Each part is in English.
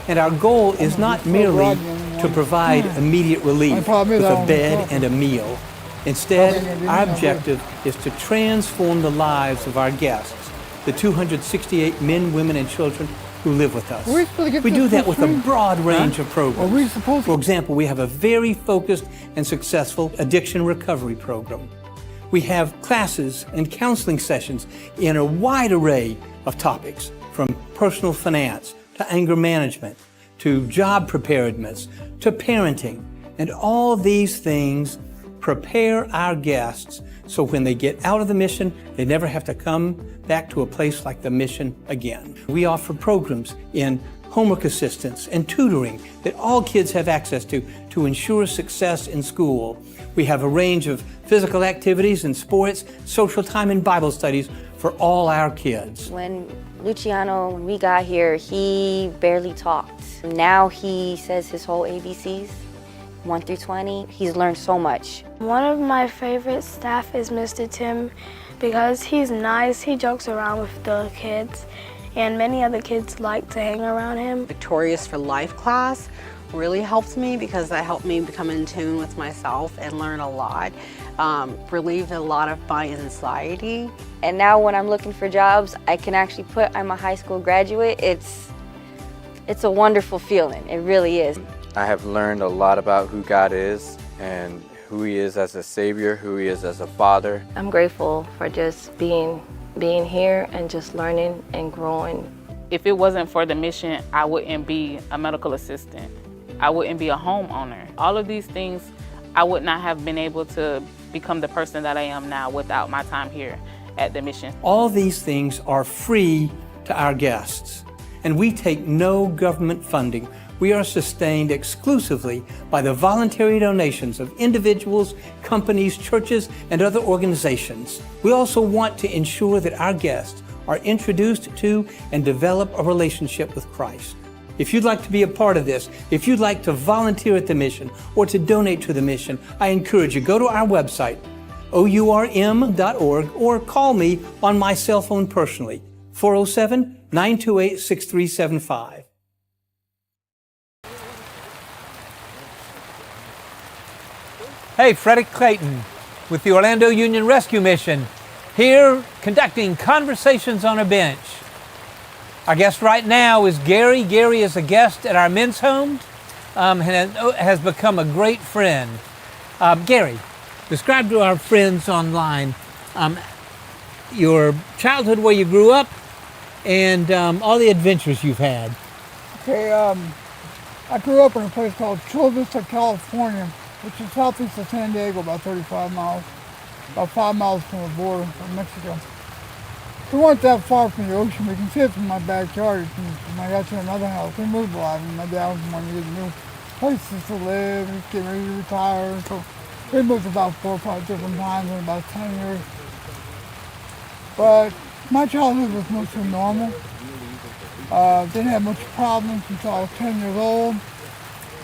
And our goal is not merely to provide immediate relief with a bed and a meal. Instead, our objective is to transform the lives of our guests, the 268 men, women, and children who live with us. We do that with a broad range of programs. For example, we have a very focused and successful addiction recovery program. We have classes and counseling sessions in a wide array of topics, from personal finance to anger management, to job preparedness, to parenting. And all these things prepare our guests so when they get out of the mission, they never have to come back to a place like the mission again. We offer programs in homework assistance and tutoring that all kids have access to ensure success in school. We have a range of physical activities and sports, social time, and Bible studies for all our kids. When we got here, he barely talked. Now he says his whole ABCs, 1 through 20. He's learned so much. One of my favorite staff is Mr. Tim because he's nice, he jokes around with the kids, and many other kids like to hang around him. Victorious for Life class really helped me because that helped me become in tune with myself and learn a lot, relieved a lot of my anxiety. And now when I'm looking for jobs, I can actually put I'm a high school graduate. It's a wonderful feeling, it really is. I have learned a lot about who God is and who He is as a Savior, who He is as a Father. I'm grateful for just being here and just learning and growing. If it wasn't for the mission, I wouldn't be a medical assistant. I wouldn't be a homeowner. All of these things, I would not have been able to become the person that I am now without my time here at the mission. All these things are free to our guests, and we take no government funding. We are sustained exclusively by the voluntary donations of individuals, companies, churches, and other organizations. We also want to ensure that our guests are introduced to and develop a relationship with Christ. If you'd like to be a part of this, if you'd like to volunteer at the mission or to donate to the mission, I encourage you, go to our website, OURM.org, or call me on my cell phone personally, 407-928-6375. Hey, Freddie Clayton with the Orlando Union Rescue Mission, here conducting Conversations on a Bench. Our guest right now is Gary. Gary is a guest at our men's home and has become a great friend. Gary, describe to our friends online your childhood, where you grew up, and all the adventures you've had. Okay, I grew up in a place called Chula Vista, California, which is southeast of San Diego, about 35 miles, about 5 miles from the border of Mexico. We weren't that far from the ocean. We can see it from my backyard. I got to another house. We moved a lot, and my dad was wanting to get new places to live. He was getting ready to retire, so we moved about 4 or 5 different times in about 10 years. But my childhood was mostly normal. Didn't have much problems until I was 10 years old.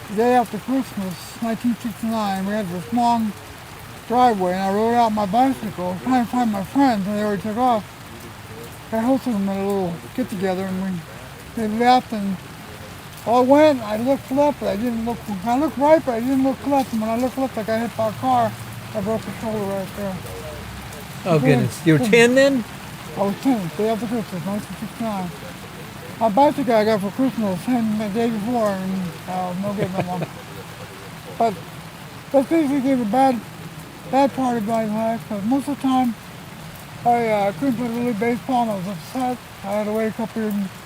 The day after Christmas, 1969, we had this long driveway, and I rode out my bicycle trying to find my friends, and they already took off. I hosted them in a little get-together, and they left, and I went, I looked left, but I didn't look, I looked right, but I didn't look left, and when I looked left, I got hit by a car. I broke the shoulder right there. Oh, goodness. You were 10 then? I was 10, day after Christmas, 1969. My bicycle I got for Christmas the day before, and no good no more. But that's basically the bad part of my life, because most of the time I couldn't play really baseball, and I was upset. I had to wait a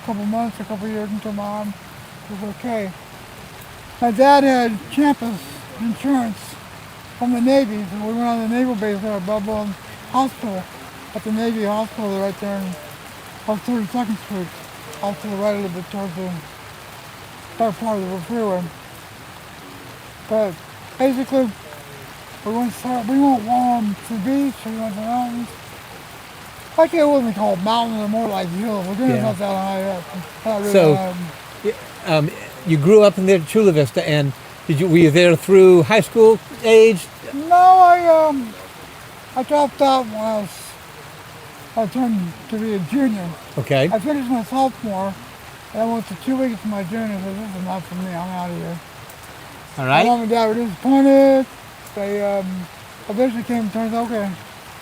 couple months, a couple years until my arm was okay. My dad had campus insurance from the Navy, so we went on the naval base there at Balboa Hospital, at the Navy Hospital right there on 32nd Street. Off to the right a little bit towards the far part of the freeway. But basically, we went warm to the beach, we went to the mountains. Actually, it wasn't called mountains, they're more like hills. We're getting not that high up. Not really high. You grew up in there at Chula Vista, and were you there through high school age? No, I dropped out when I turned to be a junior. Okay. I finished my sophomore, And I went to 2 weeks of my journey and said, this is not for me, I'm out of here. All My right. mom and dad were disappointed. They eventually came to terms, okay,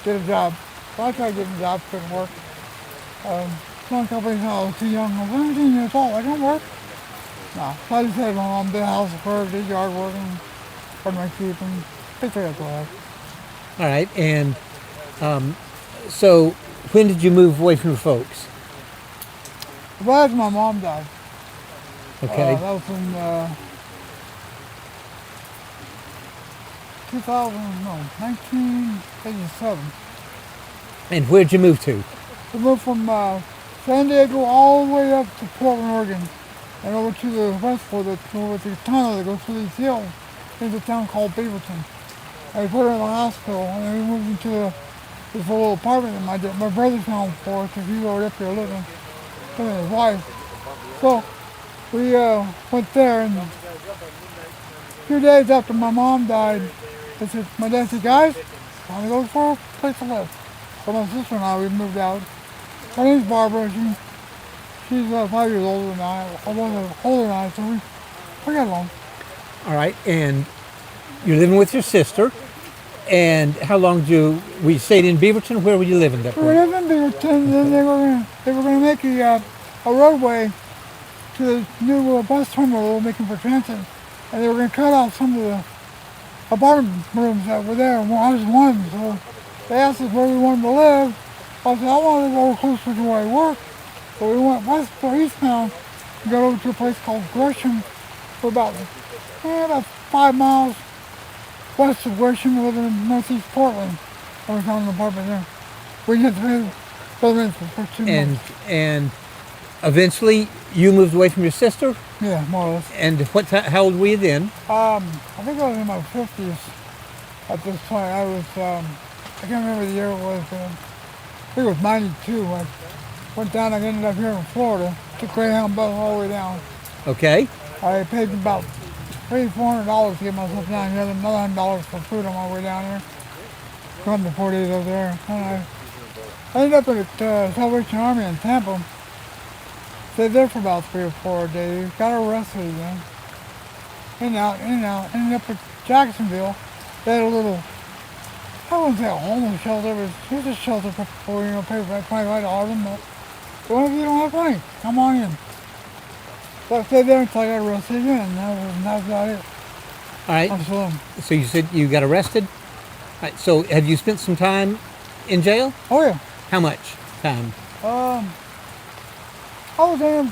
get a job. So I tried getting a job, couldn't work. Some companies, I was too young. I was 17 years old, I don't work. No, so I just had my mom did house work, did yard work, and for my keep, and they figured out that. All right. And so when did you move away from your folks? Well, after my mom died. Okay. That was in 1987. And where'd you move to? We moved from San Diego all the way up to Portland, Oregon, and over to the west for the tunnel that goes through these hills. There's a town called Beaverton. I put her in the hospital, and then we moved into this little apartment that my brother's home for, because he was up there living with his wife. So we went there, and a few days after my mom died, my dad said, guys, I'm going to go for a place to live. So my sister and I, we moved out. Her name's Barbara. She's 5 years older than I. I was older than I, so we got along. All right. And you're living with your sister. And how long we stayed in Beaverton? Where were you living that We were living in Beaverton, then they were going to make a roadway to the new bus terminal they were making for transit. And they were going to cut off some of the apartment rooms that were there. And I was one of them, so they asked us where we wanted to live. I said, I want to go closer to where I work. So we went west or eastbound and got over to a place called Gresham for about 5 miles west of Gresham. We lived in northeast Portland. I was found an apartment there. We just lived for 2 months. And eventually you moved away from your sister? Yeah, more or less. And how old were you then? I think I was in my 50s at this point. I was, I can't remember the year it was. I think it was 92. I went down, I ended up here in Florida, took Greyhound bus all the way down. Okay. I paid about $300-400 to get myself down here, another $100 for food on my way down here. Come to 4 days over there. And I ended up at Salvation Army in Tampa. Stayed there for about 3 or 4 days. Got arrested again. In and out. Ended up at Jacksonville. They had a little, I wouldn't say a homeless shelter, but it was a shelter for people, pay for $25 a month. Well, if you don't have money, come on in. So I stayed there until I got arrested again, and that was about it. All right. So you said you got arrested? All right. So have you spent some time in jail? Oh yeah. How much time? I was in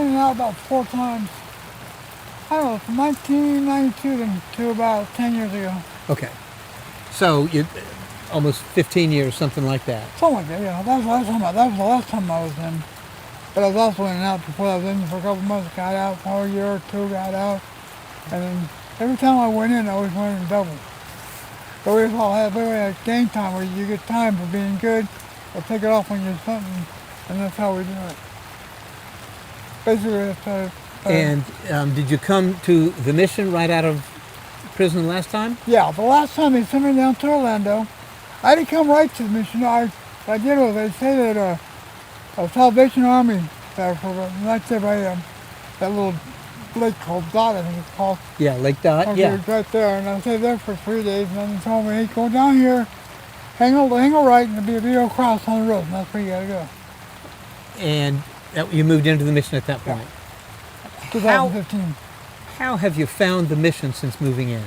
and out about 4 times. I don't know, from 1992 to about 10 years ago. Okay. So you almost 15 years, something like that. Something like that, yeah. That was the last time I was in. But I was also in and out before. I was in for a couple months, got out for a year or two, got out. And then every time I went in, I always went in double. So we all had game time where you get time for being good, or take it off when you're something, and that's how we do it. Basically, it's and did you come to the mission right out of prison last time? Yeah, the last time they sent me down to Orlando. I didn't come right to the mission. What I did was they say that a Salvation Army there for right there by that little lake called Dot, I think it's called. Yeah, Lake Dot. Okay, yeah, it's right there, and I stayed there for 3 days, and then they told me, hey, go down here, hang a right, and there'll be a video cross on the road, and that's where you gotta go. And you moved into the mission at that point. Yeah. 2015. How have you found the mission since moving in?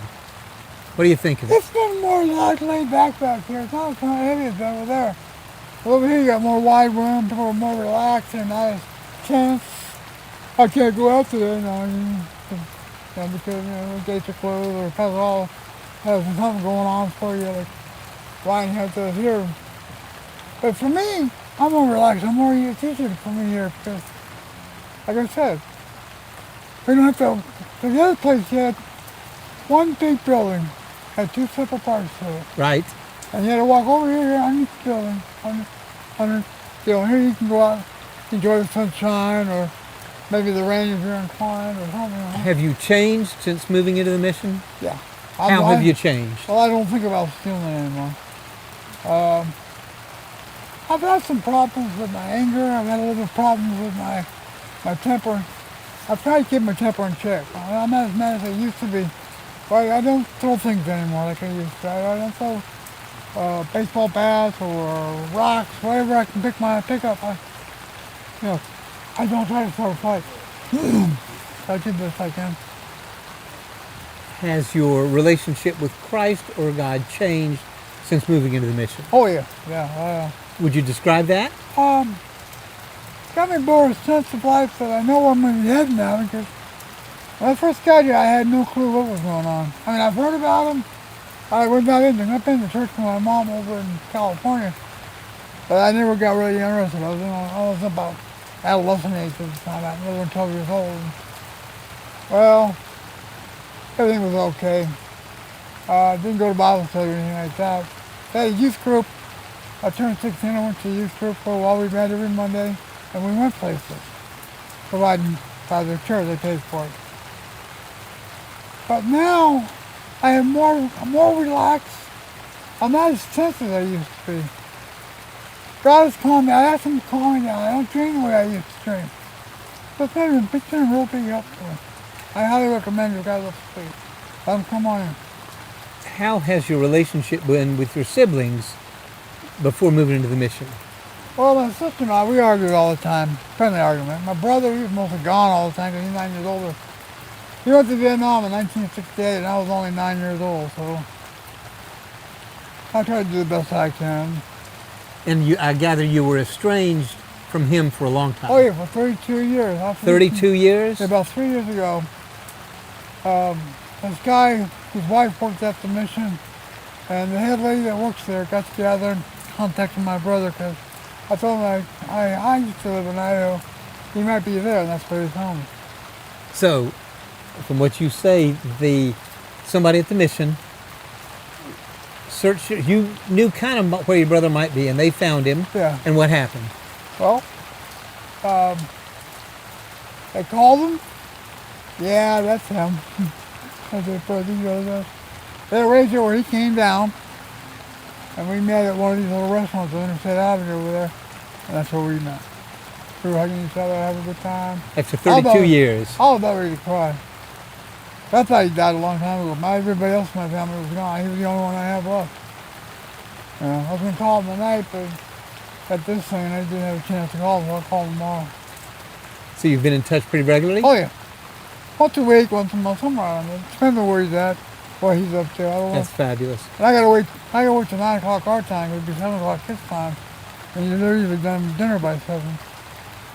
What do you think of it? It's been more laid back here. It's not as heavy as over there. Over here you got more wide room, people are more relaxed and not as tense. I can't go out there now, because the gates are closed or because all has something going on for you, like why you have to here. But for me, I'm more relaxed. I'm more easier for me here because, like I said, we don't have to. The other place you had one big building, had 2 separate parts to it. Right. And you had to walk over here underneath the building. Here you can go out, enjoy the sunshine, or maybe the rain if you're inclined, or something. Have you changed since moving into the mission? Yeah. How have you changed? Well, I don't think about stealing anymore. I've had some problems with my anger. I've had a little bit of problems with my my temper. I try to keep my temper in check. I'm not as mad as I used to be. But I don't throw things anymore like I used to. I don't throw baseball bats or rocks, whatever I can pick up. I don't try to start a fight. I do the best I can. Has your relationship with Christ or God changed since moving into the mission? Oh yeah. Would you describe that? Got me more of a sense of life that I know where I'm going to be heading now, because when I first got here I had no clue what was going on. I mean, I've heard about them. I was not into I've been to church with my mom over in California, but I never got really interested. I was about adolescent age at the time, I was 11, 12 years old. Well, everything was okay. Didn't go to Bible study or anything like that. I had a youth group. I turned 16, I went to a youth group for a while. We met every Monday, and we went places, providing by the church, they paid for it. But now, I'm more relaxed. I'm not as tense as I used to be. God has calmed me. I asked him to calm me down. I don't drink the way I used to drink. So it's been a real big help for me. I highly recommend you guys up to speed. Let them come on in. How has your relationship been with your siblings before moving into the mission? Well, my sister and I, we argued all the time. Friendly argument. My brother, he was mostly gone all the time because he's 9 years older. He went to Vietnam in 1968 and I was only 9 years old, so I tried to do the best I can. And I gather you were estranged from him for a long time. Oh yeah, for 32 years. 32 years? About 3 years ago, this guy, his wife worked at the mission, and the head lady that works there got together and contacted my brother because I told him I used to live in Idaho. He might be there, and that's where he's home. So, from what you say, somebody at the mission searched you knew kind of where your brother might be, and they found him. Yeah. And what happened? Well, they called him. Yeah, that's him. That's their brother. They arranged it where he came down, and we met at one of these little restaurants on Interstate Avenue over there, and that's where we met. We were hugging each other, having a good time. After 32 years. I was about ready to cry. I thought he died a long time ago. Everybody else in my family was gone. He was the only one I have left. I was going to call him tonight, but at this thing, I didn't have a chance to call him, so I'll call him tomorrow. So you've been in touch pretty regularly? Oh, yeah. Once a week, once a month, somewhere around there. Depends on where he's at, what he's up to. I don't know. That's fabulous. And I gotta wait till 9 o'clock our time. It'd be 7 o'clock his time. And they're usually done dinner by 7.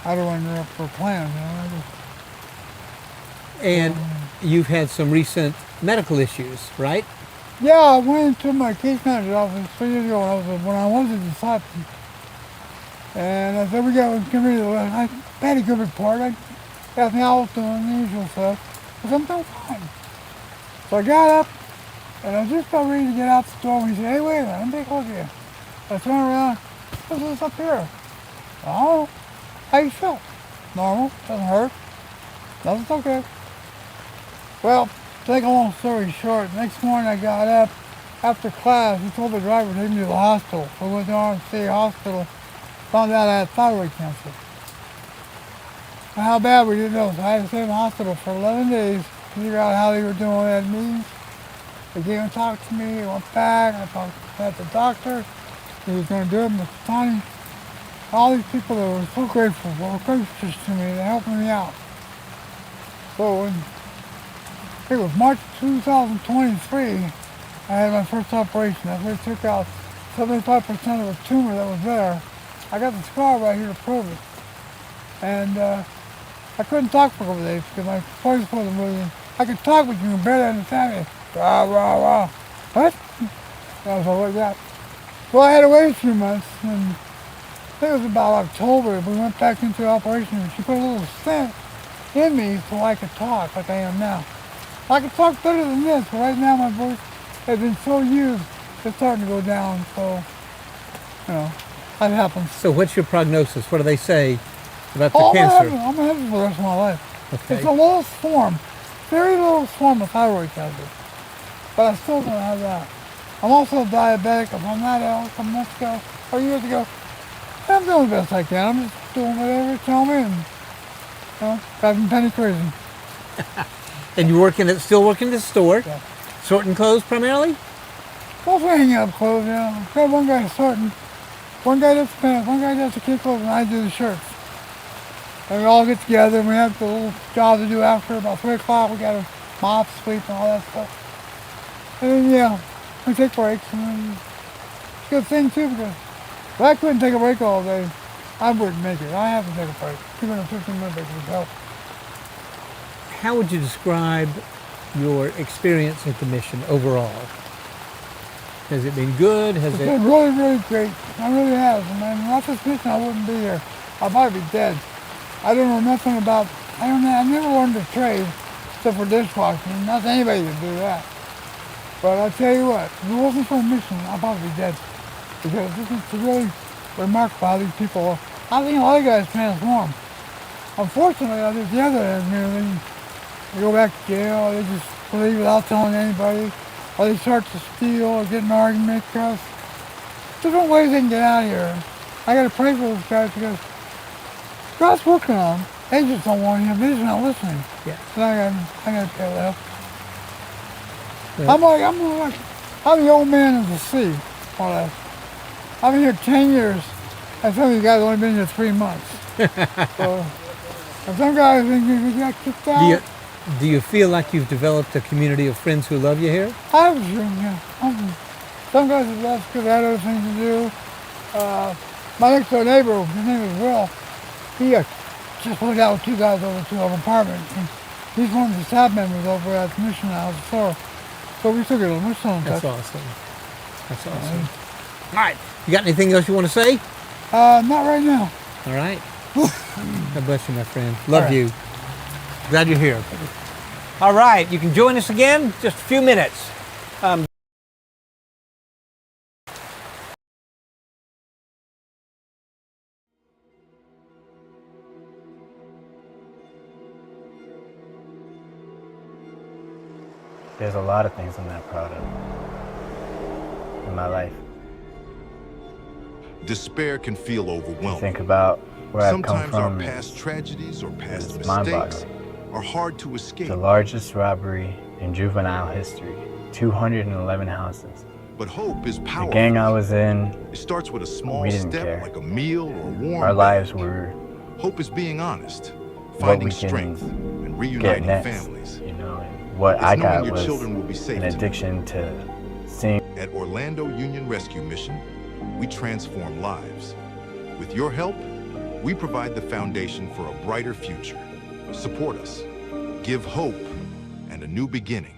I don't want to interrupt for plans, And you've had some recent medical issues, right? Yeah, I went into my case manager's office 3 years ago when I was a disciple. And I said, we got to come here. I had a good report. I asked me how I was doing, the usual stuff. I said, I'm doing fine. So I got up, and I was just about ready to get out the door when he said, hey, wait a minute, let me take a look at you. I turned around, what's this up here? Oh, how you feel? Normal, doesn't hurt. Nothing's okay. Well, to make a long story short, next morning I got up after class. He told the driver to take me to the hospital. So I went to RMC Hospital, found out I had thyroid cancer. And how bad we didn't know, so I had to stay in the hospital for 11 days to figure out how they were doing at meetings. They came and talked to me, I went back, I talked to the doctor. He was going to do it, Mr. Tony. All these people that were so grateful, were gracious to me, they helped me out. So when it was March 2023, I had my first operation. That's where they took out 75% of the tumor that was there. I got the scar right here to prove it. And I couldn't talk for a couple days because my voice wasn't moving. I could talk, but you can barely understand me. Rah, rah, rah. What? I was all like that. So I had to wait a few months, and I think it was about October. We went back into operation, and she put a little stent in me so I could talk like I am now. I could talk better than this, but right now my voice has been so used, it's starting to go down, so, that happens. So what's your prognosis? What do they say about the cancer? I'm gonna have it for the rest of my life. Okay. It's the lowest form, very lowest form of thyroid cancer, but I still don't have that. I'm also diabetic. If I'm not out some months ago or years ago, I'm doing the best I can. I'm just doing whatever you tell me, and driving penny crazy. And you're still working at the store, Yeah. sorting clothes primarily? Also hanging up clothes, Got one guy sorting. One guy does the pants, one guy does the kid clothes, and I do the shirts. And we all get together and we have the little job to do after. About 3 o'clock, we got to mop, sweep, and all that stuff. And then, we take breaks. And then it's a good thing, too, because if I couldn't take a break all day, I wouldn't make it. I have to take a break. Even a 15-minute break would help. How would you describe your experience at the mission overall? Has it been good? It's been really, really great. It really has. And without this mission, I wouldn't be here. I'd probably be dead. I don't know nothing about, I never learned a trade except for dishwashing. Not that anybody could do that. But I'll tell you what, if it wasn't for a mission, I'd probably be dead. Because this is really remarkable how these people are. I think a lot of guys transform. Unfortunately, I think the other end, they go back to jail, they just leave without telling anybody, or they start to steal or get in an argument, because different ways they can get out of here. I gotta pray for those guys because God's working on them. They just don't want him, they're just not listening. Yeah. And I gotta pay that. Yeah. I'm the old man of the sea, more or less. I've been here 10 years, and some of you guys have only been here 3 months. So, and some guys think you got kicked out. Do you feel like you've developed a community of friends who love you here? I was young, yeah. Some guys have left because they had other things to do. My next door neighbor, his name is Will, he just moved out with 2 guys over to an apartment. And he's one of the staff members over at the mission house. So we took it on. We're still in touch. That's awesome. That's awesome. All right. You got anything else you want to say? Not right now. All right. God bless you, my friend. Love you. Glad you're here. All right. You can join us again just a few minutes. There's a lot of things I'm not proud of in my life. Despair can feel overwhelming. Think about where I've come Sometimes from. our past tragedies or past It's mistakes mind-boggling. are hard to escape. The largest robbery in juvenile history, 211 houses. But hope is The powerful. gang I was in, It starts with a small we didn't step care. like a meal or a warm Our bath. lives were Hope is being honest, what finding we can strength, and get reuniting next. families. You know, and what It's I knowing got your was children will be safe an tonight. addiction to seeing. At Orlando Union Rescue Mission, we transform lives. With your help, we provide the foundation for a brighter future. Support us. Give hope and a new beginning.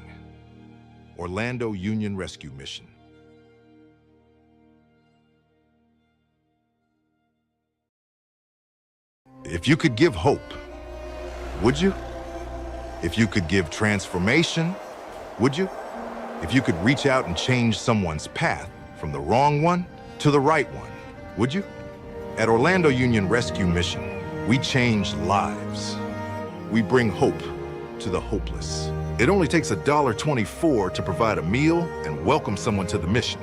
Orlando Union Rescue Mission. If you could give hope, would you? If you could give transformation, would you? If you could reach out and change someone's path from the wrong one to the right one, would you? At Orlando Union Rescue Mission, we change lives. We bring hope to the hopeless. It only takes $1.24 to provide a meal and welcome someone to the mission.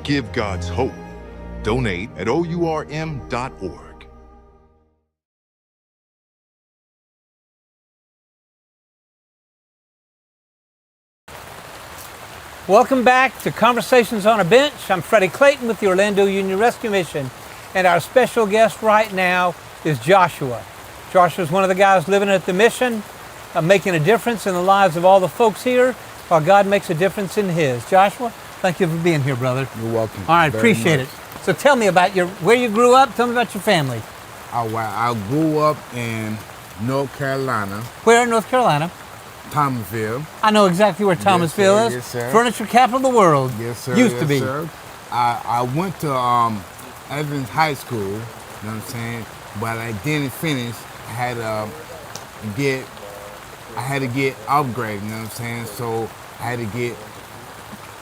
Give God's hope. Donate at OURM.org. Welcome back to Conversations on a Bench. I'm Freddie Clayton with the Orlando Union Rescue Mission, and our special guest right now is Joshua. Joshua is one of the guys living at the mission, making a difference in the lives of all the folks here, while God makes a difference in his. Joshua, thank you for being here, brother. You're welcome. All right, appreciate it. So tell me about where you grew up. Tell me about your family. I grew up in North Carolina. Where in North Carolina? Thomasville. I know exactly where Thomasville is. Yes, sir. Furniture capital of the world. Yes, sir. Used to be. Sir. I went to Evans High School, you know what I'm saying? But I didn't finish. I had to get upgraded, you know what I'm saying? So I had to get,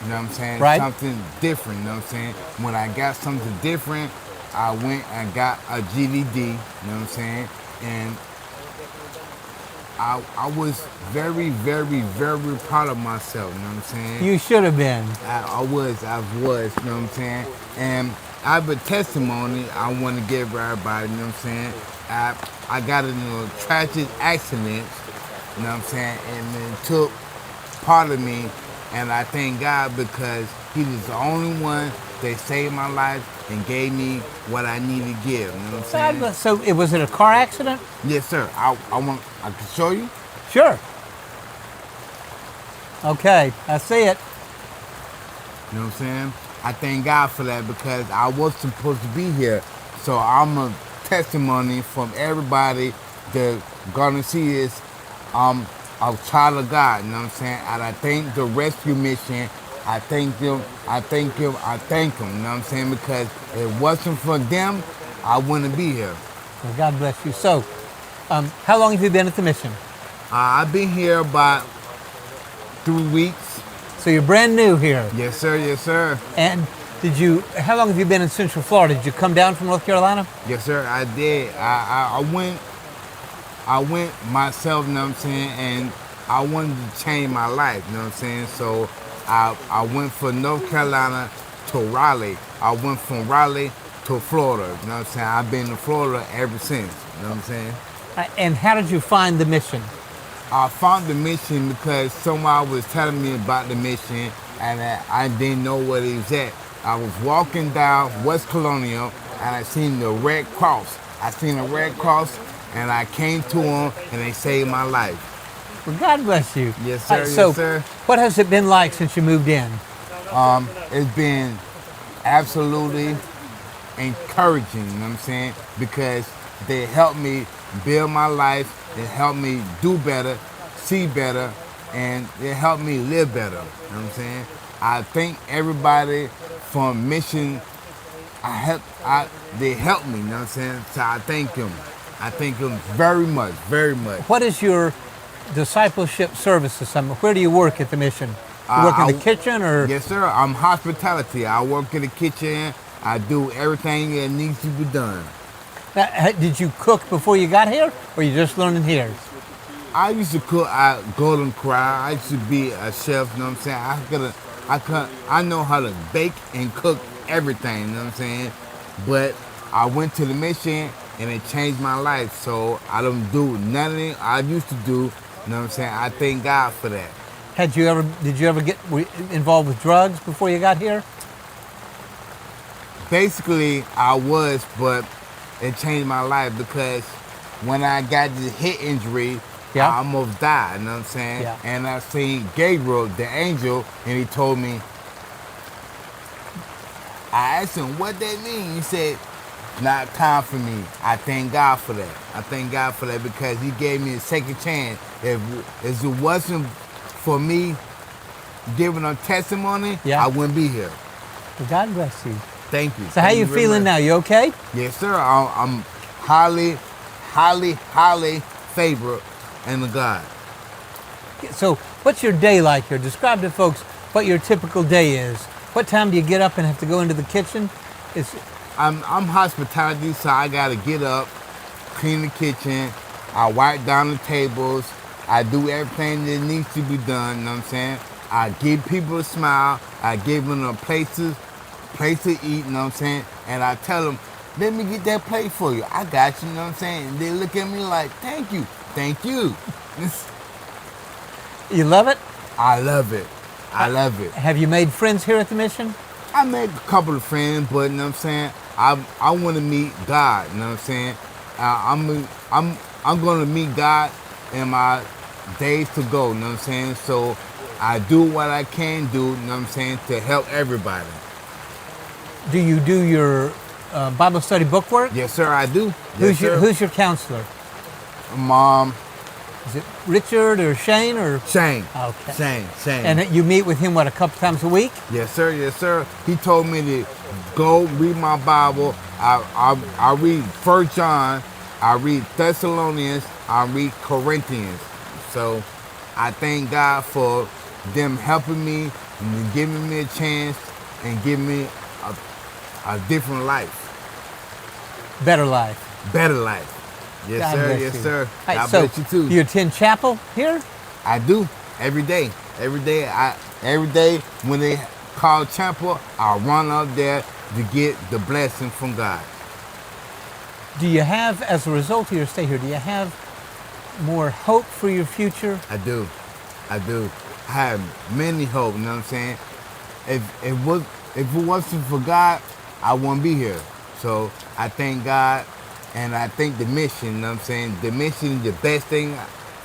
you know what I'm saying, right. Something different, you know what I'm saying? When I got something different, I went and got a GED, you know what I'm saying? And I was very, very, very proud of myself, you know what I'm saying? You should have been. I was, you know what I'm saying? And I have a testimony I want to give everybody, you know what I'm saying? I got in a tragic accident, you know what I'm saying, and it took part of me, and I thank God because he was the only one that saved my life and gave me what I needed to give, you know what I'm saying? So was it a car accident? Yes, sir. I can show you? Sure. Okay, I see it. You know what I'm saying? I thank God for that because I was supposed to be here. So I'm a testimony from everybody that gonna see this. A child of God, you know what I'm saying? And I thank the rescue mission. I thank them, I thank them, I thank them, you know what I'm saying? Because if it wasn't for them, I wouldn't be here. Well, God bless you. So, how long have you been at the mission? I've been here about 3 weeks. So you're brand new here? Yes, sir, yes, sir. And how long have you been in Central Florida? Did you come down from North Carolina? Yes, sir, I did. I went myself, you know what I'm saying, and I wanted to change my life, you know what I'm saying? So I went from North Carolina to Raleigh. I went from Raleigh to Florida, you know what I'm saying? I've been in Florida ever since, you know what I'm saying? And how did you find the mission? I found the mission because someone was telling me about the mission and I didn't know where it was at. I was walking down West Colonial and I seen the Red Cross. I seen a Red Cross and I came to them and they saved my life. Well, God bless you. Yes, sir, So, yes, sir. what has it been like since you moved in? It's been absolutely encouraging, you know what I'm saying? Because they helped me build my life, they helped me do better, see better, and they helped me live better, you know what I'm saying? I thank everybody from Mission, they helped me, you know what I'm saying? So I thank them. I thank them very much, very much. What is your discipleship services? Where do you work at the mission? You work in the kitchen or? Yes, sir. I'm hospitality. I work in the kitchen. I do everything that needs to be done. Now, did you cook before you got here, or you just learning here? I used to cook at Golden Corral. I used to be a chef, you know what I'm saying? I know how to bake and cook everything, you know what I'm saying? But I went to the mission and it changed my life, so I don't do nothing I used to do, you know what I'm saying? I thank God for that. Did you ever get involved with drugs before you got here? Basically, I was, but it changed my life because when I got the hit injury, I almost died, you know what I'm saying? Yeah. And I seen Gabriel, the angel, and he told me, I asked him, what that mean? He said, not time for me. I thank God for that. I thank God for that because he gave me a second chance. If it wasn't for me giving a testimony, I wouldn't be here. Well, God bless you. Thank you. So how you feeling now? You okay? Yes, sir. I'm highly, highly, highly favored in the God. So what's your day like here? Describe to folks what your typical day is. What time do you get up and have to go into the kitchen? I'm hospitality, so I gotta get up, clean the kitchen, I wipe down the tables, I do everything that needs to be done, you know what I'm saying? I give people a smile, I give them a place to eat, you know what I'm saying? And I tell them, let me get that plate for you. I got you, you know what I'm saying? And they look at me like, thank you, thank you. You love it? I love it. I love it. Have you made friends here at the mission? I made a couple of friends, but you know what I'm saying? I want to meet God, you know what I'm saying? I'm going to meet God in my days to go, you know what I'm saying? So I do what I can do, you know what I'm saying, to help everybody. Do you do your Bible study book work? Yes, sir, I do. Who's your counselor? Mom. Is it Richard or Shane or? Shane. Okay. Shane. And you meet with him, what, a couple times a week? Yes, sir, yes, sir. He told me to go read my Bible. I read 1 John, I read Thessalonians, I read Corinthians. So I thank God for them helping me and giving me a chance and giving me a different life. Better life. Better life. Yes, God sir. bless Yes, you. sir. Right, God so bless you too. You attend chapel here? I do every day. Every day when they call chapel, I run up there to get the blessing from God. Do you have, as a result of your stay here, do you have more hope for your future? I do. I have many hope, you know what I'm saying? If it wasn't for God, I wouldn't be here. So I thank God, and I thank the mission, you know what I'm saying? The mission is the best thing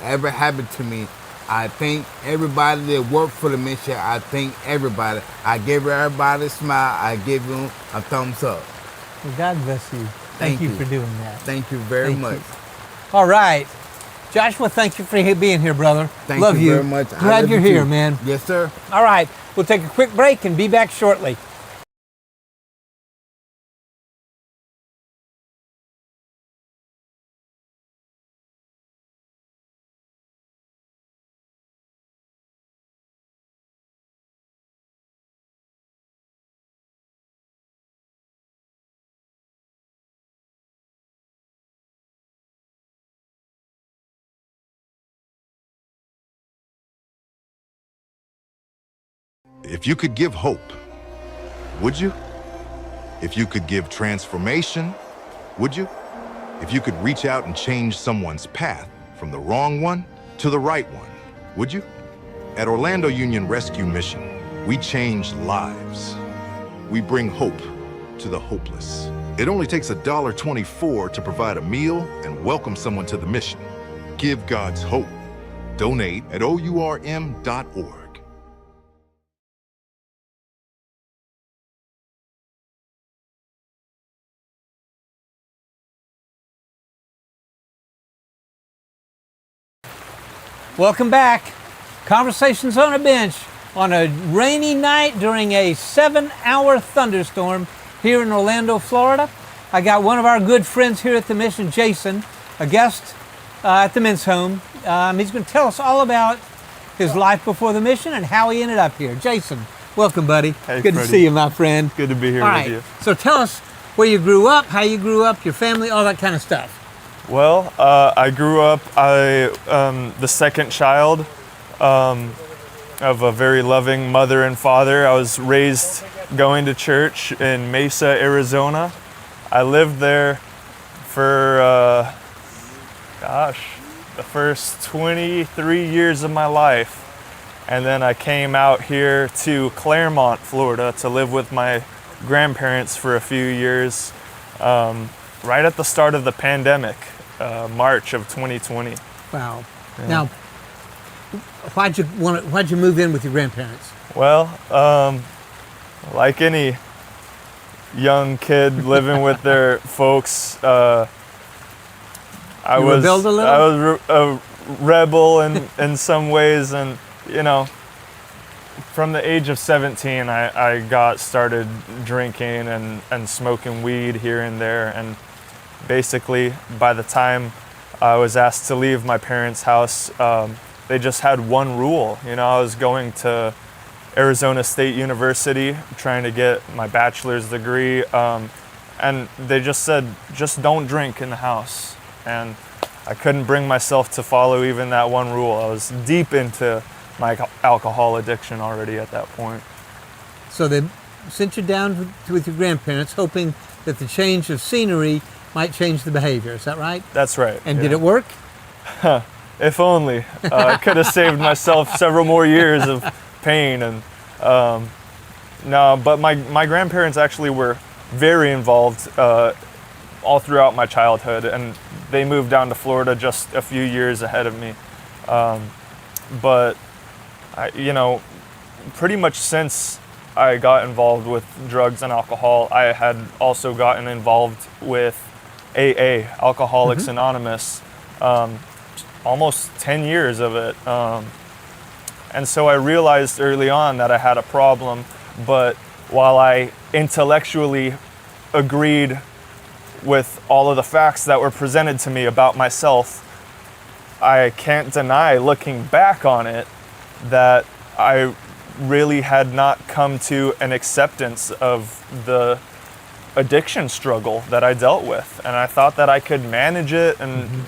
ever happened to me. I thank everybody that worked for the mission. I thank everybody. I give everybody a smile. I give them a thumbs up. Well, God bless you. Thank you for doing that. Thank you very much. All right. Joshua, thank you for being here, brother. Thank Love you very much. Glad you're here, man. Yes, sir. All right. We'll take a quick break and be back shortly. If you could give hope, would you? If you could give transformation, would you? If you could reach out and change someone's path from the wrong one to the right one, would you? At Orlando Union Rescue Mission, we change lives. We bring hope to the hopeless. It only takes $1.24 to provide a meal and welcome someone to the mission. Give God's hope. Donate at OURM.org. Welcome back. Conversations on a Bench on a rainy night during a 7-hour thunderstorm here in Orlando, Florida. I got one of our good friends here at the mission, Jason, a guest at the men's home. He's going to tell us all about his life before the mission and how he ended up here. Jason, welcome, buddy. Hey, good Freddie. to see you, my friend. Good to be here all with right. you. So tell us where you grew up, how you grew up, your family, all that kind of stuff. Well, I grew up, the second child of a very loving mother and father. I was raised going to church in Mesa, Arizona. I lived there for, the first 23 years of my life. And then I came out here to Claremont, Florida to live with my grandparents for a few years, right at the start of the pandemic. March of 2020. Wow. Yeah. Now, why'd you move in with your grandparents? Well, like any young kid living with their folks, I was a rebel in some ways, and you know, from the age of 17, I got started drinking and smoking weed here and there, and basically, by the time I was asked to leave my parents' house, they just had one rule. You know, I was going to Arizona State University trying to get my bachelor's degree, and they just said, just don't drink in the house. And I couldn't bring myself to follow even that one rule. I was deep into my alcohol addiction already at that point. So they sent you down with your grandparents, hoping that the change of scenery might change the behavior. Is that right? That's right. And did it work? If only. I could have saved myself several more years of pain. And no, but my grandparents actually were very involved all throughout my childhood, and they moved down to Florida just a few years ahead of me. But you know, pretty much since I got involved with drugs and alcohol, I had also gotten involved with AA, Alcoholics Anonymous, almost 10 years of it. And so I realized early on that I had a problem, but while I intellectually agreed with all of the facts that were presented to me about myself, I can't deny, looking back on it, that I really had not come to an acceptance of the addiction struggle that I dealt with. And I thought that I could manage it and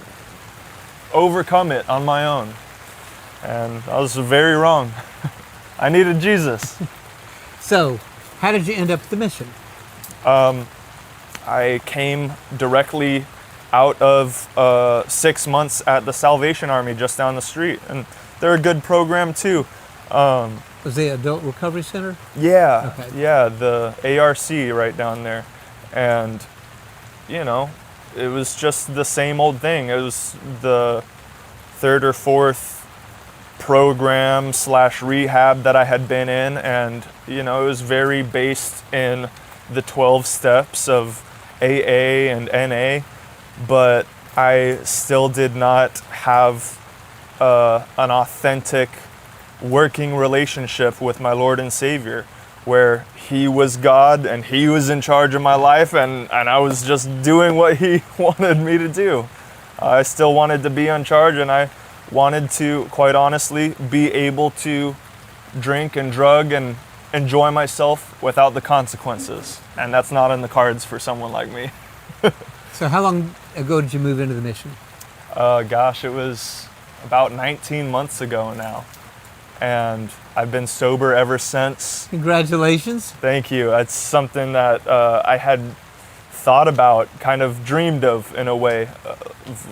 overcome it on my own. And I was very wrong. I needed Jesus. So, how did you end up at the mission? I came directly out of 6 months at the Salvation Army just down the street, and they're a good program too. Was the Adult Recovery Center? Yeah, Okay. yeah, the ARC right down there, and you know, it was just the same old thing. It was the third or fourth program / rehab that I had been in, and you know, it was very based in the 12 steps of AA and NA, but I still did not have an authentic working relationship with my Lord and Savior, where He was God and He was in charge of my life, and I was just doing what He wanted me to do. I still wanted to be in charge, and I wanted to, quite honestly, be able to drink and drug and enjoy myself without the consequences. And that's not in the cards for someone like me. So how long ago did you move into the mission? Gosh, it was about 19 months ago now. And I've been sober ever since. Congratulations. Thank you. That's something that I had thought about, kind of dreamed of in a way.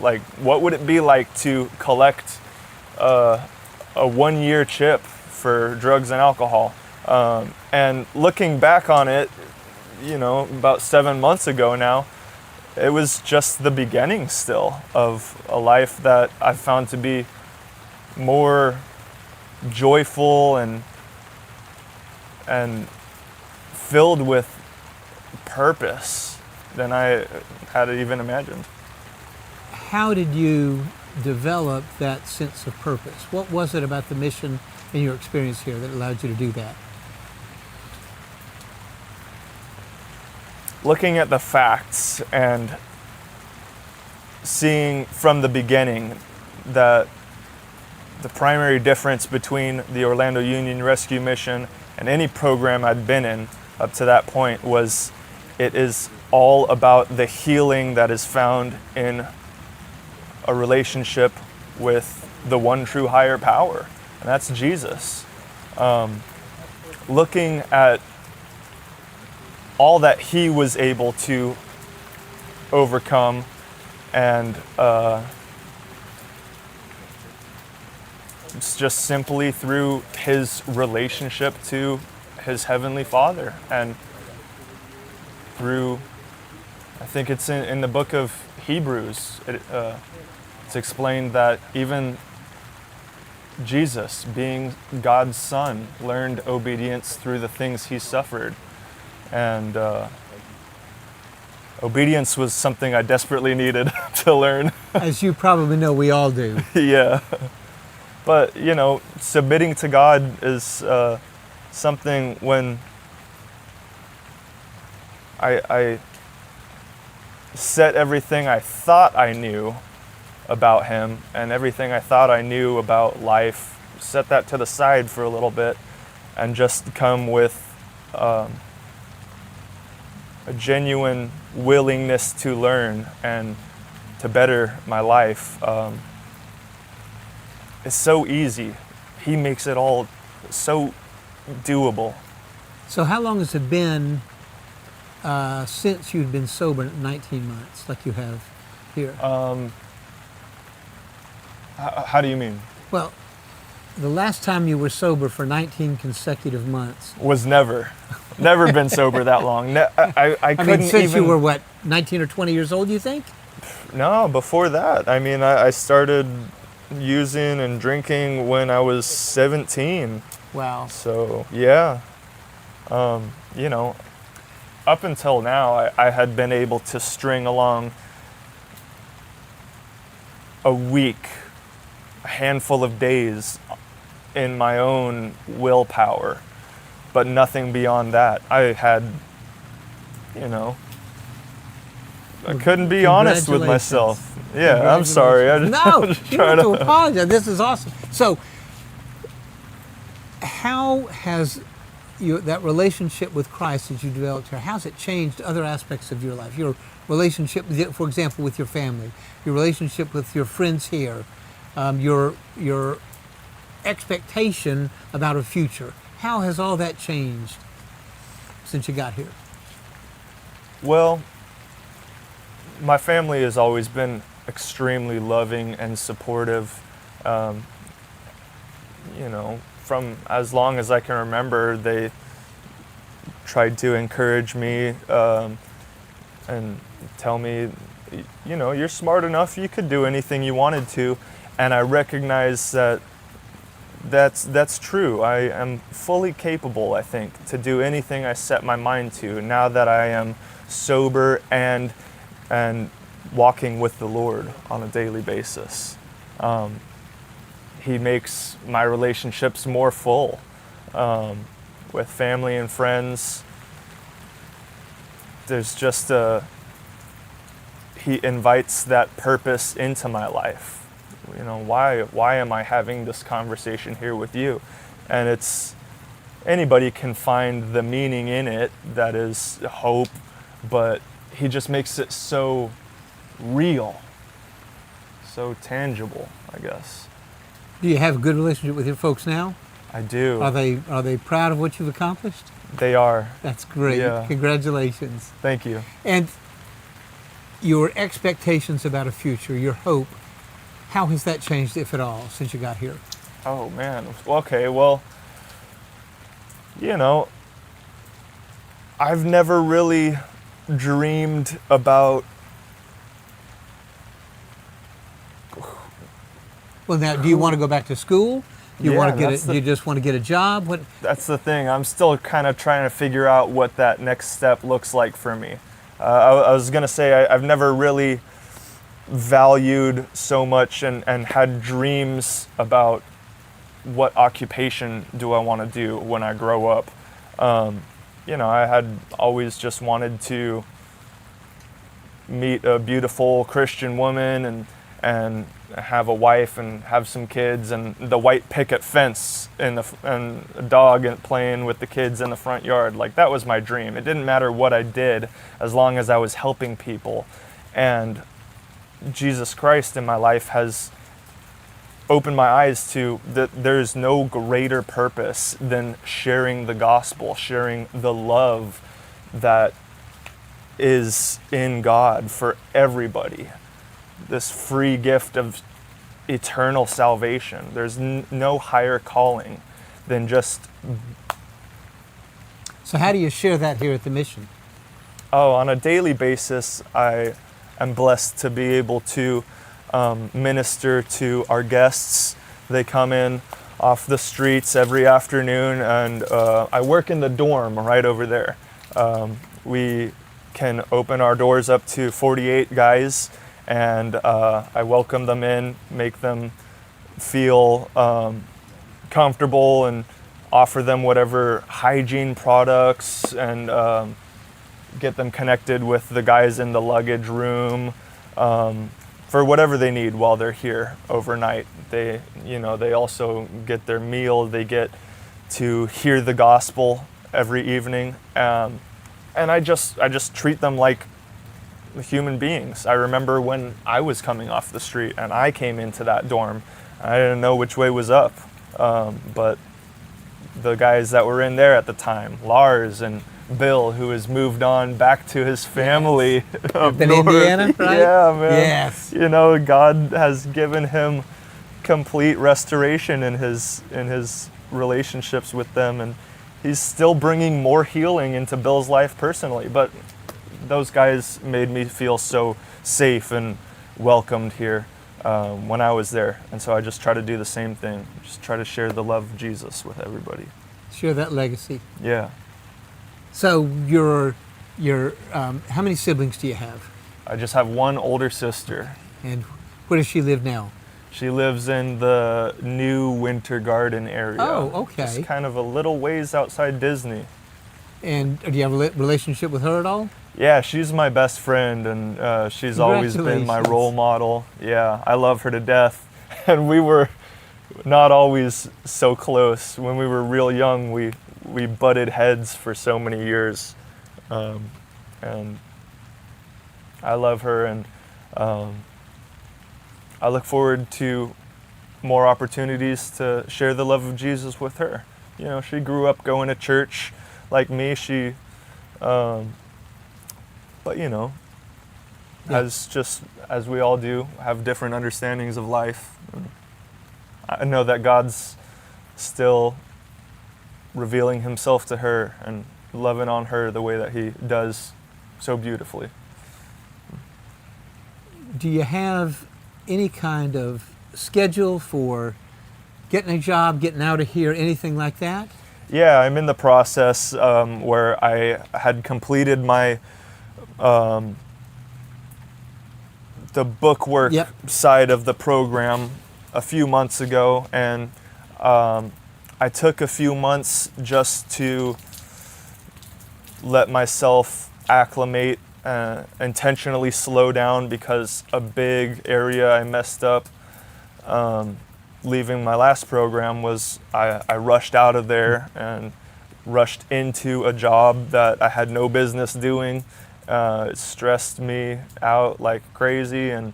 Like, what would it be like to collect a 1-year chip for drugs and alcohol? And looking back on it, you know, about 7 months ago now, it was just the beginning still of a life that I found to be more joyful and filled with purpose than I had even imagined. How did you develop that sense of purpose? What was it about the mission and your experience here that allowed you to do that? Looking at the facts and seeing from the beginning that the primary difference between the Orlando Union Rescue Mission and any program I'd been in up to that point was it is all about the healing that is found in a relationship with the one true higher power, and that's Jesus. Looking at all that He was able to overcome, and it's just simply through His relationship to His Heavenly Father, and through, I think it's in the book of Hebrews, it's explained that even Jesus, being God's Son, learned obedience through the things He suffered. And obedience was something I desperately needed to learn. As you probably know, we all do. Yeah. But, you know, submitting to God is something when I set everything I thought I knew about Him and everything I thought I knew about life, set that to the side for a little bit and just come with a genuine willingness to learn and to better my life. It's so easy. He makes it all so doable. So how long has it been since you'd been sober 19 months, like you have here? How do you mean? Well, the last time you were sober for 19 consecutive months. Was never been sober that long. I couldn't mean, since even, you were what, 19 or 20 years old, you think? No, before that. I mean, I started using and drinking when I was 17. Wow. So, yeah. You know, up until now, I had been able to string along a week, a handful of days in my own willpower, but nothing beyond that. I had, you know, I couldn't be honest with myself. Yeah, I'm sorry. No, you don't have to apologize. This is awesome. So, how has that relationship with Christ that you developed here, how's it changed other aspects of your life? Your relationship, for example, with your family, your relationship with your friends here, your expectation about a future. How has all that changed since you got here? Well, my family has always been extremely loving and supportive. You know, from as long as I can remember, they tried to encourage me and tell me, you know, you're smart enough, you could do anything you wanted to. And I recognize that that's true. I am fully capable, I think, to do anything I set my mind to now that I am sober and walking with the Lord on a daily basis. He makes my relationships more full with family and friends. There's just he invites that purpose into my life. You know, why am I having this conversation here with you? And it's, anybody can find the meaning in it, that is hope, but he just makes it so real, so tangible, I guess. Do you have a good relationship with your folks now? I do. Are they proud of what you've accomplished? They are. That's great. Yeah. Congratulations. Thank you. And your expectations about a future, your hope, how has that changed, if at all, since you got here? Oh, man. Okay, well, you know, I've never really dreamed about... Well, now, do you want to go back to school? Do you want to get do you just want to get a job? What? That's the thing. I'm still kind of trying to figure out what that next step looks like for me. I was going to say I've never really valued so much and had dreams about what occupation do I want to do when I grow up. You know, I had always just wanted to meet a beautiful Christian woman and have a wife and have some kids and the white picket fence and a dog and playing with the kids in the front yard. Like, that was my dream. It didn't matter what I did as long as I was helping people. And Jesus Christ in my life has opened my eyes to that there's no greater purpose than sharing the gospel, sharing the love that is in God for everybody. This free gift of eternal salvation. There's no higher calling than just... So how do you share that here at the mission? Oh, on a daily basis, I am blessed to be able to minister to our guests. They come in off the streets every afternoon, and I work in the dorm right over there. We can open our doors up to 48 guys, and I welcome them in, make them feel comfortable, and offer them whatever hygiene products, and get them connected with the guys in the luggage room for whatever they need while they're here overnight. They also get their meal. They get to hear the gospel every evening, and I just treat them like human beings. I remember when I was coming off the street and I came into that dorm, I didn't know which way was up, but the guys that were in there at the time, Lars and Bill, who has moved on back to his family up in north. Indiana, right? Yeah, man. Yes. You know, God has given him complete restoration in his relationships with them, and he's still bringing more healing into Bill's life personally. But those guys made me feel so safe and welcomed here when I was there, and so I just try to do the same thing. Just try to share the love of Jesus with everybody. Share that legacy. Yeah. So how many siblings do you have? I just have one older sister. And where does she live now? She lives in the new Winter Garden area. Oh, okay. Just kind of a little ways outside Disney. And do you have a relationship with her at all? Yeah, she's my best friend, and she's always been my role model. Yeah, I love her to death. And we were not always so close. When we were real young, we butted heads for so many years. And I love her, and I look forward to more opportunities to share the love of Jesus with her. You know, she grew up going to church like me. But you know, as we all do, have different understandings of life. And I know that God's still revealing himself to her and loving on her the way that he does so beautifully. Do you have any kind of schedule for getting a job, getting out of here, anything like that? Yeah, I'm in the process where I had completed my the bookwork side of the program a few months ago, and I took a few months just to let myself acclimate, intentionally slow down, because a big area I messed up leaving my last program was I rushed out of there and rushed into a job that I had no business doing. It stressed me out like crazy and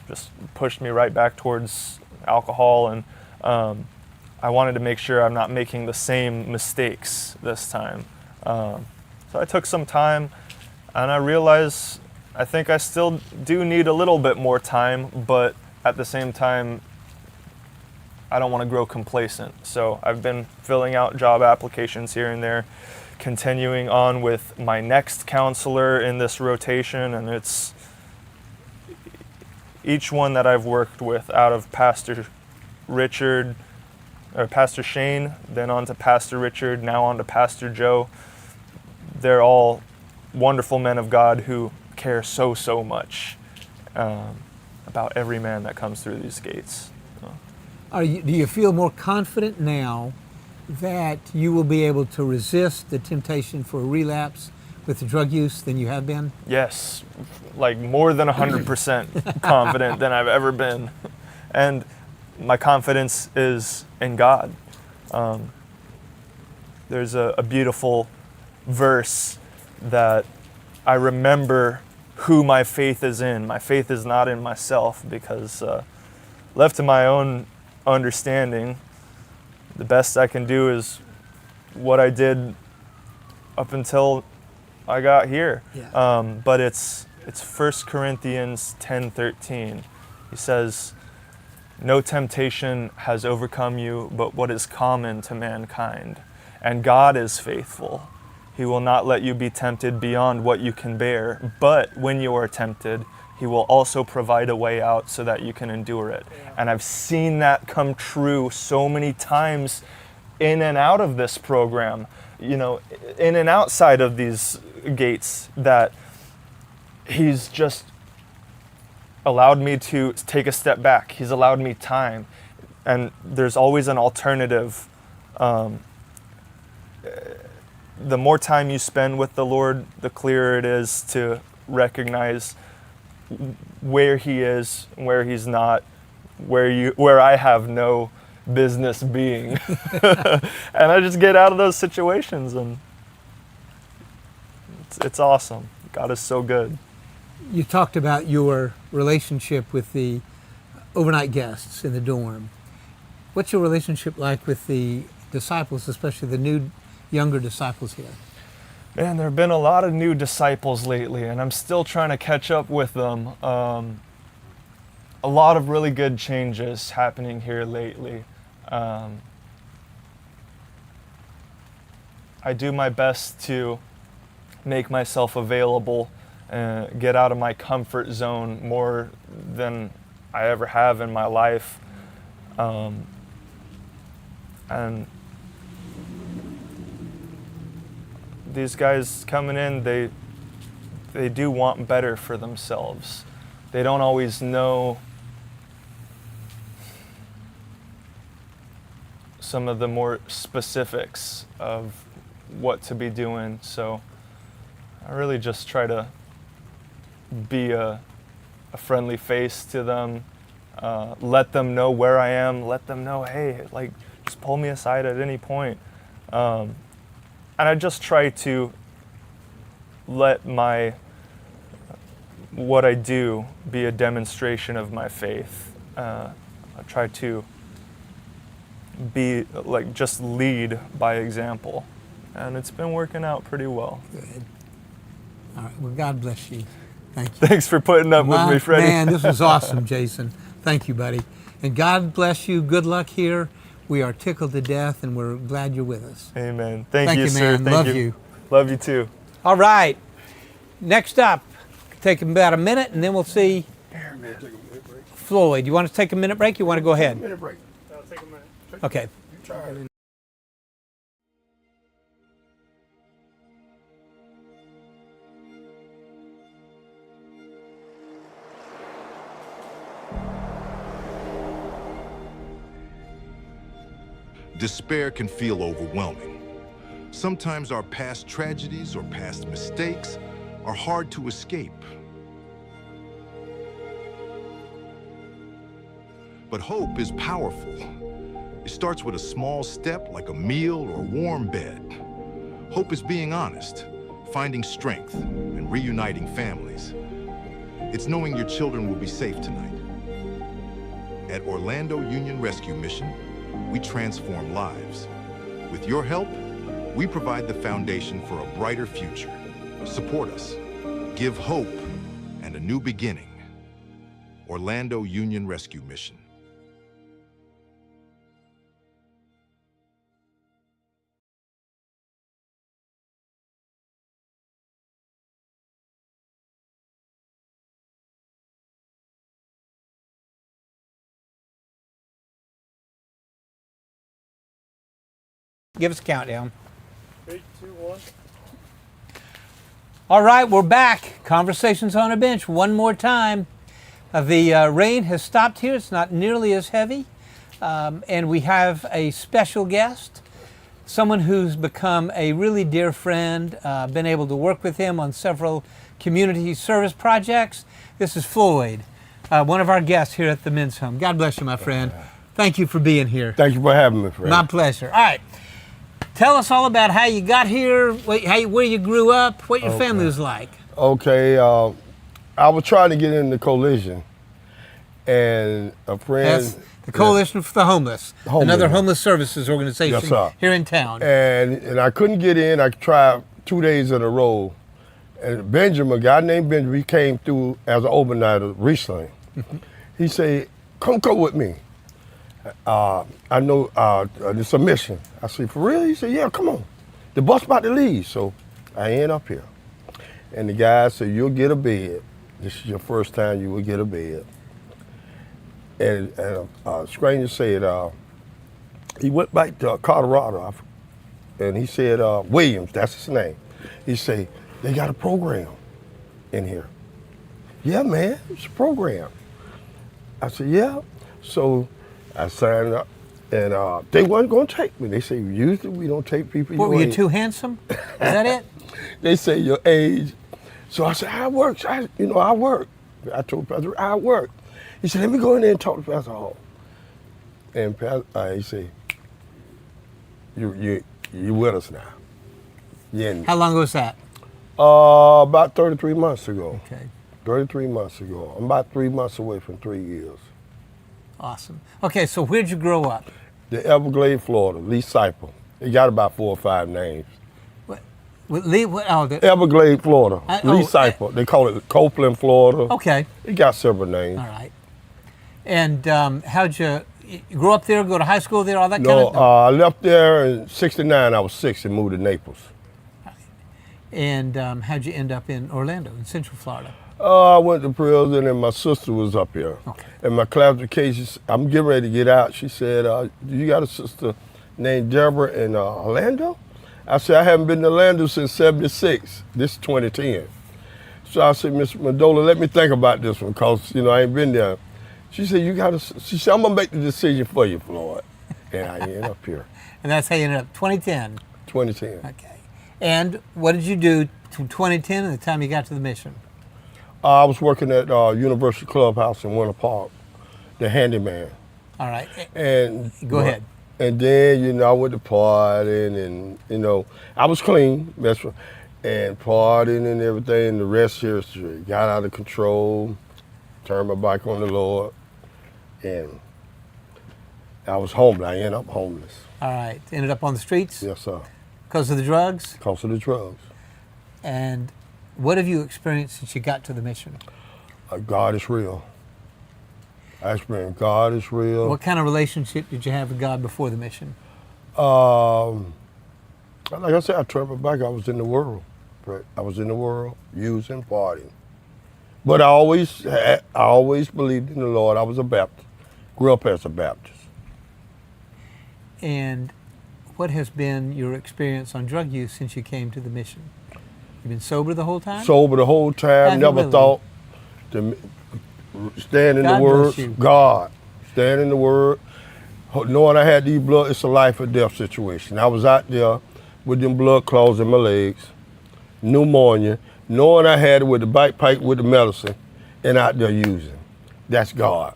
just pushed me right back towards alcohol, and I wanted to make sure I'm not making the same mistakes this time. So I took some time, and I realized I think I still do need a little bit more time, but at the same time, I don't want to grow complacent. So I've been filling out job applications here and there, continuing on with my next counselor in this rotation, and it's each one that I've worked with, out of Pastor Shane, then on to Pastor Richard, now on to Pastor Joe. They're all wonderful men of God who care so much about every man that comes through these gates. Do you feel more confident now that you will be able to resist the temptation for a relapse with the drug use than you have been? Yes, like more than 100% confident than I've ever been. And my confidence is in God. There's a beautiful verse that I remember who my faith is in. My faith is not in myself, because left to my own understanding, the best I can do is what I did up until I got here. Yeah. But it's 1 Corinthians 10:13. He says, "No temptation has overcome you but what is common to mankind. And God is faithful. He will not let you be tempted beyond what you can bear. But when you are tempted, He will also provide a way out so that you can endure it." And I've seen that come true so many times in and out of this program, you know, in and outside of these gates, that He's just allowed me to take a step back. He's allowed me time. And there's always an alternative. The more time you spend with the Lord, the clearer it is to recognize where He is, where He's not, where I have no business being. And I just get out of those situations, and it's awesome. God is so good. You talked about your relationship with the overnight guests in the dorm. What's your relationship like with the disciples, especially the new, younger disciples here? Man, there have been a lot of new disciples lately, and I'm still trying to catch up with them. A lot of really good changes happening here lately. I do my best to make myself available and get out of my comfort zone more than I ever have in my life. And these guys coming in, they do want better for themselves. They don't always know some of the more specifics of what to be doing. So I really just try to be a friendly face to them, let them know where I am, let them know, hey, like, just pull me aside at any point. And I just try to let what I do be a demonstration of my faith. I try to be, like, just lead by example. And it's been working out pretty well. Good. All right, well, God bless you. Thank you. Thanks for putting up with me, Freddie. Man, this was awesome, Jason. Thank you, buddy. And God bless you. Good luck here. We are tickled to death, and we're glad you're with us. Amen. Thank you, man. sir. Love you. Love you too. All right. Next up, take about a minute, and then we'll see Floyd. You want to take a minute break? You want to go ahead? Minute break. I'll take a minute. Okay. Despair can feel overwhelming. Sometimes our past tragedies or past mistakes are hard to escape. But hope is powerful. It starts with a small step like a meal or a warm bed. Hope is being honest, finding strength, and reuniting families. It's knowing your children will be safe tonight. At Orlando Union Rescue Mission, we transform lives. With your help, we provide the foundation for a brighter future. Support us. Give hope and a new beginning. Orlando Union Rescue Mission. Give us a countdown. 3, 2, 1. All right, we're back. Conversations on a Bench one more time. The rain has stopped here. It's not nearly as heavy. And we have a special guest, someone who's become a really dear friend, been able to work with him on several community service projects. This is Floyd, one of our guests here at the Men's Home. God bless you, my friend. Thank you for being here. Thank you for having me, friend. My pleasure. All right. Tell us all about how you got here, where you grew up, what your family was like. Okay, I was trying to get in the coalition, and a friend... That's the Coalition for the Homeless, another homeless services organization here in town. And I couldn't get in. I tried 2 days in a row. And Benjamin, a guy named Benjamin, he came through as an overnighter recently. He said, come with me. I know it's a mission. I said, for real? He said, yeah, come on. The bus about to leave, so I end up here. And the guy said, you'll get a bed. This is your first time you will get a bed. And a stranger said, he went back to Colorado, and he said, Williams, that's his name. He said, they got a program in here. Yeah, man, it's a program. I said, yeah. So I signed up, and they wasn't going to take me. They say, usually we don't take people What, your were you age. too handsome? Is that it? They say your age. So I said, I work. I work. I told Pastor, I work. He said, let me go in there and talk to Pastor Hall. And he said, you with us now. Yeah. How long was that? About 33 months ago. Okay. 33 months ago. I'm about 3 months away from 3 years. Awesome. Okay, so where'd you grow up? The Everglades, Florida, Lee Cypher. It got about 4 or 5 names. Lee, Everglades, Florida, Lee Cypher. They call it Copeland, Florida. Okay. It got several names. All right. And how'd you grow up there, go to high school there, all that kind of No, I left there in '69. I was 6 and moved to Naples. And how'd you end up in Orlando, in Central Florida? I went to prison, and my sister was up here. Okay. And my classifications, I'm getting ready to get out. She said, you got a sister named Deborah in Orlando? I said, I haven't been to Orlando since '76. This is 2010. So I said, Miss Mendola, let me think about this one, because, I ain't been there. She said, she said, I'm going to make the decision for you, Floyd. And I ended up here. And that's how you ended up, 2010? 2010. Okay. And what did you do from 2010 and the time you got to the mission? I was working at University Clubhouse in Winter Park, the handyman. All right. And go ahead. And then, I went to partying, and, I was clean, and partying and everything, and the rest here is history. Got out of control, turned my back on the Lord, and I was homeless. I ended up homeless. All right. Ended up on the streets? Yes, sir. Because of the drugs? Because of the drugs. And What have you experienced since you got to the mission? God is real. I experienced God is real. What kind of relationship did you have with God before the mission? Like I said, I traveled back. I was in the world. I was in the world using, partying. But I always believed in the Lord. I was a Baptist. Grew up as a Baptist. And what has been your experience on drug use since you came to the mission? You've been sober the whole time? Sober the whole time. Never really? thought to stand in God the Word. bless you. God. Stand in the Word. Knowing I had these blood, it's a life or death situation. I was out there with them blood clots in my legs, pneumonia, knowing I had it with the backpack with the medicine, and out there using. That's God.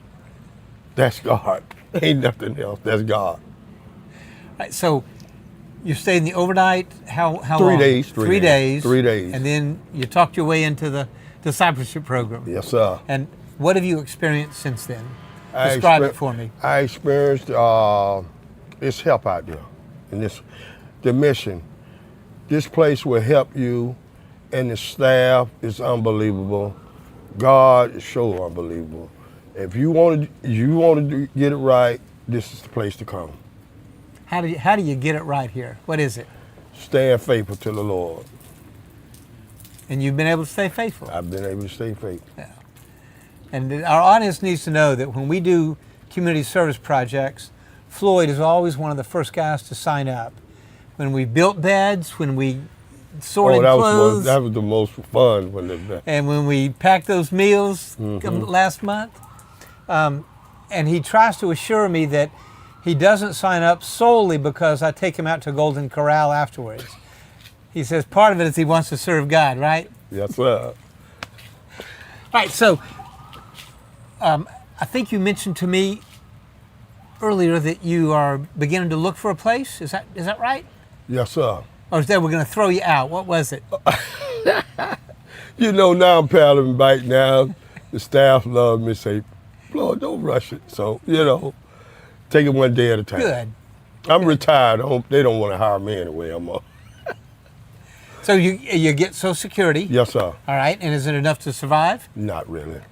That's God. Ain't nothing else. That's God. Right, so you stayed in the overnight, how 3 long? days. 3 days. 3 days. And then you talked your way into the discipleship program. Yes, sir. And what have you experienced since then? Describe it for me. I experienced it's help out there. And the mission. This place will help you, and the staff is unbelievable. God is so unbelievable. If you want to get it right, this is the place to come. How do you get it right here? What is it? Stand faithful to the Lord. And you've been able to stay faithful. I've been able to stay faithful. Yeah. And our audience needs to know that when we do community service projects, Floyd is always one of the first guys to sign up. When we built beds, when we sorted clothes. That was the most fun when they. And when we packed those meals last month. And he tries to assure me that he doesn't sign up solely because I take him out to Golden Corral afterwards. He says part of it is he wants to serve God, right? Yes, sir. All right, so I think you mentioned to me earlier that you are beginning to look for a place. Is that right? Yes, sir. Or is that we're going to throw you out? What was it? You know, now I'm paddling back now. The staff love me, say, Lord, don't rush it. So, take it one day at a time. Good. I'm retired. They don't want to hire me anyway. So you get Social Security. Yes, sir. All right, and is it enough to survive? Not really.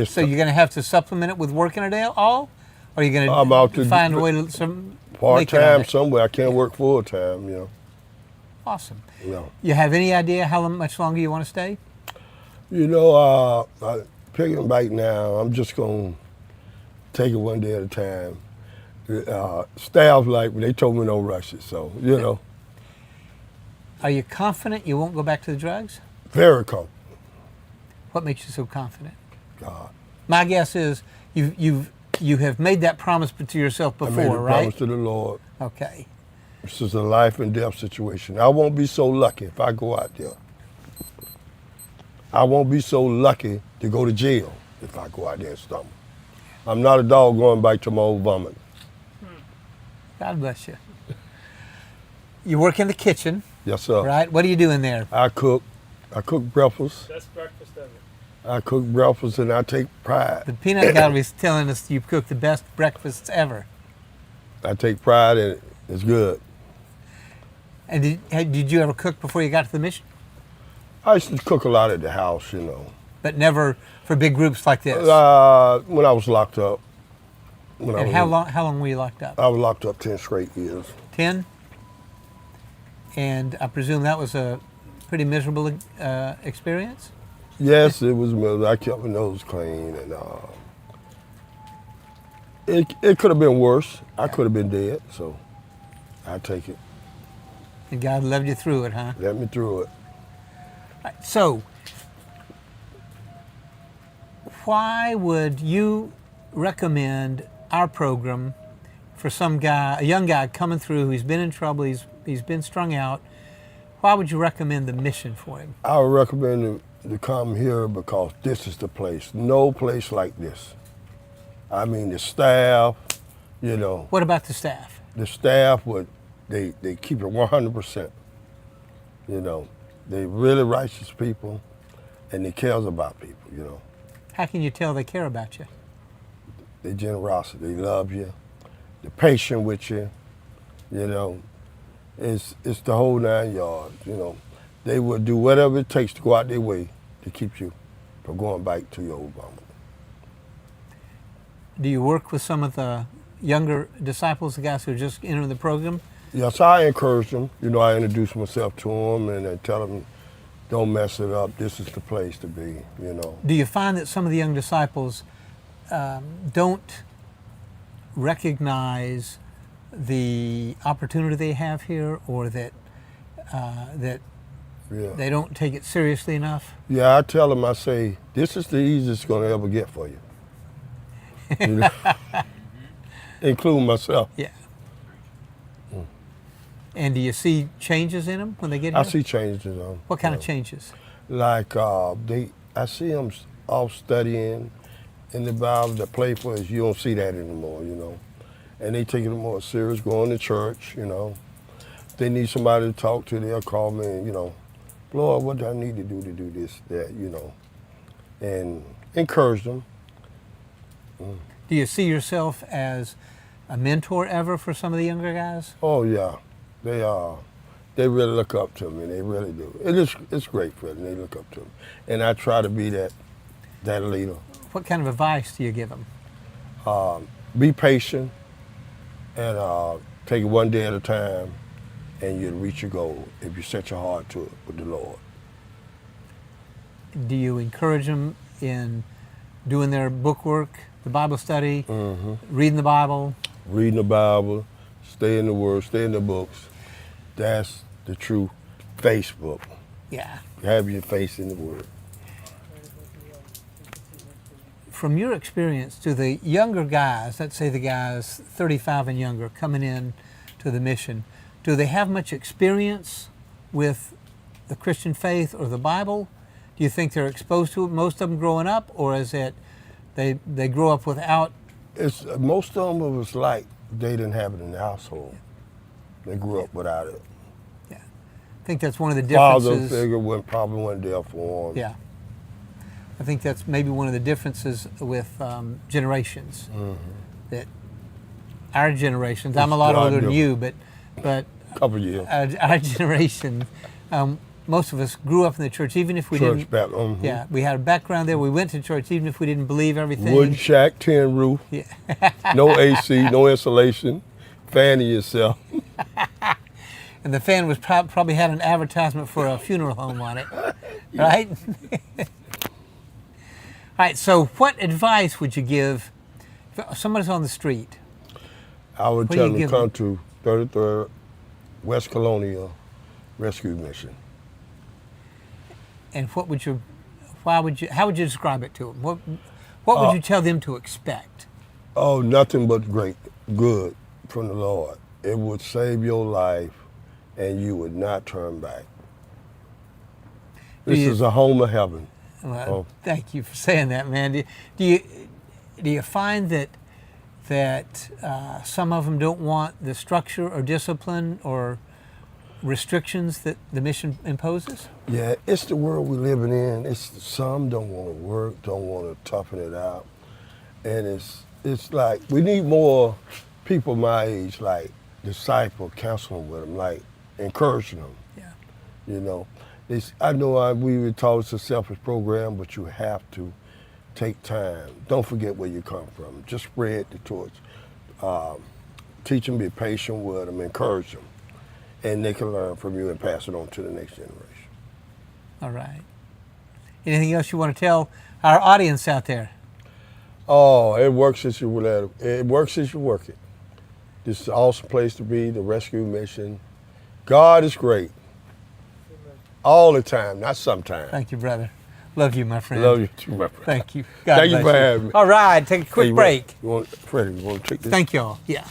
So you're going to have to supplement it with working a day all? Or are you going to find a way to part-time somewhere. I can't work full-time, Awesome. No. You have any idea how much longer you want to stay? Picking back now, I'm just going to take it one day at a time. Staff they told me don't rush it, so, Are you confident you won't go back to the drugs? Very confident. What makes you so confident? God. My guess is you have made that promise to yourself before, I made a right? promise to the Lord. Okay. This is a life and death situation. I won't be so lucky if I go out there. I won't be so lucky to go to jail if I go out there and stumble. I'm not a dog going back to my old vomit. God bless you. You work in the kitchen. Yes, sir. Right? What do you do in there? I cook breakfast. Best breakfast ever. I cook breakfast and I take pride. The peanut gallery is telling us you cook the best breakfasts ever. I take pride in it. It's good. And did you ever cook before you got to the mission? I used to cook a lot at the house, But never for big groups like this? When I was locked up. How long were you locked up? I was locked up 10 straight years. 10? And I presume that was a pretty miserable experience? Yes, it was miserable. I kept my nose clean, and it could have been worse. I could have been dead, so I take it. And God loved you through it, huh? Led me through it. Right, so, why would you recommend our program for a young guy coming through who's been in trouble, he's been strung out? Why would you recommend the mission for him? I would recommend to come here because this is the place. No place like this. I mean, the staff, What about the staff? The staff they keep it 100%. They really righteous people, and they cares about people, How can you tell they care about you? Their generosity, they love you, they're patient with you, it's the whole 9 yards, they will do whatever it takes to go out their way to keep you from going back to your old vomit. Do you work with some of the younger disciples, the guys who are just entering the program? Yes, I encourage them. You know, I introduce myself to them and I tell them, don't mess it up. This is the place to be, you know. Do you find that some of the young disciples don't recognize the opportunity they have here, or that they don't take it seriously enough? Yeah, I tell them, I say, this is the easiest it's going to ever get for you. You know? Including myself. Yeah. And do you see changes in them when they get here? I see changes in them. What kind of changes? Like I see them off studying in the Bible. The playful, you don't see that anymore, you know. And they take it more serious, going to church, you know. If they need somebody to talk to, they'll call me and, you know, Lord, what do I need to do this, that, you know, and encourage them. Do you see yourself as a mentor ever for some of the younger guys? Oh yeah, they really look up to me. They really do. It's great for them. They look up to me, and I try to be that leader. What kind of advice do you give them? Be patient and take it one day at a time, and you'll reach your goal if you set your heart to it with the Lord. Do you encourage them in doing their book work, the Bible study, reading the Bible? Reading the Bible, stay in the Word, stay in the books. That's the true Facebook. Yeah. Have your face in the Word. From your experience, do the younger guys, let's say the guys 35 and younger coming in to the mission, do they have much experience with the Christian faith or the Bible? Do you think they're exposed to it, most of them growing up, or is it they grow up without? It's most of them was like they didn't have it in the household. They grew up without it. Yeah, I think that's one of the differences. Father figure probably wasn't there for them. Yeah, I think that's maybe one of the differences with generations. That our generations, I'm a lot older than you, but couple years. Our generation, most of us grew up in the church, even if we didn't. Yeah, we had a background there. We went to church, even if we didn't believe everything. Wooden shack, tin roof. Yeah. No AC, no insulation. Fanning yourself. And the fan was probably had an advertisement for a funeral home on it, right? All right. So, what advice would you give if somebody's on the street? I would tell them to come to 33rd West Colonial Rescue Mission. And how would you describe it to them? What would you tell them to expect? Oh, nothing but good from the Lord. It would save your life, and you would not turn back. This is a home of heaven. Well, thank you for saying that, man. Do you find that some of them don't want the structure or discipline or restrictions that the mission imposes? Yeah, it's the world we're living in. Some don't want to work, don't want to toughen it out, and it's like we need more people my age, like disciple, counseling with them, like encouraging them. Yeah. You know, I know we were taught it's a selfish program, but you have to take time. Don't forget where you come from. Just spread the torch. Teach them, be patient with them, encourage them. And they can learn from you and pass it on to the next generation. All right. Anything else you want to tell our audience out there? Oh, it works as you let it. It works as you work it. This is an awesome place to be, the rescue mission. God is great. All the time, not sometimes. Thank you, brother. Love you, my friend. Love you too, my friend. Thank you. God Thank you for having me. All right, take a quick break. Freddie, you want to take this? Thank you all. Yeah.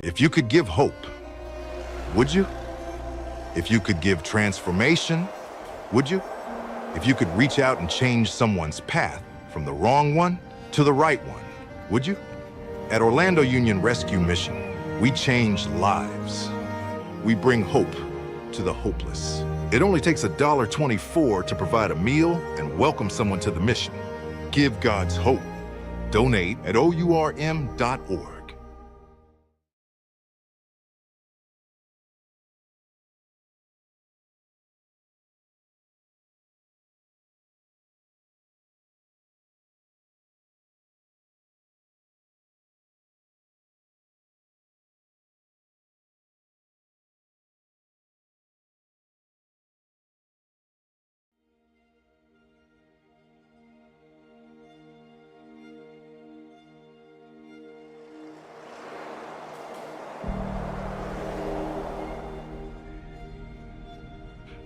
If you could give hope, would you? If you could give transformation, would you? If you could reach out and change someone's path from the wrong one to the right one, would you? At Orlando Union Rescue Mission, we change lives. We bring hope to the hopeless. It only takes $1.24 to provide a meal and welcome someone to the mission. give God's hope. Donate at OURM.org.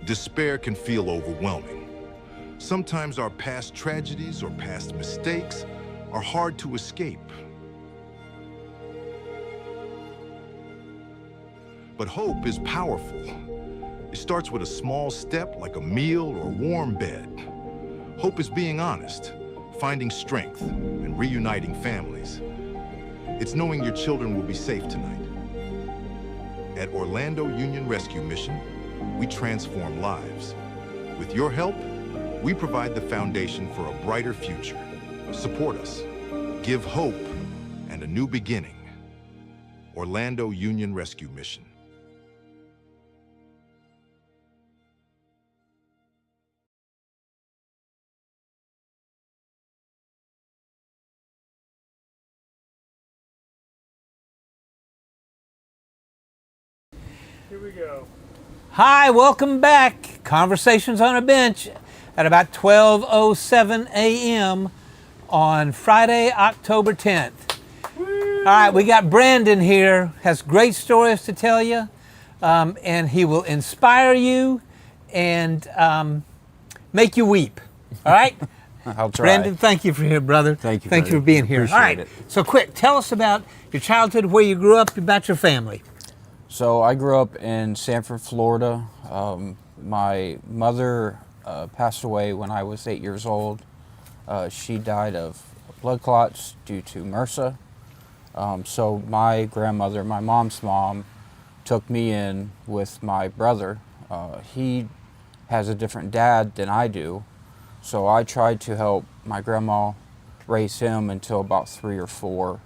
Despair can feel overwhelming. Sometimes our past tragedies or past mistakes are hard to escape. But hope is powerful. It starts with a small step like a meal or warm bed. Hope is being honest, finding strength, and reuniting families. It's knowing your children will be safe tonight. At Orlando Union Rescue Mission, we transform lives. With your help, we provide the foundation for a brighter future. Support us. Give hope and a new beginning. Orlando Union Rescue Mission. Here we go. Hi, welcome back. Conversations on a Bench at about 12:07 a.m. on Friday, October 10th. All right, we got Brandon here, has great stories to tell you, and he will inspire you and make you weep. All right? I'll try. Brandon, thank you for here, brother. Thank you. Thank you for being here. Appreciate All right, it. so quick, tell us about your childhood, where you grew up, about your family. So I grew up in Sanford, Florida. My mother passed away when I was 8 years old. She died of blood clots due to MRSA. So my grandmother, my mom's mom, took me in with my brother. He has a different dad than I do. So I tried to help my grandma raise him until about 3 or 4.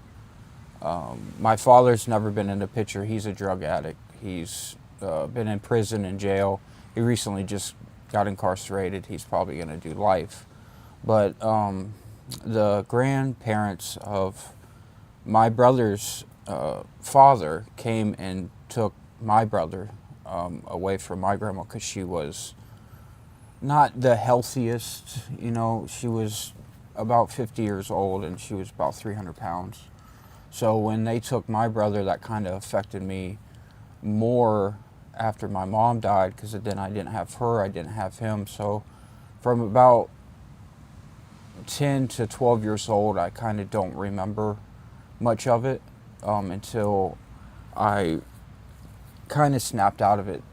My father's never been in the picture. He's a drug addict. He's been in prison and jail. He recently just got incarcerated. He's probably going to do life. But the grandparents of my brother's father came and took my brother away from my grandma because she was not the healthiest. You know, she was about 50 years old and she was about 300 pounds. So when they took my brother, that kind of affected me more after my mom died, because then I didn't have her, I didn't have him. So from about 10 to 12 years old, I kind of don't remember much of it until I kind of snapped out of it,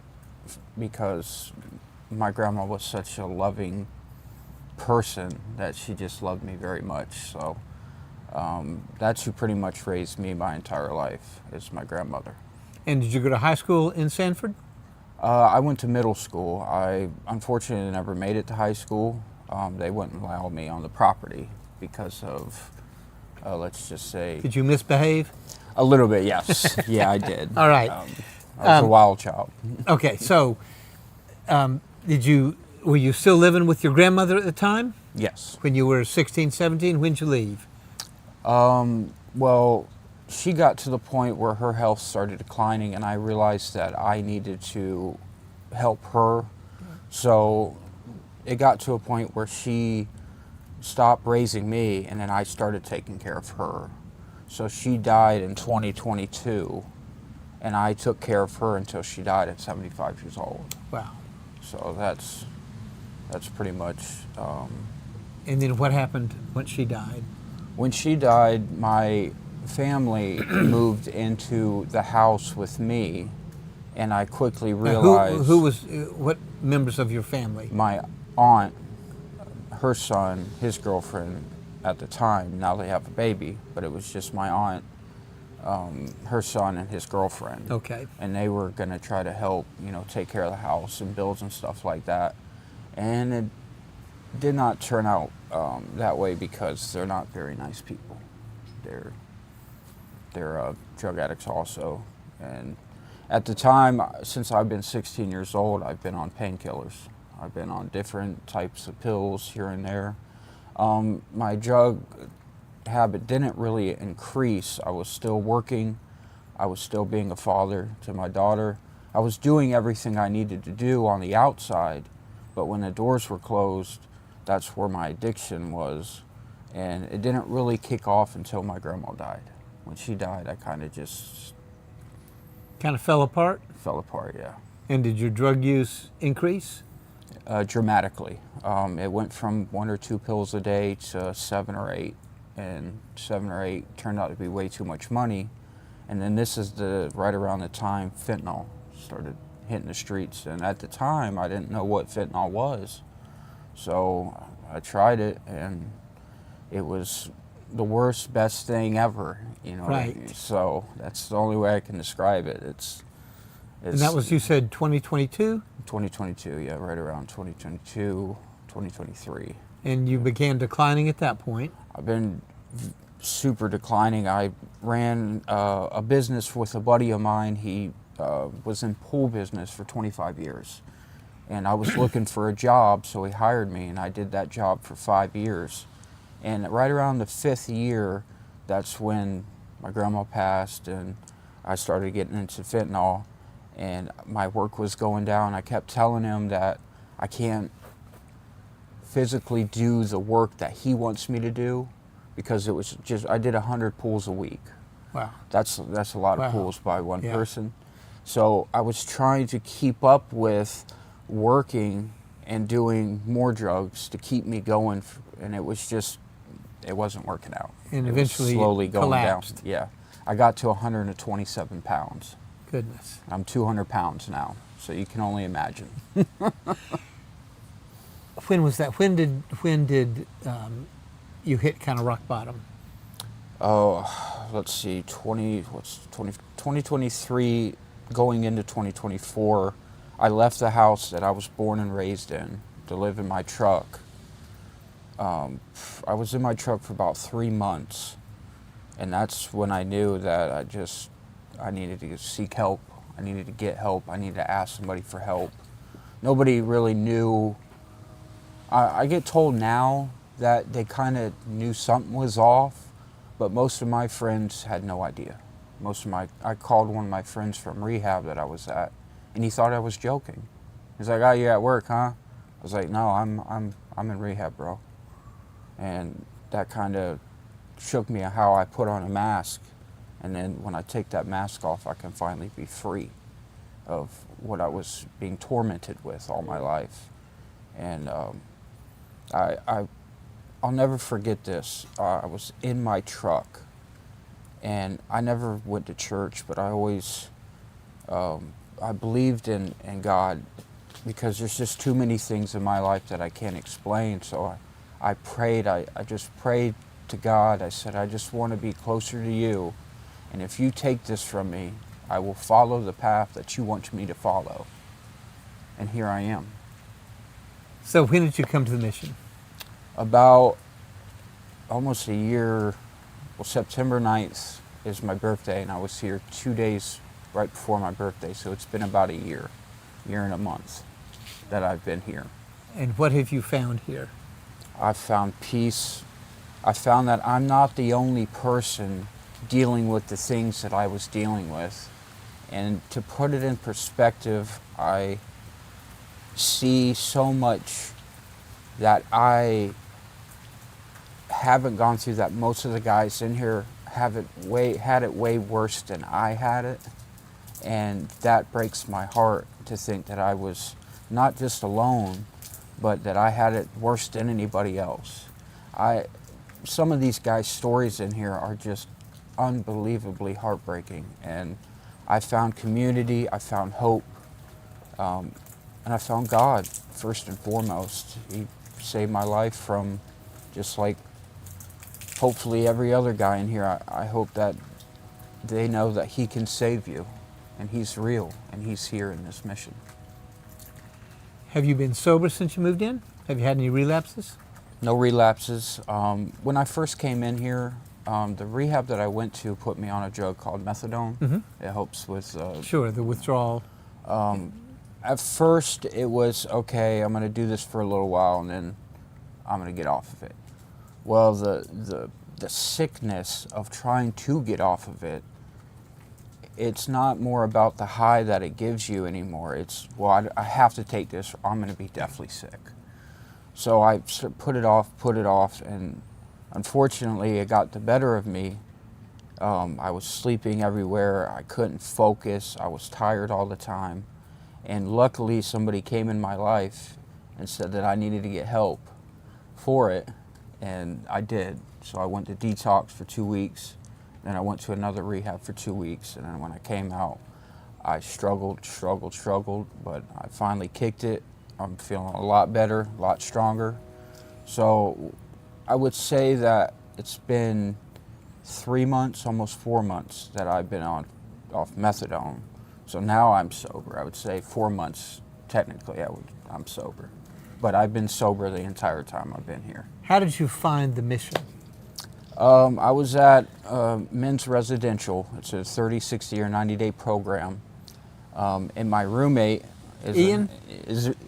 because my grandma was such a loving person that she just loved me very much. So that's who pretty much raised me my entire life, is my grandmother. And did you go to high school in Sanford? I went to middle school. I unfortunately never made it to high school. They wouldn't allow me on the property because of, let's just say... Did you misbehave? A little bit, yes. Yeah, I did. All right. I was a wild child. Okay, so were you still living with your grandmother at the time? Yes. When you were 16, 17, when'd you leave? Well, she got to the point where her health started declining, and I realized that I needed to help her. So it got to a point where she stopped raising me, and then I started taking care of her. So she died in 2022, and I took care of her until she died at 75 years old. Wow. So that's pretty much... And then what happened when she died? When she died, my family moved into the house with me, and I quickly realized... What members of your family? My aunt, her son, his girlfriend at the time. Now they have a baby, but it was just my aunt, her son, and his girlfriend. Okay. And they were going to try to help, take care of the house and bills and stuff like that. And did not turn out that way because they're not very nice people. They're drug addicts also. And at the time, since I've been 16 years old, I've been on painkillers. I've been on different types of pills here and there. My drug habit didn't really increase. I was still working. I was still being a father to my daughter. I was doing everything I needed to do on the outside, but when the doors were closed, that's where my addiction was. And it didn't really kick off until my grandma died. When she died, I kind of just... Kind of fell apart? Fell apart, yeah. And did your drug use increase? Dramatically. It went from 1 or 2 pills a day to 7 or 8. And 7 or 8 turned out to be way too much money. And then this is right around the time fentanyl started hitting the streets. And at the time, I didn't know what fentanyl was. So I tried it, and it was the worst, best thing ever, you know. Right. So that's the only way I can describe it. It's and that was, you said, 2022? 2022, yeah, right around 2022, 2023. And you began declining at that point? I've been super declining. I ran a business with a buddy of mine. He was in pool business for 25 years. And I was looking for a job, so he hired me, and I did that job for 5 years. And right around the 5th year, that's when my grandma passed, and I started getting into fentanyl, and my work was going down. I kept telling him that I can't physically do the work that he wants me to do, because it was just, I did 100 pools a week. Wow. That's a lot of pools by one Yeah. person. So I was trying to keep up with working and doing more drugs to keep me going, and it was just, it wasn't working out. And it eventually was slowly going collapsed. down. Yeah. I got to 127 pounds. Goodness. I'm 200 pounds now, so you can only imagine. When was that? When did you hit kind of rock bottom? Oh, let's see, 2023 going into 2024, I left the house that I was born and raised in to live in my truck. I was in my truck for about 3 months, and that's when I knew that I needed to seek help. I needed to get help. I needed to ask somebody for help. Nobody really knew. I get told now that they kind of knew something was off, but most of my friends had no idea. I called one of my friends from rehab that I was at, and he thought I was joking. He's like, "Oh, you're at work, huh?" I was like, "No, I'm in rehab, bro." And that kind of shook me how I put on a mask, and then when I take that mask off, I can finally be free of what I was being tormented with all my life. And I'll never forget this. I was in my truck, and I never went to church, but I always, I believed in God, because there's just too many things in my life that I can't explain. So I prayed, I just prayed to God. I said, I just want to be closer to you, and if you take this from me, I will follow the path that you want me to follow. And here I am. So when did you come to the mission? About almost a year. Well, September 9th is my birthday, and I was here 2 days right before my birthday, so it's been about a year and a month that I've been here. And what have you found here? I've found peace. I found that I'm not the only person dealing with the things that I was dealing with. And to put it in perspective, I see so much that I haven't gone through that most of the guys in here had it way worse than I had it. And that breaks my heart to think that I was not just alone, but that I had it worse than anybody else. Some of these guys' stories in here are just unbelievably heartbreaking. And I found community, I found hope, and I found God first and foremost. He saved my life from, just like hopefully every other guy in here. I hope that they know that He can save you, and He's real, and He's here in this mission. Have you been sober since you moved in? Have you had any relapses? No relapses. When I first came in here, the rehab that I went to put me on a drug called methadone. Mm-hmm. It helps with... Sure, the withdrawal. At first, it was, okay, I'm going to do this for a little while, and then I'm going to get off of it. Well, the sickness of trying to get off of it, it's not more about the high that it gives you anymore. It's, well, I have to take this, or I'm going to be deathly sick. So I put it off, and unfortunately, it got the better of me. I was sleeping everywhere. I couldn't focus. I was tired all the time. And luckily, somebody came in my life and said that I needed to get help for it, and I did. So I went to detox for 2 weeks, then I went to another rehab for 2 weeks, and then when I came out, I struggled, but I finally kicked it. I'm feeling a lot better, a lot stronger. So I would say that it's been 3 months, almost 4 months that I've been off methadone. So now I'm sober. I would say 4 months, technically, I'm sober. But I've been sober the entire time I've been here. How did you find the mission? I was at men's residential. It's a 30, 60, or 90-day program. And my roommate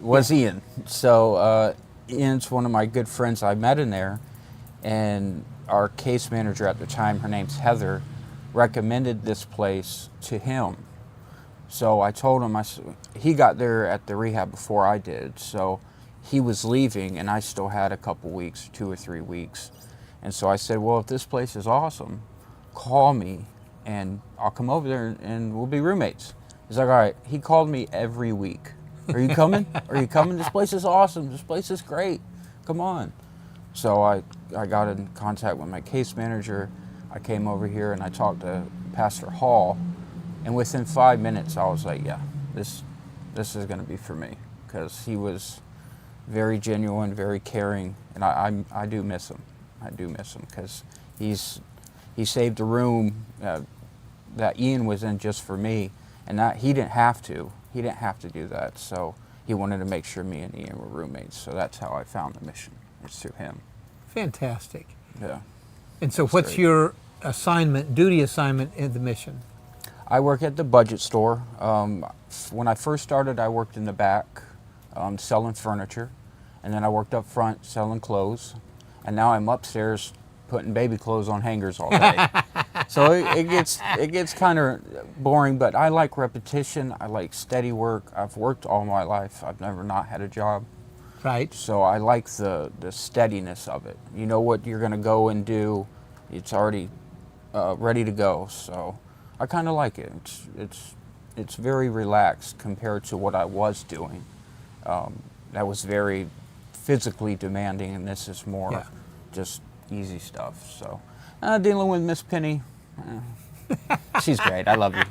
was Ian. So Ian's one of my good friends I met in there. And our case manager at the time, her name's Heather, recommended this place to him. So I told him, he got there at the rehab before I did, so he was leaving and I still had a couple weeks, 2 or 3 weeks. And so I said, well, if this place is awesome, call me and I'll come over there and we'll be roommates. He's like, all right. He called me every week. Are you coming? Are you coming? This place is awesome. This place is great. Come on. So I got in contact with my case manager. I came over here and I talked to Pastor Hall. And within 5 minutes, I was like, yeah, this is going to be for me. Because he was very genuine, very caring. And I do miss him. I do miss him because he saved a room that Ian was in just for me. And that he didn't have to. He didn't have to do that. So he wanted to make sure me and Ian were roommates. So that's how I found the mission. It's through him. Fantastic. Yeah. And so what's your duty assignment in the mission? I work at the budget store. When I first started, I worked in the back selling furniture. And then I worked up front selling clothes. And now I'm upstairs putting baby clothes on hangers all day. So it gets kind of boring, but I like repetition. I like steady work. I've worked all my life. I've never not had a job. Right. So I like the steadiness of it. You know what you're going to go and do. It's already ready to go. So I kind of like it. It's very relaxed compared to what I was doing. That was very physically demanding, and this is more just easy stuff. So dealing with Miss Penny, she's great. I love you.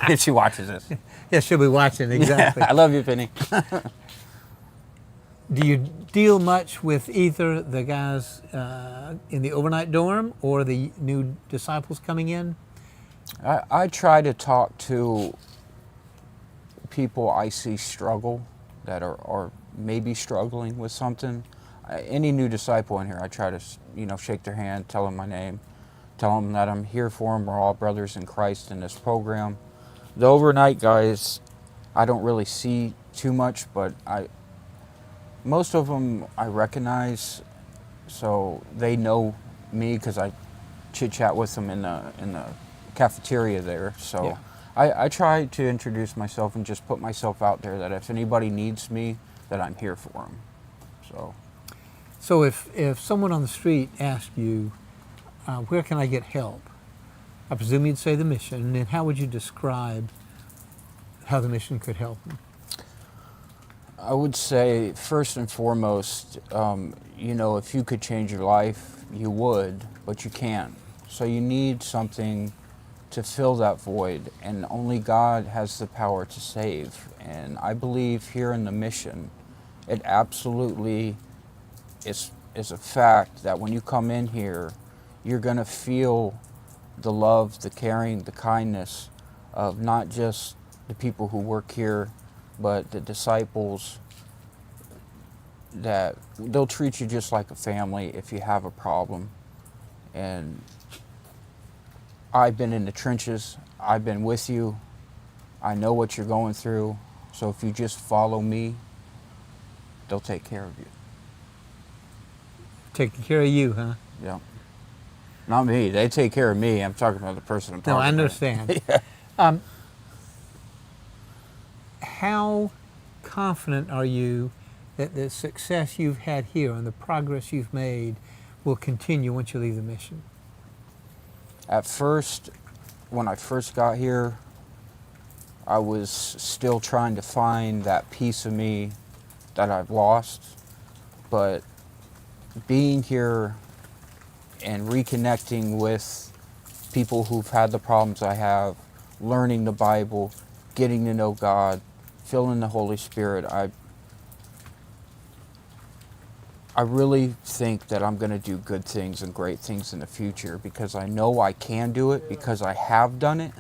If she watches this. Yeah, she'll be watching, exactly. I love you, Penny. Do you deal much with either the guys in the overnight dorm or the new disciples coming in? I try to talk to people I see struggle that are maybe struggling with something. Any new disciple in here, I try to shake their hand, tell them my name, tell them that I'm here for them. We're all brothers in Christ in this program. The overnight guys, I don't really see too much, but most of them I recognize, so they know me because I chit-chat with them in the cafeteria there. So yeah. I try to introduce myself and just put myself out there that if anybody needs me, that I'm here for them. So if someone on the street asked you, where can I get help? I presume you'd say the mission, and how would you describe how the mission could help them? I would say, first and foremost, if you could change your life, you would, but you can't. So you need something to fill that void, and only God has the power to save. And I believe here in the mission, it absolutely is a fact that when you come in here, you're going to feel the love, the caring, the kindness of not just the people who work here, but the disciples that they'll treat you just like a family if you have a problem. And I've been in the trenches. I've been with you. I know what you're going through. So if you just follow me, they'll take care of you. Taking care of you, huh? Yeah. Not me. They take care of me. I'm talking about the person I'm talking No, I about. understand. Yeah. How confident are you that the success you've had here and the progress you've made will continue once you leave the mission? At first, when I first got here, I was still trying to find that piece of me that I've lost. But being here and reconnecting with people who've had the problems I have, learning the Bible, getting to know God, feeling the Holy Spirit, I really think that I'm going to do good things and great things in the future because I know I can do it because I have done it.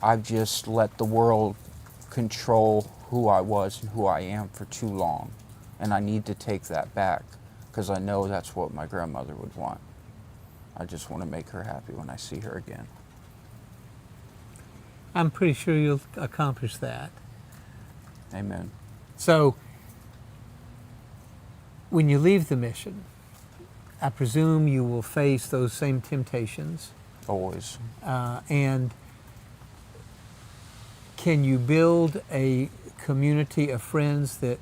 I've just let the world control who I was and who I am for too long. And I need to take that back because I know that's what my grandmother would want. I just want to make her happy when I see her again. I'm pretty sure you'll accomplish that. Amen. So, when you leave the mission, I presume you will face those same temptations. Always. And can you build a community of friends that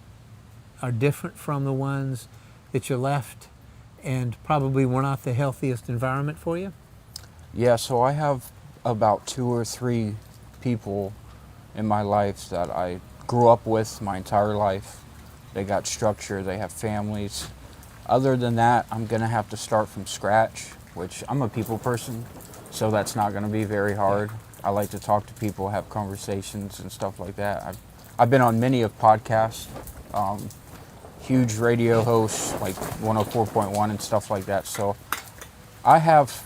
are different from the ones that you left and probably were not the healthiest environment for you? Yeah, so I have about 2 or 3 people in my life that I grew up with my entire life. They got structure, they have families. Other than that, I'm gonna have to start from scratch, which I'm a people person, so that's not gonna be very hard. I like to talk to people, have conversations and stuff like that. I've been on many of podcasts, huge radio hosts like 104.1 and stuff like that. So I have,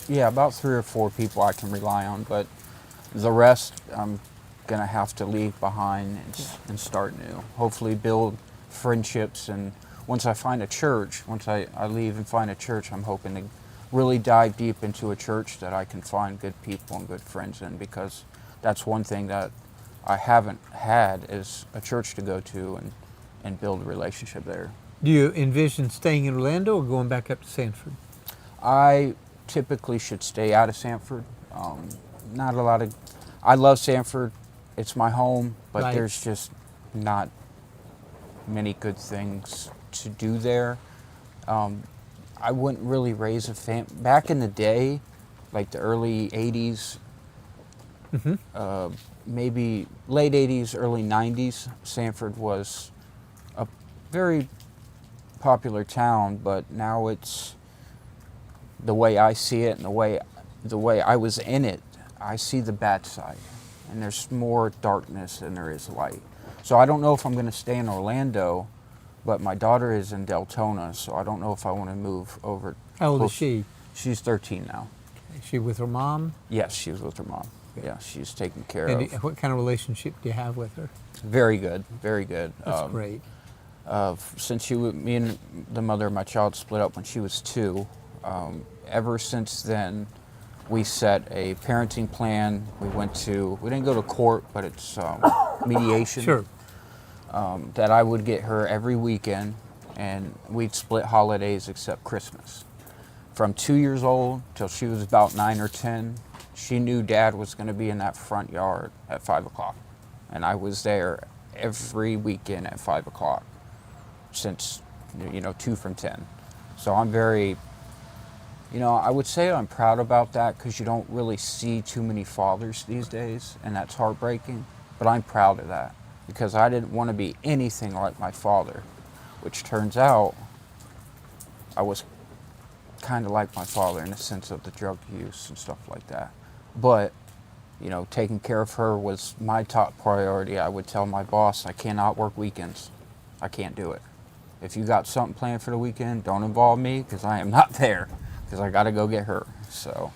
about 3 or 4 people I can rely on, but the rest I'm gonna have to leave behind and start new. Hopefully build friendships, and once I find a church, once I leave and find a church, I'm hoping to really dive deep into a church that I can find good people and good friends in, because that's one thing that I haven't had is a church to go to and build a relationship there. Do you envision staying in Orlando or going back up to Sanford? I typically should stay out of Sanford. Not a lot of, I love Sanford. It's my home, but Right. There's just not many good things to do there. I wouldn't really raise a family. Back in the day, like the early 80s, maybe late 80s, early 90s, Sanford was a very popular town, but now it's, the way I see it and the way I was in it, I see the bad side. And there's more darkness than there is light. So I don't know if I'm going to stay in Orlando, but my daughter is in Deltona, so I don't know if I want to move over. How old is she? She's 13 now. Is she with her mom? Yes, she was with her mom. Yeah, she's taken care And of. what kind of relationship do you have with her? Very good, very good. That's great. Since me and the mother of my child split up when she was 2, ever since then, we set a parenting plan. We didn't go to court, but it's mediation. Sure. That I would get her every weekend, and we'd split holidays except Christmas. From 2 years old till she was about 9 or 10, she knew Dad was going to be in that front yard at 5 o'clock. And I was there every weekend at 5 o'clock since, 2 from 10. So I'm very, I would say I'm proud about that, because you don't really see too many fathers these days, and that's heartbreaking. But I'm proud of that, because I didn't want to be anything like my father, which turns out I was kind of like my father in the sense of the drug use and stuff like that. But, taking care of her was my top priority. I would tell my boss, I cannot work weekends. I can't do it. If you got something planned for the weekend, don't involve me, because I am not there, because I got to go get her. So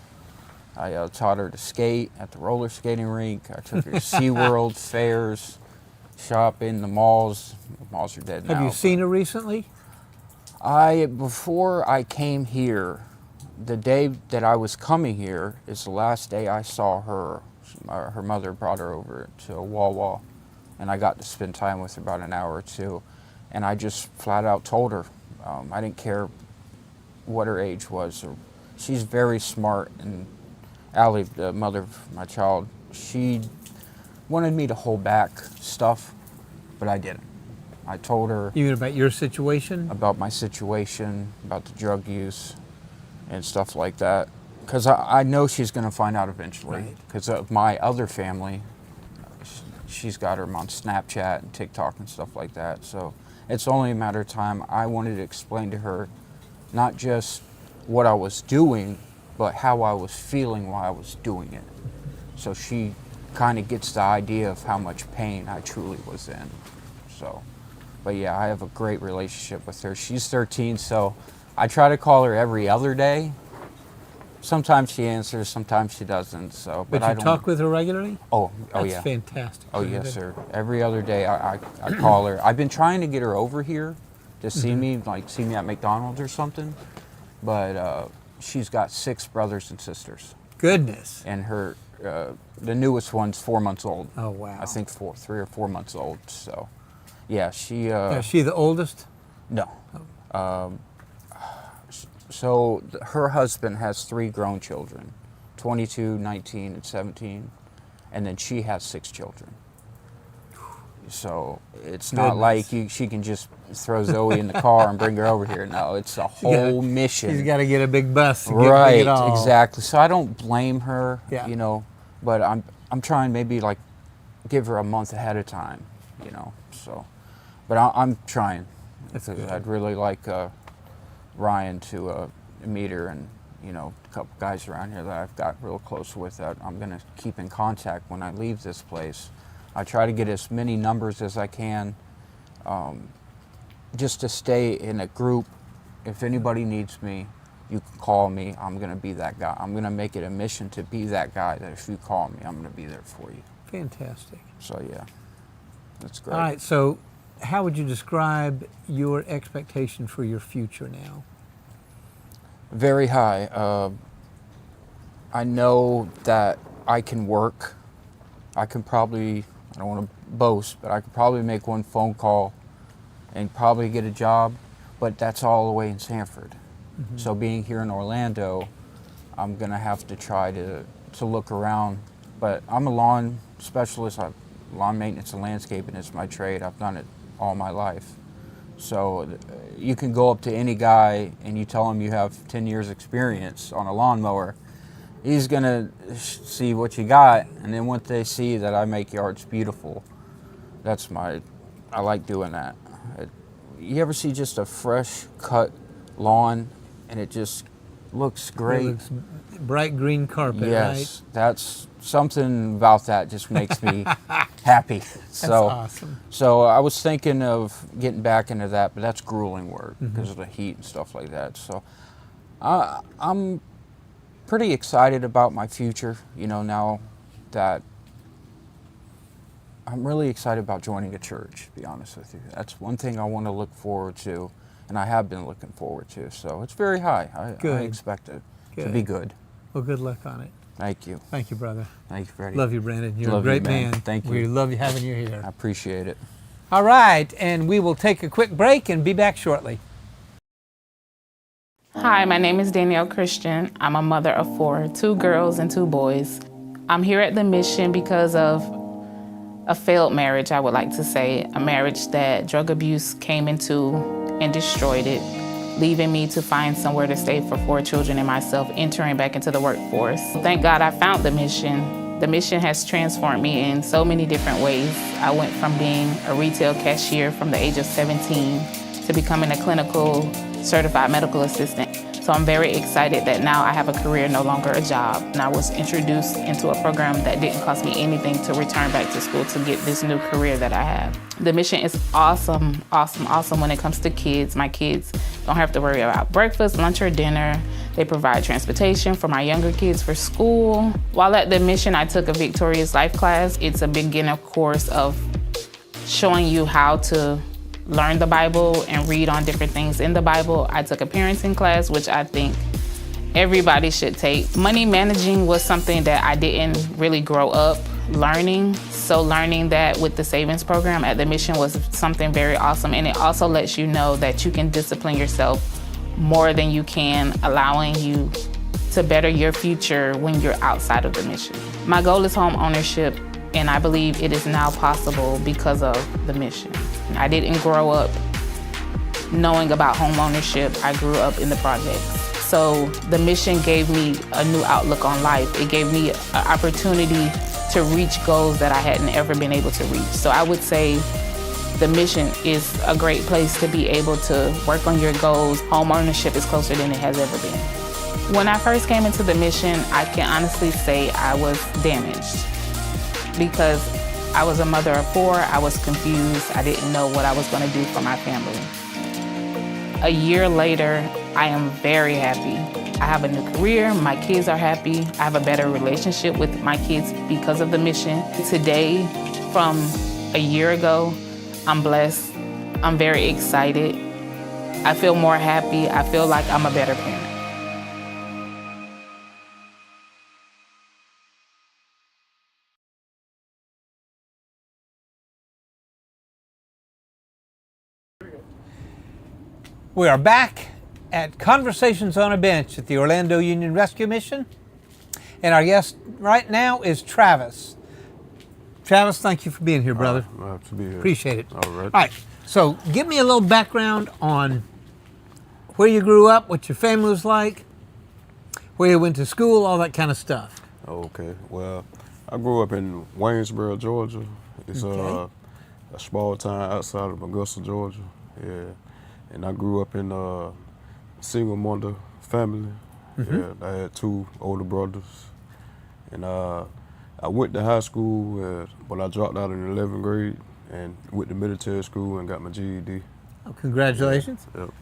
I taught her to skate at the roller skating rink. I took her to SeaWorld, fairs. shopping, the malls. The malls are dead now. Have you seen her recently? Before I came here, the day that I was coming here is the last day I saw her. Her mother brought her over to a Wawa, and I got to spend time with her about an hour or two. And I just flat out told her, I didn't care what her age was. She's very smart, and Allie, the mother of my child, she wanted me to hold back stuff, but I didn't. I told her. Even about your situation? About my situation, about the drug use and stuff like that. Because I know she's going to find out eventually. Because of my other family, she's got her on Snapchat and TikTok and stuff like that. So it's only a matter of time. I wanted to explain to her not just what I was doing, but how I was feeling while I was doing it. So she kind of gets the idea of how much pain I truly was in. So, but yeah, I have a great relationship with her. She's 13, so I try to call her every other day. Sometimes she answers, sometimes she doesn't. So, but I you don't talk with her regularly? Oh That's yeah. fantastic. Oh yes, sir. Every other day I call her. I've been trying to get her over here to see me, like see me at McDonald's or something. But she's got 6 brothers and sisters. Goodness. And her, the newest one's 4 months old. Oh wow. I think 3 or 4 months old. So, yeah, she. Is she the oldest? No. So her husband has 3 grown children, 22, 19, and 17, and then she has 6 children. So it's not like she can just throw Zoe in the car and bring her over here. No, it's a whole mission. She's got to get a big bus to right, bring it all. Exactly. So I don't blame her, yeah. you know, but I'm trying maybe like give her a month ahead of time, you know. So, but I'm trying. That's good. I'd really like Ryan to meet her, and you know, a couple guys around here that I've got real close with that I'm going to keep in contact when I leave this place. I try to get as many numbers as I can, just to stay in a group. If anybody needs me, you can call me. I'm going to be that guy. I'm going to make it a mission to be that guy that if you call me, I'm going to be there for you. Fantastic. So yeah, that's great. All right, so how would you describe your expectation for your future now? Very high. I know that I can work. I can probably, I don't want to boast, but I could probably make one phone call and probably get a job, but that's all the way in Sanford. Mm-hmm. So being here in Orlando, I'm going to have to try to look around. But I'm a lawn specialist. Lawn maintenance and landscaping is my trade. I've done it all my life. So you can go up to any guy and you tell him you have 10 years experience on a lawnmower. He's going to see what you got, and then once they see that I make yards beautiful, I like doing that. You ever see just a fresh cut lawn and it just looks great? It looks bright green carpet, right? Yes, that's something about that just makes me happy. That's awesome. So I was thinking of getting back into that, but that's grueling work because of the heat and stuff like that. So I'm pretty excited about my future, you know, now that I'm really excited about joining a church, to be honest with you. That's one thing I want to look forward to, and I have been looking forward to. So it's very high. I expect it to be good. Well, good luck on it. Thank you. Thank you, brother. Thank you, Freddie. Love you, Brandon. You're a great man. Thank you. We love you having you here. I appreciate it. All right, and we will take a quick break and be back shortly. Hi, my name is Danielle Christian. I'm a mother of 4, 2 girls and 2 boys. I'm here at the mission because of a failed marriage, I would like to say, a marriage that drug abuse came into and destroyed it, leaving me to find somewhere to stay for 4 children and myself entering back into the workforce. Thank God I found the mission. The mission has transformed me in so many different ways. I went from being a retail cashier from the age of 17 to becoming a clinical certified medical assistant. So I'm very excited that now I have a career, no longer a job. And I was introduced into a program that didn't cost me anything to return back to school to get this new career that I have. The mission is awesome, awesome, awesome when it comes to kids. My kids don't have to worry about breakfast, lunch, or dinner. They provide transportation for my younger kids for school. While at the mission, I took a Victorious Life class. It's a beginner course of showing you how to learn the Bible and read on different things in the Bible. I took a parenting class, which I think everybody should take. Money managing was something that I didn't really grow up learning. So learning that with the savings program at the mission was something very awesome. And it also lets you know that you can discipline yourself more than you can, allowing you to better your future when you're outside of the mission. My goal is home ownership, and I believe it is now possible because of the mission. I didn't grow up knowing about home ownership. I grew up in the projects. So the mission gave me a new outlook on life. It gave me an opportunity to reach goals that I hadn't ever been able to reach. So I would say the mission is a great place to be able to work on your goals. Home ownership is closer than it has ever been. When I first came into the mission, I can honestly say I was damaged because I was a mother of 4. I was confused. I didn't know what I was going to do for my family. A year later, I am very happy. I have a new career, my kids are happy. I have a better relationship with my kids because of the mission. Today, from a year ago, I'm blessed. I'm very excited. I feel more happy. I feel like I'm a better parent. We are back at Conversations on a Bench at the Orlando Union Rescue Mission. And our guest right now is Travis. Travis, thank you for being here, brother. Glad to be here. Appreciate it. All right. All right. So give me a little background on where you grew up, what your family was like, where you went to school, all that kind of stuff. Okay. Well, I grew up in Waynesboro, Georgia. It's a small town outside of Augusta, Georgia. Yeah. And I grew up in a single mother family. Yeah, I had 2 older brothers. And I went to high school, but I dropped out in 11th grade and went to military school and got my GED. Oh, congratulations. Yep. All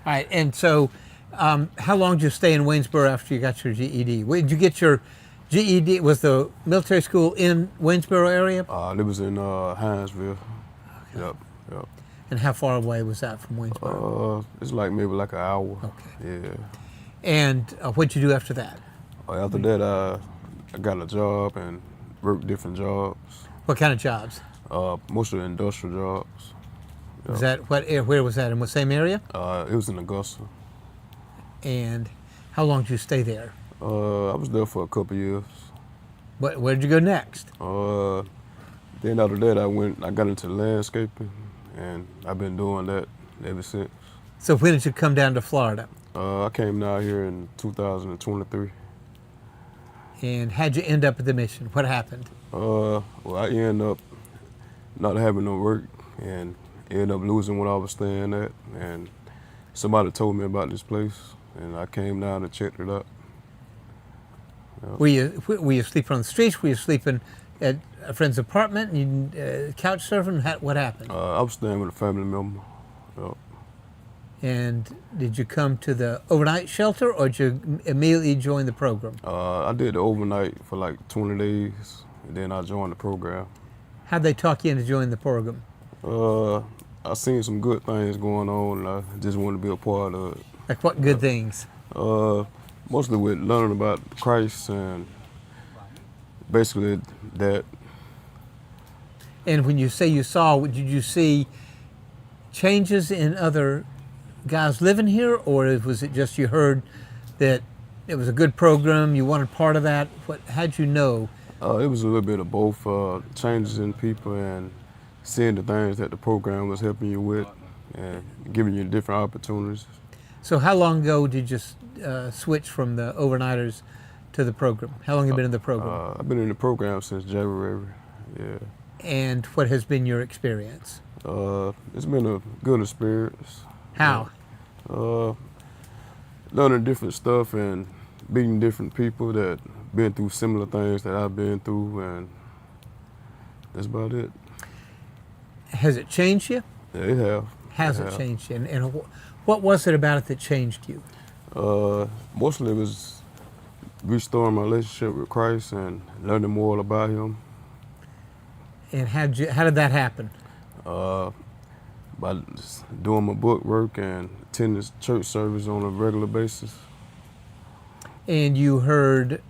right. And so how long did you stay in Waynesboro after you got your GED? Where did you get your GED? Was the military school in Waynesboro area? It was in Hinesville. Okay. Yep. And how far away was that from Waynesboro? It's like maybe like an hour. Okay. Yeah. And what'd you do after that? After that, I got a job and worked different jobs. What kind of jobs? Mostly industrial jobs. Yep. Was that where was that, in the same area? It was in Augusta. And how long did you stay there? I was there for a couple years. Where did you go next? Then after that, I got into landscaping, and I've been doing that ever since. So when did you come down to Florida? I came down here in 2023. And how'd you end up at the mission? What happened? Well, I ended up not having no work and ended up losing what I was staying at. And somebody told me about this place, and I came down and checked it out. Yep. Were you sleeping on the streets? Were you sleeping at a friend's apartment? You couch surfing? What happened? I was staying with a family member. Yep. And did you come to the overnight shelter, or did you immediately join the program? I did the overnight for like 20 days, and then I joined the program. How'd they talk you into joining the program? I seen some good things going on, and I just wanted to be a part of it. Like what good things? Mostly with learning about Christ and basically that. And when you say you saw, did you see changes in other guys living here, or was it just you heard that it was a good program, you wanted part of that? How'd you know? It was a little bit of both, changes in people and seeing the things that the program was helping you with and giving you different opportunities. So how long ago did you switch from the overnighters to the program? How long have you been in the program? I've been in the program since January, yeah. And what has been your experience? It's been a good experience. How? Learning different stuff and meeting different people that been through similar things that I've been through, and that's about it. Has it changed you? Yeah, it have. Has it changed you? And what was it about it that changed you? Mostly it was restoring my relationship with Christ and learning more about Him. And how did that happen? By just doing my book work and attending church service on a regular basis. And you heard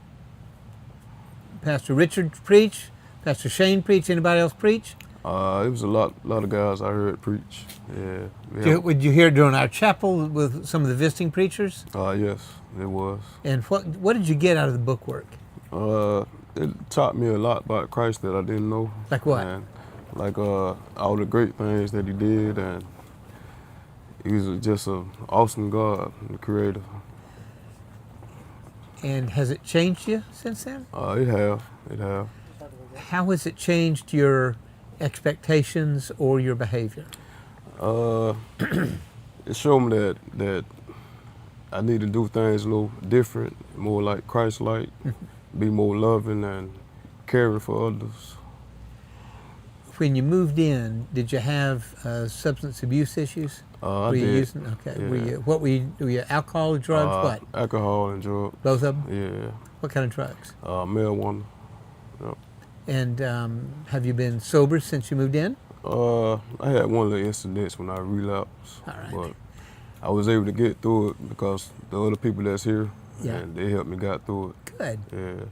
Pastor Richard preach, Pastor Shane preach, anybody else preach? It was a lot of guys I heard preach. Yeah. Would you hear it during our chapel with some of the visiting preachers? Yes, it was. And what did you get out of the book work? It taught me a lot about Christ that I didn't know. Like what? And like all the great things that he did, and he was just an awesome God, the creator. And has it changed you since then? It have. How has it changed your expectations or your behavior? It showed me that I need to do things a little different, more like Christ-like, be more loving and caring for others. When you moved in, did you have substance abuse issues? I did. Using? Okay. Yeah. Were you alcohol, drugs, what? Alcohol and drugs. Both of them? Yeah. What kind of drugs? Marijuana. Yep. And have you been sober since you moved in? I had one of the incidents when I relapsed. All right. But I was able to get through it because the other people that's here, Yeah. and they helped me get through it. Good. Yeah.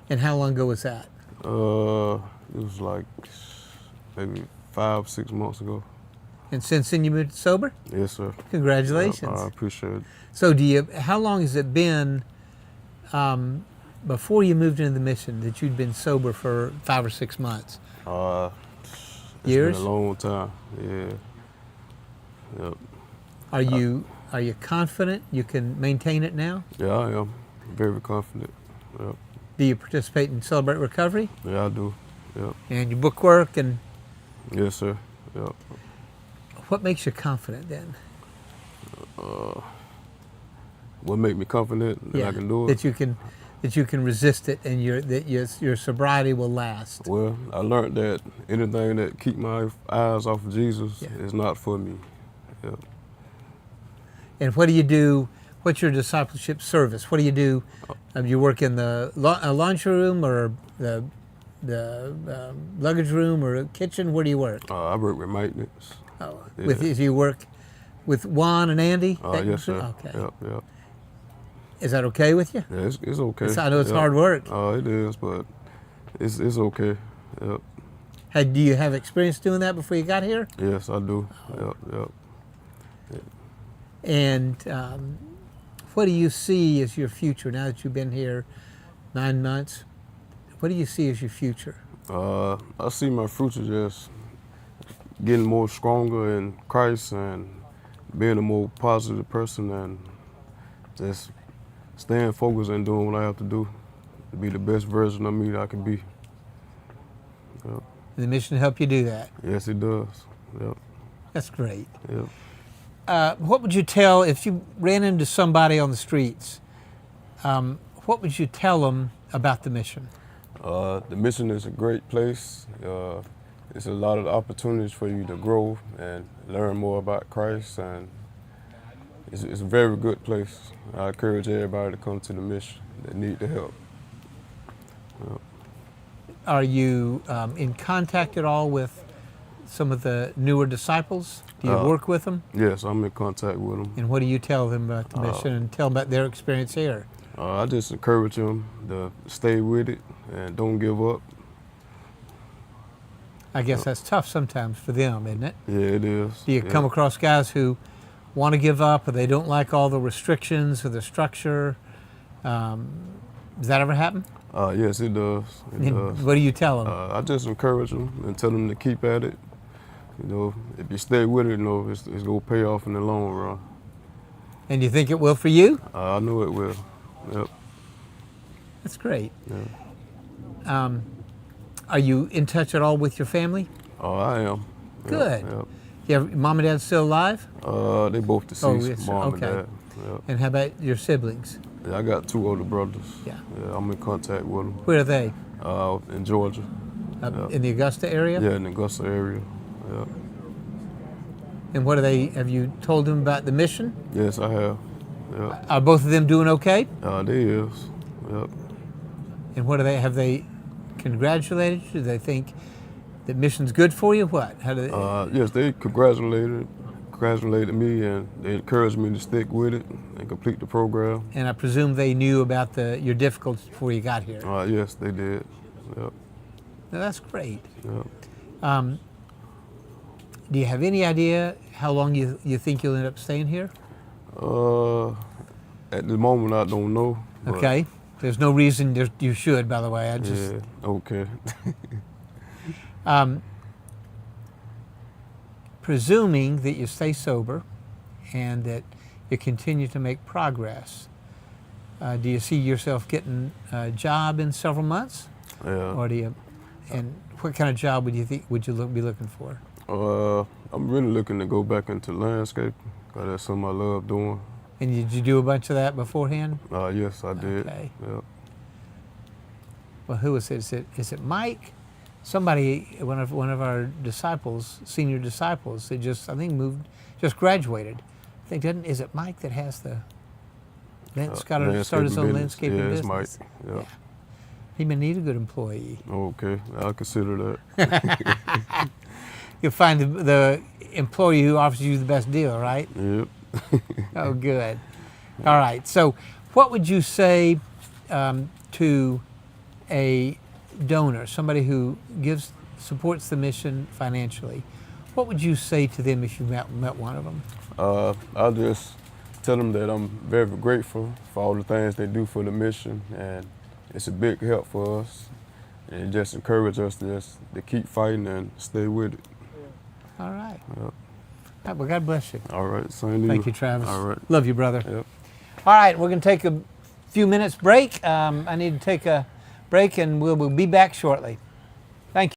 And how long ago was that? It was like maybe 5-6 months ago. And since then you moved sober? Yes, sir. Congratulations. I appreciate it. So how long has it been before you moved into the mission that you'd been sober for 5 or 6 months? It's Years? been a long time, yeah. Yep. Are you confident you can maintain it now? Yeah, I am. Very confident. Yep. Do you participate in Celebrate Recovery? Yeah, I do. Yep. And your book work and? Yes, sir. Yep. What makes you confident then? What makes me confident that I can do it? That you can resist it and your sobriety will last. Well, I learned that anything that keep my eyes off of Jesus is not for me. Yep. And what do you do? What's your discipleship service? What do you do? You work in the laundry room or the luggage room or kitchen? Where do you work? I work with maintenance. Oh, Yeah. do you work with Juan and Andy? Yes, sir. Okay. Yep. Is that okay with you? Yeah, it's okay. I know it's hard work. It is, but it's okay. Yep. Do you have experience doing that before you got here? Yes, I do. Yep. And what do you see as your future now that you've been here 9 months? What do you see as your future? I see my future just getting more stronger in Christ and being a more positive person and just staying focused and doing what I have to do to be the best version of me that I can be. Yep. And the mission help you do that? Yes, it does. Yep. That's great. Yep. What would you tell if you ran into somebody on the streets? What would you tell them about the mission? The mission is a great place. It's a lot of opportunities for you to grow and learn more about Christ, and it's a very good place. I encourage everybody to come to the mission that need the help. Yep. Are you in contact at all with some of the newer disciples? Do you work with them? Yes, I'm in contact with them. And what do you tell them about the mission and tell them about their experience here? I just encourage them to stay with it and don't give up. I guess that's tough sometimes for them, isn't it? Yeah, it is. Do you come across guys who want to give up or they don't like all the restrictions or the structure? Does that ever happen? Yes, it does. It does. What do you tell them? I just encourage them and tell them to keep at it. If you stay with it, it's going to pay off in the long run. And you think it will for you? I know it will. Yep. That's great. Yeah. Are you in touch at all with your family? I am. Good. Yep. You have mom and dad still alive? They both deceased, yes. mom Okay. and dad. Yep. And how about your siblings? Yeah, I got 2 older brothers. Yeah. I'm in contact with them. Where are they? In Georgia. In the Augusta area? Yeah, in the Augusta area. Yeah. And what are they? Have you told them about the mission? Yes, I have. Yeah. Are both of them doing okay? They is. Yep. And what are they? Have they congratulated you? Do they think The mission's good for you? What? How do they? Yes, they congratulated me, and they encouraged me to stick with it and complete the program. And I presume they knew about your difficulties before you got here. Yes, they did. Yep. Now, that's great. Yep. Do you have any idea how long you think you'll end up staying here? At the moment, I don't know. Okay. There's no reason you should, by the way. I just. Yeah. Okay. Presuming that you stay sober and that you continue to make progress, do you see yourself getting a job in several months? Yeah. Or do you? And what kind of job would you be looking for? I'm really looking to go back into landscaping, because that's something I love doing. And did you do a bunch of that beforehand? Yes, I did. Okay. Yep. Well, who was it? Is it Mike? Somebody, one of our disciples, senior disciples, that just graduated. I think is it Mike that has start his own landscaping business? Yeah, it's Mike. Yep. Yeah. He may need a good employee. Okay, I'll consider that. You'll find the employee who offers you the best deal, right? Yep. Oh, good. All right. So, what would you say to a donor, somebody who supports the mission financially? What would you say to them if you met one of them? I'll just tell them that I'm very grateful for all the things they do for the mission, and it's a big help for us. And it just encourages us to keep fighting and stay with it. All right. Yep. All right, well, God bless you. All right, same to you. Thank you, Travis. All right. Love you, brother. Yep. All right, we're going to take a few minutes break. I need to take a break, and we'll be back shortly. Thank you.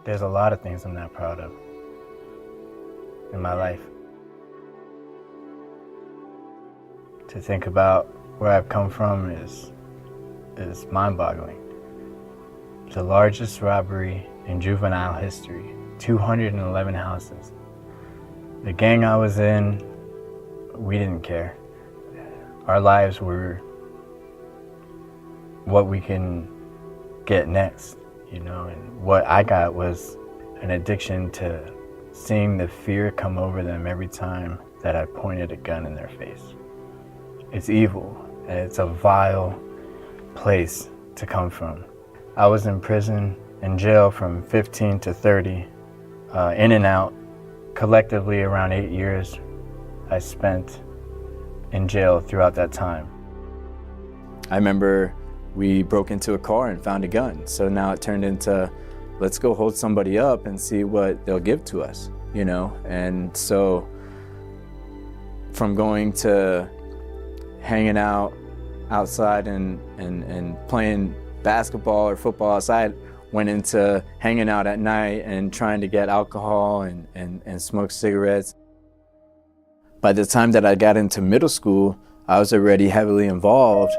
There's a lot of things I'm not proud of in my life. To think about where I've come from is mind-boggling. The largest robbery in juvenile history, 211 houses. The gang I was in, we didn't care. Our lives were what we can get next, you know, and what I got was an addiction to seeing the fear come over them every time that I pointed a gun in their face. It's evil, and it's a vile place to come from. I was in prison, in jail from 15 to 30, in and out, collectively around 8 years I spent in jail throughout that time. I remember we broke into a car and found a gun. So now it turned into, let's go hold somebody up and see what they'll give to us, you know? And so from going to hanging out outside and playing basketball or football outside, went into hanging out at night and trying to get alcohol and smoke cigarettes. By the time that I got into middle school, I was already heavily involved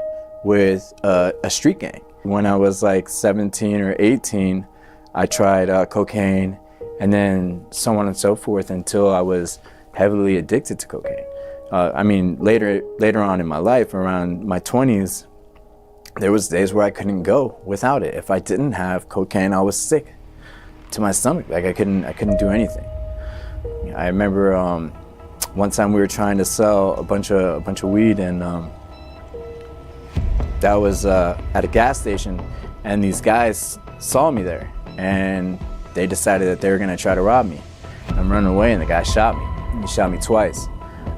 with a street gang. When I was like 17 or 18, I tried cocaine, and then so on and so forth until I was heavily addicted to cocaine. I mean, later on in my life, around my 20s, there was days where I couldn't go without it. If I didn't have cocaine, I was sick to my stomach. Like I couldn't do anything. I remember one time we were trying to sell a bunch of weed, and that was at a gas station, and these guys saw me there, and they decided that they were gonna try to rob me. I'm running away, and the guy shot me. He shot me twice.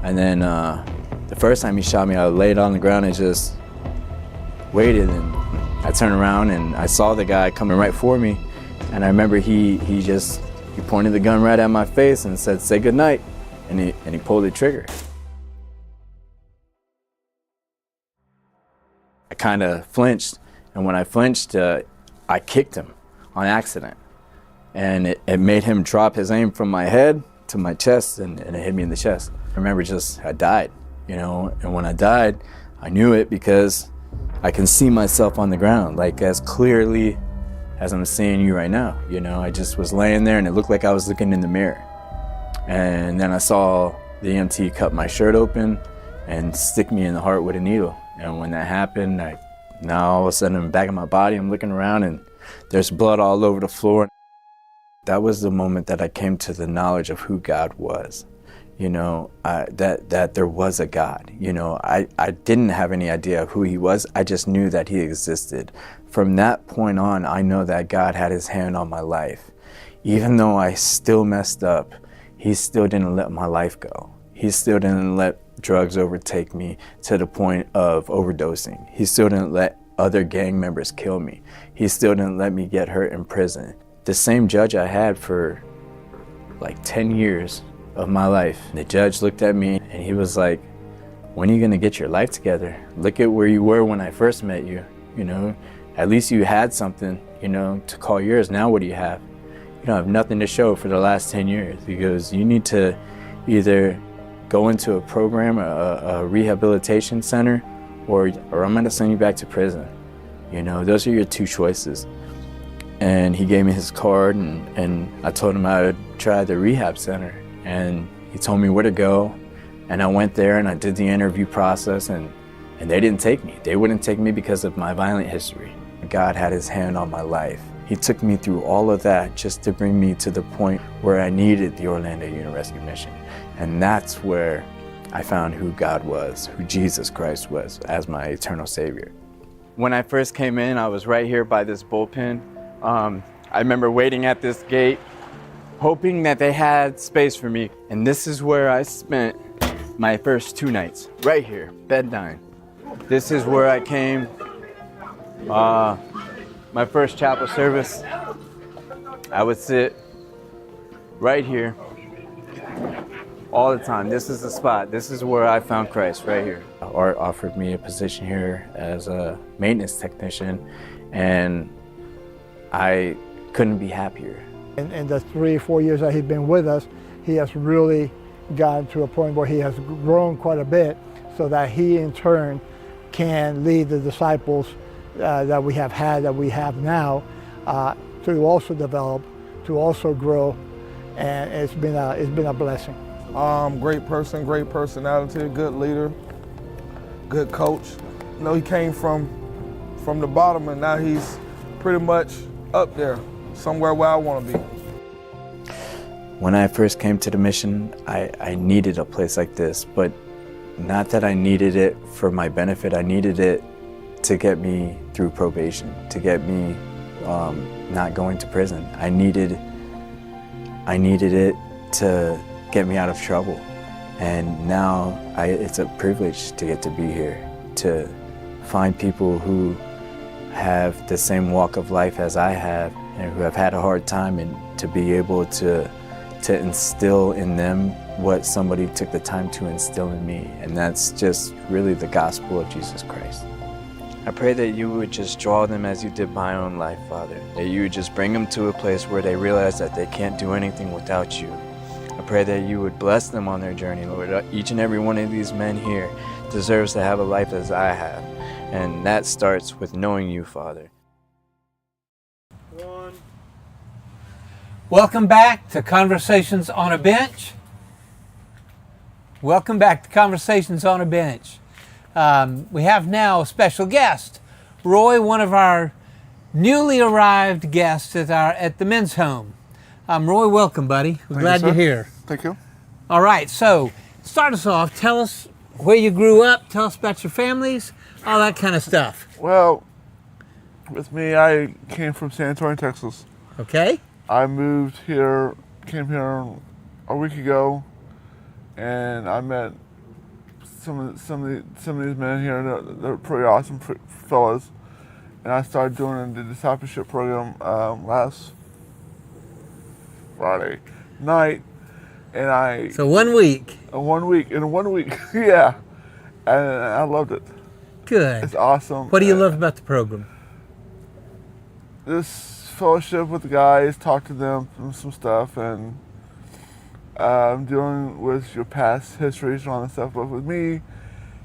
And then the first time he shot me, I laid on the ground and just waited, and I turned around and I saw the guy coming right for me, and I remember he pointed the gun right at my face and said, "Say goodnight," and he pulled the trigger. I kind of flinched, and when I flinched, I kicked him on accident, and it made him drop his aim from my head to my chest, and it hit me in the chest. I remember I died, you know, and when I died, I knew it because I can see myself on the ground, like as clearly as I'm seeing you right now, you know. I just was laying there and it looked like I was looking in the mirror. And then I saw the EMT cut my shirt open and stick me in the heart with a needle. And when that happened, now all of a sudden in the back of my body, I'm looking around and there's blood all over the floor. That was the moment that I came to the knowledge of who God was. That there was a God. I didn't have any idea of who he was. I just knew that he existed. From that point on, I know that God had his hand on my life. Even though I still messed up, he still didn't let my life go. He still didn't let drugs overtake me to the point of overdosing. He still didn't let other gang members kill me. He still didn't let me get hurt in prison. The same judge I had for like 10 years of my life, the judge looked at me and he was like, when are you gonna get your life together? Look at where you were when I first met you, At least you had something, to call yours. Now what do you have? You don't have nothing to show for the last 10 years. He goes, you need to either go into a program, a rehabilitation center, or I'm gonna send you back to prison. Those are your two choices. And he gave me his card and I told him I would try the rehab center. And he told me where to go. And I went there and I did the interview process and they didn't take me. They wouldn't take me because of my violent history. God had his hand on my life. He took me through all of that just to bring me to the point where I needed the Orlando Union Rescue Mission. And that's where I found who God was, who Jesus Christ was as my eternal Savior. When I first came in, I was right here by this bullpen. I remember waiting at this gate, hoping that they had space for me. And this is where I spent my first 2 nights, right here, bed 9. This is where I came, my first chapel service. I would sit right here all the time. This is the spot. This is where I found Christ, right here. Art offered me a position here as a maintenance technician, and I couldn't be happier. In the 3 or 4 years that he's been with us, he has really gotten to a point where he has grown quite a bit so that he in turn can lead the disciples that we have had, that we have now, to also develop, to also grow, and it's been a blessing. Great person, great personality, good leader, good coach. He came from the bottom and now he's pretty much up there, somewhere where I want to be. When I first came to the mission, I needed a place like this, but not that I needed it for my benefit. I needed it to get me through probation, to get me not going to prison. I needed it to get me out of trouble. And now it's a privilege to get to be here, to find people who have the same walk of life as I have and who have had a hard time, and to be able to instill in them what somebody took the time to instill in me. And that's just really the gospel of Jesus Christ. I pray that you would just draw them as you did my own life, Father. That you would just bring them to a place where they realize that they can't do anything without you. I pray that you would bless them on their journey, Lord. Each and every one of these men here deserves to have a life as I have. And that starts with knowing you, Father. Welcome back to Conversations on a Bench. Welcome back to Conversations on a Bench. We have now a special guest, Roy, one of our newly arrived guests at the men's home. Roy, welcome, buddy. We're glad you're here. Thank you. All right, so start us off. Tell us where you grew up. Tell us about your families, all that kind of stuff. Well, with me, I came from San Antonio, Texas. Okay. I came here a week ago, and I met some of these men here. They're pretty awesome fellas, and I started doing the discipleship program last Friday night, and So 1 week. In 1 week, yeah, and I loved it. Good. It's awesome. What do you love about the program? This fellowship with the guys, talk to them some stuff, and dealing with your past histories and all that stuff. But with me,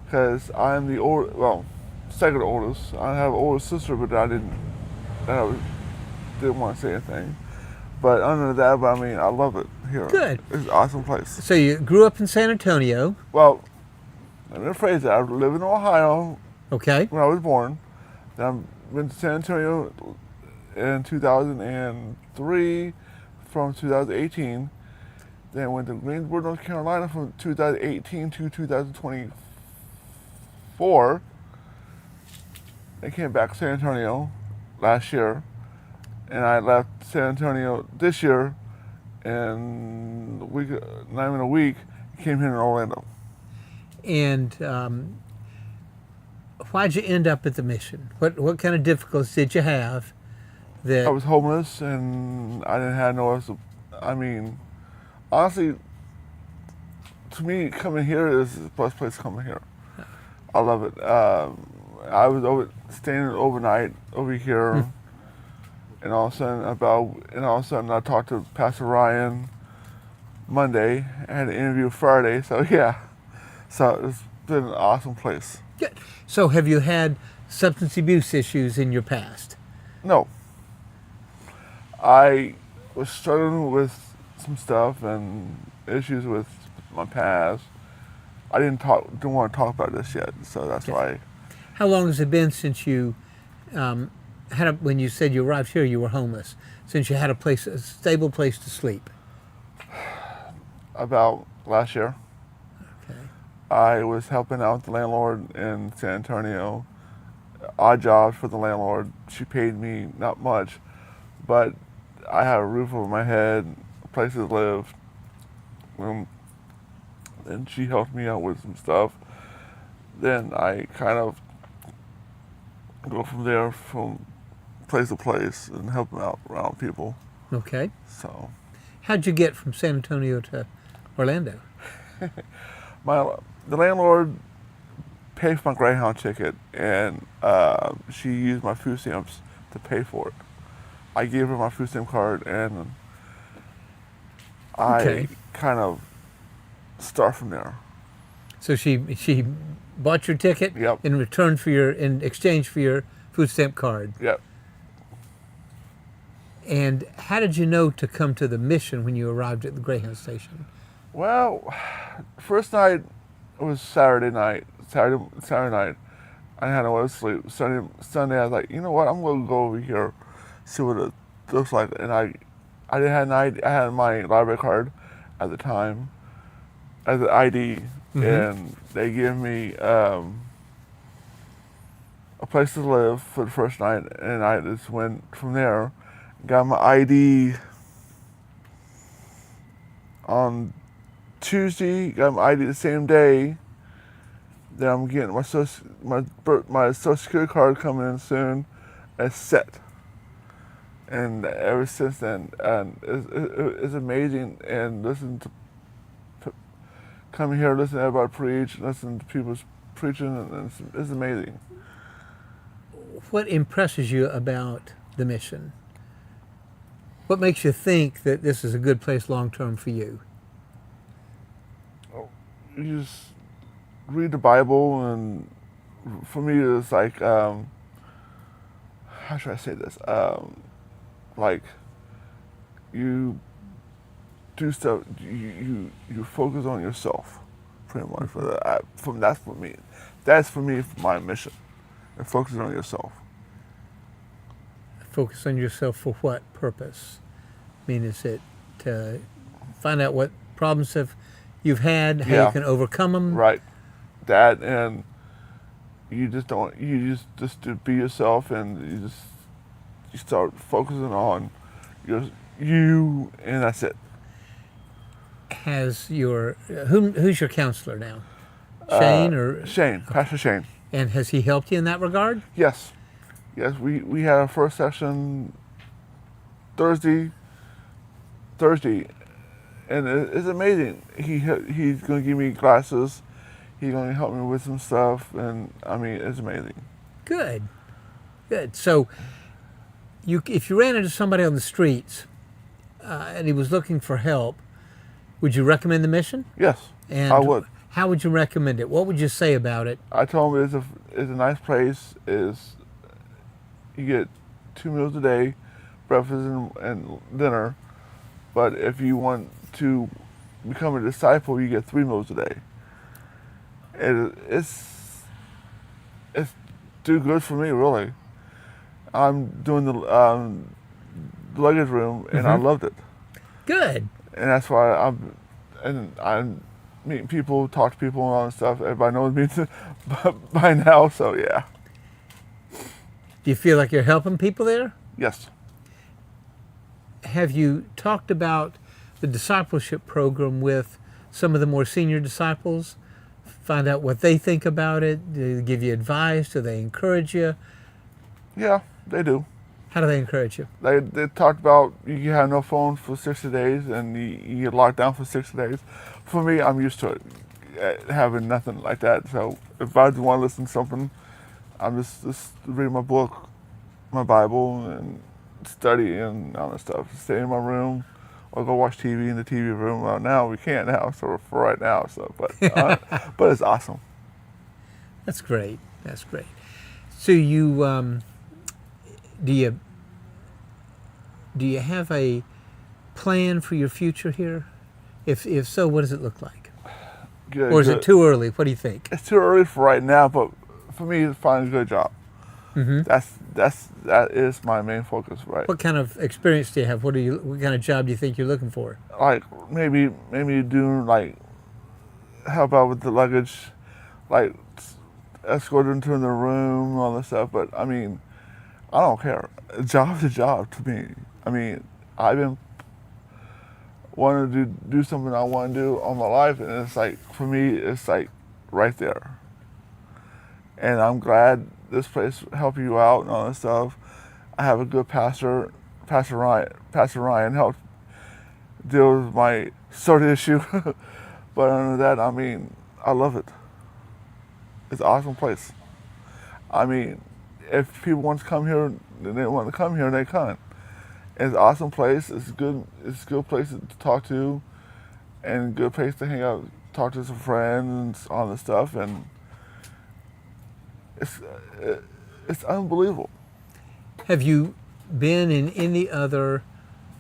because I'm the second oldest, I have an older sister, but I didn't want to say anything. But under that, I love it here. Good. It's an awesome place. So you grew up in San Antonio. Well, let me rephrase that. I lived in Ohio. Okay. When I was born. Then I went to San Antonio in 2003 from 2018. Then went to Greensboro, North Carolina from 2018 to 2024. I came back to San Antonio last year. And I left San Antonio this year. And not even a week, came here in Orlando. And why'd you end up at the mission? What kind of difficulties did you have? That I was homeless and I didn't have no other. I mean, honestly, to me, coming here is the best place coming here. I love it. I was staying overnight over here, and all of a sudden I talked to Pastor Ryan Monday. I had an interview Friday. So yeah, so it's been an awesome place. Good. So have you had substance abuse issues in your past? No. I was struggling with some stuff and issues with my past. I didn't want to talk about this yet, so that's why. How long has it been since you when you said you arrived here, you were homeless? Since you had a stable place to sleep? About last year. Okay. I was helping out the landlord in San Antonio. Odd jobs for the landlord. She paid me not much, but I had a roof over my head, a place to live, and she helped me out with some stuff. Then I kind of go from there, from place to place, and help out around people. Okay. So, how'd you get from San Antonio to Orlando? The landlord paid for my Greyhound ticket, and she used my food stamps to pay for it. I gave her my food stamp card, and I kind of start from there. So she bought your ticket in exchange for your food stamp card. Yep. And how did you know to come to the mission when you arrived at the Greyhound station? Well, first night was Saturday night. Saturday night, I had nowhere to sleep. Sunday, I was like, you know what? I'm gonna go over here, see what it looks like. And I had my library card at the time as an ID, and they gave me a place to live for the first night, and I just went from there. Got my ID on Tuesday. Got my ID the same day. Then I'm getting my social security card coming in soon. It's set. And ever since then, and it's amazing. And listen to coming here, listen to everybody preach, listen to people preaching, and it's amazing. What impresses you about the mission? What makes you think that this is a good place long term for you? You just read the Bible, and for me, it's like, how should I say this? Like, you do stuff, you focus on yourself, pretty much. That's for me. That's for me, my mission. And focusing on yourself. Focus on yourself for what purpose? I mean, is it to find out what problems you've had, how you can overcome them? Right. That, and you just to be yourself, and you start focusing on you, and that's it. Has who's your counselor now? Shane Shane, Pastor Shane. And has he helped you in that regard? Yes. Yes, we had our first session Thursday, and it's amazing. He's going to give me glasses. He's going to help me with some stuff, and I mean, it's amazing. Good. So, if you ran into somebody on the streets and he was looking for help, would you recommend the mission? Yes, and I would. How would you recommend it? What would you say about it? I told him it's a nice place. You get 2 meals a day, breakfast and dinner, But if you want to become a disciple, you get 3 meals a day. It's too good for me, really. I'm doing the luggage room, and I loved it. Good. And that's why I'm meeting people, talk to people, and all that stuff. Everybody knows me by now, so yeah. Do you feel like you're helping people there? Yes. Have you talked about the discipleship program with some of the more senior disciples? Find out what they think about it? Do they give you advice? Do they encourage you? Yeah, they do. How do they encourage you? They talked about you have no phone for 60 days and you get locked down for 60 days. For me, I'm used to it, having nothing like that. So if I want to listen to something, I'm just reading my book, my Bible, and study and all that stuff. Stay in my room or go watch TV in the TV room. Well, now we can't now, so for right now. So, but it's awesome. That's great. That's great. So you do you have a plan for your future here? If so, what does it look like? Good, or is it too early? What do you think? It's too early for right now, but for me, it's finding a good job. Mm-hmm. That is my main focus, right? What kind of experience do you have? What kind of job do you think you're looking for? Like maybe doing like help out with the luggage, like escort them to the room, all that stuff. But I mean, I don't care. A job's a job to me. I mean, I've been wanting to do something I want to do all my life, and it's like for me, it's like right there. And I'm glad this place helped you out and all that stuff. I have a good pastor, Pastor Ryan. Pastor Ryan helped deal with my soda issue. But other than that, I mean, I love it. It's an awesome place. I mean, if people want to come here, they want to come here, they can. It's an awesome place. It's good. It's a good place to talk to, and a good place to hang out, talk to some friends, all this stuff, and it's unbelievable. Have you been in any other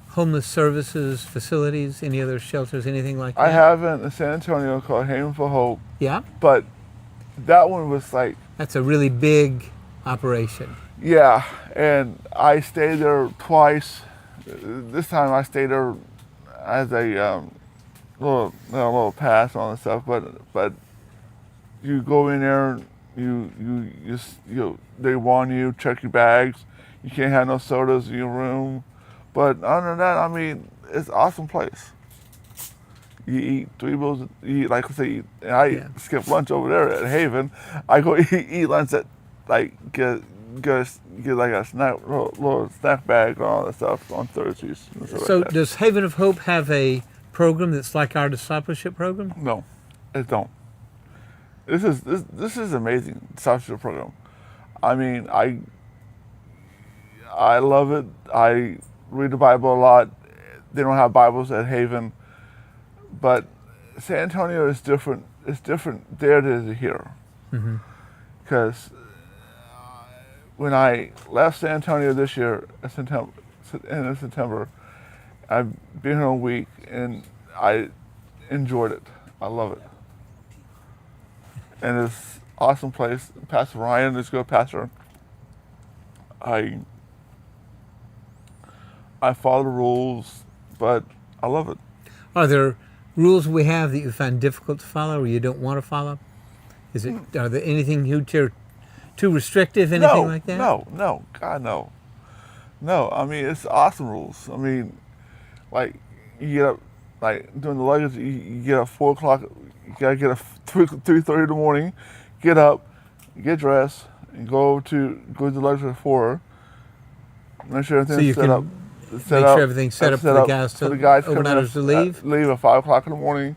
homeless services facilities, any other shelters, anything like that? I haven't in San Antonio called Haven for Hope. Yeah? But that one was like... That's a really big operation. Yeah, and I stayed there twice. This time I stayed there as a little pass and all that stuff, but you go in there, they warn you, check your bags. You can't have no sodas in your room. But other than that, I mean, it's an awesome place. You eat 3 meals, you eat, like I say, and I skip lunch over there at Haven. I go eat lunch at, like, get like a little snack bag and all that stuff on Thursdays. So like does Haven of Hope have a program that's like our discipleship program? No, it don't. This is amazing discipleship program. I mean, I love it. I read the Bible a lot. They don't have Bibles at Haven, but San Antonio is different. It's different there than here. Because when I left San Antonio this year in September, I've been here a week and I enjoyed it. I love it. And it's an awesome place. Pastor Ryan is a good pastor. I follow the rules, but I love it. Are there rules we have that you find difficult to follow or you don't want to follow? Are there anything too restrictive, anything like that? No, God, no. No, I mean, it's awesome rules. I mean, like, you get up, like, doing the luggage, you get up 4 o'clock, you gotta get up 3:30 in the morning, get up, get dressed, and go to the luggage at 4, make sure everything's set up. Make sure everything's set up for the guys overnighters to leave? Leave at 5 o'clock in the morning.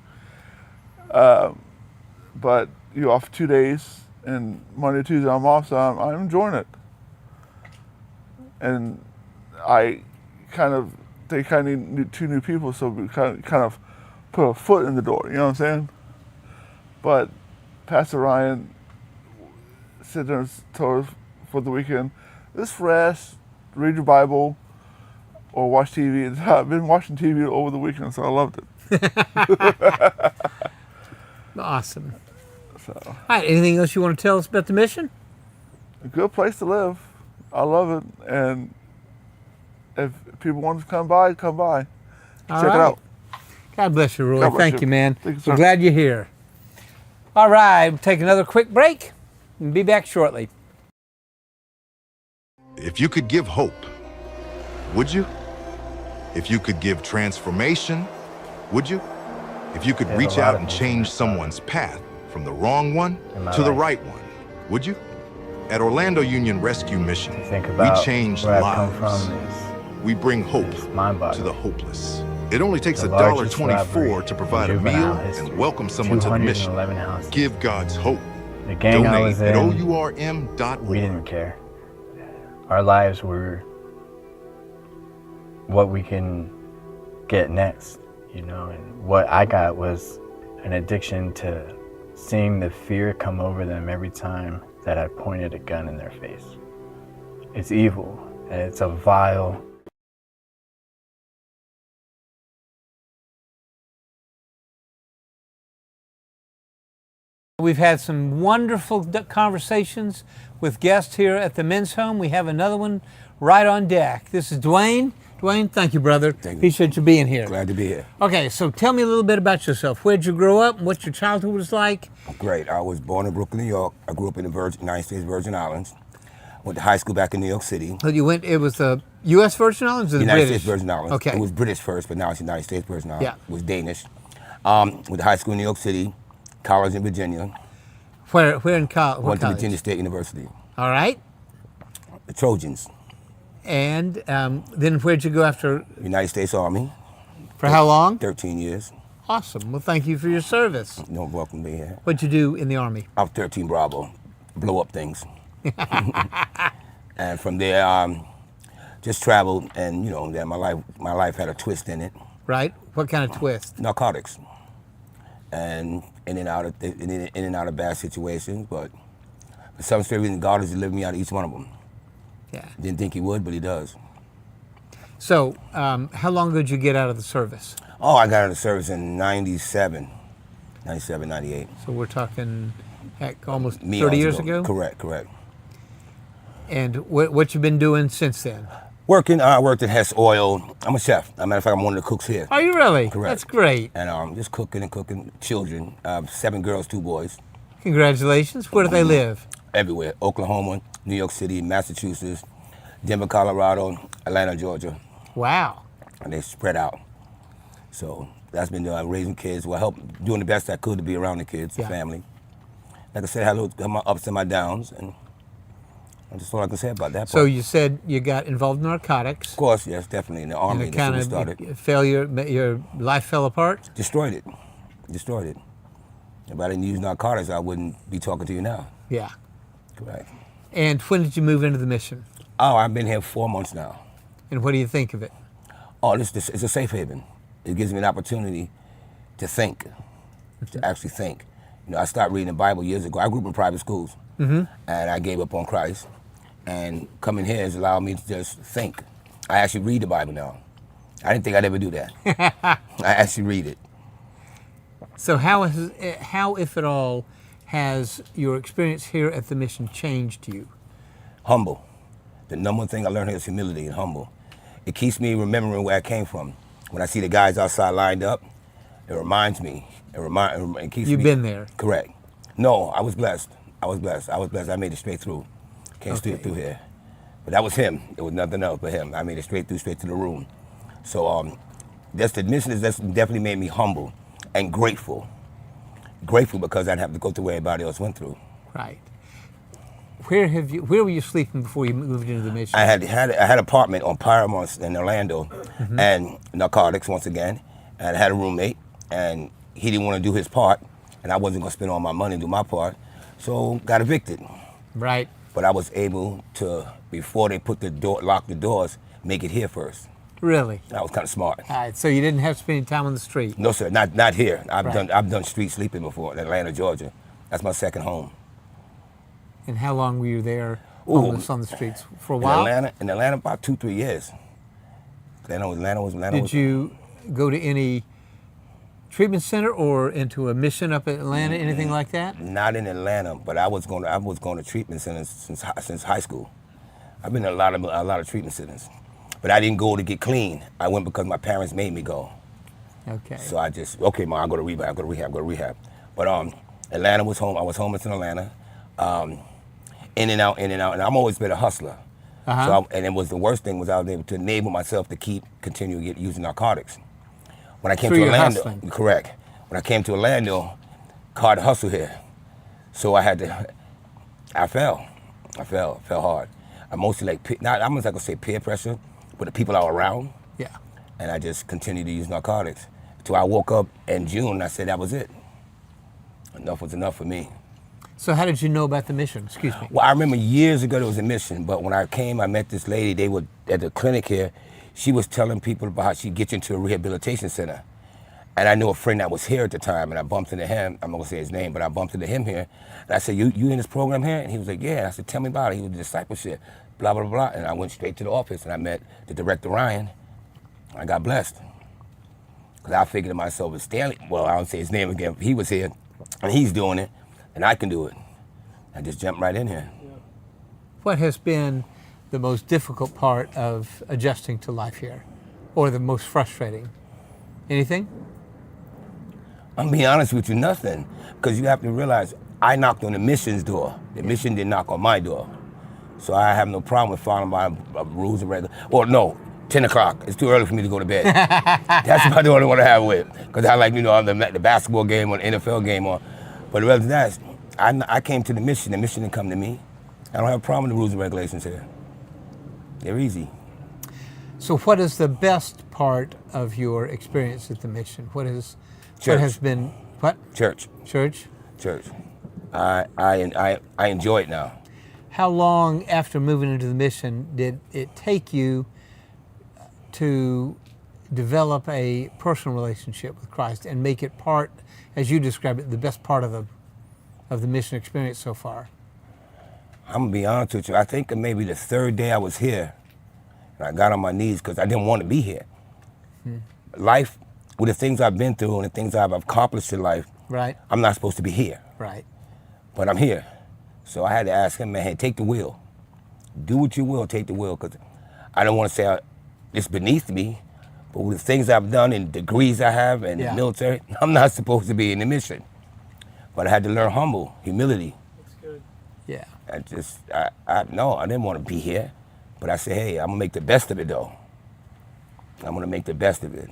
But you're off 2 days, and Monday, Tuesday I'm off, so I'm enjoying it. And they kind of need 2 new people, so we kind of put a foot in the door, you know what I'm saying? But Pastor Ryan sit there and told us for the weekend, just rest, read your Bible. or watch TV. I've been watching TV over the weekend, so I loved it. Awesome. So, all right, anything else you want to tell us about the mission? a good place to live. I love it, and if people want to come by, come by. All Check right. it out. God bless you, Roy. God bless Thank you. you, man. Thank you, We're sir. glad you're here. All right, we'll take another quick break and be back shortly. If you could give hope, would you? If you could give transformation, would you? If you could There's reach a lot out of and things change in someone's path from the wrong one in my to the life. right one, would you? At Orlando Union Rescue Mission, Think we about change where I've come lives. from is We bring hope mind-boggling. to the hopeless. It only takes The largest $1.24 to provide a robbery in meal juvenile history. and welcome someone to the mission. 211 houses. Give God's hope. The gang I Donate was at in, OURM.org. we didn't care. Our lives were what we can get next, you know, and what I got was an addiction to seeing the fear come over them every time that I pointed a gun in their face. It's evil, and it's a vile, We've had some wonderful conversations with guests here at the men's home. We have another one right on deck. This is Dwayne. Dwayne, thank you, brother. Thank you. Appreciate you being here. Glad to be here. Okay, so tell me a little bit about yourself. Where'd you grow up and what your childhood was like? Great. I was born in Brooklyn, New York. I grew up in the United States Virgin Islands. Went to high school back in New York City. So you went, it was the U.S. Virgin Islands or the United British? States Virgin Islands. Okay. It was British first, but now it's United States Virgin Islands. Yeah. It was Danish. Went to high school in New York City, college in Virginia. Where in college? Went to Virginia State University. All right. The Trojans. And then where'd you go after? United States Army. For how long? 13 years. Awesome. Well, thank you for your service. No, welcome to be here. What'd you do in the Army? I was 13 Bravo. Blow up things. And from there, just traveled, and you know, then my life had a twist in it. Right. What kind of twist? Narcotics, and in and out of bad situations. But for some strange reason, God has delivered me out of each one of them. Yeah. Didn't think He would, but He does. So, how long ago did you get out of the service? Oh, I got out of the service in 97, 98. So we're talking, heck, almost Me 30 years ago? Correct. And what you been doing since then? Working, I worked at Hess Oil. I'm a chef. As a matter of fact, I'm one of the cooks here. Are you really? Correct. That's great. And just cooking children, 7 girls, 2 boys. Congratulations. Where do they live? Everywhere. Oklahoma, New York City, Massachusetts, Denver, Colorado, Atlanta, Georgia. Wow. And they spread out. So that's been raising kids. Well, doing the best I could to be around the kids, the family. Like I said, I had my ups and my downs, and that's just all I can say about that part. So you said you got involved in narcotics. Of course, yes, definitely. In the Army, And it that's kind where we of started. your life fell apart? Destroyed it. If I didn't use narcotics, I wouldn't be talking to you now. Yeah. Correct. And when did you move into the mission? Oh, I've been here 4 months now. And what do you think of it? Oh, it's a safe haven. It gives me an opportunity to think, to actually think. You know, I started reading the Bible years ago. I grew up in private schools, and I gave up on Christ. And coming here has allowed me to just think. I actually read the Bible now. I didn't think I'd ever do that. I actually read it. So how, if at all, has your experience here at the mission changed you? Humble. The number one thing I learned here is humility and humble. It keeps me remembering where I came from. When I see the guys outside lined up, it reminds me. It keeps You've me. been there. Correct. No, I was blessed. I made it straight through. Came straight through here. But that was him. It was nothing else but him. I made it straight through, straight to the room. So the mission has definitely made me humble and grateful. Grateful because I didn't have to go through what everybody else went through. Right. Where were you sleeping before you moved into the mission? I had an apartment on Paramount in Orlando, and narcotics once again. And I had a roommate, and he didn't want to do his part, and I wasn't going to spend all my money to do my part, so got evicted. Right. But I was able to, before they lock the doors, make it here first. Really? I was kind of smart. All right. So you didn't have to spend any time on the street? No, sir. Not here. I've Right. done street sleeping before in Atlanta, Georgia. That's my second home. And how long were you there, homeless on the streets? For a while? In Atlanta, about 2-3 years. Atlanta was. Did you go to any treatment center or into a mission up in Atlanta, anything like that? Not in Atlanta, but I was going to treatment centers since high school. I've been to a lot of treatment centers, but I didn't go to get clean. I went because my parents made me go. Okay. So I just, okay, Mom, I'll go to rehab, go to rehab. But Atlanta was home. I was homeless in Atlanta, in and out, and I've always been a hustler. So and it was the worst thing was I was able to enable myself to continue using narcotics. When I came to Orlando, correct. When I came to Orlando, hard to hustle here. So I fell hard. I mostly I'm not gonna say peer pressure, but the people I was around. Yeah. And I just continued to use narcotics. Till I woke up in June and I said that was it. Enough was enough for me. So how did you know about the mission? Excuse me. Well, I remember years ago there was a mission, but when I came, I met this lady. They were at the clinic here. She was telling people about how she gets into a rehabilitation center. And I knew a friend that was here at the time, and I bumped into him. I'm not gonna say his name, but I bumped into him here. And I said, you in this program here? And he was like, yeah. I said, tell me about it. He was discipleship, blah, blah, blah. And I went straight to the office and I met the director, Ryan. I got blessed. Because I figured to myself, if Stanley, well, I don't say his name again, he was here and he's doing it, and I can do it. I just jumped right in here. What has been the most difficult part of adjusting to life here, or the most frustrating? Anything? I'm being honest with you, nothing. Because you have to realize, I knocked on the mission's door. The mission didn't knock on my door. So I have no problem with following my rules and regulations. Or no, 10 o'clock. It's too early for me to go to bed. That's about the only one I have with. Because I like, the basketball game or the NFL game on. But other than that, I came to the mission didn't come to me. I don't have a problem with the rules and regulations here. They're easy. So what is the best part of your experience at the mission? What has been, what? Church. Church? Church. I enjoy it now. How long after moving into the mission did it take you to develop a personal relationship with Christ and make it part, as you describe it, the best part of the mission experience so far? I'm gonna be honest with you. I think maybe the third day I was here, and I got on my knees because I didn't want to be here. Life, with the things I've been through and the things I've accomplished in life, right? I'm not supposed to be here. Right. But I'm here. So I had to ask him, man, hey, take the wheel. Do what you will, take the wheel, because I don't want to say it's beneath me, but with the things I've done and degrees I have and the military, I'm not supposed to be in the mission. But I had to learn humility. That's good. Yeah. I didn't want to be here, but I said, hey, I'm gonna make the best of it though. I'm gonna make the best of it.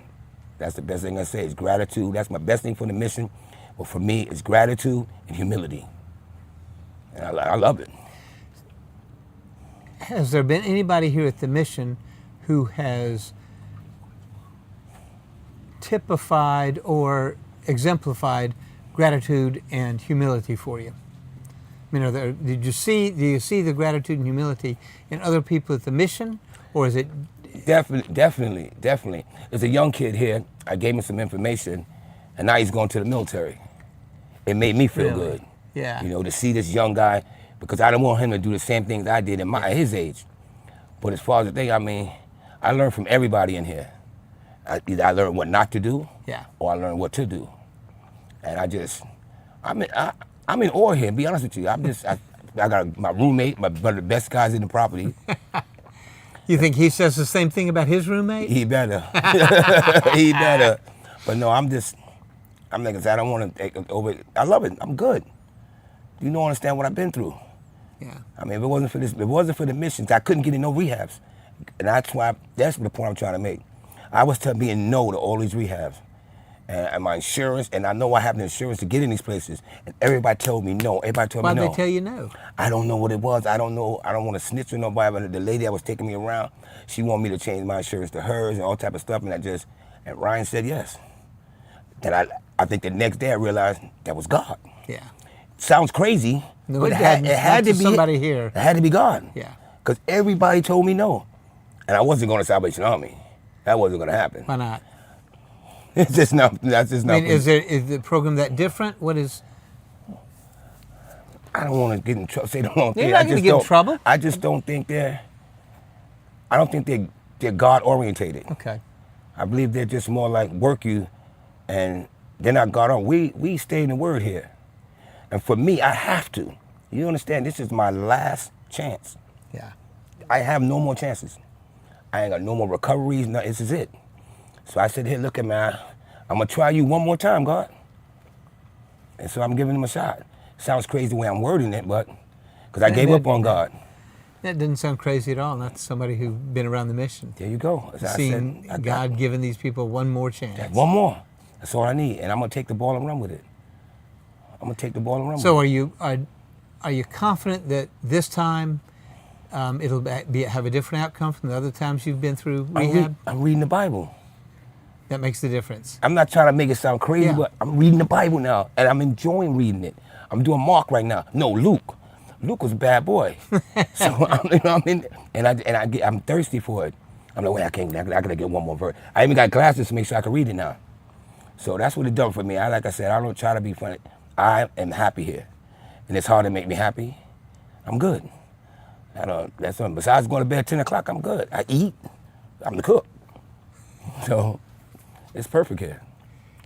That's the best thing I say, is gratitude. That's my best thing for the mission. But for me, it's gratitude and humility. And I love it. Has there been anybody here at the mission who has typified or exemplified gratitude and humility for you? I mean, do you see the gratitude and humility in other people at the mission, or is it? Definitely. There's a young kid here. I gave him some information, and now he's going to the military. It made me feel good. Yeah. To see this young guy, because I don't want him to do the same things I did at his age. But as far as the thing, I learned from everybody in here. Either I learned what not to do, or I learned what to do. And I'm in awe here, to be honest with you. I got my roommate, one of the best guys in the property. You think he says the same thing about his roommate? He better. He better. But no, I'm like I said, I don't want to take over. I love it. I'm good. You don't understand what I've been through. Yeah. I mean, if it wasn't for the missions, I couldn't get in no rehabs. And that's the point I'm trying to make. I was being no to all these rehabs. And my insurance, and I know I have the insurance to get in these places, and everybody told me no. Everybody told me no. Why'd they tell you no? I don't know what it was. I don't know. I don't want to snitch on nobody, but the lady that was taking me around, she wanted me to change my insurance to hers and all type of stuff, and Ryan said yes. Then I think the next day I realized that was God. Yeah. Sounds crazy, no, but it had to be somebody here. It had to be God. Yeah. Because everybody told me no, and I wasn't going to Salvation Army. That wasn't going to happen. Why not? It's just not. That's just not. I mean, is the program that different? What is? I don't want to get in trouble. Say the wrong thing. You're not going to get in trouble. I just don't think they're. I don't think they're they're God orientated. Okay. I believe they're just more like work you, and they're not God on. We stay in the Word here, and for me, I have to. You understand? This is my last chance. Yeah. I have no more chances. I ain't got no more recoveries. No, this is it. So I said, "Here, look at me. I'm gonna try you one more time, God." And so I'm giving him a shot. Sounds crazy the way I'm wording it, but because I gave up on God. That didn't sound crazy at all. That's somebody who's been around the mission. There you go. As I Seeing said, God giving these people one more chance. One more. That's all I need, and I'm gonna take the ball and run with it. I'm gonna take the ball and run. So with it. are you confident that this time it'll have a different outcome from the other times you've been through rehab? I'm reading the Bible. That makes the difference. I'm not trying to make it sound crazy, but I'm reading the Bible now, and I'm enjoying reading it. I'm doing Mark right now. No, Luke. Luke was a bad boy. So you know what I mean? And I'm thirsty for it. I'm like, wait, I gotta get one more verse. I even got glasses to make sure I can read it now. So that's what it done for me. Like I said, I don't try to be funny. I am happy here, and it's hard to make me happy. I'm good. That's something. Besides going to bed at 10 o'clock, I'm good. I eat. I'm the cook. So it's perfect here.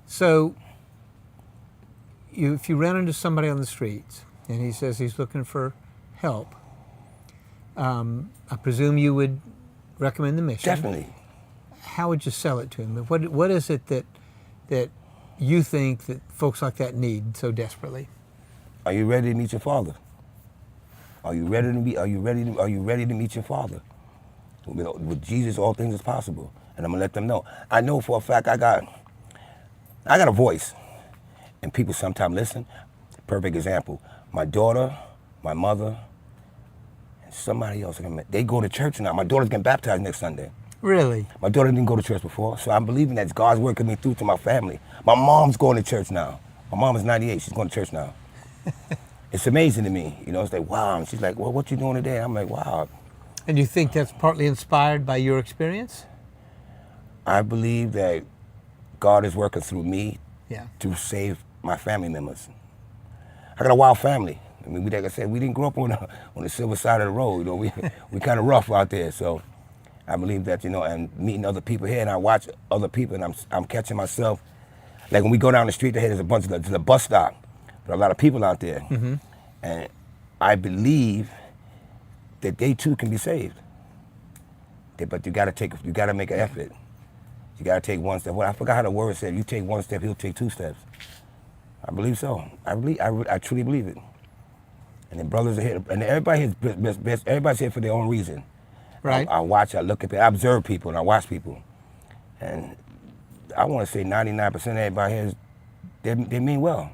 So if you ran into somebody on the streets and he says he's looking for help, I presume you would recommend the mission. Definitely. How would you sell it to him? What is it that you think that folks like that need so desperately? Are you ready to meet your Father? Are you ready to meet your Father? With Jesus, all things is possible, and I'm gonna let them know. I know for a fact I got a voice, and people sometimes listen. Perfect example: my daughter, my mother, and somebody else. They go to church now. My daughter's getting baptized next Sunday. Really? My daughter didn't go to church before, so I'm believing that God's working me through to my family. My mom's going to church now. My mom is 98. She's going to church now. It's amazing to me. You know, it's like, wow. And she's like, well, what you doing today? I'm like, wow. And you think that's partly inspired by your experience? I believe that God is working through me Yeah. to save my family members. I got a wild family. I mean, like I said, we didn't grow up on the silver side of the road. You know, we kind of rough out there. So I believe that, you know, and meeting other people here, and I watch other people, and I'm catching myself. Like when we go down the street, there's a bus stop. There are a lot of people out there. Mm-hmm. And I believe that they too can be saved. But you gotta make an effort. You gotta take one step. Well, I forgot how the word said. You take one step, he'll take two steps. I believe so. I truly believe it. And the brothers are here, and everybody here is best. Everybody's here for their own reason. Right. I watch, I look at people, I observe people, and I watch people. And I want to say 99% of everybody here, they mean well.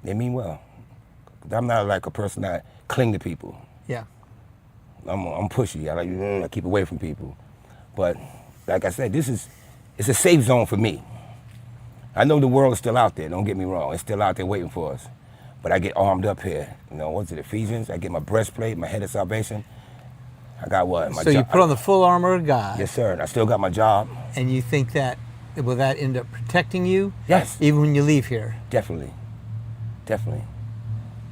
They mean well. 'Cause I'm not like a person that cling to people. Yeah. I'm pushy. I keep away from people. But like I said, it's a safe zone for me. I know the world is still out there. Don't get me wrong. It's still out there waiting for us. But I get armed up here. You know, what's it, Ephesians? I get my breastplate, my head of salvation. I got what? So you put on the full armor of God. Yes, sir. And I still got my job. And you think will that end up protecting you? Yes. Even when you leave here? Definitely. Definitely.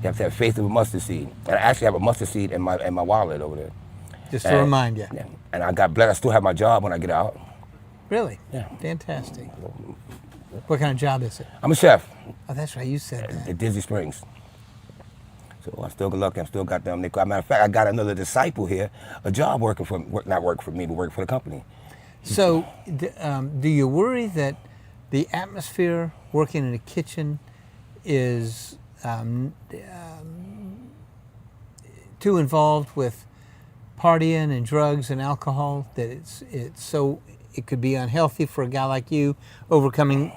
You have to have faith of a mustard seed. And I actually have a mustard seed in my wallet over there. Just to remind you. Yeah. And I got blessed. I still have my job when I get out. Really? Yeah. Fantastic. What kind of job is it? I'm a chef. Oh, that's right. You said that. At Disney Springs. So I'm still lucky. I'm still got them. Matter of fact, I got another disciple here, a job not working for me, but working for the company. So, do you worry that the atmosphere working in a kitchen is too involved with partying and drugs and alcohol that it could be unhealthy for a guy like you overcoming?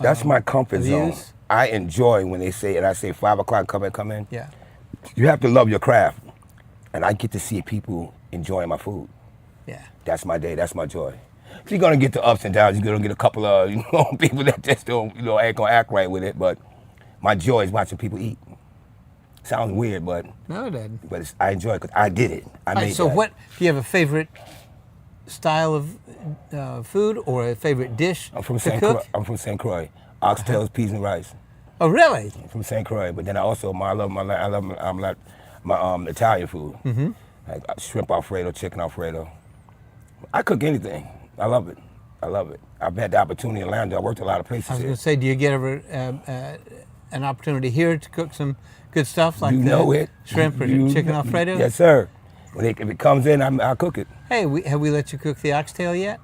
That's my comfort zone. abuse? I enjoy when they say, and I say 5 o'clock, come in. Yeah. You have to love your craft. And I get to see people enjoying my food. Yeah. That's my day, that's my joy. You're gonna get the ups and downs, you're gonna get a couple of people that just don't, ain't gonna act right with it, but my joy is watching people eat. Sounds weird, but no, it doesn't. But I enjoy it because I did it. I made so that. what, do you have a favorite style of food or a favorite dish I'm from to St. cook? Croix. I'm from St. Croix. Oxtails, peas, and rice. Oh, really? I'm from St. Croix, but then I love my Italian food. Mm-hmm. Like shrimp Alfredo, chicken Alfredo. I cook anything. I love it. I love it. I've had the opportunity in Orlando. I worked a lot of places I was here. going to say, do you get ever an opportunity here to cook some good stuff like You know it. shrimp or You chicken know- Alfredo? Yes, sir. If it comes in, I'll cook it. Hey, have we let you cook the oxtail yet?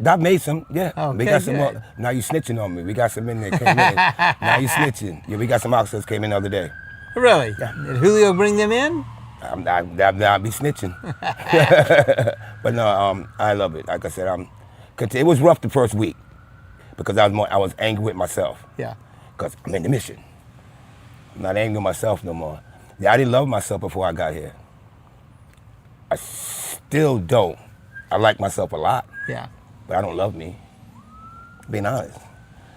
I made some, yeah. Okay, we got some. good. Now you snitching on me. We got some in there. Came in. Now you snitching. Yeah, we got some oxtails came in the other day. Really? Yeah. Did Julio bring them in? I'll be snitching. But no, I love it. Like I said, it was rough the first week because I was angry with myself. Yeah. Because I'm in the mission. I'm not angry with myself no more. Yeah, I didn't love myself before I got here. I still don't. I like myself a lot. Yeah. But I don't love me. Being honest.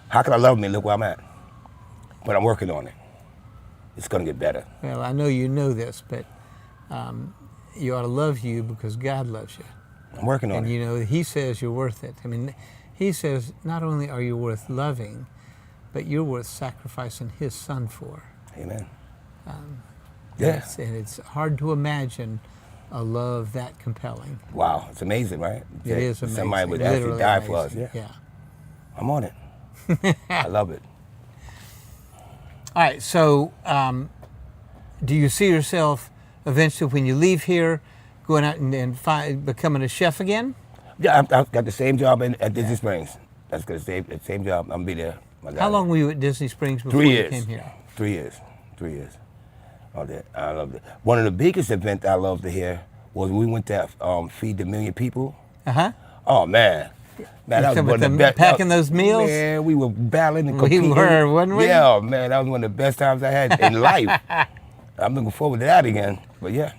How can I love me? Look where I'm at. But I'm working on it. It's gonna get better. Well, I know you know this, but you ought to love you because God loves you. I'm working on and it. you know, He says you're worth it. I mean, He says not only are you worth loving, but you're worth sacrificing His Son for. Amen. Yeah. And it's hard to imagine a love that compelling. Wow, it's amazing, right? It is amazing. Somebody would actually Literally die for us. amazing. Yeah. I'm on it. I love it. All right, so do you see yourself eventually when you leave here going out and becoming a chef again? Yeah, I've got the same job at Disney Springs. That's the same job. I'm gonna be there. How long were you at Disney Springs before 3 you years. came here? 3 years. 3 years. All that. I loved it. One of the biggest events I loved to hear was we went to Feed the Million People. Uh-huh. Oh, man. Man, that was one of the best. Packing those meals? Man, we were battling and competing. We were, wasn't we? Yeah, man, that was one of the best times I had in life. I'm looking forward to that again. But yeah,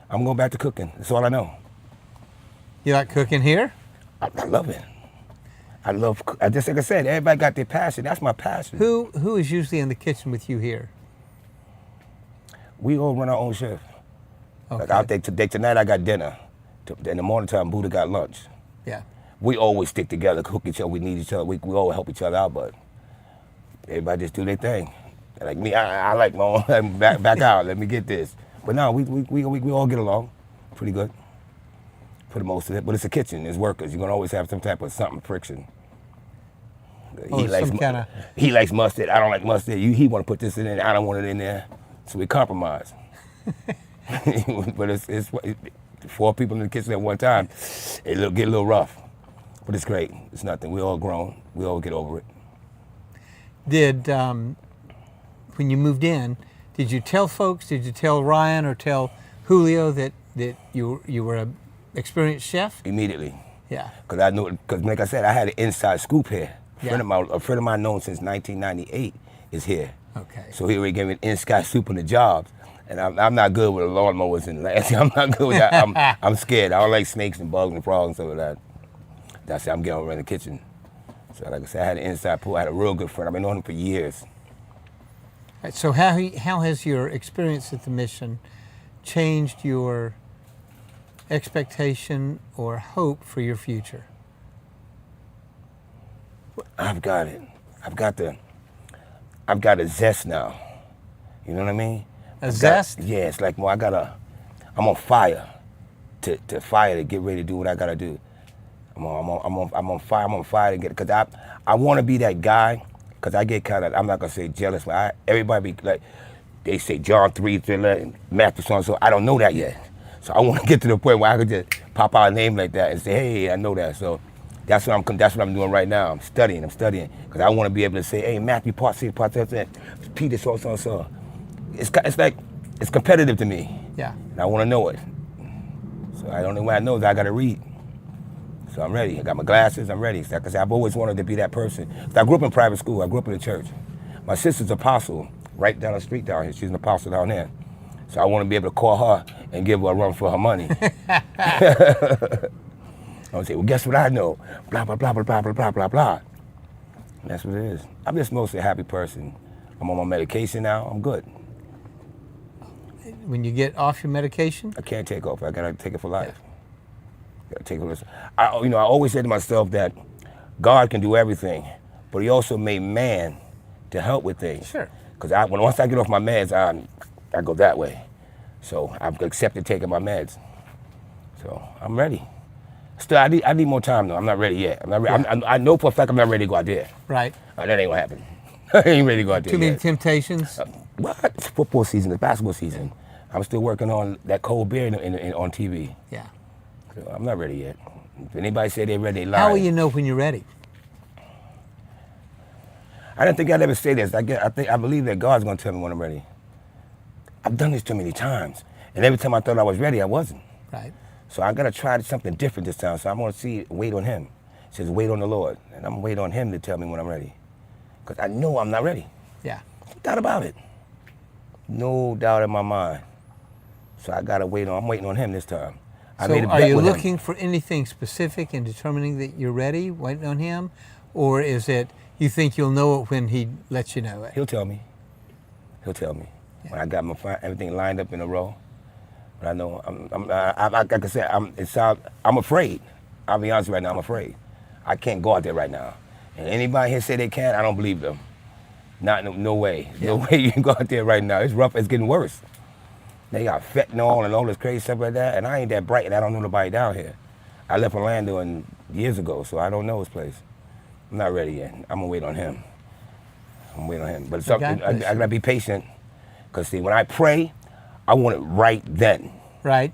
I'm going back to cooking. That's all I know. You like cooking here? I love it. Just like I said, everybody got their passion. That's my passion. Who is usually in the kitchen with you here? We all run our own shift. Okay. Like out there today, tonight I got dinner. In the morning time, Buddha got lunch. Yeah. We always stick together, cook each other. We need each other. We all help each other out, but everybody just do their thing. Like me, I like my own. Back out. Let me get this. But no, we all get along, pretty good, for the most of it. But it's a kitchen. It's workers. You're gonna always have some type of friction. He likes mustard. I don't like mustard. He want to put this in there. I don't want it in there. So we compromise. But it's 4 people in the kitchen at one time. It get a little rough, but it's great. It's nothing. We all grown. We all get over it. Did when you moved in, did you tell folks? Did you tell Ryan or tell Julio that you were an experienced chef? Immediately. Yeah. Because I knew. Because like I said, I had an inside scoop here. Yeah. A friend of mine known since 1998 is here. Okay. So he already gave me an inside scoop on the jobs. And I'm not good with lawnmowers and I'm not good with that. I'm scared. I don't like snakes and bugs and frogs and stuff like that. That's it. I'm getting over in the kitchen. So like I said, I had an inside pool. I had a real good friend. I've been knowing him for years. Right, so how has your experience at the mission changed your expectation or hope for your future? I've got it. I've got a zest now. You know what I mean? A zest? Yeah, it's like I'm on fire to get ready to do what I gotta do. I'm on fire. I'm on fire to get, because I want to be that guy, because I get kind of, I'm not gonna say jealous, but everybody be like, they say John 3:11, Matthew so I don't know that yet. So I want to get to the point where I could just pop out a name like that and say, hey, I know that. So that's what I'm doing right now. I'm studying, because I want to be able to say, hey, Matthew part 6, part 7, Peter so. It's like, it's competitive to me. Yeah. And I want to know it. So the only way I know is I got to read. So I'm ready. I got my glasses. I'm ready. Like I said, I've always wanted to be that person. I grew up in private school. I grew up in the church. My sister's apostle right down the street down here. She's an apostle down there. So I want to be able to call her and give her a run for her money. I would say, well, guess what I know? Blah, blah, blah, blah, blah, blah, blah, blah, blah. And that's what it is. I'm just mostly a happy person. I'm on my medication now. I'm good. When you get off your medication? I can't take off. I gotta take it for life. Gotta take it. I always say to myself that God can do everything, but He also made man to help with things. Sure. Because once I get off my meds, I go that way. So I've accepted taking my meds. So I'm ready. Still, I need more time though. I'm not ready yet. I'm not ready. I know for a fact I'm not ready to go out there. Right. That ain't gonna happen. I ain't ready to go out there Too many yet. temptations? What? It's football season, it's basketball season. I'm still working on that cold beer on TV. Yeah. So I'm not ready yet. If anybody say they're ready, they lie. How will you know when you're ready? I didn't think I'd ever say this. I believe that God's gonna tell me when I'm ready. I've done this too many times. And every time I thought I was ready, I wasn't. Right. So I gotta try something different this time. So I'm gonna wait on him. It says wait on the Lord. And I'm gonna wait on him to tell me when I'm ready. Because I know I'm not ready. Yeah. No doubt about it. No doubt in my mind. So I gotta I'm waiting on him this time. I made a So are bet you with him. looking for anything specific in determining that you're ready, waiting on him? Or is it you think you'll know it when he lets you know it? He'll tell me. He'll tell me. Yeah. When I got everything lined up in a row. But I know, like I said, I'm afraid. I'll be honest right now, I'm afraid. I can't go out there right now. And anybody here say they can, I don't believe them. No way. Yeah. No way you can go out there right now. It's rough, it's getting worse. They got fentanyl and all this crazy stuff like that, and I ain't that bright and I don't know nobody down here. I left Orlando years ago, so I don't know his place. I'm not ready yet. I'm gonna wait on him. I'm waiting on him. But something, I gotta be patient, because see, when I pray, I want it right then. Right.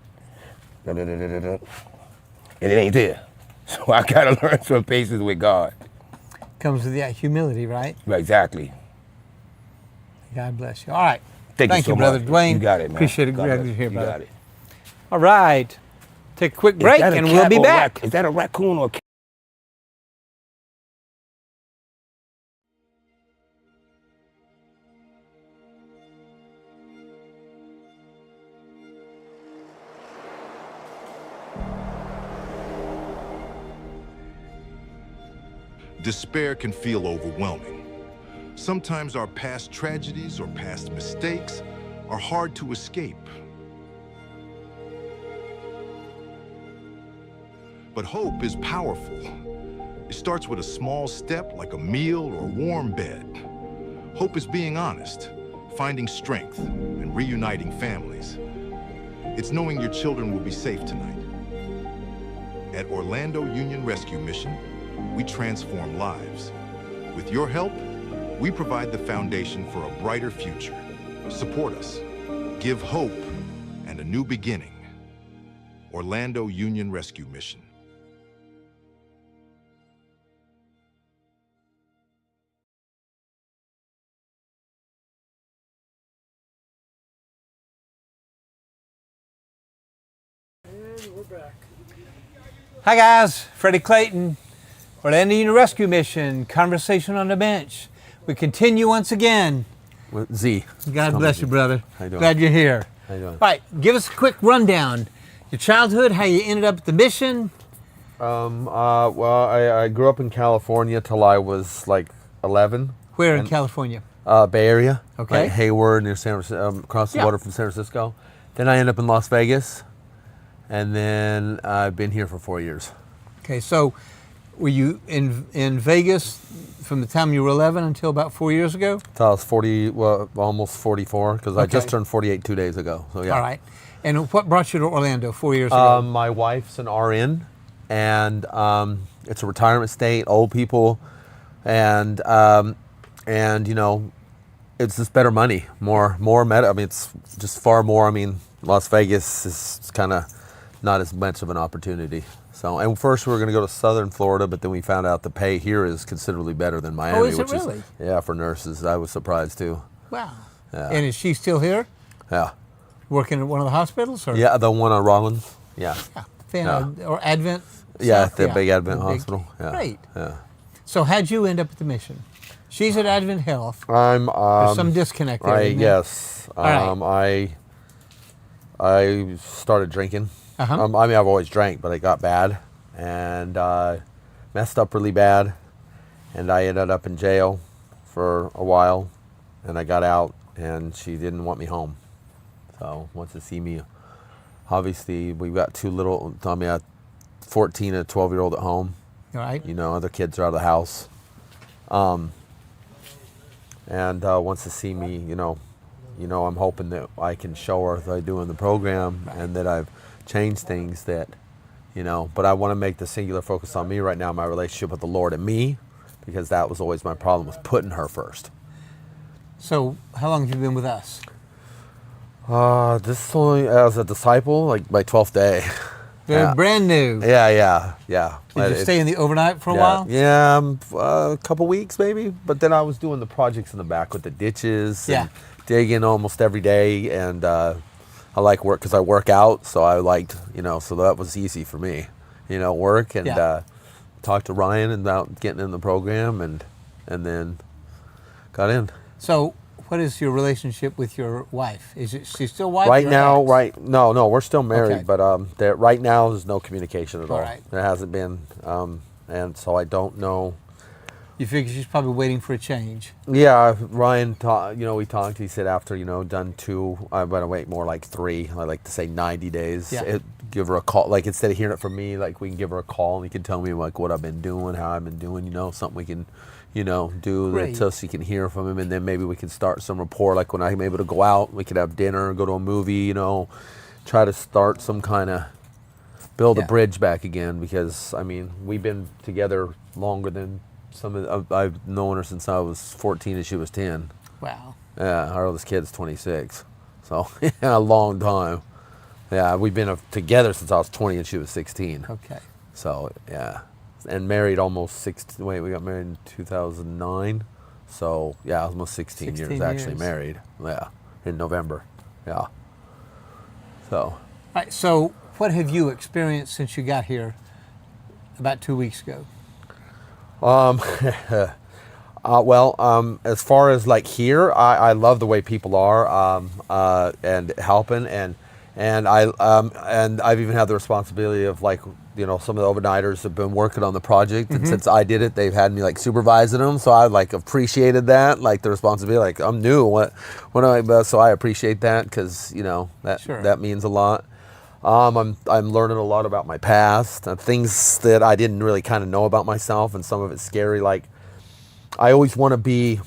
And it ain't there. So I gotta learn some patience with God. Comes with that humility, right? Right, exactly. God bless you. All right. Thank you so Brother much. Dwayne. You got it, man. Appreciate it. God Glad bless you're here, you. brother. Got it. All right. Take a quick break and we'll be back. Is that a raccoon or a cat? Despair can feel overwhelming. Sometimes our past tragedies or past mistakes are hard to escape. But hope is powerful. It starts with a small step like a meal or a warm bed. Hope is being honest, finding strength, and reuniting families. It's knowing your children will be safe tonight. At Orlando Union Rescue Mission, we transform lives. With your help, we provide the foundation for a brighter future. Support us. Give hope and a new beginning. Orlando Union Rescue Mission. And we're back. Hi guys, Freddie Clayton, Orlando Union Rescue Mission, Conversation on the Bench. We continue once again. With Z. God bless you, brother. How you doing? Glad you're here. How you doing? All right, give us a quick rundown. Your childhood, how you ended up at the mission. Well, I grew up in California till I was like 11. Where in California? Bay Area. Okay. Like Hayward, near San Francisco, across the water from San Francisco. Then I ended up in Las Vegas, and then I've been here for 4 years. Okay, so were you in Vegas from the time you were 11 until about 4 years ago? Until I was 40, well, almost 44, because I just turned 48 2 days ago. So yeah. All right. And what brought you to Orlando 4 years ago? My wife's an RN, and it's a retirement state, old people, and you know, it's just better money, more meta. I mean, it's just far more. I mean, Las Vegas is kind of not as much of an opportunity. So, and first we were going to go to Southern Florida, but then we found out the pay here is considerably better than Miami. Oh, is it really? Yeah, for nurses. I was surprised too. Wow. Yeah. And is she still here? Yeah. Working at one of the hospitals? Or? Yeah, the one on Rollins. Yeah. Or Advent? Yeah, South? the big Advent hospital. Yeah. Great. Yeah. So how'd you end up at the mission? She's at Advent Health. I'm. There's some disconnect there. Isn't there? Yes. I started drinking. I mean, I've always drank, but it got bad and messed up really bad, and I ended up in jail for a while, and I got out, and she didn't want me home. So wants to see me. Obviously, we've got two little. I mean, a 14 and a 12-year-old at home. Right. You know, other kids are out of the house. And wants to see me, you know, I'm hoping that I can show her that I do in the program and that I've changed things that, you know. But I want to make the singular focus on me right now, my relationship with the Lord and me, because that was always my problem, was putting her first. So, how long have you been with us? This is only as a disciple, like my 12th day. They're brand new. Yeah. Did you stay in the overnight for a yeah, while? Yeah, a couple weeks maybe. But then I was doing the projects in the back with the ditches and digging almost every day. And I like work because I work out. So I liked, you know, so that was easy for me, you know, work and talk to Ryan about getting in the program and then got in. So what is your relationship with your wife? Is she still wife? Right now, no, we're still married, Okay. but right now there's no communication at all. Right. There hasn't been, and so I don't know. You figure she's probably waiting for a change. Yeah, Ryan, we talked. He said after, done 2, I'm going to wait more like 3. I like to say 90 days. Yeah. Give her a call. Like instead of hearing it from me, like we can give her a call and he can tell me like what I've been doing, how I've been doing, something we can, do Great. so she can hear from him. And then maybe we can start some rapport. Like when I'm able to go out, we could have dinner, go to a movie, try to start some kind of, build a bridge back again. Because, I mean, we've been together longer than I've known her since I was 14 and she was 10. Wow. Yeah, our oldest kid's 26. So, a long time. Yeah, we've been together since I was 20 and she was 16. Okay. So, yeah. And married almost 16. Wait, we got married in 2009. So, yeah, almost 16 years actually married. Yeah, in November. Yeah. So. All right, so what have you experienced since you got here about 2 weeks ago? As far as like here, I love the way people are and helping and I've even had the responsibility of like some of the overnighters have been working on the project and since I did it, they've had me like supervising them, so I like appreciated that, like the responsibility. Like I'm new, so I appreciate that because that means a lot. I'm learning a lot about my past, things that I didn't really kind of know about myself, and some of it's scary. Like, I always want to be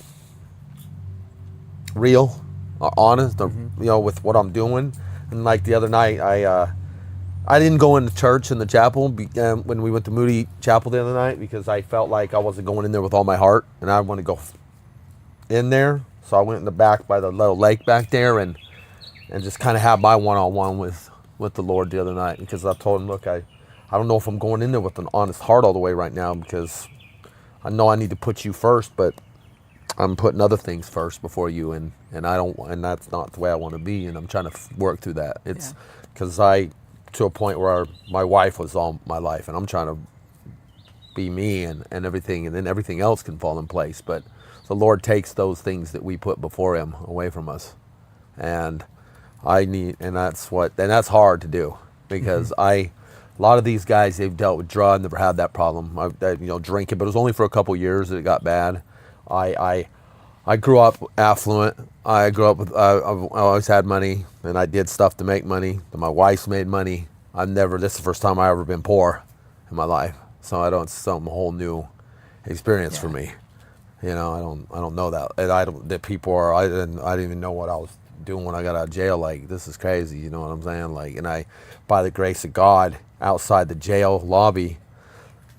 real, honest, with what I'm doing. And like the other night, I didn't go into church in the chapel when we went to Moody Chapel the other night because I felt like I wasn't going in there with all my heart, and I want to go in there. So I went in the back by the little lake back there and just kind of have my one-on-one with the Lord the other night, because I told him, look, I don't know if I'm going in there with an honest heart all the way right now, because I know I need to put you first, but I'm putting other things first before you, and that's not the way I want to be, and I'm trying to work through that. It's because to a point where my wife was all my life, and I'm trying to be me and everything, and then everything else can fall in place. But the Lord takes those things that we put before him away from us, and that's hard to do, because a lot of these guys, they've dealt with drugs, never had that problem. Drinking, but it was only for a couple years that it got bad. I grew up affluent. I grew up with, I always had money, and I did stuff to make money. My wife's made money. This is the first time I ever been poor in my life. So it's some whole new experience for me. I don't know that. And I didn't even know what I was doing when I got out of jail. Like, this is crazy, you know what I'm saying? Like, and by the grace of God, outside the jail lobby,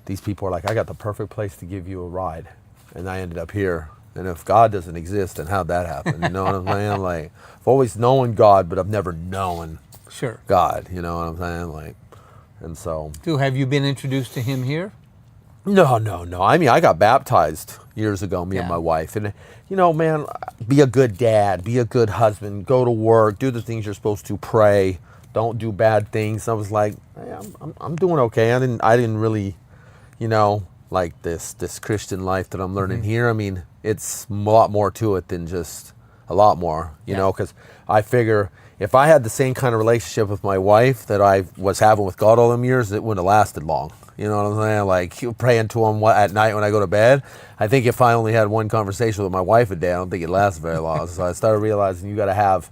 these people are like, I got the perfect place to give you a ride. And I ended up here. And if God doesn't exist, then how'd that happen? You know what I'm saying? Like, I've always known God, but I've never known God. You know what I'm saying? Like, and so. So have you been introduced to him here? No. I mean, I got baptized years ago, me and my wife. And, man, be a good dad, be a good husband, go to work, do the things you're supposed to, pray, don't do bad things. I was like, hey, I'm doing okay. I didn't really, like this Christian life that I'm learning here. I mean, it's a lot more to it than just a lot more, because I figure if I had the same kind of relationship with my wife that I was having with God all them years, it wouldn't have lasted long. You know what I'm saying? Like, praying to him at night when I go to bed. I think if I only had one conversation with my wife a day, I don't think it lasts very long. So I started realizing you got to have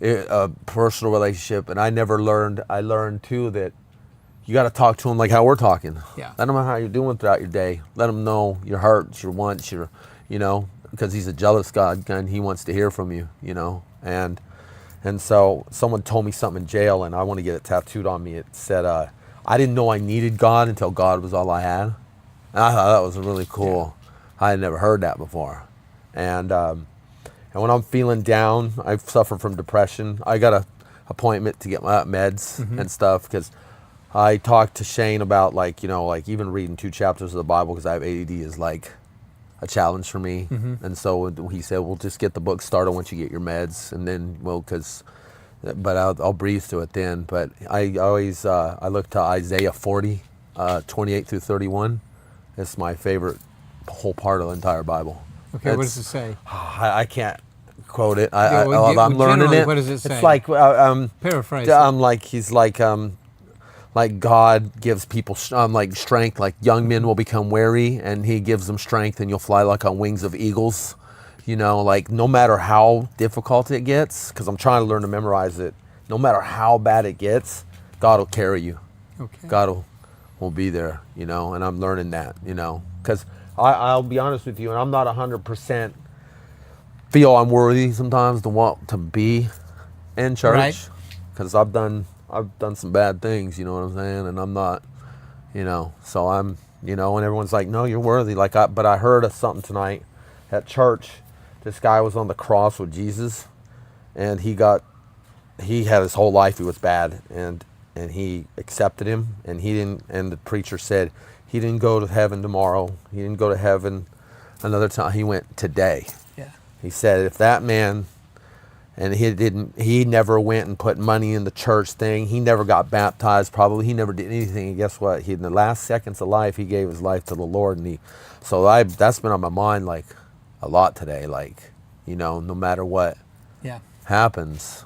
a personal relationship. And I learned too that you got to talk to him like how we're talking. Yeah. Let him know how you're doing throughout your day. Let him know your hurts, your wants, because he's a jealous God and he wants to hear from you, And so someone told me something in jail, and I want to get it tattooed on me. It said, I didn't know I needed God until God was all I had. And I thought that was really cool. I had never heard that before. And when I'm feeling down, I suffer from depression. I got a appointment to get my meds and stuff, because I talked to Shane about, like, you know, like even reading 2 chapters of the Bible, because I have ADD, is like a challenge for me. And so he said, well, just get the book started once you get your meds, and then, well, but I'll breathe through it then. But I always, I look to Isaiah 40, 28 through 31. It's my favorite whole part of the entire Bible. Okay, what does it say? I can't quote it. Well, I'm learning it. What does it say? It's like, paraphrase. He's like God gives people like strength, like young men will become weary, and he gives them strength, and you'll fly like on wings of eagles. You know, like no matter how difficult it gets, because I'm trying to learn to memorize it, no matter how bad it gets, God will carry you. Okay. God will be there, you know, and I'm learning that, you know, because I'll be honest with you, and I'm not 100% feel I'm worthy sometimes to want to be in church, because I've done some bad things, you know what I'm saying, and I'm not, you know, so I'm, you know, and everyone's like, no, you're worthy, like but I heard of something tonight at church. This guy was on the cross with Jesus, and he had his whole life, he was bad, and he accepted him, and and the preacher said he didn't go to heaven tomorrow, he didn't go to heaven another time, he went today. Yeah. He said if that man, and he never went and put money in the church thing, he never got baptized, probably, he never did anything, and guess what, in the last seconds of life, he gave his life to the Lord, and that's been on my mind, like, a lot today, like, you know, no matter what happens,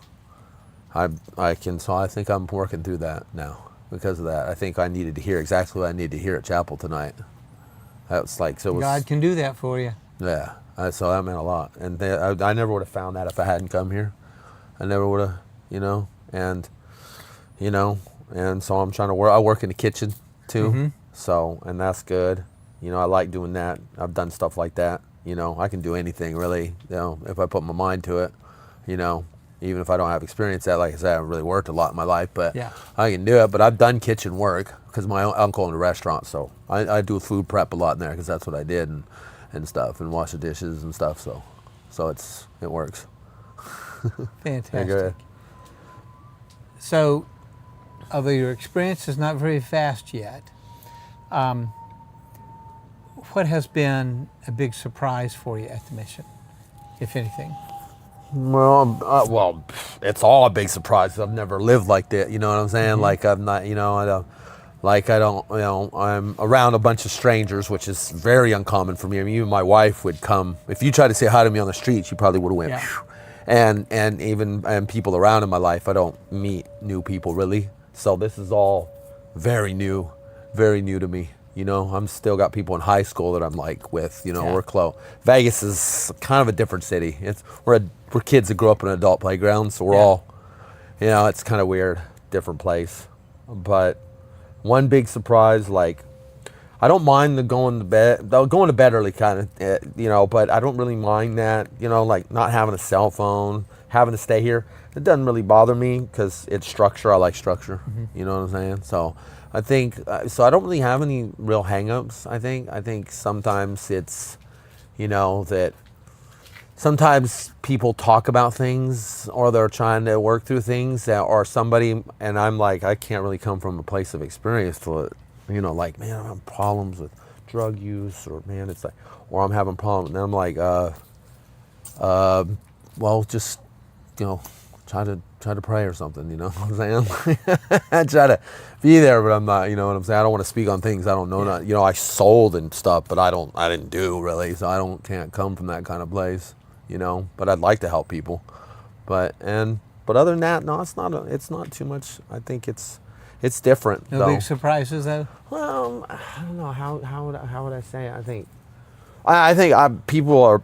I think I'm working through that now because of that. I think I needed to hear exactly what I needed to hear at chapel tonight. That's like, so God can do that for you. Yeah, so that meant a lot, and I never would have found that if I hadn't come here. I never would have, you know, and so I'm trying to work. I work in the kitchen too, so, and that's good. You know, I like doing that. I've done stuff like that. You know, I can do anything really, you know, if I put my mind to it, you know, even if I don't have experience at, like I said, I haven't really worked a lot in my life, but I can do it. But I've done kitchen work because my uncle owned a restaurant, so I do food prep a lot in there because that's what I did and stuff, and wash the dishes and stuff, so it works. Fantastic. So, although your experience is not very fast yet, what has been a big surprise for you at the mission, if anything? Well, it's all a big surprise. I've never lived like that. You know what I'm saying? Like I'm not, you know, I'm around a bunch of strangers, which is very uncommon for me. I mean, even my wife would come. If you tried to say hi to me on the street, she probably would have went. Phew. And even people around in my life, I don't meet new people really. So this is all very new to me. You know, I'm still got people in high school that I'm like with, you know, we're close. Vegas is kind of a different city. We're kids that grew up in an adult playground, so we're all, you know, it's kind of weird, different place. But one big surprise, like, I don't mind going to bed early kind of, you know, but I don't really mind that, you know, like not having a cell phone, having to stay here. It doesn't really bother me because it's structure. I like structure, you know what I'm saying? So I think, so I don't really have any real hang-ups, I think sometimes it's, you know, that sometimes people talk about things or they're trying to work through things or somebody, and I'm like, I can't really come from a place of experience to, you know, like, man, I'm having problems with drug use, or man, it's like, or I'm having problems, and I'm like, well, just, you know, try to pray or something, you know what I'm saying? I try to be there, but I'm not, you know what I'm saying? I don't want to speak on things I don't know. Not, you know, I sold and stuff, but I didn't do really, so can't come from that kind of place, you know. But I'd like to help people, but other than that, no, it's not too much. I think it's different. No big surprises though. Well, I don't know how would I say it? I think people are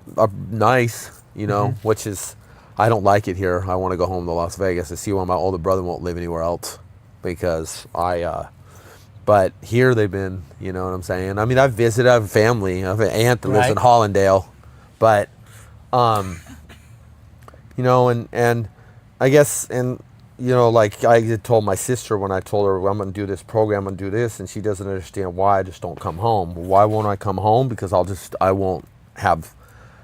nice, you know, which is. I don't like it here. I want to go home to Las Vegas to see why my older brother won't live anywhere else because but here they've been, you know what I'm saying? I mean, I've visited, I have family. I have an aunt that lives in Hollandale, but, you know, and I guess, and you know, like I had told my sister when I told her, well, I'm going to do this program, I'm going to do this, and she doesn't understand why I just don't come home. Why won't I come home? Because I won't have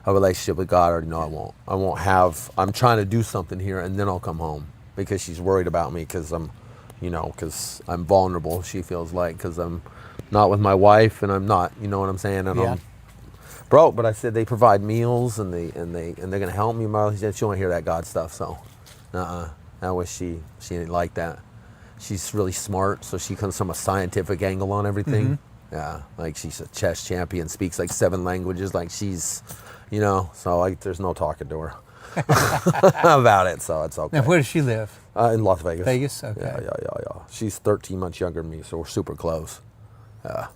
a relationship with God. I already know I won't have, I'm trying to do something here and then I'll come home, because she's worried about me because because I'm vulnerable, she feels like, because I'm not with my wife and I'm not, you know what I'm saying? And I'm broke, but I said they provide meals and they're going to help me. She said she don't hear that God stuff, so I wish she didn't like that. She's really smart, so she comes from a scientific angle on everything. Yeah, like she's a chess champion, speaks like 7 languages, like she's, so there's no talking to her about it, so it's okay. Now, where does she live? In Las Vegas. Vegas? Okay. Yeah. She's 13 months younger than me, so we're super close. Yeah,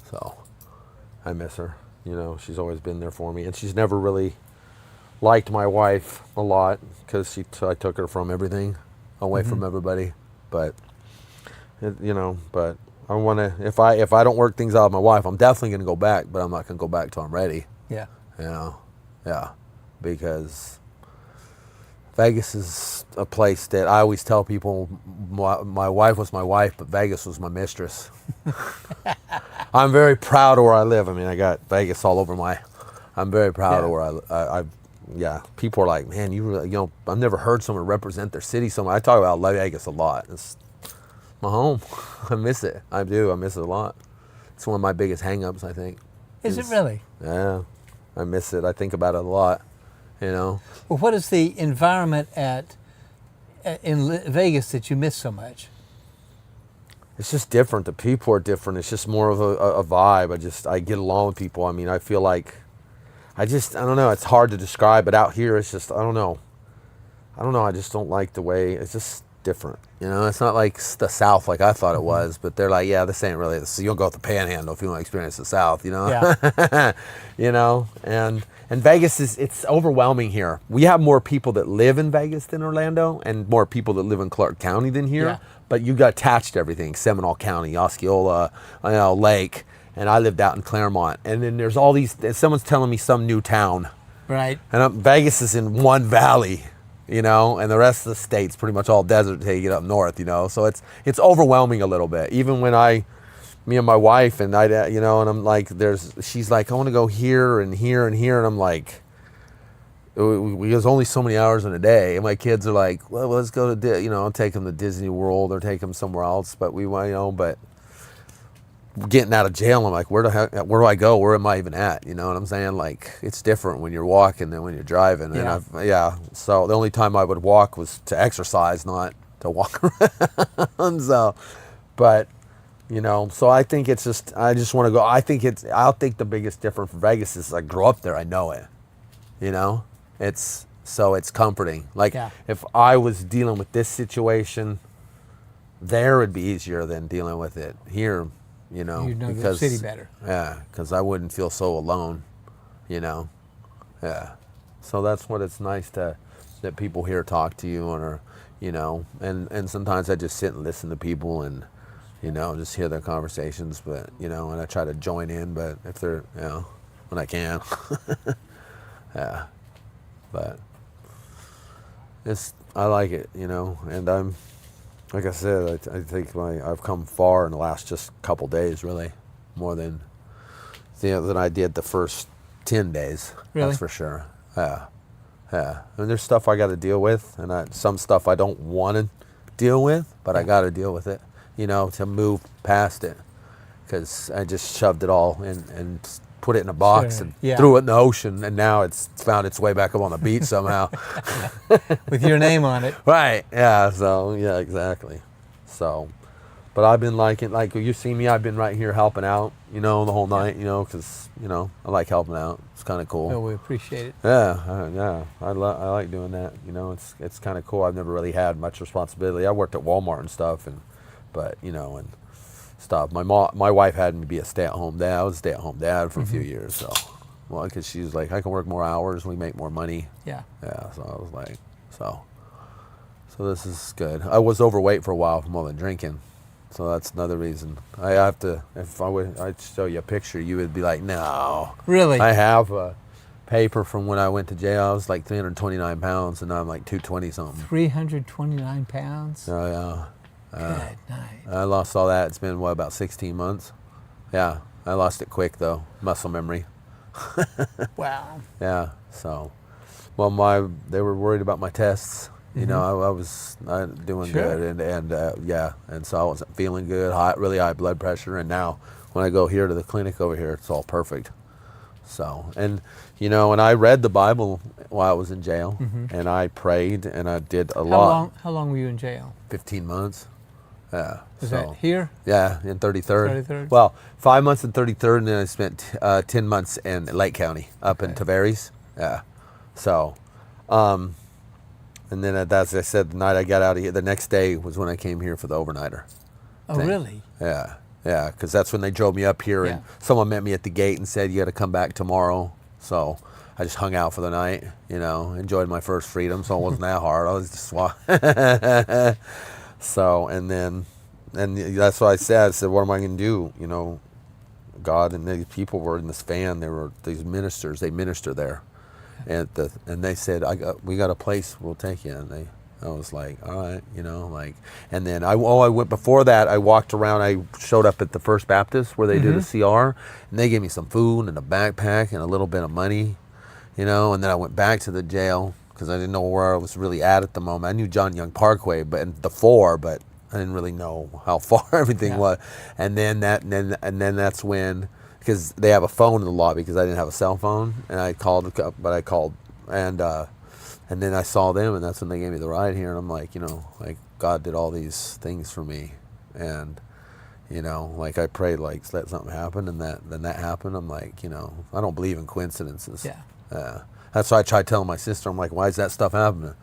so I miss her. She's always been there for me, and she's never really liked my wife a lot because I took her from everything, away from everybody. But but I want to. If I don't work things out with my wife, I'm definitely going to go back. But I'm not going to go back till I'm ready. Yeah. Yeah, because Vegas is a place that I always tell people. My wife was my wife, but Vegas was my mistress. I'm very proud of where I live. I mean, I got Vegas all over I'm very proud of where I people are like, man, you really, I've never heard someone represent their city so much. I talk about Vegas a lot. It's my home. I miss it. I do. I miss it a lot. It's one of my biggest hang-ups, I think. Is it really? Yeah. I miss it. I think about it a lot, Well, what is the environment in Vegas that you miss so much? It's just different. The people are different. It's just more of a vibe. I get along with people. I mean, I feel like, I don't know. It's hard to describe, but out here, it's just, I don't know. I just don't like the way, it's just different. It's not like the South like I thought it was, but they're like, yeah, this ain't really, so you'll go with the Panhandle if you want to experience the South, Yeah. And Vegas it's overwhelming here. We have more people that live in Vegas than Orlando, and more people that live in Clark County than here. Yeah. But you got attached to everything, Seminole County, Osceola, Lake, and I lived out in Claremont. And then there's all these, someone's telling me some new town. Right. And Vegas is in one valley, and the rest of the state's pretty much all desert until you get up north, So it's overwhelming a little bit. Even when me and my wife and and I'm like, she's like, I want to go here and here and here, and I'm like, there's only so many hours in a day, and my kids are like, well, let's go to I'll take them to Disney World or take them somewhere else, but but getting out of jail, I'm like, where do I go? Where am I even at? You know what I'm saying? Like, it's different when you're walking than when you're driving. Yeah. And so the only time I would walk was to exercise, not to walk around. So, but so I think it's just, I just want to go. I think the biggest difference for Vegas is I grew up there. I know it, it's comforting. Like, if I was dealing with this situation, there would be easier than dealing with it here, You know because the city better. Yeah, because I wouldn't feel so alone, Yeah. So that's what it's nice that people here talk to you, or, and sometimes I just sit and listen to people and, just hear their conversations, but, and I try to join in, but if they're, when I can. Yeah. But I like it, and I'm, like I said, I think I've come far in the last just couple days, really, more than I did the first 10 days. Really? That's for sure. Yeah. And there's stuff I got to deal with, and some stuff I don't want to deal with, but I got to deal with it, to move past it, because I just shoved it all and put it in a box and threw it in the ocean, and now it's found its way back up on the beach somehow. With your name on it. Right, yeah, so, yeah, exactly. So, but I've been like you see me, I've been right here helping out, the whole night, because, I like helping out. It's kind of cool. Oh, we appreciate it. Yeah, I like doing that, it's kind of cool. I've never really had much responsibility. I worked at Walmart and stuff, and stuff. My wife had me be a stay-at-home dad. I was a stay-at-home dad for a few years, so, because she's like, I can work more hours, we make more money. Yeah. Yeah, so I was like, so this is good. I was overweight for a while from all the drinking, so that's another reason. I have to, if I'd show you a picture, you would be like, no. Really? I have a paper from when I went to jail. I was like 329 pounds, and now I'm like 220 something. 329 pounds? Oh, yeah. Good night. I lost all that. It's been, what, about 16 months? Yeah, I lost it quick, though. Muscle memory. Wow. Yeah, so, well, they were worried about my tests. You know, I was doing good, and yeah, and so I wasn't feeling good, really high blood pressure, and now when I go here to the clinic over here, it's all perfect. So, and you know, and I read the Bible while I was in jail, and I prayed, and I did a lot. How long were you in jail? 15 months. Yeah. Is that here? Yeah, in 33rd. 33rd? Well, 5 months in 33rd, and then I spent 10 months in Lake County, up in Tavares. Yeah. So, and then, as I said, the night I got out of here, the next day was when I came here for the overnighter. Oh, really? Yeah, yeah, because that's when they drove me up here, and someone met me at the gate and said, you got to come back tomorrow. So I just hung out for the night, you know, enjoyed my first freedom, so it wasn't that hard. I was just so, and that's what I said, what am I going to do? You know, God and these people were in this van, they were these ministers, they minister there. And they said, we got a place, we'll take you. And I was like, all right, you know, like, and then I went before that. I walked around. I showed up at the First Baptist where they do the CR, and they gave me some food and a backpack and a little bit of money, you know. And then I went back to the jail because I didn't know where I was really at the moment. I knew John Young Parkway, but I didn't really know how far everything was. And then that's when. Because they have a phone in the lobby because I didn't have a cell phone, and I called, and then I saw them, and that's when they gave me the ride here, and I'm like, you know, like God did all these things for me, and you know, like I prayed, like let something happen, and then that happened. I'm like, you know, I don't believe in coincidences. Yeah. That's why I tried telling my sister. I'm like, why is that stuff happening?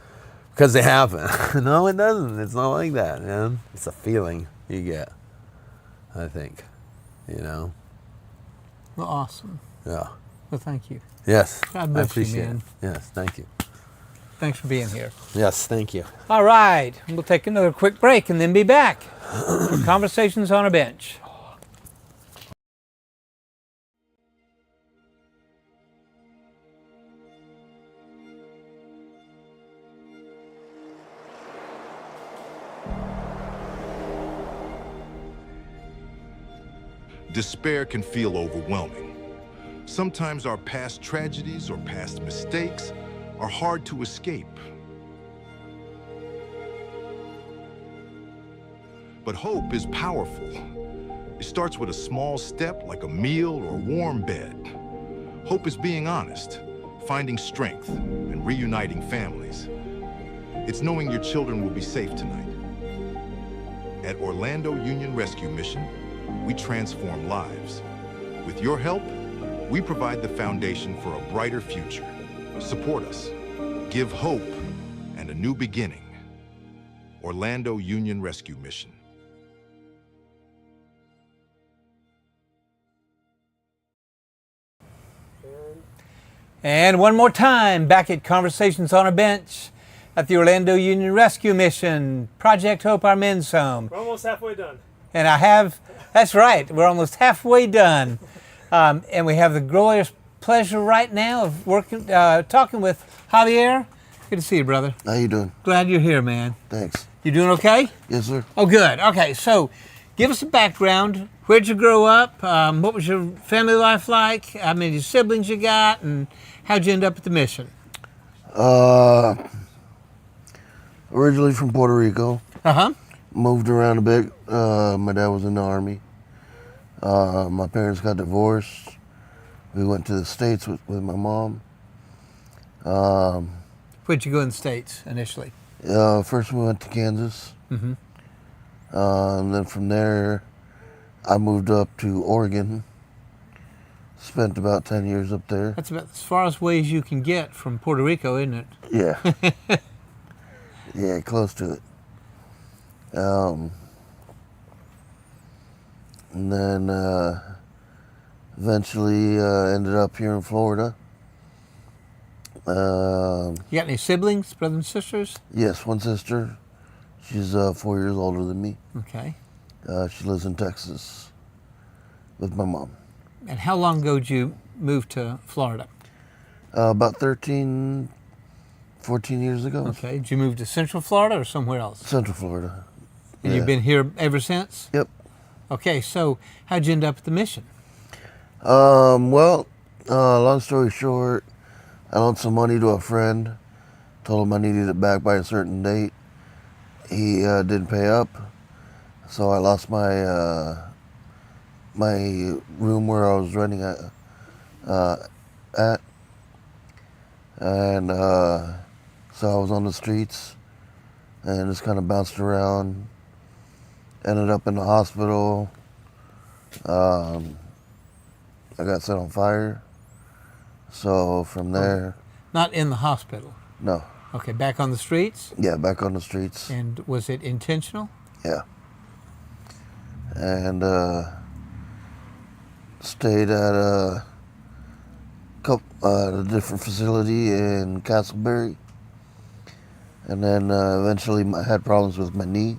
Because they happen. No, it doesn't. It's not like that, man. It's a feeling you get. I think, you know. Well, awesome. Yeah. Well, thank you. Yes. God bless I appreciate you, man. it. Yes, thank you. Thanks for being here. Yes, thank you. All right. We'll take another quick break and then be back for Conversations on a Bench. Despair can feel overwhelming. Sometimes our past tragedies or past mistakes are hard to escape. But hope is powerful. It starts with a small step like a meal or a warm bed. Hope is being honest, finding strength, and reuniting families. It's knowing your children will be safe tonight. At Orlando Union Rescue Mission, we transform lives. With your help, we provide the foundation for a brighter future. Support us. Give hope and a new beginning. Orlando Union Rescue Mission. And one more time, back at Conversations on a Bench at the Orlando Union Rescue Mission, Project Hope, our men's home. We're almost halfway done. And that's right, we're almost halfway done. And we have the glorious pleasure right now of talking with Javier. Good to see you, brother. How you doing? Glad you're here, man. Thanks. You doing okay? Yes, sir. Oh, good. Okay, so give us a background. Where'd you grow up? What was your family life like? How many siblings you got? And how'd you end up at the mission? Originally from Puerto Rico. Uh-huh. Moved around a bit. My dad was in the Army. My parents got divorced. We went to the States with my mom. Where'd you go in the States initially? First we went to Kansas. Mm-hmm. And then from there, I moved up to Oregon. Spent about 10 years up there. That's about as far as ways you can get from Puerto Rico, isn't it? Yeah. Yeah, close to it. And then eventually ended up here in Florida. You got any siblings, brothers and sisters? Yes, one sister. She's 4 years older than me. Okay. She lives in Texas with my mom. And how long ago did you move to Florida? About 13, 14 years ago. Okay. Did you move to Central Florida or somewhere else? Central Florida. And you've been here ever since? Yep. Okay, so how'd you end up at the mission? Well, long story short, I loaned some money to a friend, told him I needed it back by a certain date. He didn't pay up, so I lost my my room where I was renting at, and so I was on the streets and just kind of bounced around. Ended up in the hospital. I got set on fire. So from there. Not in the hospital? No. Okay, back on the streets? Yeah, back on the streets. And was it intentional? Yeah. And stayed at a different facility in Castleberry. And then eventually I had problems with my knee.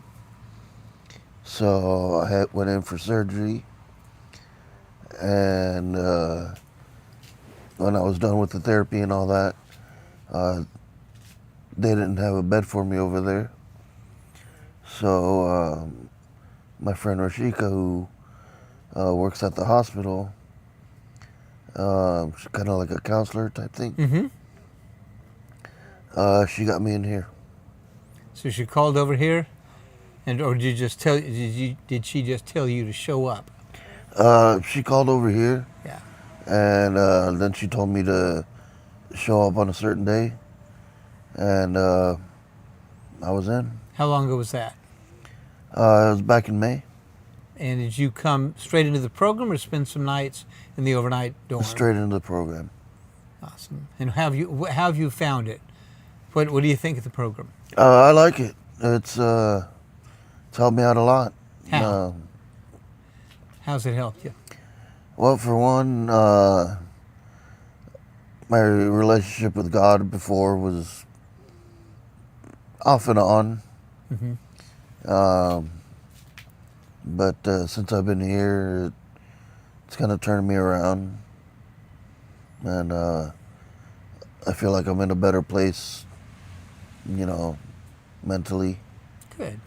So I went in for surgery. And when I was done with the therapy and all that, they didn't have a bed for me over there. So my friend Rashika, who works at the hospital, she's kind of like a counselor type thing. Mm-hmm. She got me in here. So she called over here, or did you just tell? Did she just tell you to show up? She called over here. Yeah. And then she told me to show up on a certain day, and I was in. How long ago was that? It was back in May. And did you come straight into the program or spend some nights in the overnight dorm? Straight into the program. Awesome. And how have you found it? What do you think of the program? I like it. It's helped me out a lot. How? How's it helped you? Well, for one, my relationship with God before was off and on. Mm-hmm. But since I've been here, it's kind of turned me around. And I feel like I'm in a better place, mentally. Good.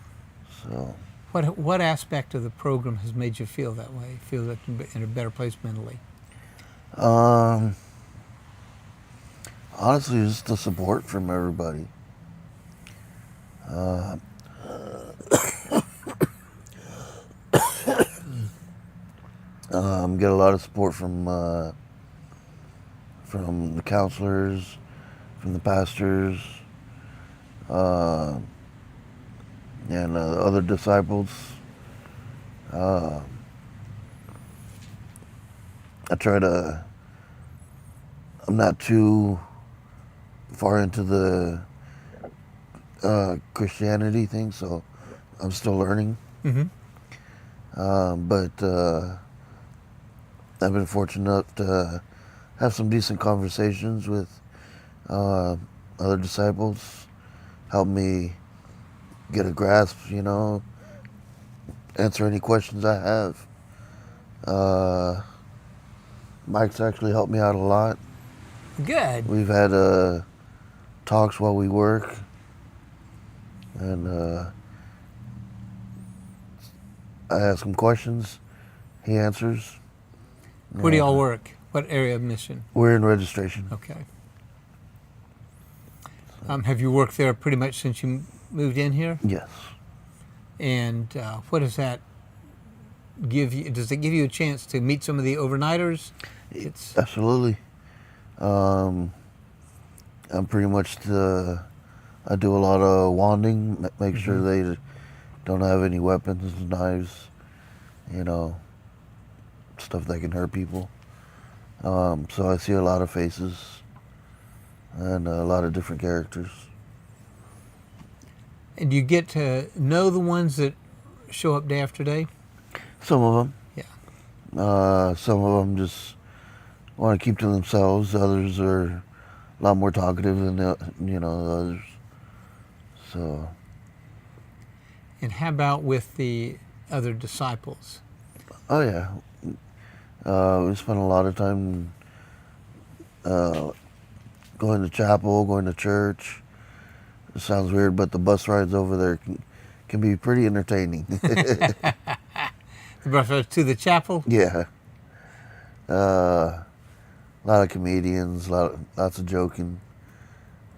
So. What aspect of the program has made you feel that way? Feel that you're in a better place mentally? Honestly, just the support from everybody. Get a lot of support from the counselors, from the pastors, and the other disciples. I try to, I'm not too far into the Christianity thing, so I'm still learning. Mm-hmm. But I've been fortunate enough to have some decent conversations with other disciples, help me get a grasp, answer any questions I have. Mike's actually helped me out a lot. Good. We've had talks while we work, and I ask him questions, he answers. Where do y'all work? What area of mission? We're in registration. Okay. Have you worked there pretty much since you moved in here? Yes. And what does that give you? Does it give you a chance to meet some of the overnighters? Absolutely. I'm pretty much I do a lot of wanding, make sure they don't have any weapons, knives, stuff that can hurt people. So I see a lot of faces and a lot of different characters. And you get to know the ones that show up day after day? Some of them. Yeah. Some of them just want to keep to themselves. Others are a lot more talkative than the others. So. And how about with the other disciples? Oh yeah. We spent a lot of time going to chapel, going to church. It sounds weird, but the bus rides over there can be pretty entertaining. The bus rides to the chapel? Yeah. A lot of comedians, lots of joking,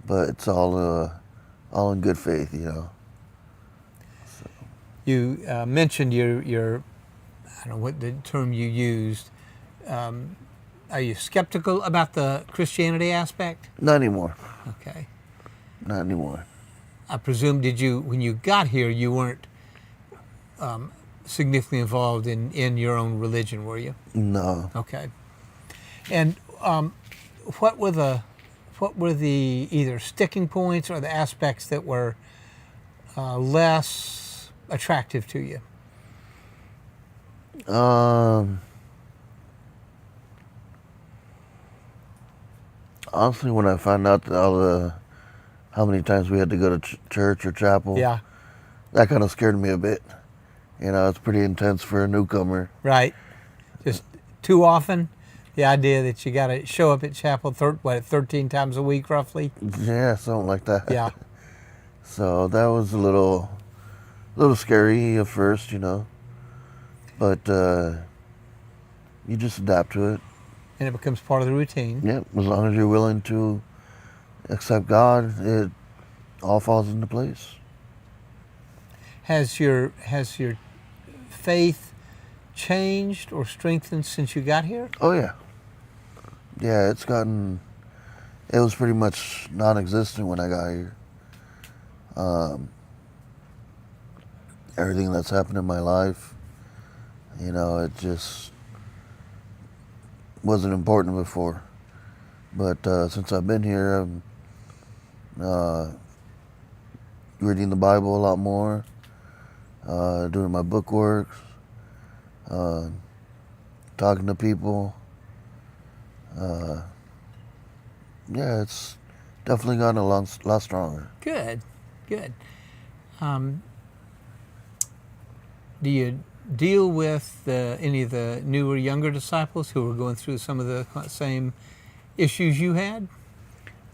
but it's all in good faith, you know. So. You mentioned your, I don't know what the term you used. Are you skeptical about the Christianity aspect? Not anymore. Okay. Not anymore. I presume, when you got here, you weren't significantly involved in your own religion, were you? No. Okay. And what were the either sticking points or the aspects that were less attractive to you? Honestly, when I found out how many times we had to go to church or chapel, yeah, that kind of scared me a bit. You know, it's pretty intense for a newcomer. Right. Just too often, the idea that you got to show up at chapel 13 times a week, roughly. Yeah, something like that. Yeah. So that was a little scary at first, you know, but you just adapt to it. And it becomes part of the routine. Yeah, as long as you're willing to accept God, it all falls into place. Has your faith changed or strengthened since you got here? Oh yeah. Yeah, it was pretty much non-existent when I got here. Everything that's happened in my life, you know, it just wasn't important before. But since I've been here, I'm reading the Bible a lot more, doing my book works, talking to people. Yeah, it's definitely gotten a lot stronger. Good, good. Do you deal with any of the newer, younger disciples who are going through some of the same issues you had?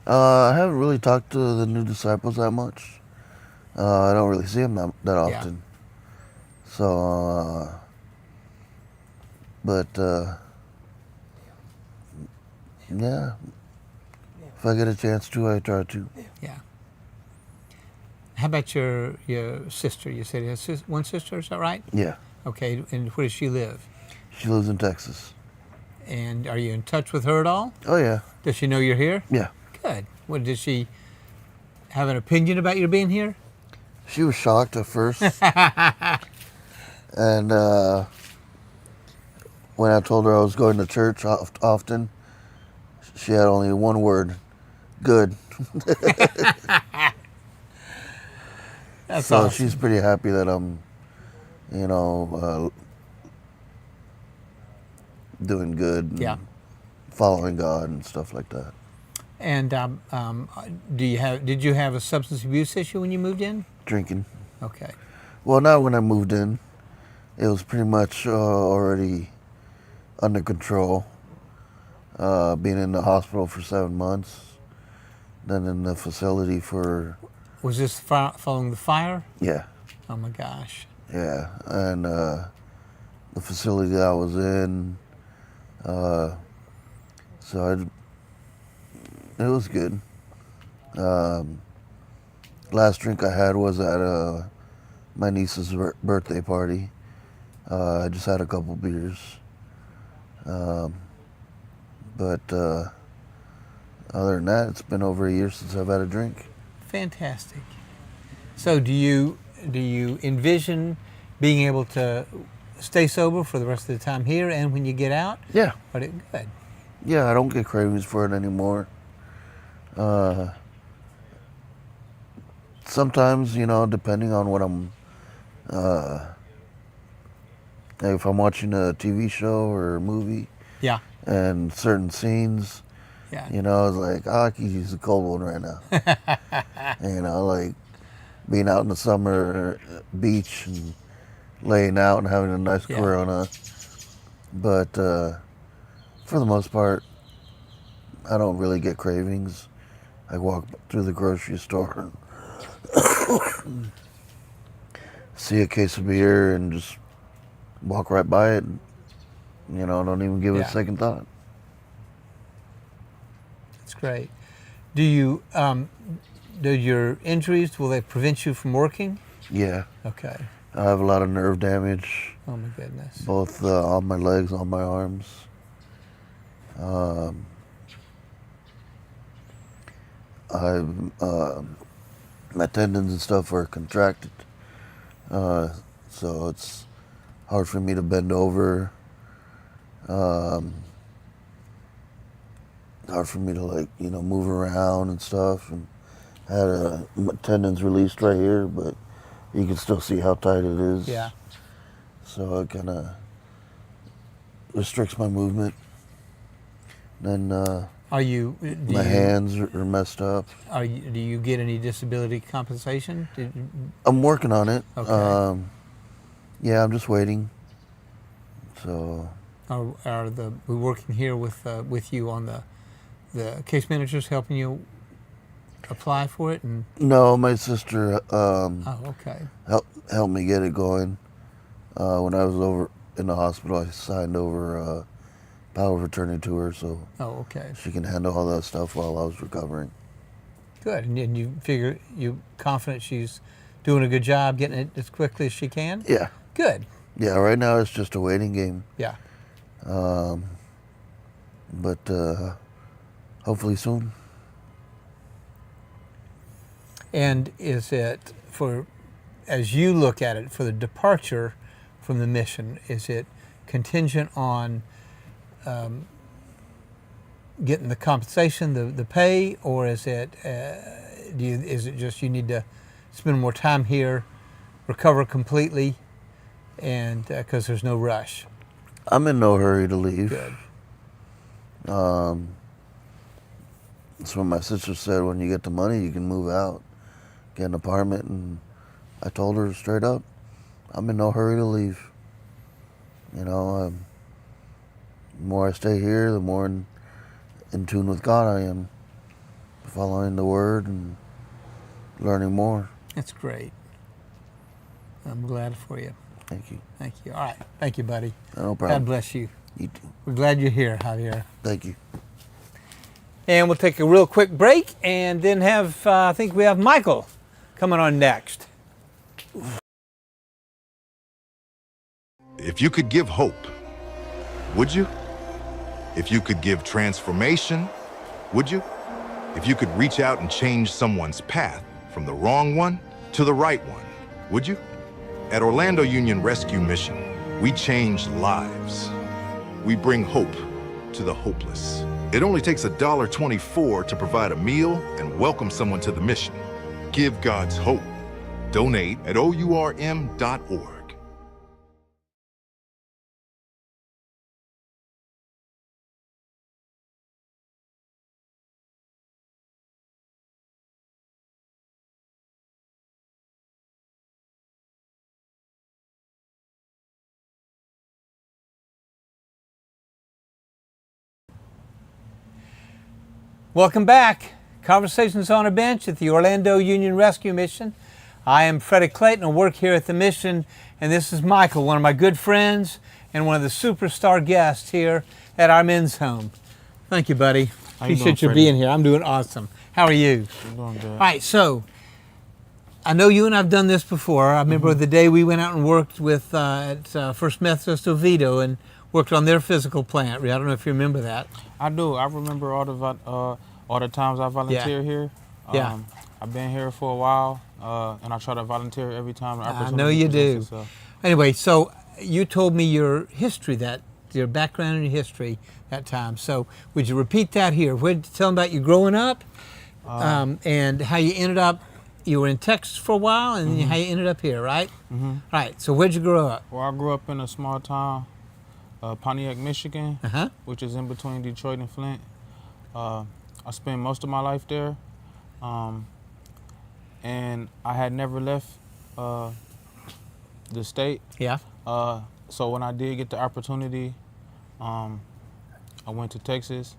I haven't really talked to the new disciples that much. I don't really see them that often. Yeah. So, but yeah, if I get a chance to, I try to. Yeah. How about your sister? You said you have one sister, is that right? Yeah. Okay, and where does she live? She lives in Texas. And are you in touch with her at all? Oh, yeah. Does she know you're here? Yeah. Good. What, did she have an opinion about your being here? She was shocked at first. And when I told her I was going to church often, she had only one word: good. That's so awesome. She's pretty happy that I'm, you know, doing good. And yeah. Following God and stuff like that. And did you have a substance abuse issue when you moved in? Drinking. Okay. Well, not when I moved in. It was pretty much already under control. Being in the hospital for 7 months, then in the facility for... Was this following the fire? Yeah. Oh my gosh. Yeah, and the facility that I was in, so it was good. Last drink I had was at my niece's birthday party. I just had a couple beers. But other than that, it's been over a year since I've had a drink. Fantastic. So do you envision being able to stay sober for the rest of the time here and when you get out? Yeah. Good. Yeah, I don't get cravings for it anymore. Sometimes, you know, depending on what I'm, if I'm watching a TV show or a movie, yeah, and certain scenes, yeah, you know, it's like, oh, I could use a cold one right now. You know, like being out in the summer beach and laying out and having a nice Corona. But for the most part, I don't really get cravings. I walk through the grocery store and see a case of beer and just walk right by it. And, don't even give it a second thought. That's great. Do you, do your injuries, will they prevent you from working? Yeah. Okay. I have a lot of nerve damage. Oh my goodness. Both on my legs, on my arms. My tendons and stuff are contracted. So it's hard for me to bend over. Hard for me to move around and stuff. And I had my tendons released right here, but you can still see how tight it is. Yeah. So it kind of restricts my movement. Then my hands are messed up. Do you get any disability compensation? I'm working on it. Okay. Yeah, I'm just waiting. So. Are we working here with you on the case managers helping you apply for it? And no, my sister okay. helped me get it going. When I was over in the hospital, I signed over power of attorney to her, so okay. she can handle all that stuff while I was recovering. Good, and you confident she's doing a good job getting it as quickly as she can? Yeah. Good. Yeah, right now it's just a waiting game. Yeah. But hopefully soon. And is it, as you look at it, for the departure from the mission, is it contingent on getting the compensation, the pay, or is it is it just you need to spend more time here, recover completely, and because there's no rush? I'm in no hurry to leave. Good. That's what my sister said. When you get the money, you can move out, get an apartment, and I told her straight up, I'm in no hurry to leave. The more I stay here, the more in tune with God I am, following the Word and learning more. That's great. I'm glad for you. Thank you. Thank you. All right. Thank you, buddy. No problem. God bless you. You too. We're glad you're here, Javier. Thank you. And we'll take a real quick break and then have, I think we have Michael coming on next. If you could give hope, would you? If you could give transformation, would you? If you could reach out and change someone's path from the wrong one to the right one, would you? At Orlando Union Rescue Mission, we change lives. We bring hope to the hopeless. It only takes $1.24 to provide a meal and welcome someone to the mission. Give God's hope. Donate at OURM.org. Welcome back. Conversations on a Bench at the Orlando Union Rescue Mission. I am Freddie Clayton. I work here at the mission, and this is Michael, one of my good friends and one of the superstar guests here at our men's home. Thank you, buddy. Appreciate you being here. I'm doing awesome. How are you? I'm doing good. All right, so I know you and I've done this before. I remember the day we went out and worked with at First Methodist Oviedo and worked on their physical plant. I don't know if you remember that. I do. I remember all the times I volunteer here. Yeah. I've been here for a while, and I try to volunteer every time the opportunity I know you do. presents itself. Anyway, so you told me your history, your background and your history that time. So would you repeat that here? Tell them about you growing up and how you ended up. You were in Texas for a while, and how you ended up here, right? Mm-hmm. All right. So where'd you grow up? Well, I grew up in a small town, Pontiac, Michigan, which is in between Detroit and Flint. I spent most of my life there, and I had never left the state. Yeah. So when I did get the opportunity, I went to Texas.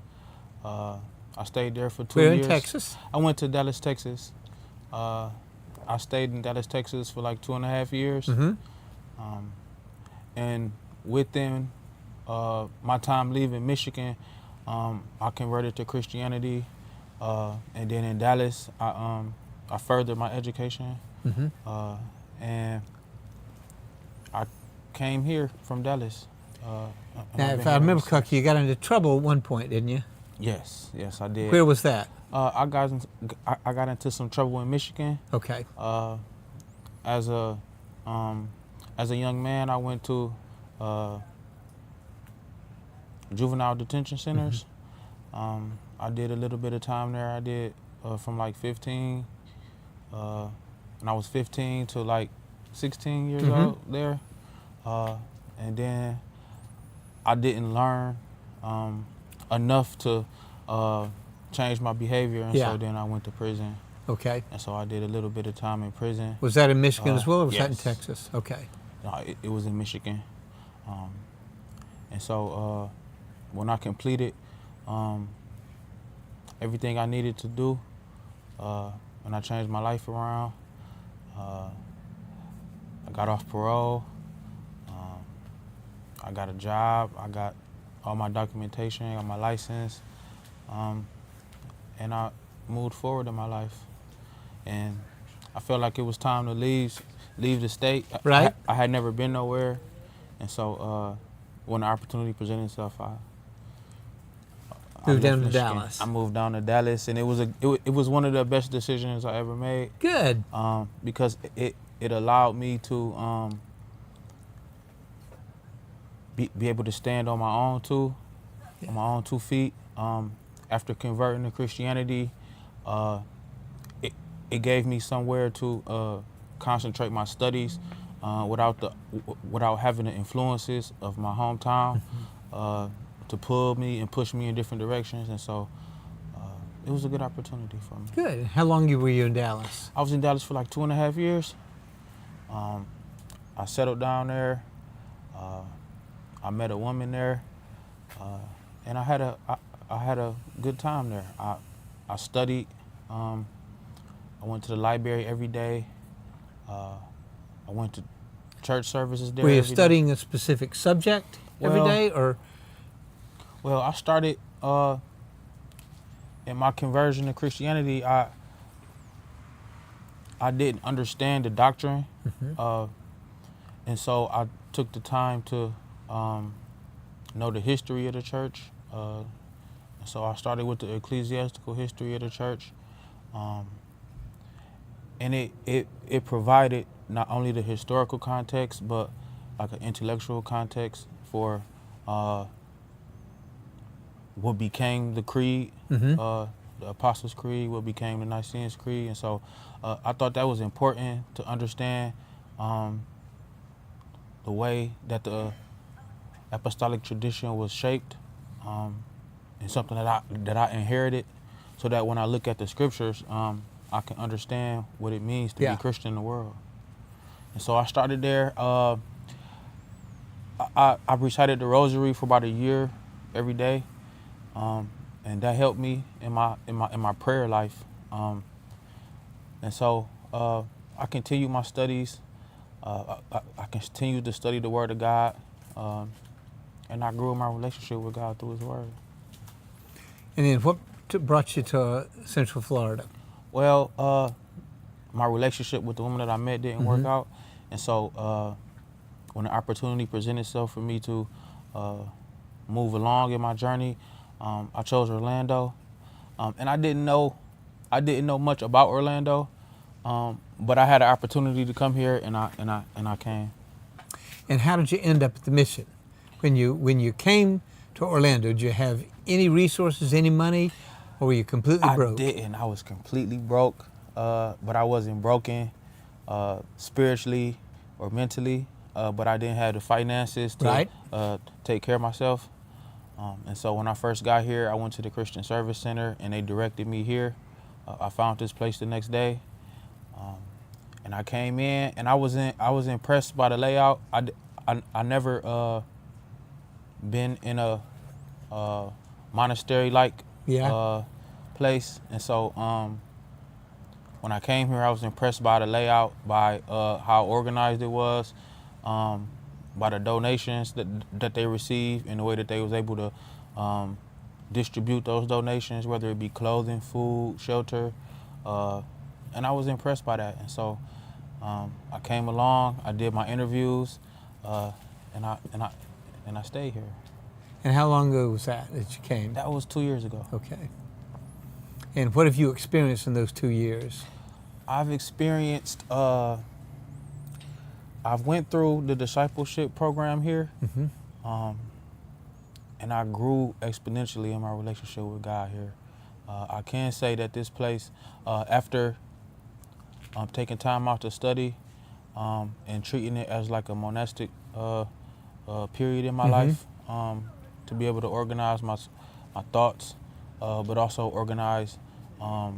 I I stayed there for 2 Where years. in Texas? I went to Dallas, Texas. I stayed in Dallas, Texas for like 2.5 years. Mm-hmm. And within my time leaving Michigan, I converted to Christianity. And then in Dallas, I furthered my education. Mm-hmm. And I came here from Dallas. Now, if I remember correctly, you got into trouble at one point, didn't you? Yes, I did. Where was that? I got into some trouble in Michigan. Okay. As a young man, I went to juvenile detention centers. Mm-hmm. I did a little bit of time there. I did from like 15, when I was 15 to like 16 years Mm-hmm. old there. And then I didn't learn enough to change my behavior, and Yeah. so then I went to prison. Okay. And so I did a little bit of time in prison. Was that in Michigan as well, or was that in yes. Texas? Okay. No, it was in Michigan. And so when I completed everything I needed to do, and I changed my life around, I got off parole. I got a job. I got all my documentation. I got my license. And I moved forward in my life. And I felt like it was time to leave the state. Right. I had never been nowhere. And so when the opportunity presented itself, I Moved down left to Michigan. Dallas. I moved down to Dallas, and it was one of the best decisions I ever made. Good. Because it allowed me to be able to stand on my own on my own 2 feet. After converting to Christianity, it gave me somewhere to concentrate my studies without having the influences of my hometown to pull me and push me in different directions. And so it was a good opportunity for me. Good. How long were you in Dallas? I was in Dallas for like 2.5 years. I settled down there. I met a woman there, and I had a good time there. I studied. I went to the library every day. I went to church services there. Were you every day. studying a specific subject every day, or? Well, I started in my conversion to Christianity. I didn't understand the doctrine, Mm-hmm. and so I took the time to know the history of the church. So I started with the ecclesiastical history of the church, and it provided not only the historical context, but like an intellectual context for what became the creed, Mm-hmm. the Apostles' Creed, what became the Nicene Creed. And so I thought that was important to understand the way that the apostolic tradition was shaped, and something that I inherited, so that when I look at the scriptures, I can understand what it means to be Christian in the world. And so I started there. I recited the rosary for about a year every day, and that helped me in my prayer life. And so I continued my studies. I continued to study the Word of God, and I grew in my relationship with God through His Word. And then what brought you to Central Florida? Well, my relationship with the woman that I met didn't work out, and so when the opportunity presented itself for me to move along in my journey, I chose Orlando, and I didn't know much about Orlando, but I had an opportunity to come here, and I came. And how did you end up at the mission? When you came to Orlando, did you have any resources, any money, or were you completely broke? I didn't. I was completely broke, but I wasn't broken spiritually or mentally, but I didn't have the finances to take care of myself. And so when I first got here, I went to the Christian Service Center, and they directed me here. I found this place the next day, and I came in, and I was impressed by the layout. I never been in a monastery like place. And so when I came here, I was impressed by the layout, by how organized it was, by the donations that they received, and the way that they was able to distribute those donations, whether it be clothing, food, shelter, and I was impressed by that. And so I came along, I did my interviews, and I stayed here. And how long ago was that you came? That was 2 years ago. Okay. And what have you experienced in those 2 years? I've experienced, I've went through the discipleship program here, and I grew exponentially in my relationship with God here. I can say that this place, after taking time out to study and treating it as like a monastic period in my life, to be able to organize my thoughts, but also organize my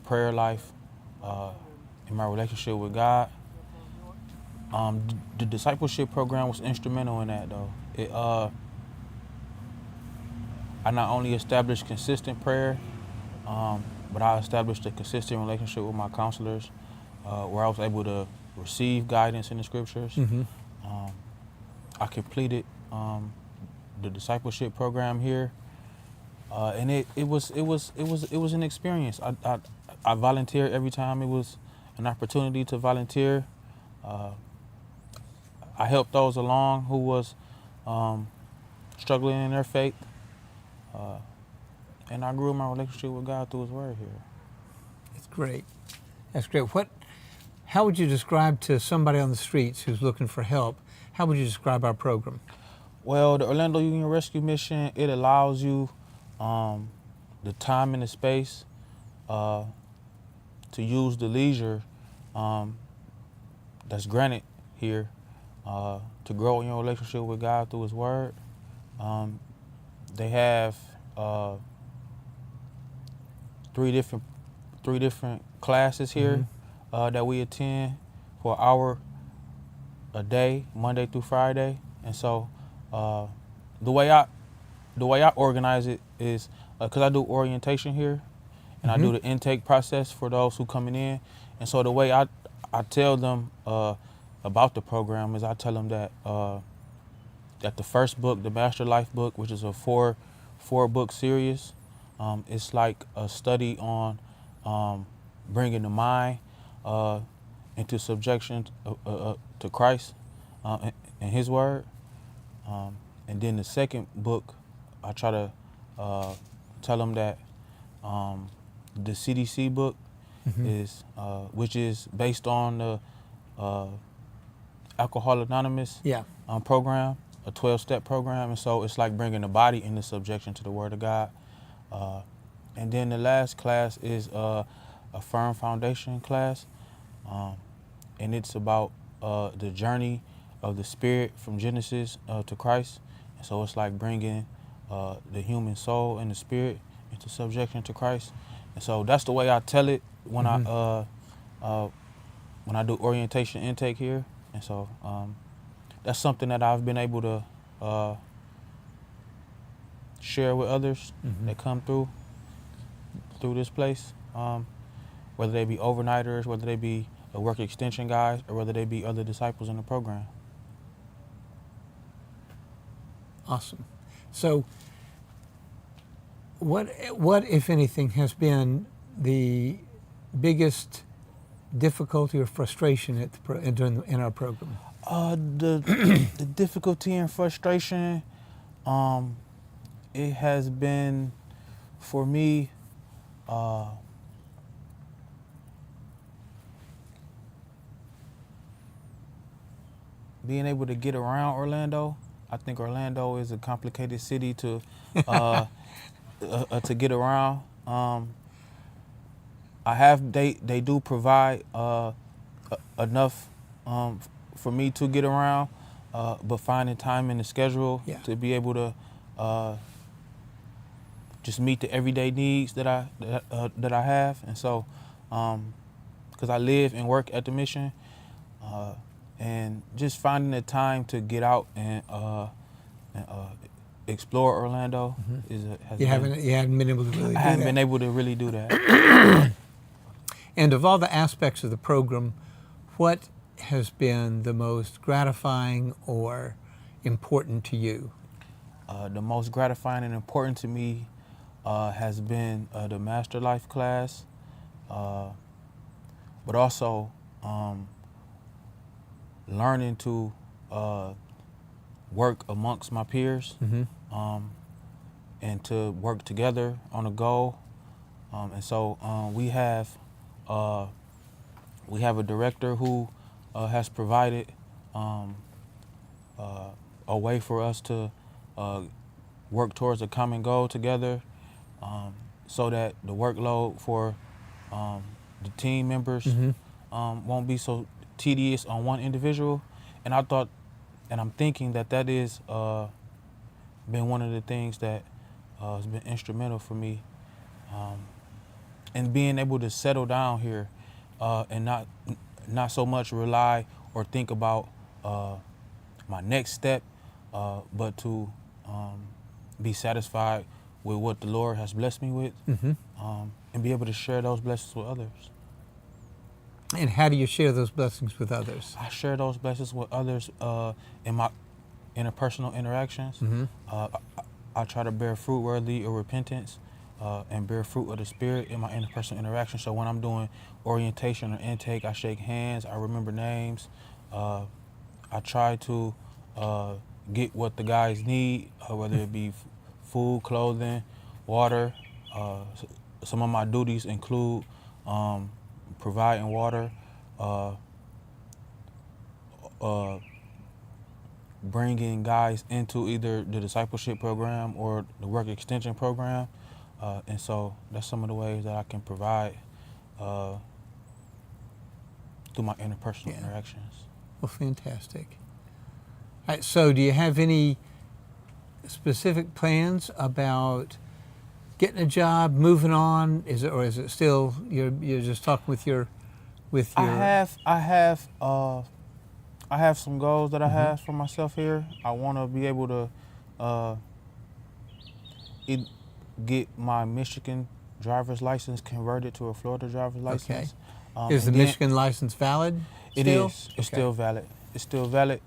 prayer life, in my relationship with God. The discipleship program was instrumental in that, though. I not only established consistent prayer, but I established a consistent relationship with my counselors, where I was able to receive guidance in the scriptures. I completed the discipleship program here, and it was an experience. I volunteered every time it was an opportunity to volunteer. I helped those along who was struggling in their faith, and I grew my relationship with God through His Word here. That's great. That's great. How would you describe to somebody on the streets who's looking for help, how would you describe our program? Well, the Orlando Union Rescue Mission, it allows you the time and the space to use the leisure that's granted here to grow in your relationship with God through His Word. They have three different classes here that we attend for an hour a day, Monday through Friday. And so the way I organize it is because I do orientation here, and I do the intake process for those who coming in. And so the way I tell them about the program is I tell them that that the first book, the Master Life book, which is a four book series, it's like a study on bringing the mind into subjection to Christ and His Word. And then the second book, I try to tell them that the CDC book is, which is based on the Alcohol Anonymous program, a 12-step program. And so it's like bringing the body into subjection to the Word of God. And then the last class is a firm foundation class. And it's about the journey of the spirit from Genesis to Christ. And so it's like bringing the human soul and the spirit into subjection to Christ. And so that's the way I tell it when I do orientation intake here. And so that's something that I've been able to share with others that come through this place, whether they be overnighters, whether they be work extension guys, or whether they be other disciples in the program. Awesome. So what, if anything, has been the biggest difficulty or frustration in our program? The difficulty and frustration, it has been, for me, being able to get around Orlando. I think Orlando is a complicated city to get around. They do provide enough for me to get around, but finding time in the schedule to be able to just meet the everyday needs that I have. And so, because I live and work at the mission, and just finding the time to get out and explore Orlando. You haven't been able to really do that. I haven't been able to really do that. And of all the aspects of the program, what has been the most gratifying or important to you? The most gratifying and important to me has been the Master Life class, but also learning to work amongst my peers and to work together on a goal. And so we have a director who has provided a way for us to work towards a common goal together, so that the workload for the team members won't be so tedious on one individual. And I thought, and I'm thinking that is been one of the things that has been instrumental for me, and being able to settle down here and not so much rely or think about my next step, but to be satisfied with what the Lord has blessed me with, and be able to share those blessings with others. And how do you share those blessings with others? I share those blessings with others in my interpersonal interactions. I try to bear fruit worthy of repentance and bear fruit of the Spirit in my interpersonal interactions. So when I'm doing orientation or intake, I shake hands, I remember names. I try to get what the guys need, whether it be food, clothing, water. Some of my duties include providing water, bringing guys into either the discipleship program or the work extension program. And so that's some of the ways that I can provide through my interpersonal interactions. Well, fantastic. All right, so do you have any specific plans about getting a job, moving on? Or is it still you're just talking with your I have some goals that I have for myself here. I want to be able to get my Michigan driver's license converted to a Florida driver's license. Okay. Is the Michigan license valid? It is. It's still valid. It's still valid.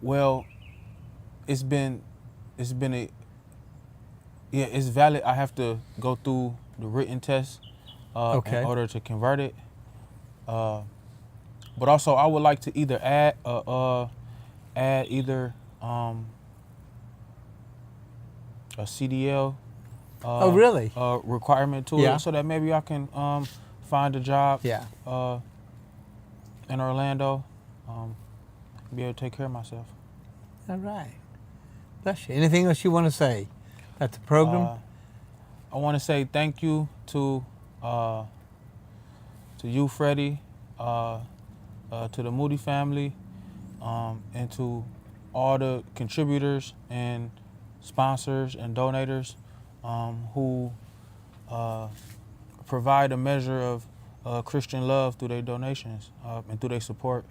Well, it's valid. I have to go through the written test in order to convert it. But also, I would like to either add either a CDL requirement to it, so that maybe I can find a job in Orlando, be able to take care of myself. All right. Bless you. Anything else you want to say about the program? I want to say thank you to you, Freddie, to the Moody family, and to all the contributors and sponsors and donators who provide a measure of Christian love through their donations and through their support,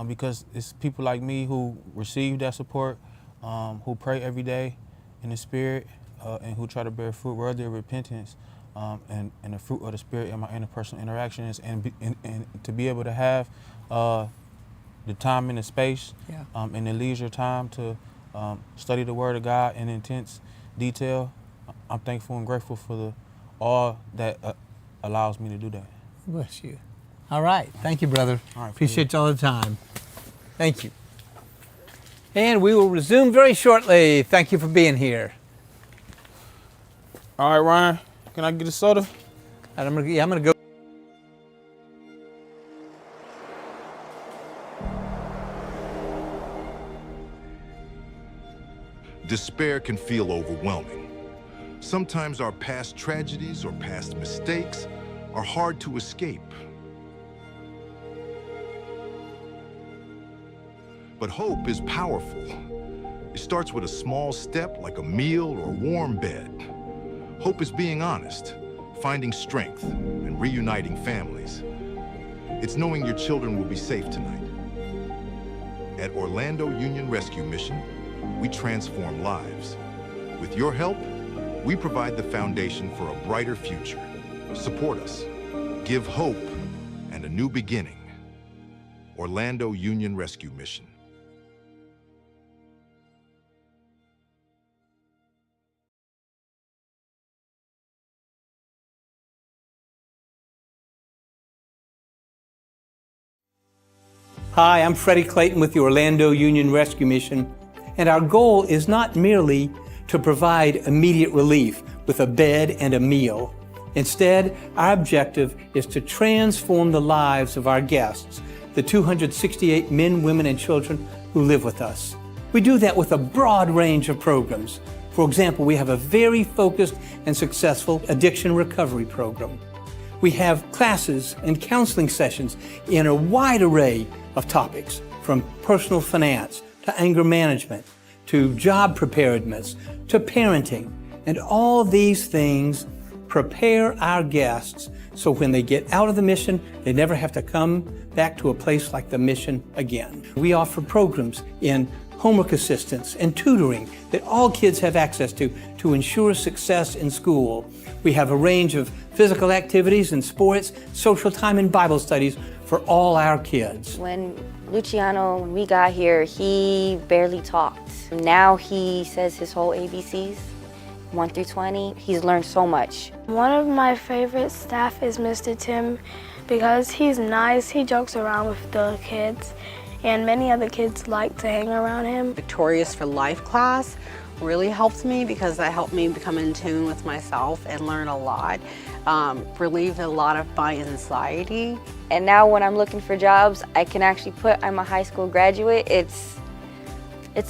because it's people like me who receive that support, who pray every day in the Spirit, and who try to bear fruit worthy of repentance, and the fruit of the Spirit in my interpersonal interactions, and to be able to have the time and the space and the leisure time to study the Word of God in intense detail. I'm thankful and grateful for all that allows me to do that. Bless you. All right. Thank you, brother. All right, appreciate you all the time. Thank you. And we will resume very shortly. Thank you for being here. All right, Ryan, can I get a soda? I'm gonna go. Despair can feel overwhelming. Sometimes our past tragedies or past mistakes are hard to escape. But hope is powerful. It starts with a small step like a meal or warm bed. Hope is being honest, finding strength, and reuniting families. It's knowing your children will be safe tonight. At Orlando Union Rescue Mission, we transform lives. With your help, we provide the foundation for a brighter future. Support us. Give hope and a new beginning. Orlando Union Rescue Mission. Hi, I'm Freddie Clayton with the Orlando Union Rescue Mission, and our goal is not merely to provide immediate relief with a bed and a meal. Instead, our objective is to transform the lives of our guests, the 268 men, women, and children who live with us. We do that with a broad range of programs. For example, we have a very focused and successful addiction recovery program. We have classes and counseling sessions in a wide array of topics, from personal finance to anger management, to job preparedness, to parenting. And all these things prepare our guests so when they get out of the mission, they never have to come back to a place like the mission again. We offer programs in homework assistance and tutoring that all kids have access to ensure success in school. We have a range of physical activities and sports, social time, and Bible studies for all our kids. When we got here, he barely talked. Now he says his whole ABCs, 1 through 20. He's learned so much. One of my favorite staff is Mr. Tim because he's nice, he jokes around with the kids, and many other kids like to hang around him. Victorious for Life class really helped me because that helped me become in tune with myself and learn a lot, relieved a lot of my anxiety. And now when I'm looking for jobs, I can actually put I'm a high school graduate. It's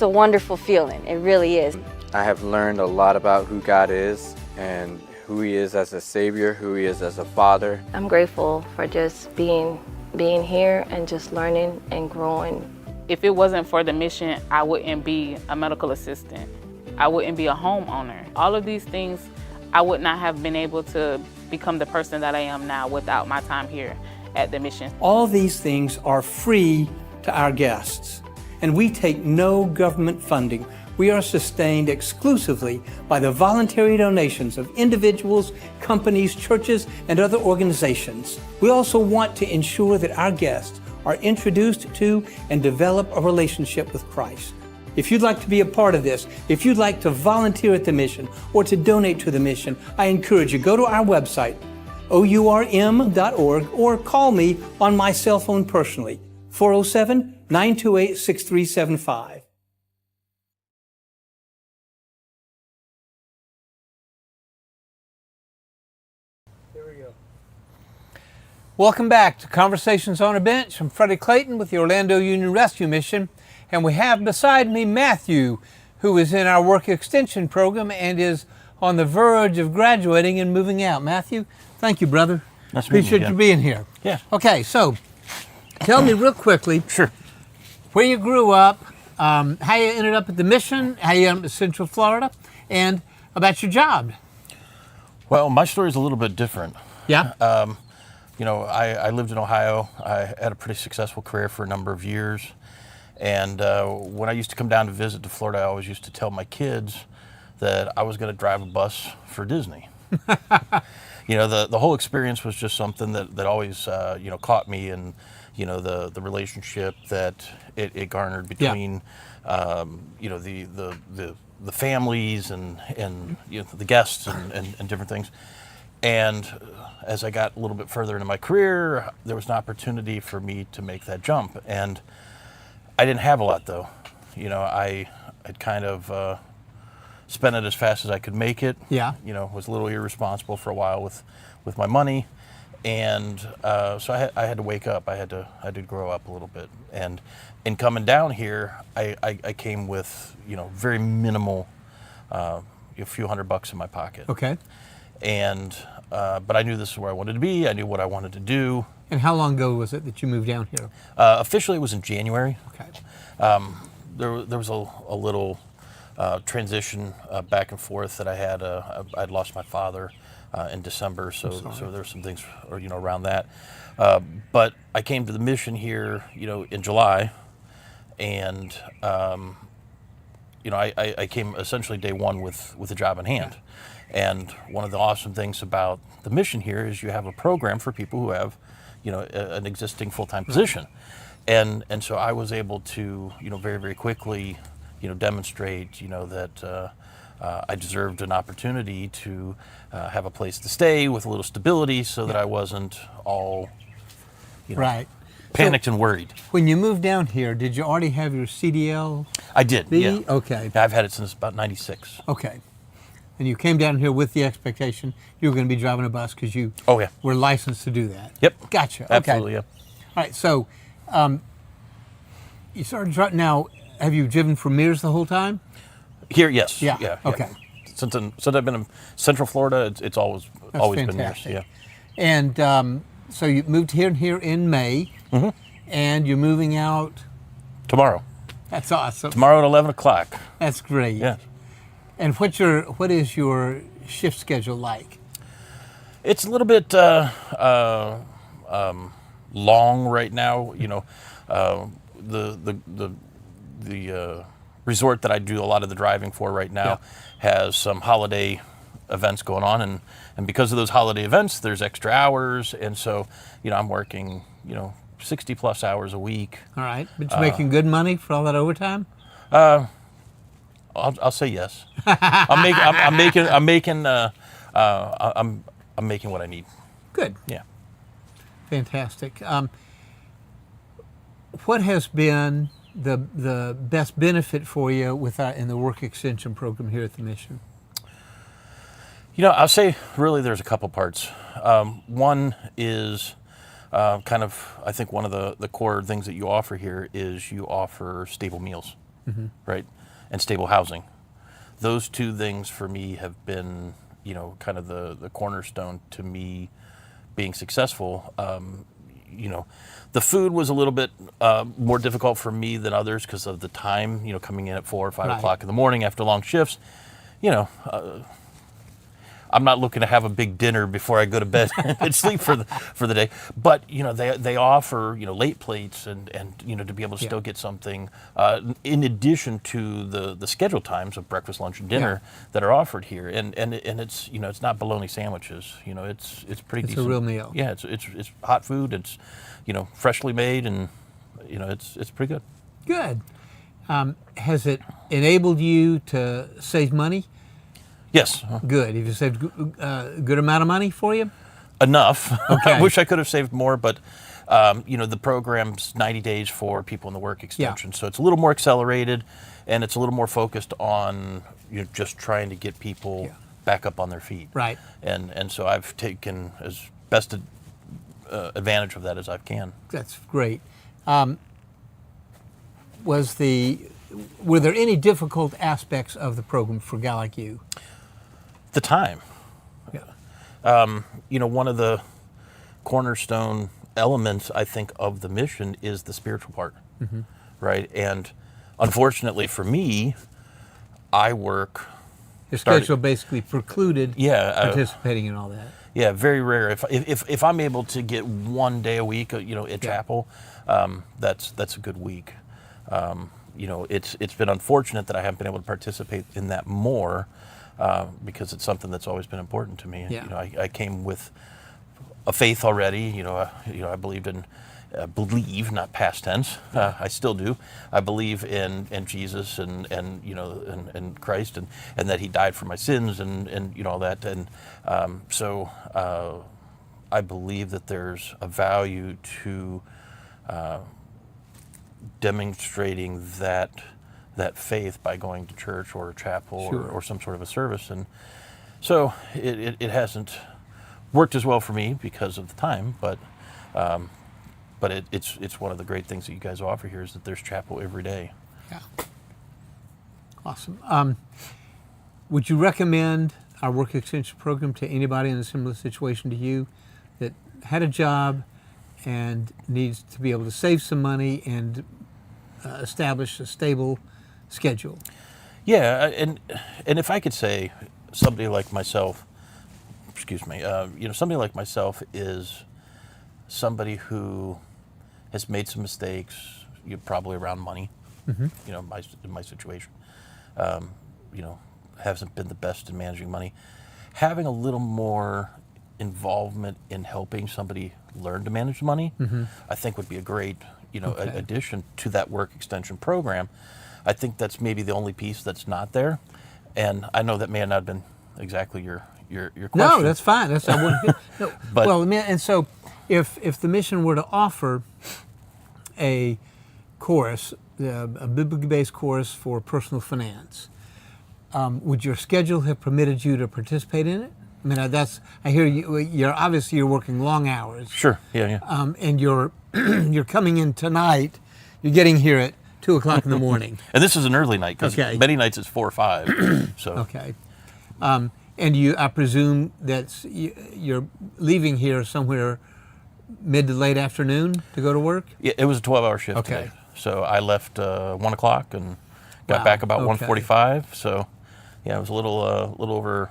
a wonderful feeling, it really is. I have learned a lot about who God is and who He is as a Savior, who He is as a Father. I'm grateful for just being here and just learning and growing. If it wasn't for the mission, I wouldn't be a medical assistant. I wouldn't be a homeowner. All of these things, I would not have been able to become the person that I am now without my time here at the mission. All these things are free to our guests, and we take no government funding. We are sustained exclusively by the voluntary donations of individuals, companies, churches, and other organizations. We also want to ensure that our guests are introduced to and develop a relationship with Christ. If you'd like to be a part of this, if you'd like to volunteer at the mission or to donate to the mission, I encourage you, go to our website, OURM.org, or call me on my cell phone personally, 407-928-6375. Welcome back to Conversations on a Bench. I'm Freddie Clayton with the Orlando Union Rescue Mission, and we have beside me Matthew, who is in our work extension program and is on the verge of graduating and moving out. Matthew, thank you, brother. Nice to meet you Appreciate again. you being here. Yeah. Okay, so tell me real quickly. Sure. Where you grew up, how you ended up at the mission, how you ended up in Central Florida, and about your job. Well, my story is a little bit different. Yeah. You know, I lived in Ohio. I had a pretty successful career for a number of years. And when I used to come down to visit to Florida, I always used to tell my kids that I was going to drive a bus for Disney. You know, the whole experience was just something that always, you know, caught me, and, you know, the relationship that it garnered between, you know, the families and you know, the guests and different things. And as I got a little bit further into my career, there was an opportunity for me to make that jump. And I didn't have a lot, though. You know, I'd kind of spent it as fast as I could make it. Yeah. You know, was a little irresponsible for a while with my money. And so I had to wake up. I had to grow up a little bit. And in coming down here, I came with, you know, very minimal, a few $100 in my pocket. Okay. And but I knew this is where I wanted to be. I knew what I wanted to do. And how long ago was it that you moved down here? Officially, it was in January. Okay. There was a little transition back and forth that I had. I'd lost my father in December, so there were some things, you know, around that. But I came to the mission here, you know, in July, and I came essentially day one with a job in hand. And one of the awesome things about the mission here is you have a program for people who have, an existing full-time position. And so I was able to, very, very quickly, demonstrate, that I deserved an opportunity to have a place to stay with a little stability so that I wasn't all, right. panicked and worried. When you moved down here, did you already have your CDL? I did, yeah. Okay. I've had it since about 96. Okay. And you came down here with the expectation you were going to be driving a bus because you were licensed to do that. Yep. Gotcha. Absolutely, okay. All right, so you started driving. Now, have you driven from Mears the whole time? Here, yes. Yeah. Okay. Since I've been in Central Florida, it's always been Mears. Yeah. And so you moved here in May, and you're moving out tomorrow. That's awesome. Tomorrow at 11 o'clock. That's great. Yeah. And what is your shift schedule like? It's a little bit long right now. The resort that I do a lot of the driving for right now has some holiday events going on, and because of those holiday events, there's extra hours, and so I'm working 60 plus hours a week. All right, but you're making good money for all that overtime? I'll say yes. I'm making what I need. Good. Yeah. Fantastic. What has been the best benefit for you in the work extension program here at the mission? I'll say really there's a couple parts. One is kind of, I think one of the core things that you offer here is you offer stable meals, right? And stable housing. Those two things for me have been, kind of the cornerstone to me being successful. The food was a little bit more difficult for me than others because of the time, coming in at 4 or 5 o'clock in the morning after long shifts. I'm not looking to have a big dinner before I go to bed and sleep for the day. But they offer late plates and to be able to still get something in addition to the scheduled times of breakfast, lunch, and dinner that are offered here. And it's it's not bologna sandwiches. It's pretty decent. It's a real meal. Yeah, it's hot food. It's freshly made, and it's pretty good. Good. Has it enabled you to save money? Yes. Good. Have you saved a good amount of money for you? Enough. Okay. I wish I could have saved more, but the program's 90 days for people in the work extension, so it's a little more accelerated, and it's a little more focused on just trying to get people back up on their feet. Right. And so I've taken as best advantage of that as I can. That's great. Were there any difficult aspects of the program for a guy like you? The time. Yeah. One of the cornerstone elements, I think, of the mission is the spiritual part, right? And unfortunately for me, I work. Your schedule basically precluded participating in all that. Yeah, very rare. If I'm able to get 1 day a week, at chapel, that's a good week. It's been unfortunate that I haven't been able to participate in that more because it's something that's always been important to me. Yeah. I came with a faith already. I believed in believe, not past tense. I still do. I believe in Jesus and Christ and that He died for my sins and all that. And so I believe that there's a value to demonstrating that faith by going to church or a chapel or some sort of a service. And so it hasn't worked as well for me because of the time, but it's one of the great things that you guys offer here is that there's chapel every day. Yeah. Awesome. Would you recommend our work extension program to anybody in a similar situation to you that had a job and needs to be able to save some money and establish a stable schedule? Yeah, and if I could say, somebody like myself, somebody like myself is somebody who has made some mistakes, probably around money, in my situation. you know, hasn't been the best in managing money. Having a little more involvement in helping somebody learn to manage money, I think would be a great, you know, addition to that work extension program. I think that's maybe the only piece that's not there. And I know that may not have been exactly your question. No, that's fine. That's I wouldn't. No. But, well, and so if the mission were to offer a course, a biblically based course for personal finance, would your schedule have permitted you to participate in it? I mean, I hear you're obviously you're working long hours. Sure. Yeah. And you're you're coming in tonight. You're getting here at 2 o'clock in the morning. And this is an early night because many nights it's 4 or 5. So. Okay. And I presume that you're leaving here somewhere mid to late afternoon to go to work? Yeah, it was a 12-hour shift today. So I left 1 o'clock and got back about 1:45. So yeah, it was a little over.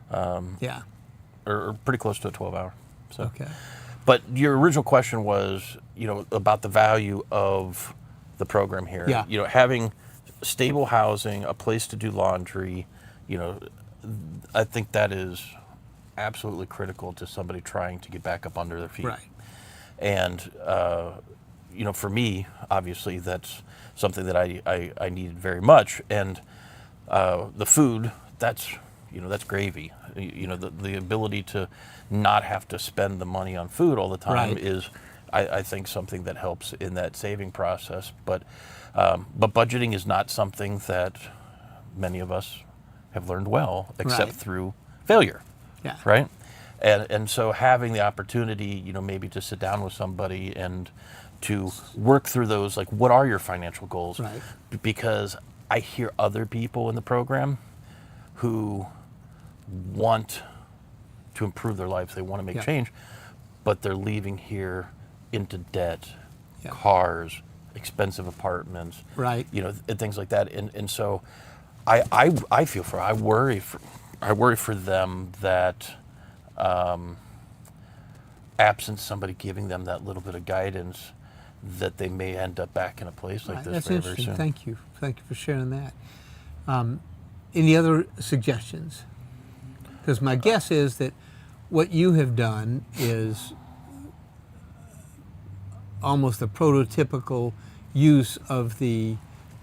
Or pretty close to a 12-hour. So. Okay. But your original question was, you know, about the value of the program here. Yeah. You know, having stable housing, a place to do laundry, you know, I think that is absolutely critical to somebody trying to get back up under their feet. Right. And, you know, for me, obviously, that's something that I needed very much. And the food, that's gravy. You know, the ability to not have to spend the money on food all the time is, I think, something that helps in that saving process. But budgeting is not something that many of us have learned well, except through failure. Yeah. Right. And so having the opportunity, you know, maybe to sit down with somebody and to work through those, like, what are your financial goals? Right. Because I hear other people in the program who want to improve their lives, they want to make change, but they're leaving here into debt, cars, expensive apartments, you know, and things like that. And so I feel for, I worry for them that absent somebody giving them that little bit of guidance, that they may end up back in a place like this That's very, interesting. very soon. Thank you. Thank you for sharing that. Any other suggestions? Because my guess is that what you have done is almost a prototypical use of the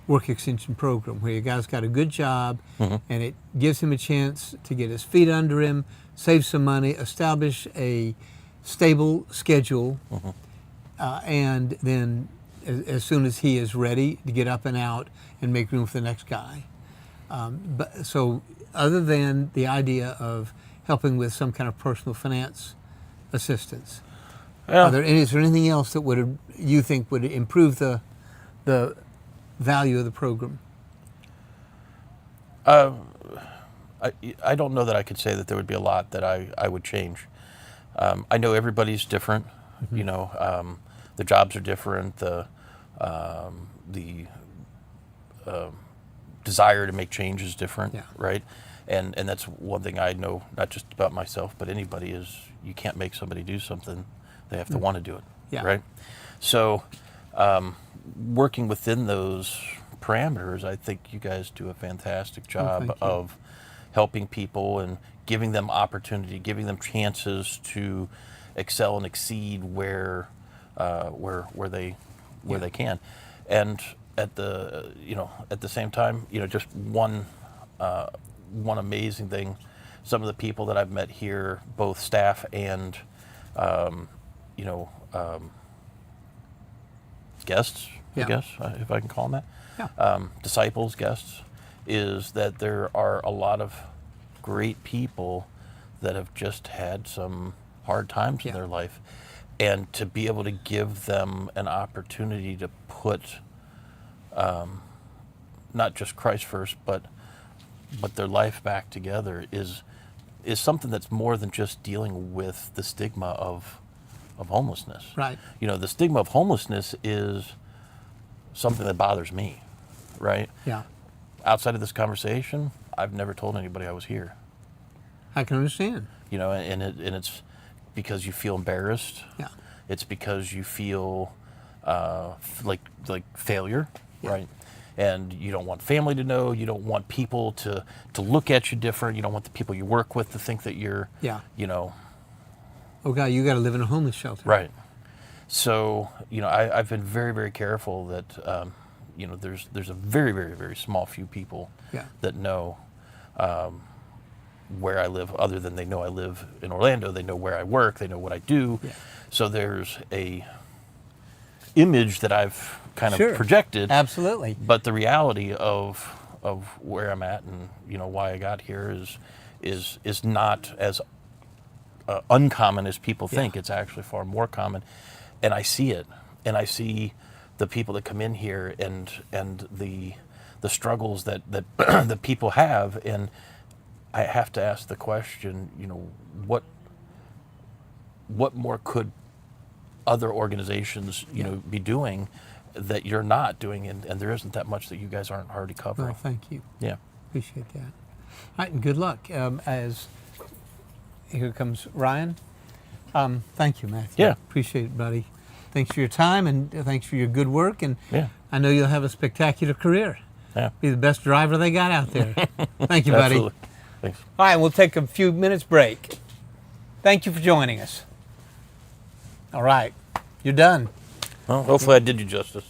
work extension program, where your guy's got a good job and it gives him a chance to get his feet under him, save some money, establish a stable schedule, and then as soon as he is ready to get up and out and make room for the next guy. But so other than the idea of helping with some kind of personal finance assistance, is there anything else that you think would improve the value of the program? I don't know that I could say that there would be a lot that I would change. I know everybody's different. You know, the jobs are different. The desire to make change is different, right? And that's one thing I know, not just about myself, but anybody, is you can't make somebody do something. They have to want to do it, right? So working within those parameters, I think you guys do a fantastic job of helping people and giving them opportunity, giving them chances to excel and exceed where they can. And at the same time, you know, just one amazing thing, some of the people that I've met here, both staff and guests, I guess, if I can call them that, disciples, guests, is that there are a lot of great people that have just had some hard times in their life, and to be able to give them an opportunity to put not just Christ first, but their life back together is something that's more than just dealing with the stigma of homelessness. Right. You know, the stigma of homelessness is something that bothers me, right? Yeah. Outside of this conversation, I've never told anybody I was here. I can understand. You know, and it's because you feel embarrassed. Yeah. It's because you feel like failure, right? and you don't want family to know. You don't want people to look at you different. You don't want the people you work with to think that you're, Yeah. you know. Oh God, you got to live in a homeless shelter. Right. So, you know, I've been very, very careful that, you know, there's a very, very, very small few people Yeah. that know where I live, other than they know I live in Orlando. They know where I work. They know what I do. Yeah. So there's a image that I've kind Sure. of projected. Absolutely. But the reality of where I'm at and, you know, why I got here is not as uncommon as people think. It's actually far more common, and I see it, and I see the people that come in here and the struggles that that people have, and I have to ask the question, you know, what more could other organizations, you know, be doing that you're not doing, and there isn't that much that you guys aren't already covering. Well, thank you. Yeah. Appreciate that. All right, and good luck. As here comes Ryan. Thank you, Matthew. Yeah. Appreciate it, buddy. Thanks for your time and thanks for your good work. And yeah. I know you'll have a spectacular career. Yeah. Be the best driver they got out there. Thank you, buddy. Absolutely. Thanks. All right, we'll take a few minutes break. Thank you for joining us. All right, you're done. Well, hopefully I did you justice.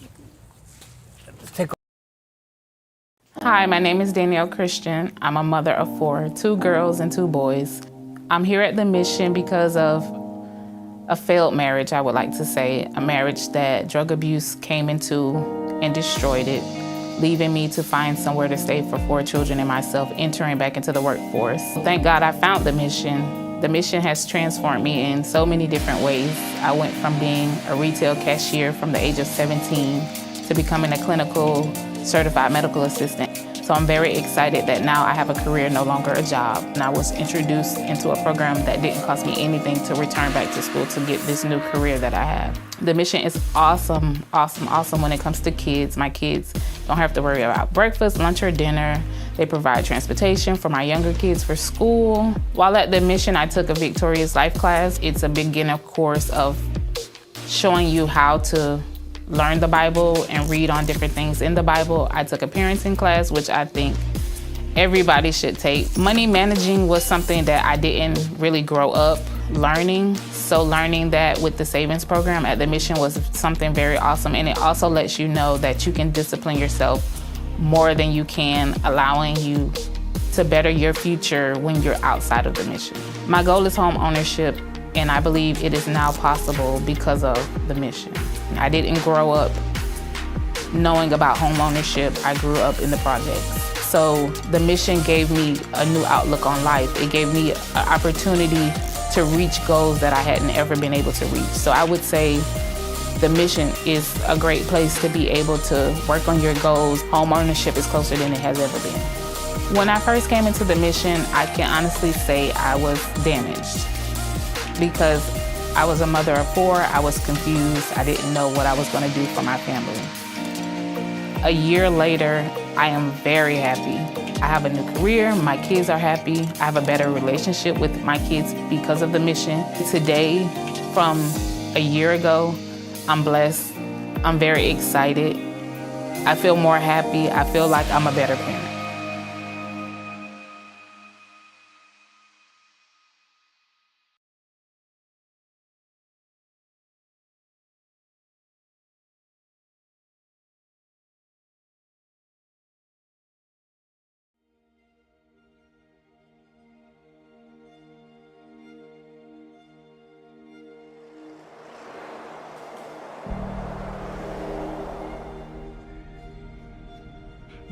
Hi, my name is Danielle Christian. I'm a mother of 4, 2 girls and 2 boys. I'm here at the mission because of a failed marriage, I would like to say, a marriage that drug abuse came into and destroyed it, leaving me to find somewhere to stay for 4 children and myself entering back into the workforce. Thank God I found the mission. The mission has transformed me in so many different ways. I went from being a retail cashier from the age of 17 to becoming a clinical certified medical assistant. So I'm very excited that now I have a career, no longer a job. And I was introduced into a program that didn't cost me anything to return back to school to get this new career that I have. The mission is awesome, awesome, awesome when it comes to kids. My kids don't have to worry about breakfast, lunch, or dinner. They provide transportation for my younger kids for school. While at the mission, I took a Victorious Life class. It's a beginner course of showing you how to learn the Bible and read on different things in the Bible. I took a parenting class, which I think everybody should take. Money managing was something that I didn't really grow up learning. So learning that with the savings program at the mission was something very awesome. And it also lets you know that you can discipline yourself more than you can, allowing you to better your future when you're outside of the mission. My goal is home ownership, and I believe it is now possible because of the mission. I didn't grow up knowing about home ownership. I grew up in the projects. So the mission gave me a new outlook on life. It gave me an opportunity to reach goals that I hadn't ever been able to reach. So I would say the mission is a great place to be able to work on your goals. Home ownership is closer than it has ever been. When I first came into the mission, I can honestly say I was damaged because I was a mother of 4. I was confused. I didn't know what I was going to do for my family. A year later, I am very happy. I have a new career. My kids are happy. I have a better relationship with my kids because of the mission. Today, from a year ago, I'm blessed. I'm very excited. I feel more happy. I feel like I'm a better parent.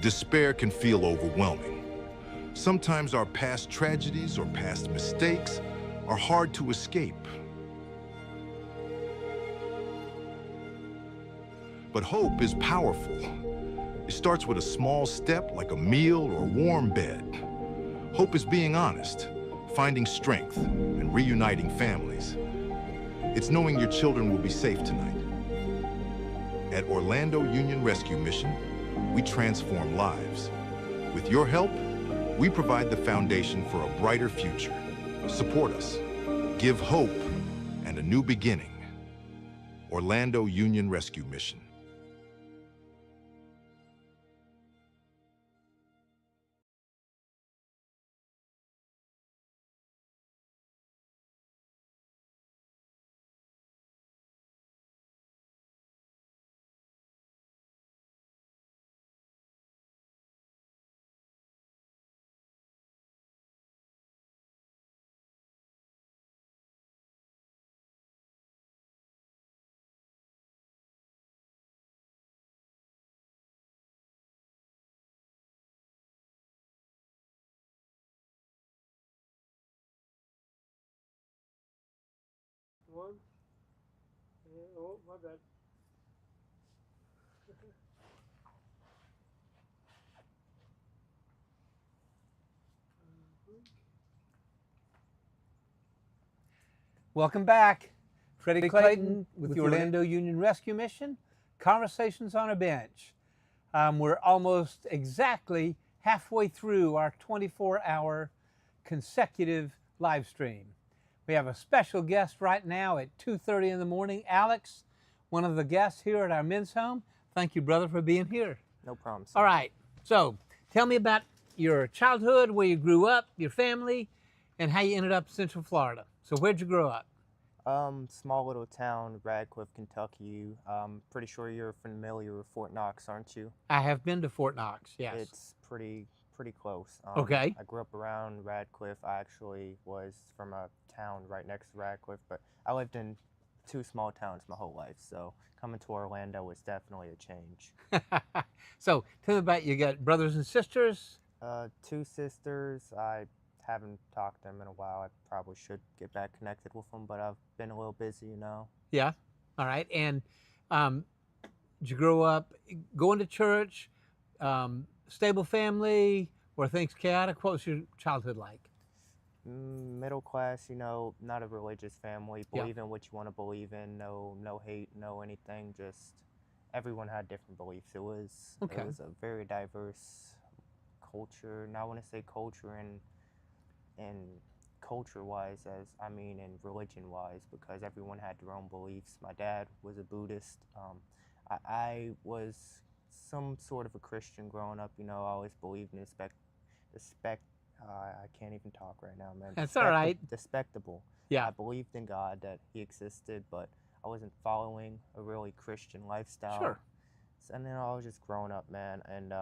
Despair can feel overwhelming. Sometimes our past tragedies or past mistakes are hard to escape. But hope is powerful. It starts with a small step like a meal or a warm bed. Hope is being honest, finding strength, and reuniting families. It's knowing your children will be safe tonight. At Orlando Union Rescue Mission, we transform lives. With your help, we provide the foundation for a brighter future. Support us. Give hope and a new beginning. Orlando Union Rescue Mission. One. Oh, my bad. Welcome back. Freddie Clayton with the Orlando Union Rescue Mission. Conversations on a Bench. We're almost exactly halfway through our 24-hour consecutive live stream. We have a special guest right now at 2:30 in the morning. Alex, one of the guests here at our men's home. Thank you, brother, for being here. No problem, sir. All right. So tell me about your childhood, where you grew up, your family, and how you ended up in Central Florida. So where'd you grow up? Small little town, Radcliffe, Kentucky. Pretty sure you're familiar with Fort Knox, aren't you? I have been to Fort Knox, yes. It's pretty close. Okay. I grew up around Radcliffe. I actually was from a town right next to Radcliffe, but I lived in 2 small towns my whole life, so coming to Orlando was definitely a change. So tell me about, you got brothers and sisters? 2 sisters. I haven't talked to them in a while. I probably should get back connected with them, but I've been a little busy, you know. Yeah. All right. And did you grow up going to church, stable family, or things chaotic? What was your childhood like? Middle class, you know, not a religious family. Believe in what you want to believe in. No hate, no anything. Just everyone had different beliefs. It was a very diverse culture. And I want to say culture and culture-wise, as I mean, and religion-wise, because everyone had their own beliefs. My dad was a Buddhist. I was some sort of a Christian growing up. You know, I always believed in I can't even talk right now, man. That's all right. Despectable. Yeah. I believed in God, that He existed, but I wasn't following a really Christian lifestyle. Sure. And then I was just growing up, man, and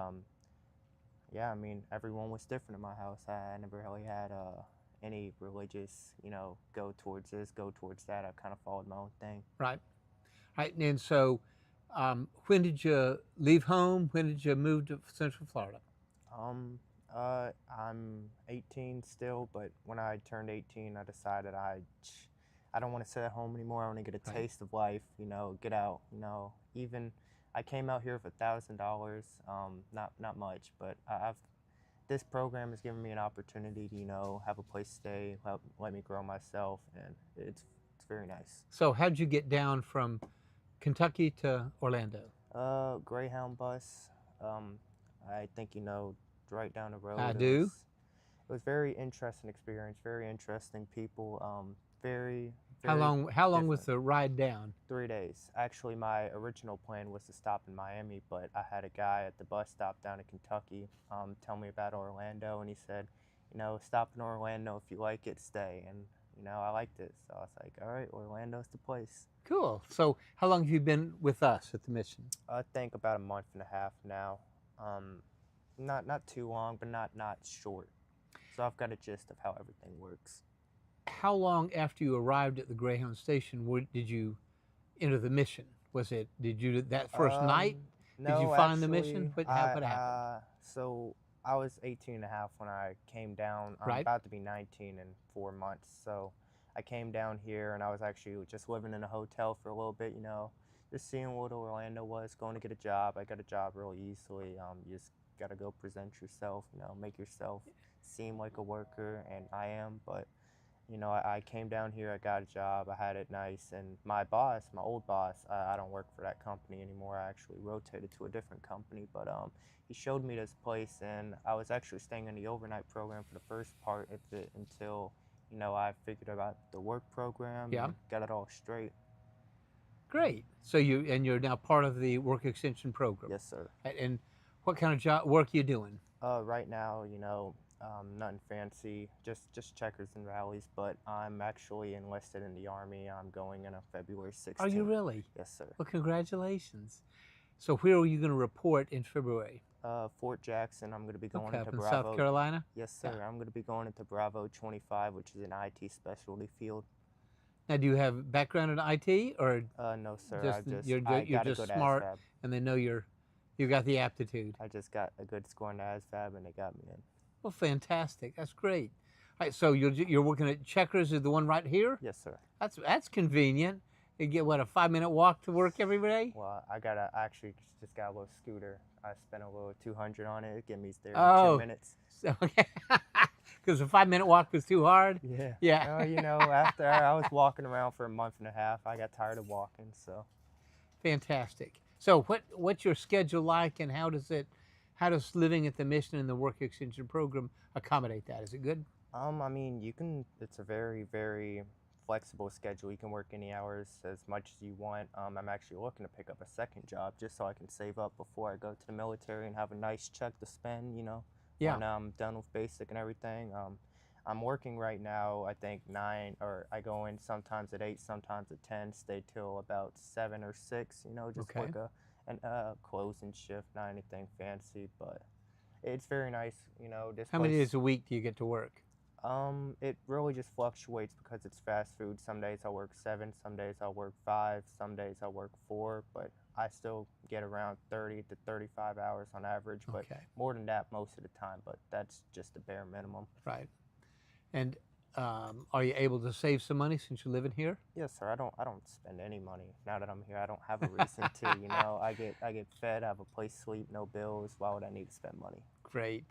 yeah, I mean, everyone was different in my house. I never really had any religious, you know, go towards this, go towards that. I kind of followed my own thing. Right. Right. And so when did you leave home? When did you move to Central Florida? I'm 18 still, but when I turned 18, I decided I don't want to sit at home anymore. I want to get a taste of life, you know, get out, you know. Even I came out here with $1,000, not much, but this program has given me an opportunity to, you know, have a place to stay, let me grow myself, and it's very nice. So how'd you get down from Kentucky to Orlando? Greyhound bus. I think you know, right down the road. I do. It was very interesting experience, very interesting people, very How long different. was the ride down? 3 days. Actually, my original plan was to stop in Miami, but I had a guy at the bus stop down in Kentucky tell me about Orlando, and he said, you know, stop in Orlando. If you like it, stay. And, you know, I liked it. So I was like, all right, Orlando's the place. Cool. So how long have you been with us at the mission? I think about a month and a half now. Not too long, but not short. So I've got a gist of how everything works. How long after you arrived at the Greyhound station did you enter the mission? Did you that first night? No, did you find actually, the mission? What happened? So I was 18 and a half when I came down. I'm about to be 19 in 4 months. So I came down here, and I was actually just living in a hotel for a little bit, you know, just seeing what Orlando was, going to get a job. I got a job really easily. You just got to go present yourself, you know, make yourself seem like a worker, and I am. But, you know, I came down here, I got a job, I had it nice, and my boss, my old boss, I don't work for that company anymore. I actually rotated to a different company, but he showed me this place, and I was actually staying in the overnight program for the first part of it until, you know, I figured out the work program, and got it all straight. Great. So you're now part of the work extension program. Yes, sir. And what kind of work are you doing? Right now, you know, nothing fancy, just checkers and rallies, but I'm actually enlisted in the Army. I'm going in on February 16th. Are you really? Yes, sir. Well, congratulations. So where are you going to report in February? Fort Jackson. I'm going to be going into in Bravo. South Carolina? Yes, sir. Yeah. I'm going to be going into Bravo 25, which is an IT specialty field. Now, do you have background in IT, or no, sir. You're just smart, and they know you got the aptitude. I just got a good score in the ASVAB, and they got me in. Well, fantastic. That's great. Right, so you're working at Checkers, is the one right here? Yes, sir. That's convenient. You get what, a 5-minute walk to work every day? Well, I actually just got a little scooter. I spent a little 200 on it. It get me there in 2 minutes. So, okay. Because a 5-minute walk was too hard? Yeah. Yeah. Oh, you know, after I was walking around for a month and a half, I got tired of walking, so. Fantastic. So what's your schedule like, and how does living at the mission and the work extension program accommodate that? Is it good? I mean, it's a very, very flexible schedule. You can work any hours as much as you want. I'm actually looking to pick up a second job just so I can save up before I go to the military and have a nice check to spend, you know, when I'm done with basic and everything. I'm working right now, I think 9, or I go in sometimes at 8, sometimes at 10, stay till about 7 or 6, you know, just work a closing shift, not anything fancy, but it's very nice, you know. How many days a week do you get to work? It really just fluctuates because it's fast food. Some days I'll work 7, some days I'll work 5, some days I'll work 4, but I still get around 30 to 35 hours on average, but more than that most of the time, but that's just the bare minimum. Right. And are you able to save some money since you're living here? Yes, sir. I don't spend any money. Now that I'm here, I don't have a reason to, you know. I get fed, I have a place to sleep, no bills. Why would I need to spend money? Great.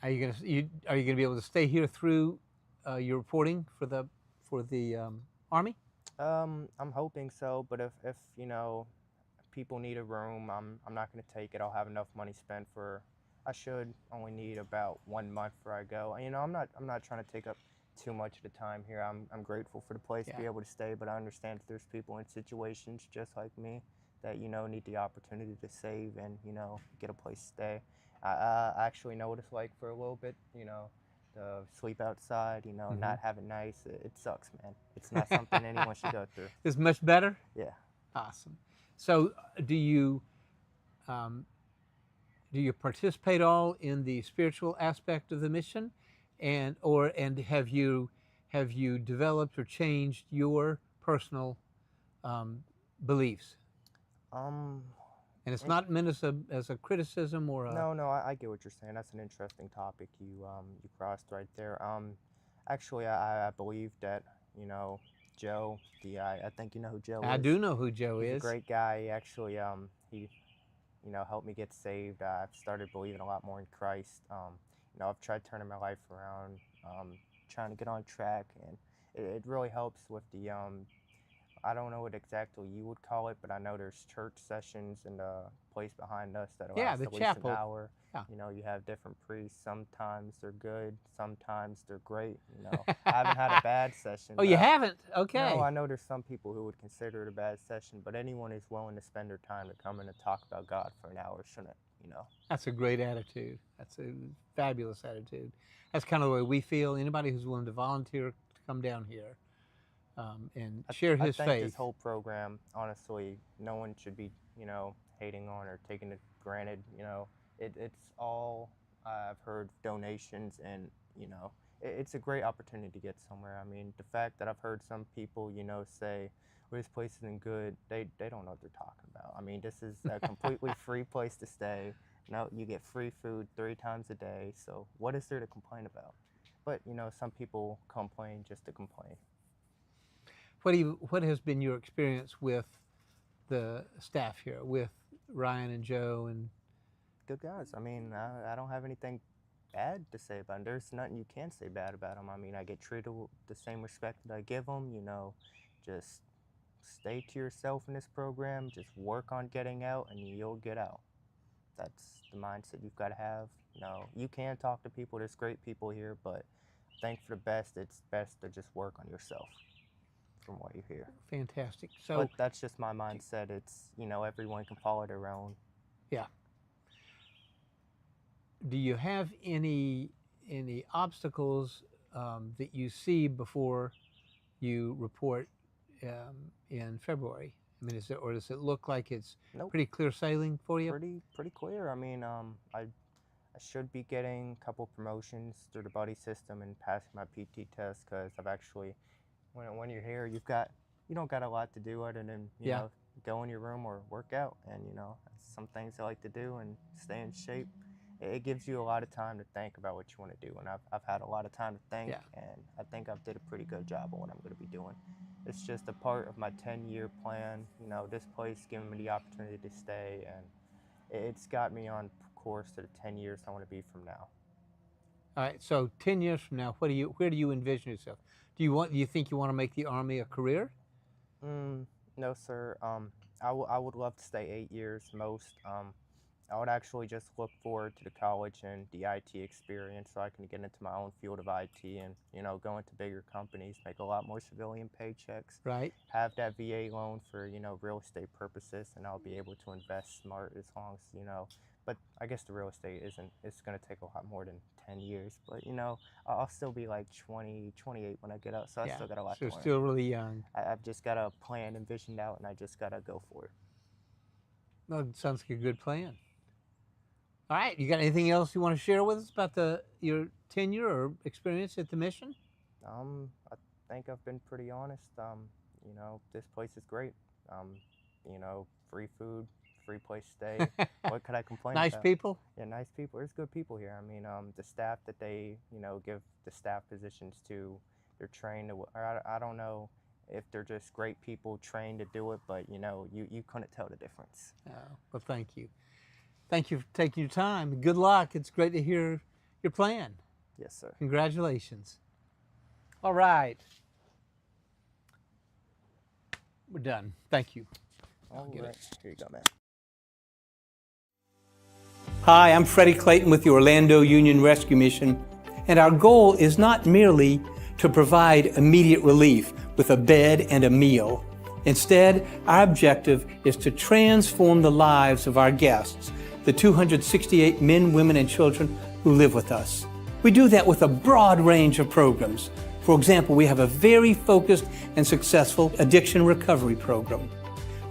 Are you gonna be able to stay here through your reporting for the Army? I'm hoping so, but if you know, people need a room, I'm not gonna take it. I'll have enough money spent for. I should only need about 1 month before I go. You know, I'm not trying to take up too much of the time here. I'm grateful for the place to be able to stay, but I understand if there's people in situations just like me that, you know, need the opportunity to save and, you know, get a place to stay. I actually know what it's like for a little bit, you know, to sleep outside, you know, not have it nice. It sucks, man. It's not something anyone should go through. It's much better? Yeah. Awesome. So do you participate all in the spiritual aspect of the mission, and have you developed or changed your personal beliefs? And it's not meant as a criticism or a... No, I get what you're saying. That's an interesting topic you crossed right there. Actually, I believe that, you know, Joe, I think you know who Joe is. I do know who Joe is. He's a great guy. He actually, he, you know, helped me get saved. I've started believing a lot more in Christ. You know, I've tried turning my life around, trying to get on track, and it really helps with the, I don't know what exactly you would call it, but I know there's church sessions in the place behind us that last at least an hour. Yeah. You know, you have different priests. Sometimes they're good, sometimes they're great. You know, I haven't had a bad session. Oh, you haven't? Okay. No, I know there's some people who would consider it a bad session, but anyone who's willing to spend their time to come in and talk about God for an hour shouldn't, you know. That's a great attitude. That's a fabulous attitude. That's kind of the way we feel. Anybody who's willing to volunteer to come down here and share his faith. I think this whole program, honestly, no one should be, you know, hating on or taking it granted. You know, it's all, I've heard donations, and, you know, it's a great opportunity to get somewhere. I mean, the fact that I've heard some people, you know, say, well, this place isn't good, they don't know what they're talking about. I mean, this is a completely free place to stay. No, you get free food 3 times a day, so what is there to complain about? But, you know, some people complain just to complain. What has been your experience with the staff here, with Ryan and Joe? And good guys. I mean, I don't have anything bad to say about them. There's nothing you can say bad about them. I mean, I get treated with the same respect that I give them. You know, just stay to yourself in this program. Just work on getting out, and you'll get out. That's the mindset you've got to have. You know, you can talk to people. There's great people here, but think for the best. It's best to just work on yourself from what you hear. Fantastic. So, but that's just my mindset. It's, you know, everyone can follow their own. Yeah. Do you have any obstacles that you see before you report in February? I mean, does it look like it's pretty clear sailing for you? Pretty clear. I mean, I should be getting a couple promotions through the buddy system and passing my PT test, because I've actually, when you're here, you don't got a lot to do other than you know, go in your room or work out, and you know, some things I like to do and stay in shape. it gives you a lot of time to think about what you want to do. And I've had a lot of time to think, and I think I've did a pretty good job on what I'm going to be doing. It's just a part of my 10-year plan. You know, this place giving me the opportunity to stay, and it's got me on course to the 10 years I want to be from now. All right, so 10 years from now, where do you envision yourself? Do you think you want to make the Army a career? No, sir. I would love to stay 8 years most. I would actually just look forward to the college and the IT experience so I can get into my own field of IT and, you know, go into bigger companies, make a lot more civilian paychecks. Right. Have that VA loan for, you know, real estate purposes, and I'll be able to invest smart as long as, you know, but I guess the real estate it's going to take a lot more than 10 years, but, you know, I'll still be like 20, 28 when I get out, so I still got a lot to learn. So still really young. I've just got a plan envisioned out, and I just got to go for it. Well, it sounds like a good plan. All right, you got anything else you want to share with us about your tenure or experience at the mission? I think I've been pretty honest. You know, this place is great. You know, free food, free place to stay. What could I complain about? Nice people? Yeah, nice people. There's good people here. I mean, the staff that they, you know, give the staff positions to, they're trained to, I don't know if they're just great people trained to do it, but, you know, you couldn't tell the difference. Oh, well, thank you. Thank you for taking your time. Good luck. It's great to hear your plan. Yes, sir. Congratulations. All right. We're done. Thank you. All right. Here you go, man. Hi, I'm Freddie Clayton with the Orlando Union Rescue Mission, and our goal is not merely to provide immediate relief with a bed and a meal. Instead, our objective is to transform the lives of our guests, the 268 men, women, and children who live with us. We do that with a broad range of programs. For example, we have a very focused and successful addiction recovery program.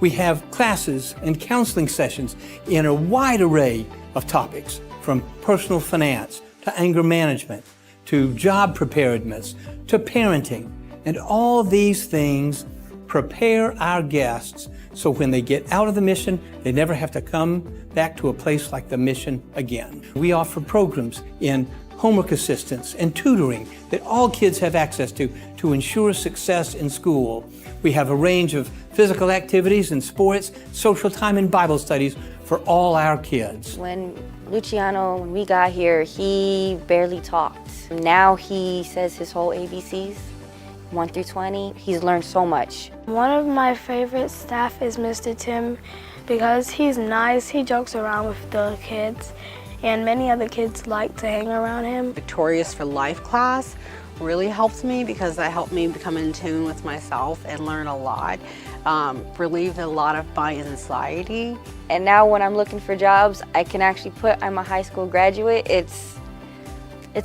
We have classes and counseling sessions in a wide array of topics, from personal finance to anger management, to job preparedness, to parenting. And all these things prepare our guests so when they get out of the mission, they never have to come back to a place like the mission again. We offer programs in homework assistance and tutoring that all kids have access to ensure success in school. We have a range of physical activities and sports, social time, and Bible studies for all our kids. When we got here, he barely talked. Now he says his whole ABCs, 1 through 20. He's learned so much. One of my favorite staff is Mr. Tim because he's nice, he jokes around with the kids, and many other kids like to hang around him. Victorious for Life class really helped me because that helped me become in tune with myself and learn a lot, relieved a lot of my anxiety. And now when I'm looking for jobs, I can actually put I'm a high school graduate. It's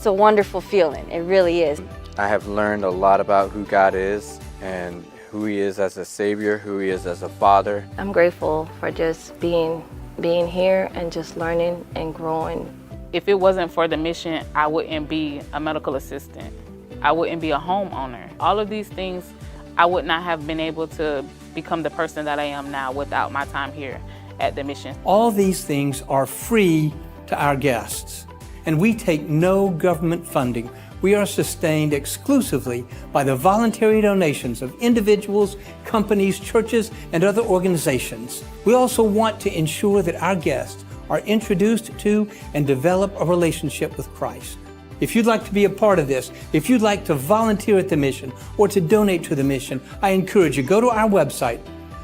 a wonderful feeling, it really is. I have learned a lot about who God is and who He is as a Savior, who He is as a Father. I'm grateful for just being here and just learning and growing. If it wasn't for the mission, I wouldn't be a medical assistant. I wouldn't be a homeowner. All of these things, I would not have been able to become the person that I am now without my time here at the mission. All these things are free to our guests, and we take no government funding. We are sustained exclusively by the voluntary donations of individuals, companies, churches, and other organizations. We also want to ensure that our guests are introduced to and develop a relationship with Christ. If you'd like to be a part of this, if you'd like to volunteer at the mission or to donate to the mission, I encourage you, go to our website,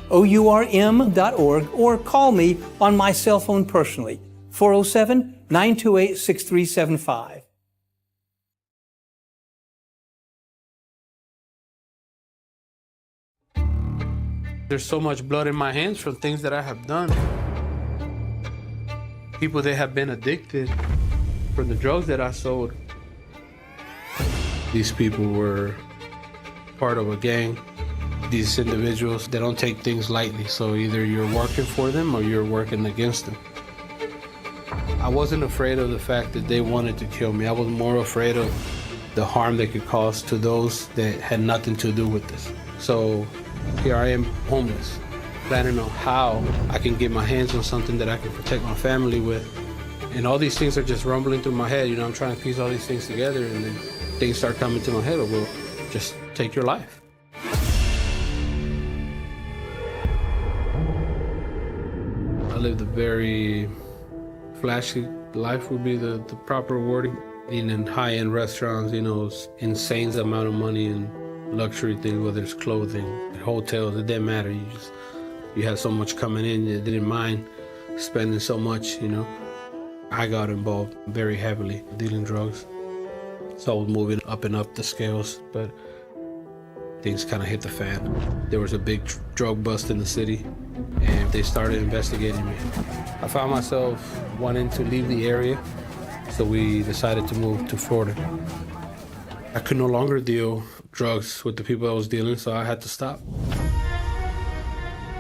OURM.org, or call me on my cell phone personally, 407-928-6375. There's so much blood in my hands from things that I have done. People that have been addicted for the drugs that I sold. These people were part of a gang. These individuals, they don't take things lightly, so either you're working for them or you're working against them. I wasn't afraid of the fact that they wanted to kill me. I was more afraid of the harm they could cause to those that had nothing to do with this. So here I am, homeless, planning on how I can get my hands on something that I can protect my family with. And all these things are just rumbling through my head. You know, I'm trying to piece all these things together, and then things start coming to my head. Well, just take your life. I lived a very flashy life, would be the proper wording. Eating in high-end restaurants, you know, insane amount of money and luxury things, whether it's clothing, hotels, it didn't matter. You had so much coming in, you didn't mind spending so much, you know. I got involved very heavily dealing drugs. So I was moving up and up the scales, but things kind of hit the fan. There was a big drug bust in the city, and they started investigating me. I found myself wanting to leave the area, so we decided to move to Florida. I could no longer deal drugs with the people I was dealing, so I had to stop.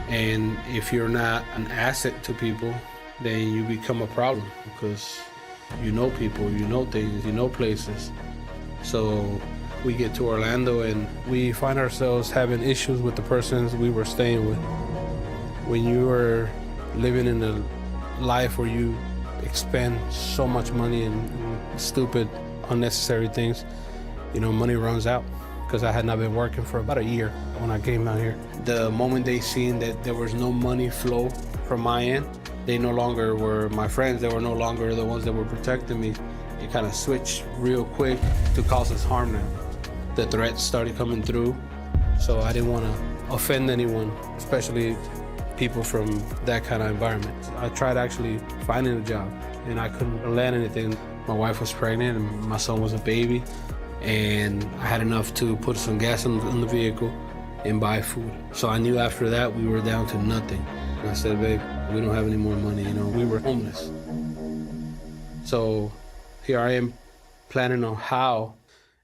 And if you're not an asset to people, then you become a problem, because you know people, you know things, you know places. So we get to Orlando and we find ourselves having issues with the persons we were staying with. When you are living in a life where you expend so much money in stupid, unnecessary things, you know, money runs out. Because I had not been working for about a year when I came out here. The moment they seen that there was no money flow from my end, they no longer were my friends. They were no longer the ones that were protecting me. It kind of switched real quick to cause us harm now. The threats started coming through, so I didn't want to offend anyone, especially people from that kind of environment. I tried actually finding a job, and I couldn't land anything. My wife was pregnant, and my son was a baby, and I had enough to put some gas in the vehicle and buy food. So I knew after that we were down to nothing. And I said, babe, we don't have any more money, you know, we were homeless. So here I am planning on how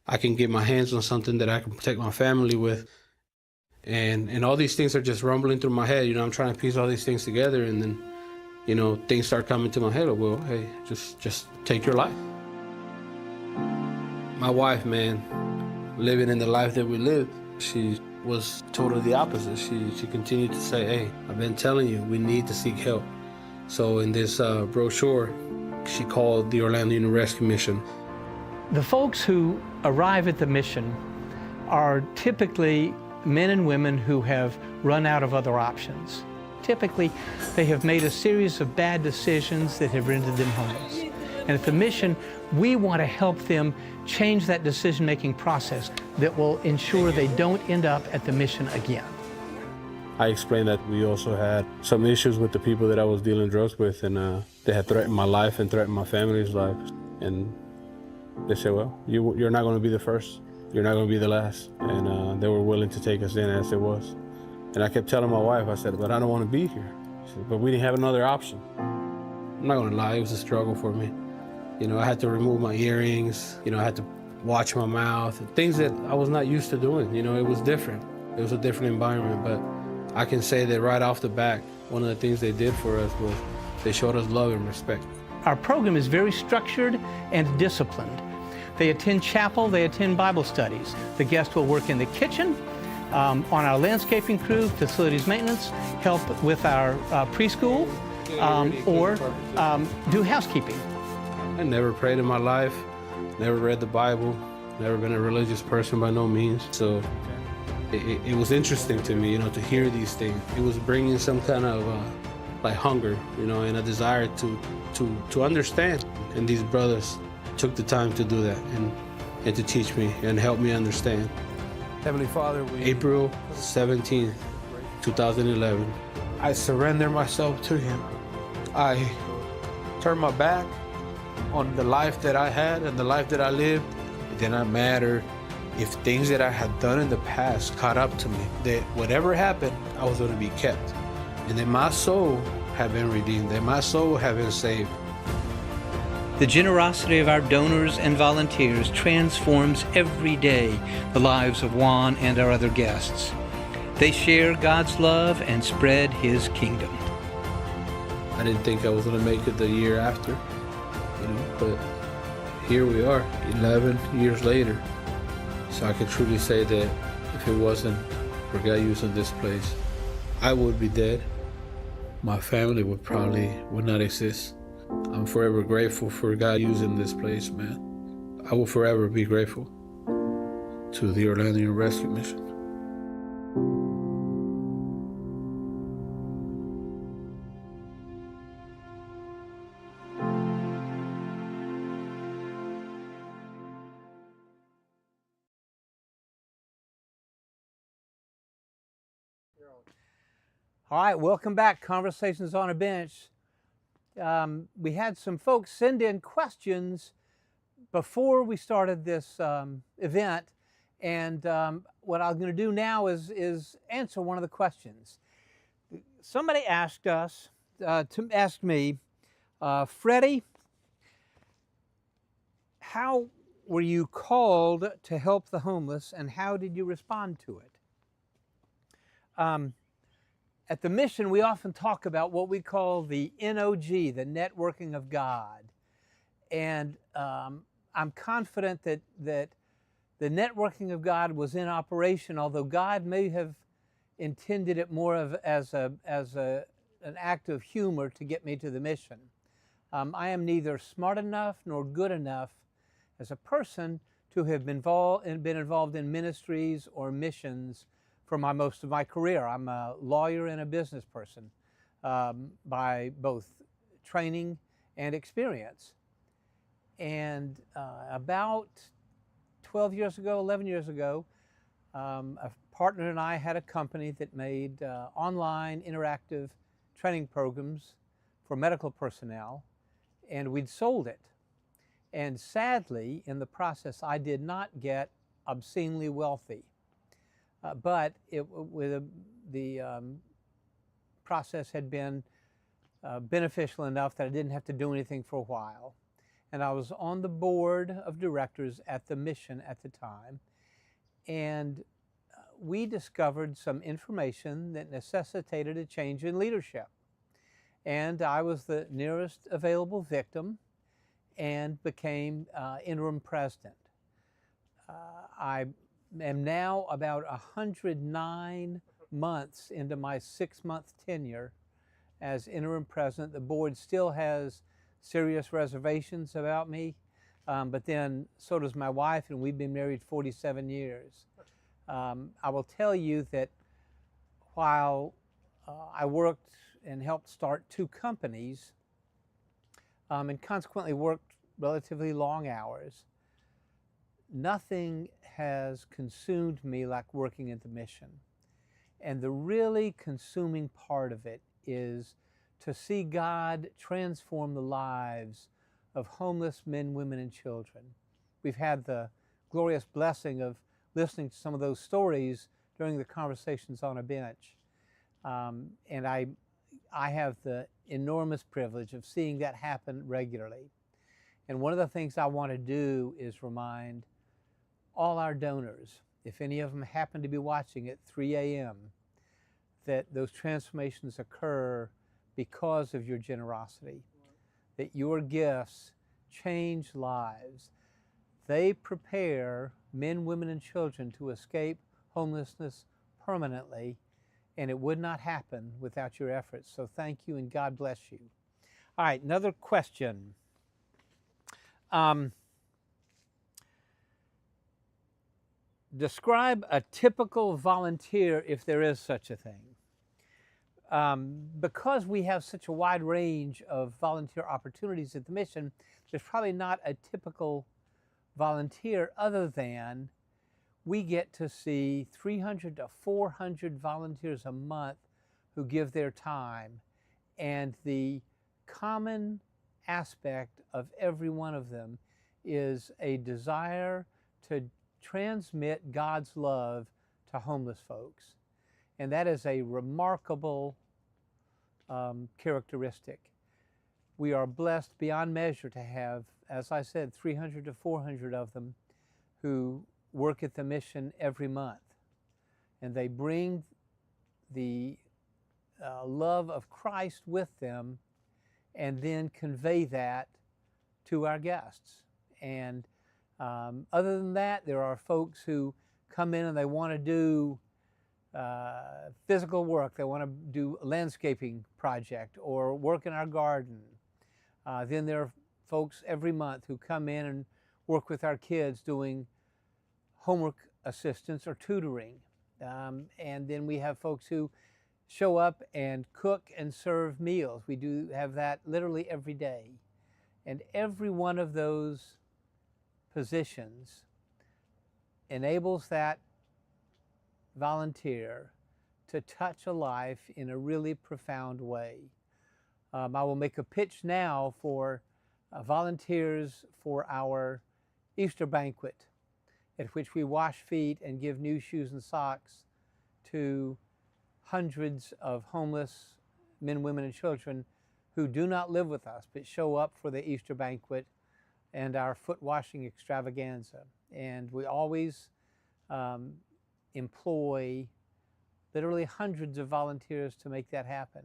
I can get my hands on something that I can protect my family with. And all these things are just rumbling through my head. You know, I'm trying to piece all these things together, and then, you know, things start coming to my head. Well, hey, just take your life. My wife, man, living in the life that we live, she was totally the opposite. She continued to say, hey, I've been telling you, we need to seek help. So in this brochure, she called the Orlando Union Rescue Mission. The folks who arrive at the mission are typically men and women who have run out of other options. Typically, they have made a series of bad decisions that have rendered them homeless. And at the mission, we want to help them change that decision-making process that will ensure they don't end up at the mission again. I explained that we also had some issues with the people that I was dealing drugs with, and they had threatened my life and threatened my family's life. And they said, well, you're not going to be the first. You're not going to be the last. And they were willing to take us in as it was. And I kept telling my wife, I said, but I don't want to be here. She said, but we didn't have another option. I'm not going to lie, it was a struggle for me. You know, I had to remove my earrings. You know, I had to watch my mouth. Things that I was not used to doing. You know, it was different. It was a different environment. But I can say that right off the bat, one of the things they did for us was they showed us love and respect. Our program is very structured and disciplined. They attend chapel, they attend Bible studies. The guests will work in the kitchen, on our landscaping crew, facilities maintenance, help with our preschool, or do housekeeping. I never prayed in my life, never read the Bible, never been a religious person by no means. So it was interesting to me, you know, to hear these things. It was bringing some kind of like hunger, you know, and a desire to understand. And these brothers took the time to do that and to teach me and help me understand. Heavenly Father, April 17th, 2011, I surrender myself to Him. I turned my back on the life that I had and the life that I lived. It did not matter if things that I had done in the past caught up to me, that whatever happened, I was going to be kept. And that my soul had been redeemed, that my soul had been saved. The generosity of our donors and volunteers transforms every day the lives of Juan and our other guests. They share God's love and spread His kingdom. I didn't think I was going to make it the year after, you know, but here we are, 11 years later. So I can truly say that if it wasn't for God using this place, I would be dead. My family would not exist. I'm forever grateful for God using this place, man. I will forever be grateful to the Orlando Union Rescue Mission. All right, welcome back, Conversations on a Bench. We had some folks send in questions before we started this event, and what I'm going to do now is answer one of the questions. Somebody asked us, asked me, Freddie, how were you called to help the homeless, and how did you respond to it? At the mission, we often talk about what we call the NOG, the networking of God. And I'm confident that the networking of God was in operation, although God may have intended it more as an act of humor to get me to the mission. I am neither smart enough nor good enough as a person to have been involved in ministries or missions for most of my career. I'm a lawyer and a business person by both training and experience. And about 12 years ago, 11 years ago, a partner and I had a company that made online interactive training programs for medical personnel, and we'd sold it. And sadly, in the process, I did not get obscenely wealthy. But the process had been beneficial enough that I didn't have to do anything for a while. And I was on the board of directors at the mission at the time. And we discovered some information that necessitated a change in leadership. And I was the nearest available victim and became interim president. I am now about 109 months into my 6-month tenure as interim president. The board still has serious reservations about me, but then so does my wife, and we've been married 47 years. I will tell you that while I worked and helped start 2 companies, and consequently worked relatively long hours, nothing has consumed me like working at the mission. And the really consuming part of it is to see God transform the lives of homeless men, women, and children. We've had the glorious blessing of listening to some of those stories during the Conversations on a Bench. And I have the enormous privilege of seeing that happen regularly. And one of the things I want to do is remind all our donors, if any of them happen to be watching at 3 a.m., that those transformations occur because of your generosity, that your gifts change lives. They prepare men, women, and children to escape homelessness permanently, and it would not happen without your efforts. So thank you, and God bless you. All right, another question. Describe a typical volunteer, if there is such a thing. Because we have such a wide range of volunteer opportunities at the mission, there's probably not a typical volunteer other than we get to see 300 to 400 volunteers a month who give their time. And the common aspect of every one of them is a desire to transmit God's love to homeless folks. And that is a remarkable characteristic. We are blessed beyond measure to have, as I said, 300 to 400 of them who work at the mission every month. And they bring the love of Christ with them and then convey that to our guests. And other than that, there are folks who come in and they want to do physical work. They want to do a landscaping project or work in our garden. Then there are folks every month who come in and work with our kids doing homework assistance or tutoring. And then we have folks who show up and cook and serve meals. We do have that literally every day. And every one of those positions enables that volunteer to touch a life in a really profound way. I will make a pitch now for volunteers for our Easter banquet, at which we wash feet and give new shoes and socks to hundreds of homeless men, women, and children who do not live with us but show up for the Easter banquet and our foot washing extravaganza. And we always employ literally hundreds of volunteers to make that happen.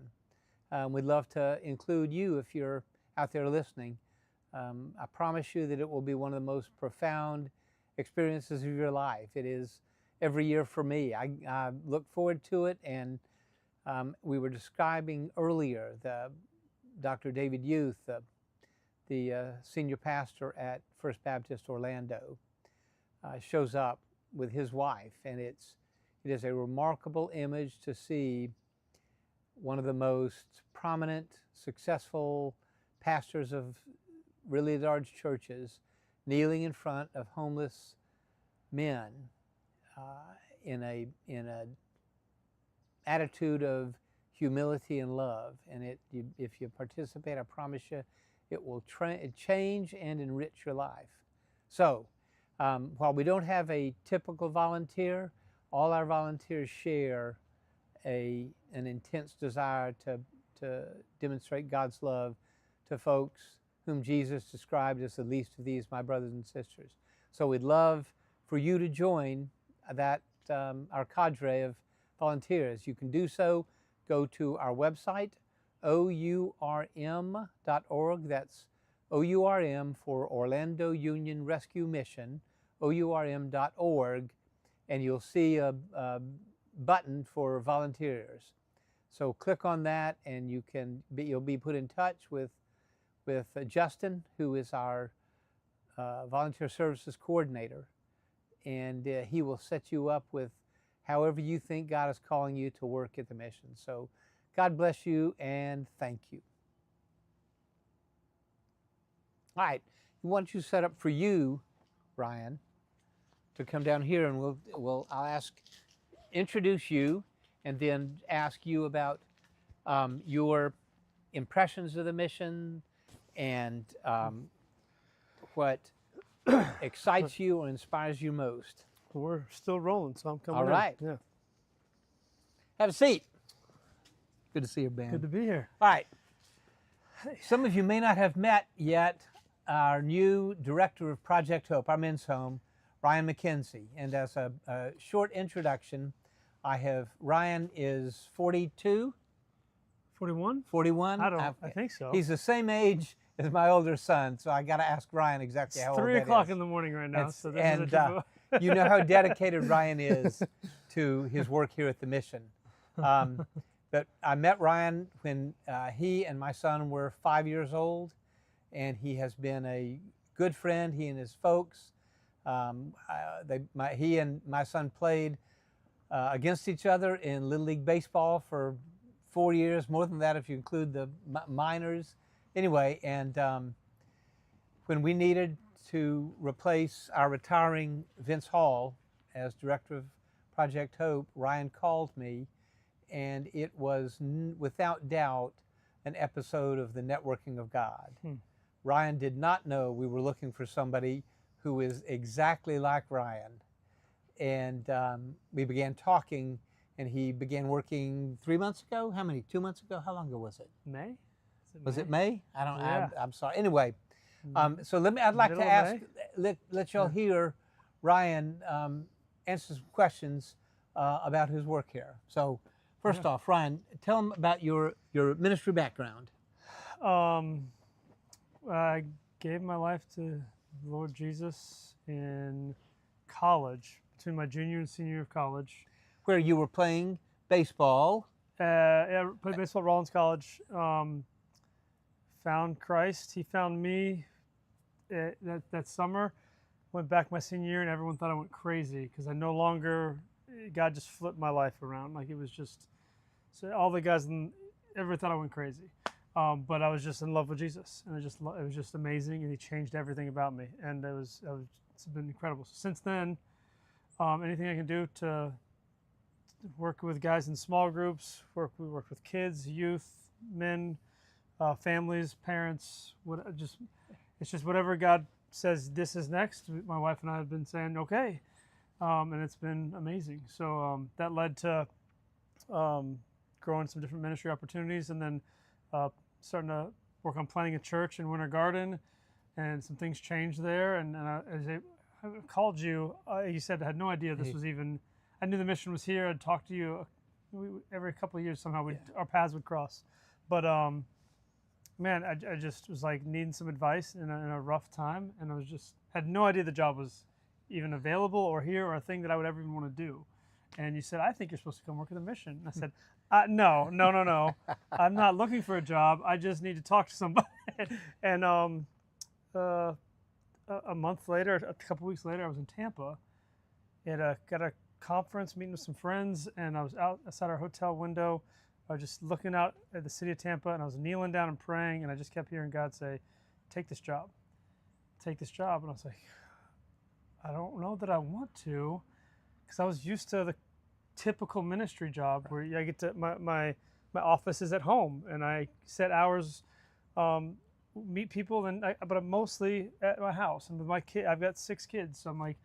We'd love to include you if you're out there listening. I promise you that it will be one of the most profound experiences of your life. It is every year for me. I look forward to it, and we were describing earlier Dr. David Youth, the senior pastor at First Baptist Orlando, shows up with his wife, and it is a remarkable image to see one of the most prominent, successful pastors of really large churches kneeling in front of homeless men in a attitude of humility and love. And if you participate, I promise you, it will change and enrich your life. So, while we don't have a typical volunteer, all our volunteers share an intense desire to demonstrate God's love to folks whom Jesus described as the least of these, my brothers and sisters. So we'd love for you to join that our cadre of volunteers. You can do so. Go to our website, OURM.org. That's OURM for Orlando Union Rescue Mission, OURM.org, and you'll see a button for volunteers. So click on that, and you'll be put in touch with Justin, who is our volunteer services coordinator, and he will set you up with however you think God is calling you to work at the mission. So God bless you, and thank you. All right, we want you set up for you, Ryan, to come down here, and I'll introduce you, and then ask you about your impressions of the mission and what excites you or inspires you most. We're still rolling, so I'm coming All right. in. Yeah. Have a seat. Good to see you, Ben. Good to be here. All right. Some of you may not have met yet our new director of Project Hope, our men's home, Ryan McKenzie. And as a short introduction, Ryan is 42. 41? 41? I think so. He's the same age as my older son, so I got to ask Ryan exactly how old that is. It's 3 o'clock in the morning right now. You know how dedicated Ryan is to his work here at the mission. But I met Ryan when he and my son were 5 years old, and he has been a good friend, he and his folks. He and my son played against each other in Little League Baseball for 4 years, more than that if you include the minors. Anyway, and when we needed to replace our retiring Vince Hall as director of Project Hope, Ryan called me, and it was without doubt an episode of the networking of God. Ryan did not know we were looking for somebody who is exactly like Ryan. And we began talking, and he began working 3 months ago. How many? 2 months ago? How long ago was it? May? Was it May? I don't know. Yeah. I'm sorry. Anyway, so I'd like to ask, let y'all hear Ryan answer some questions about his work here. So first off, Ryan, tell him about your ministry background. I gave my life to the Lord Jesus in college, between my junior and senior year of college. Where you were playing baseball? Yeah, I played baseball at Rollins College. found Christ. He found me that summer. Went back my senior year, and everyone thought I went crazy because I no longer, God just flipped my life around. Like it was just, so all the guys, everyone thought I went crazy. But I was just in love with Jesus, and it was just amazing, and He changed everything about me, and it's been incredible. So since then, anything I can do to work with guys in small groups, we work with kids, youth, men, families, parents. It's just whatever God says this is next. My wife and I have been saying okay, and it's been amazing. So that led to growing some different ministry opportunities, and then starting to work on planning a church in Winter Garden, and some things changed there. And as I called you, you said I had no idea this was even. I knew the mission was here. I'd talk to you every couple of years. Somehow our paths would cross, but man, I just was like needing some advice in a rough time, and I had no idea the job was even available or here or a thing that I would ever even want to do. And you said, I think you're supposed to come work at the mission. And I said, no. I'm not looking for a job. I just need to talk to somebody. And a month later, a couple weeks later, I was in Tampa and got a conference, meeting with some friends, and I was outside our hotel window. I was just looking out at the city of Tampa, and I was kneeling down and praying, and I just kept hearing God say, take this job. Take this job. And I was like, I don't know that I want to, because I was used to the typical ministry job where I get to, my office is at home, and I set hours, meet people, but I'm mostly at my house. And with my kid, I've got 6 kids, so I'm like,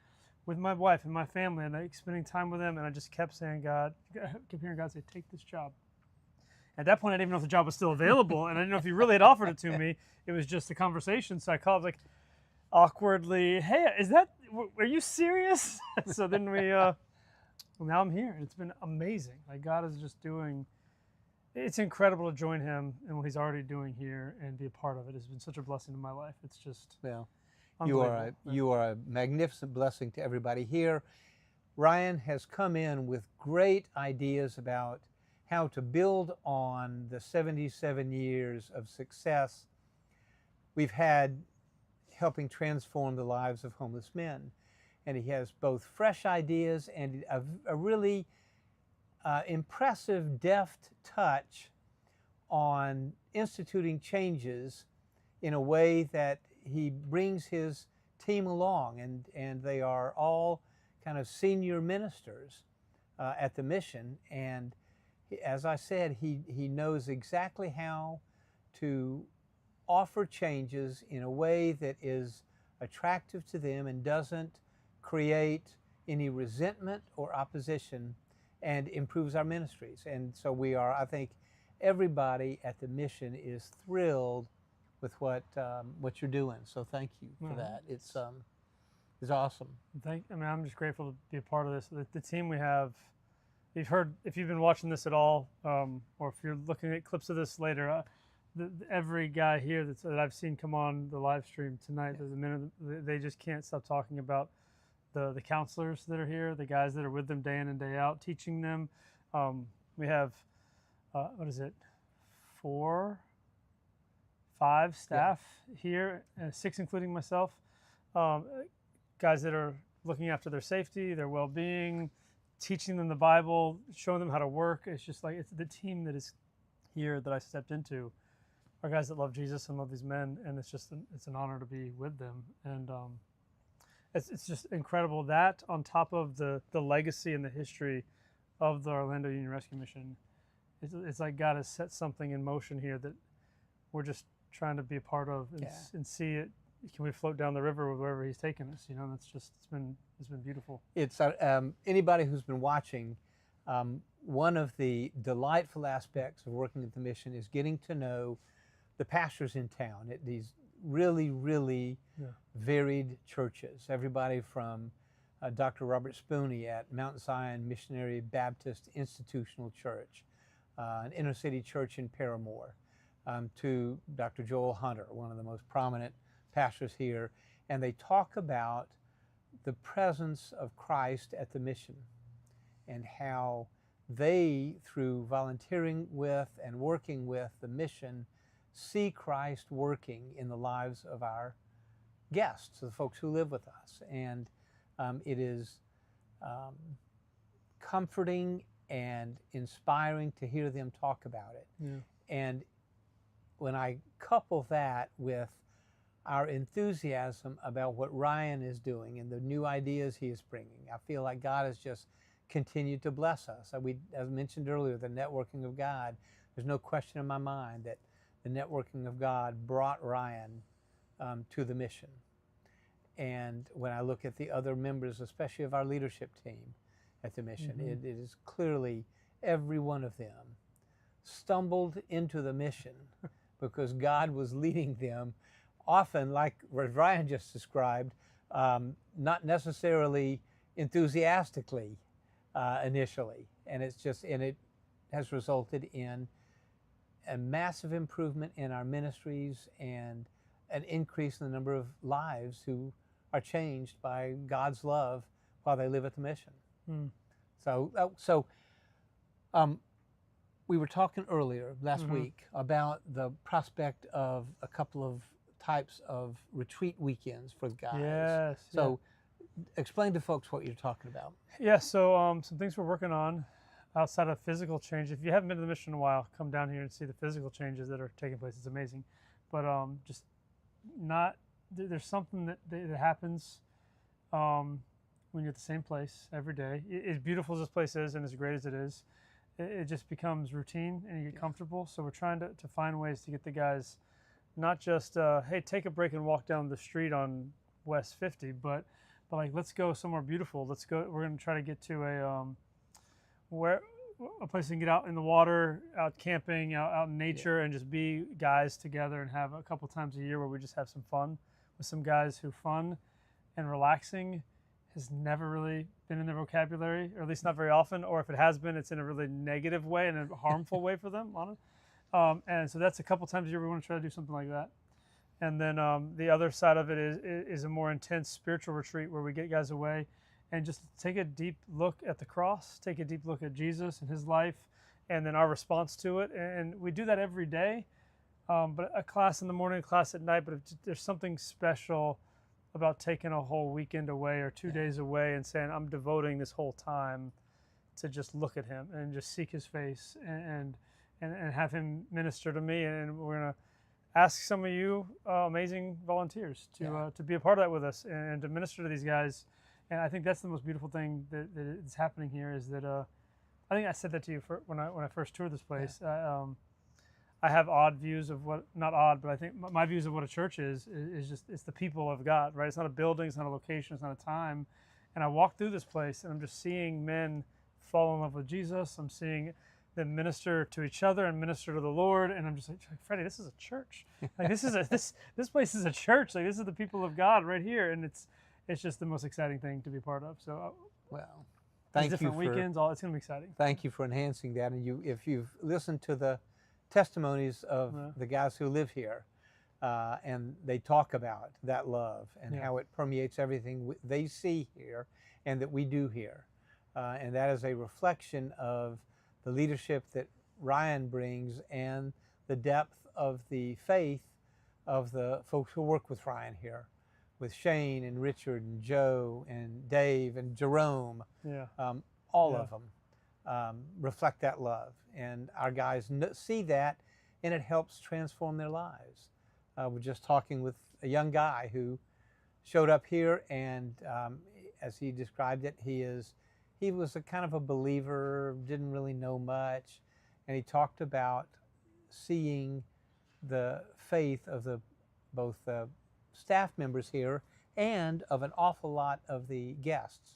with my wife and my family, and like spending time with them, and I just kept saying, kept hearing God say, take this job. At that point, I didn't even know if the job was still available, and I didn't know if He really had offered it to me. It was just a conversation, so I called, like, awkwardly, hey, are you serious? So then now I'm here, and it's been amazing. Like, God is just it's incredible to join Him and what He's already doing here and be a part of it. It's been such a blessing in my life. It's just... Yeah. You are a magnificent blessing to everybody here. Ryan has come in with great ideas about how to build on the 77 years of success we've had helping transform the lives of homeless men. And he has both fresh ideas and a really impressive, deft touch on instituting changes in a way that he brings his team along, and they are all kind of senior ministers at the mission. And as I said, he knows exactly how to offer changes in a way that is attractive to them and doesn't create any resentment or opposition, and improves our ministries. And so I think everybody at the mission is thrilled with what you're doing. So thank you for that. It's awesome. I'm just grateful to be a part of this. The team we have, you've heard, if you've been watching this at all, or if you're looking at clips of this later, every guy here that I've seen come on the live stream tonight, they just can't stop talking about the counselors that are here, the guys that are with them day in and day out, teaching them. We have, 5 staff here, 6 including myself, guys that are looking after their safety, their well-being, teaching them the Bible, showing them how to work. It's just like, it's the team that is here that I stepped into are guys that love Jesus and love these men, and it's an honor to be with them. And it's just incredible, that on top of the legacy and the history of the Orlando Union Rescue Mission. It's like God has set something in motion here that we're just trying to be a part of and see it. Can we float down the river with wherever He's taken us? It's been beautiful. It's anybody who's been watching. One of the delightful aspects of working at the mission is getting to know the pastors in town at these really, really varied churches. Everybody from Dr. Robert Spooney at Mount Zion Missionary Baptist Institutional Church, an inner city church in Paramore, to Dr. Joel Hunter, one of the most prominent pastors here. And they talk about the presence of Christ at the mission and how they, through volunteering with and working with the mission, see Christ working in the lives of our guests, the folks who live with us. And it is comforting and inspiring to hear them talk about it. Yeah. And when I couple that with our enthusiasm about what Ryan is doing and the new ideas he is bringing, I feel like God has just continued to bless us. As mentioned earlier, the networking of God, there's no question in my mind that the networking of God brought Ryan to the mission. And when I look at the other members, especially of our leadership team at the mission, it is clearly every one of them stumbled into the mission because God was leading them, often like what Ryan just described, not necessarily enthusiastically initially. And it has resulted in a massive improvement in our ministries and an increase in the number of lives who are changed by God's love while they live at the mission. So we were talking earlier last week about the prospect of a couple of types of retreat weekends for the guys. Yes. So explain to folks what you're talking about. Yeah, so some things we're working on outside of physical change. If you haven't been to the mission in a while, come down here and see the physical changes that are taking place. It's amazing. But there's something that happens when you're at the same place every day. As beautiful as this place is and as great as it is, it just becomes routine and you get comfortable. So we're trying to find ways to get the guys not just, hey, take a break and walk down the street on West 50, but like, let's go somewhere beautiful. Let's go. We're going to try to get to a place to get out in the water, out camping, out in nature, and just be guys together and have a couple times a year where we just have some fun with some guys who fun and relaxing has never really been in their vocabulary, or at least not very often, or if it has been, it's in a really negative way and a harmful way for them. And so that's a couple times a year we want to try to do something like that. And then the other side of it is a more intense spiritual retreat where we get guys away and just take a deep look at the cross, take a deep look at Jesus and his life, and then our response to it. And we do that every day, but a class in the morning, a class at night, but there's something special about taking a whole weekend away or 2 days away and saying, I'm devoting this whole time to just look at him and just seek his face and have him minister to me. And we're going to ask some of you amazing volunteers to be a part of that with us and to minister to these guys. And I think that's the most beautiful thing that is happening here is that I think I said that to you when I first toured this place. I have odd views of not odd, but I think my views of what a church is just, it's the people of God, right? It's not a building, it's not a location, it's not a time. And I walk through this place and I'm just seeing men fall in love with Jesus. I'm seeing them minister to each other and minister to the Lord. And I'm just like, Freddie, this is a church. Like this place is a church. Like this is the people of God right here. And it's just the most exciting thing to be part of. So, well, thank you different weekends, it's going to be exciting. Thank you for enhancing that. And if you've listened to the testimonies of the guys who live here, and they talk about that love and how it permeates everything they see here and that we do here. And that is a reflection of the leadership that Ryan brings and the depth of the faith of the folks who work with Ryan here, with Shane and Richard and Joe and Dave and Jerome. All of them reflect that love. And our guys see that, and it helps transform their lives. We're just talking with a young guy who showed up here, and as he described it, he was a kind of a believer, didn't really know much, and he talked about seeing the faith of both the staff members here and of an awful lot of the guests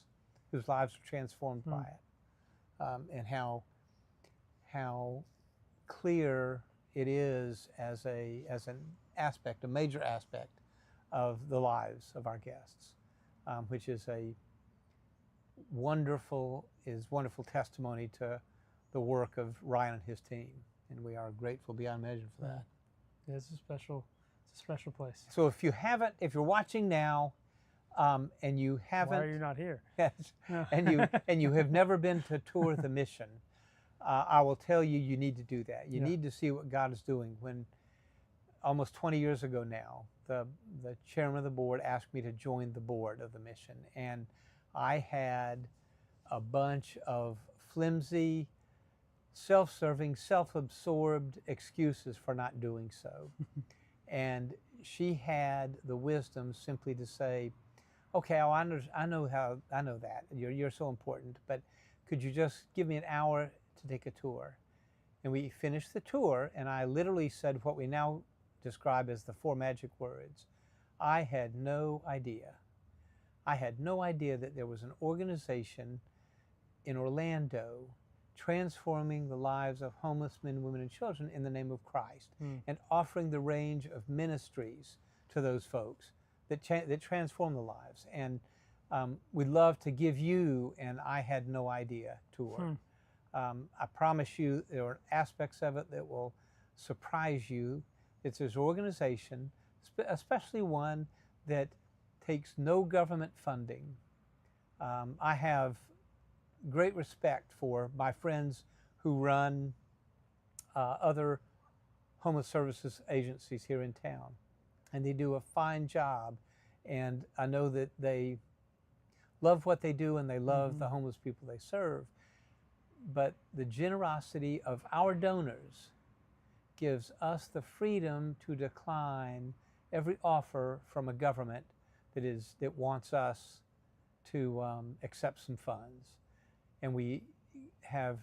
whose lives were transformed by it, and how clear it is as an aspect, a major aspect of the lives of our guests, which is a wonderful testimony to the work of Ryan and his team, and we are grateful beyond measure for that. Yeah, it's a special place. So if you're watching now, and you haven't, why are you not here? Yes, and you have never been to tour the mission, I will tell you need to do that. You need to see what God is doing when almost 20 years ago now, the chairman of the board asked me to join the board of the mission. And I had a bunch of flimsy, self-serving, self-absorbed excuses for not doing so. And she had the wisdom simply to say, okay, I know that. You're so important, but could you just give me an hour to take a tour? And we finished the tour, and I literally said what we now describe as the 4 magic words. I had no idea. I had no idea that there was an organization in Orlando transforming the lives of homeless men, women, and children in the name of Christ, and offering the range of ministries to those folks that transform the lives. And we'd love to give you an I had no idea tour. I promise you there are aspects of it that will surprise you. It's this organization, especially one that takes no government funding. I have great respect for my friends who run other homeless services agencies here in town, and they do a fine job, and I know that they love what they do and they love the homeless people they serve, but the generosity of our donors gives us the freedom to decline every offer from a government that wants us to accept some funds. And we have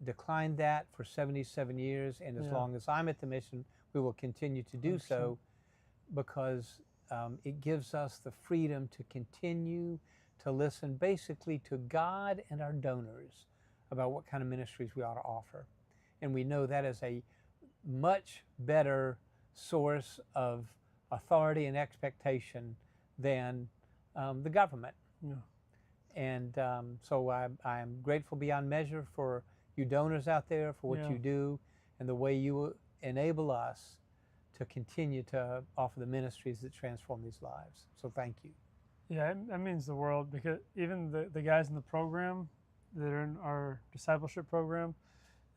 declined that for 77 years, and as long as I'm at the mission, we will continue to do so, because it gives us the freedom to continue to listen basically to God and our donors about what kind of ministries we ought to offer. And we know that is a much better source of authority and expectation than the government. And so I'm grateful beyond measure for you donors out there, for what you do, and the way you enable us to continue to offer the ministries that transform these lives. So thank you. Yeah, that means the world, because even the guys in the program that are in our discipleship program,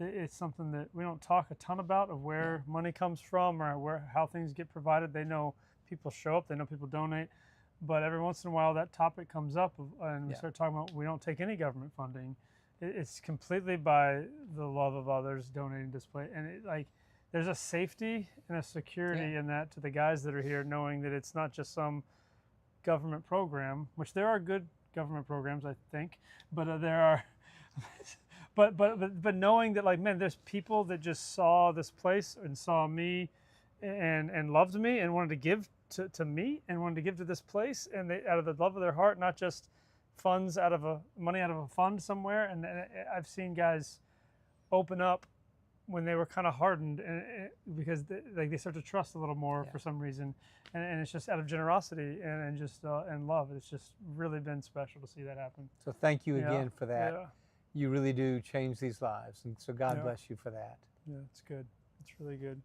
it's something that we don't talk a ton about, of where money comes from or how things get provided. They know people show up, they know people donate, but every once in a while that topic comes up, and we start talking about we don't take any government funding. It's completely by the love of others donating display, and there's a safety and a security in that to the guys that are here, knowing that it's not just some government program, which there are good government programs, I think, but there are, but knowing that, like, man, there's people that just saw this place and saw me and loved me and wanted to give to me and wanted to give to this place, and they, out of the love of their heart, not just funds money out of a fund somewhere. And I've seen guys open up when they were kind of hardened, because they start to trust a little more for some reason, and it's just out of generosity and just and love. It's just really been special to see that happen. So thank you again for that. You really do change these lives, and so God bless you for that. Yeah, it's good. It's really good.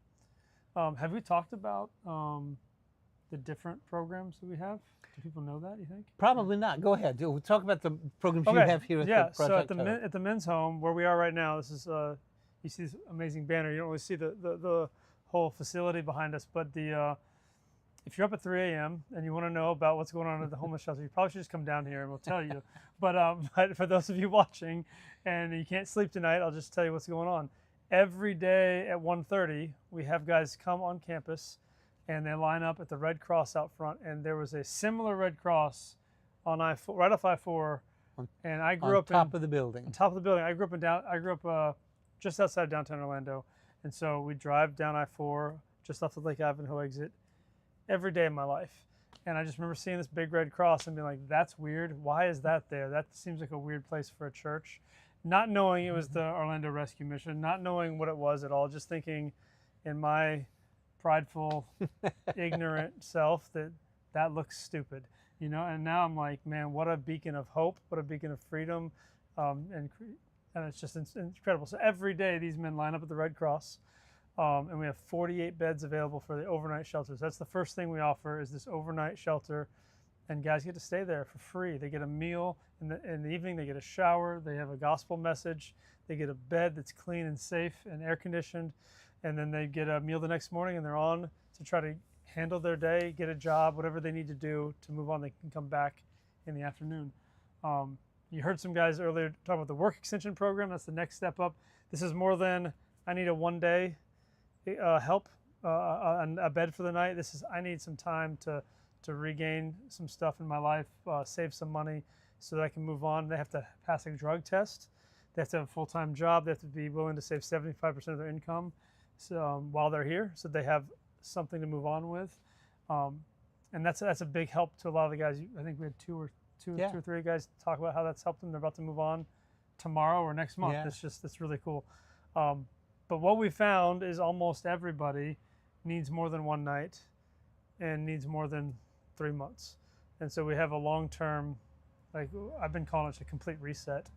Have we talked about the different programs that we have? Do people know that, you think? Probably not. Go ahead. We'll talk about the programs you have here at the project. So at the men's home where we are right now, this is you see this amazing banner. You don't really see the whole facility behind us, but if you're up at 3 a.m. and you want to know about what's going on at the homeless shelter, you probably should just come down here and we'll tell you. But for those of you watching and you can't sleep tonight, I'll just tell you what's going on. Every day at 1:30, we have guys come on campus and they line up at the Red Cross out front. And there was a similar Red Cross on I-4, right off I-4. And I grew up on top of the building. On top of the building. I grew up just outside downtown Orlando. And so we drive down I-4 just off the Lake Ivanhoe exit every day of my life. And I just remember seeing this big Red Cross and being like, that's weird. Why is that there? That seems like a weird place for a church. Not knowing it was the Orlando Rescue Mission, not knowing what it was at all, just thinking in my prideful, ignorant self that looks stupid, you know? And now I'm like, man, what a beacon of hope, what a beacon of freedom. And it's just incredible. So every day these men line up at the Red Cross, and we have 48 beds available for the overnight shelters. That's the first thing we offer, is this overnight shelter. And guys get to stay there for free. They get a meal in the evening, they get a shower, they have a gospel message, they get a bed that's clean and safe and air conditioned, and then they get a meal the next morning, and they're on to try to handle their day, get a job, whatever they need to do to move on. They can come back in the afternoon. You heard some guys earlier talk about the work extension program. That's the next step up. This is more than I need a one-day help, a bed for the night. This is I need some time to regain some stuff in my life, save some money so that I can move on. They have to pass a drug test. They have to have a full-time job. They have to be willing to save 75% of their income while they're here, so they have something to move on with. And that's a big help to a lot of the guys. I think we had two or three guys talk about how that's helped them. They're about to move on tomorrow or next month. Yeah. It's really cool. But what we found is almost everybody needs more than one night and needs more than 3 months. And so we have a long-term, like I've been calling it a complete reset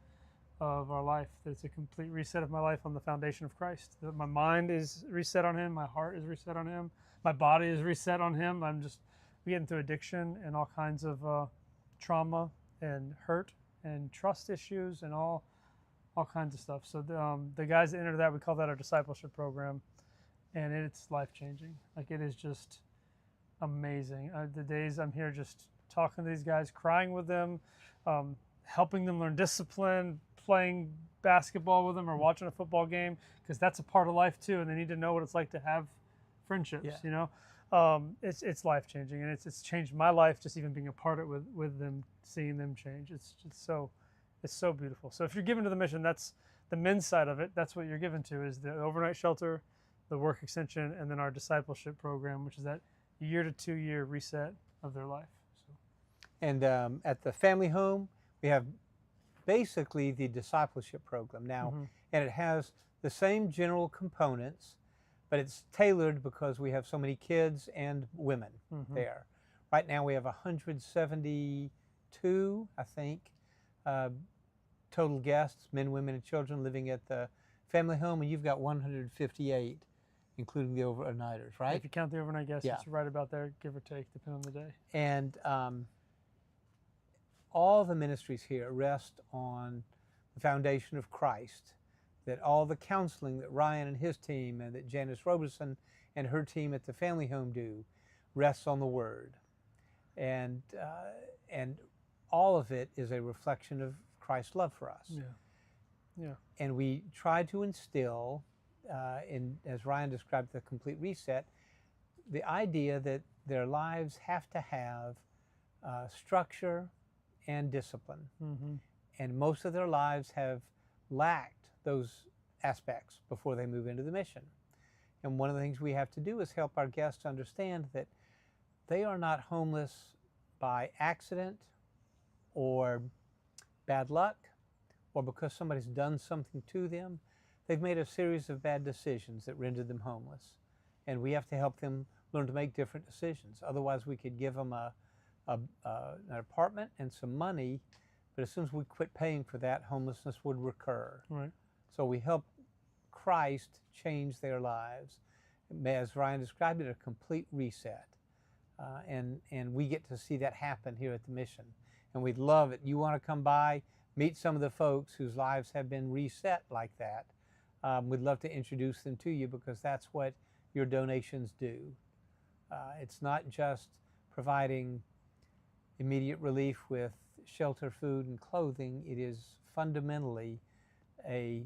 of our life. It's a complete reset of my life on the foundation of Christ. That my mind is reset on Him, my heart is reset on Him, my body is reset on Him. I'm just getting through addiction and all kinds of trauma and hurt and trust issues and all kinds of stuff. So the guys that enter that, we call that our discipleship program, and it's life-changing. Like it is just amazing. The days I'm here just talking to these guys, crying with them, helping them learn discipline, playing basketball with them or watching a football game, because that's a part of life too, and they need to know what it's like to have friendships, you know? It's life-changing, and it's changed my life just even being a part of it with them, seeing them change. It's so beautiful. So if you're given to the mission, that's the men's side of it. That's what you're given to, is the overnight shelter, the work extension, and then our discipleship program, which is that 1 to 2 year reset of their life. So. And at the family home, we have basically the discipleship program now, and it has the same general components, but it's tailored because we have so many kids and women there. Right now we have 172, I think, total guests, men, women, and children living at the family home, and you've got 158, including the overnighters, right? If you count the overnight guests, it's right about there, give or take, depending on the day. And all the ministries here rest on the foundation of Christ, that all the counseling that Ryan and his team and that Janice Roberson and her team at the family home do rests on the Word. And all of it is a reflection of Christ's love for us. Yeah. And we try to instill, as Ryan described, the complete reset, the idea that their lives have to have structure and discipline. And most of their lives have lacked those aspects before they move into the mission. And one of the things we have to do is help our guests understand that they are not homeless by accident or bad luck or because somebody's done something to them. They've made a series of bad decisions that rendered them homeless. And we have to help them learn to make different decisions. Otherwise, we could give them an apartment and some money, but as soon as we quit paying for that, homelessness would recur. Right. So we help Christ change their lives. As Ryan described it, a complete reset. And we get to see that happen here at the mission. And we'd love it. You want to come by, meet some of the folks whose lives have been reset like that. We'd love to introduce them to you, because that's what your donations do. It's not just providing immediate relief with shelter, food, and clothing. It is fundamentally a